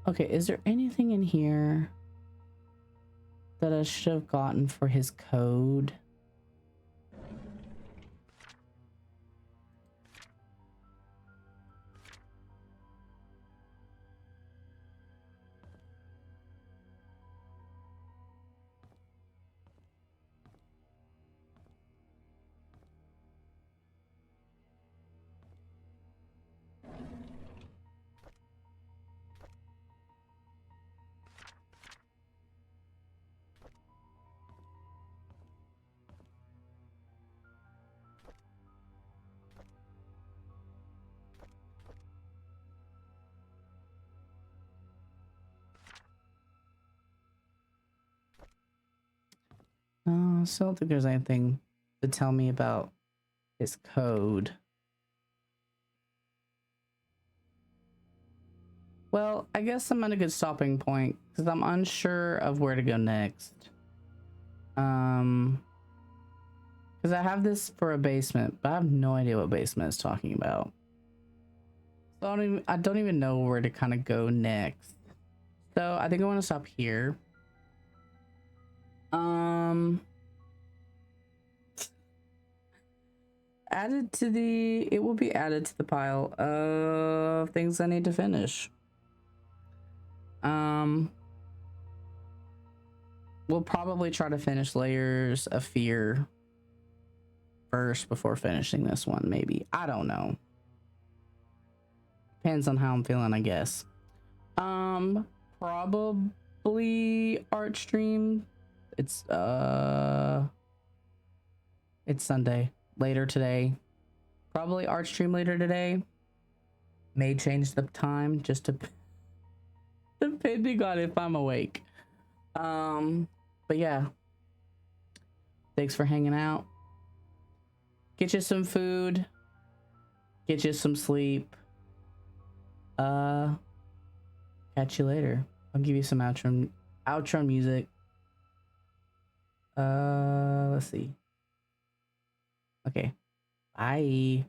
Okay, is there anything in here that I should have gotten for his code? I still don't think there's anything to tell me about his code. Well, I guess I'm at a good stopping point because I'm unsure of where to go next. Because I have this for a basement, but I have no idea what basement is talking about. So I don't even know where to kind of go next. So I think I want to stop here. It will be added to the pile of things I need to finish. We'll probably try to finish Layers of Fear first before finishing this one, maybe. I don't know. Depends on how I'm feeling, I guess. Probably art stream. It's Sunday. Later today. Probably art stream later today. May change the time just to depending on if I'm awake. But yeah. Thanks for hanging out. Get you some food. Get you some sleep. Catch you later. I'll give you some outro music. Let's see. Okay. Bye.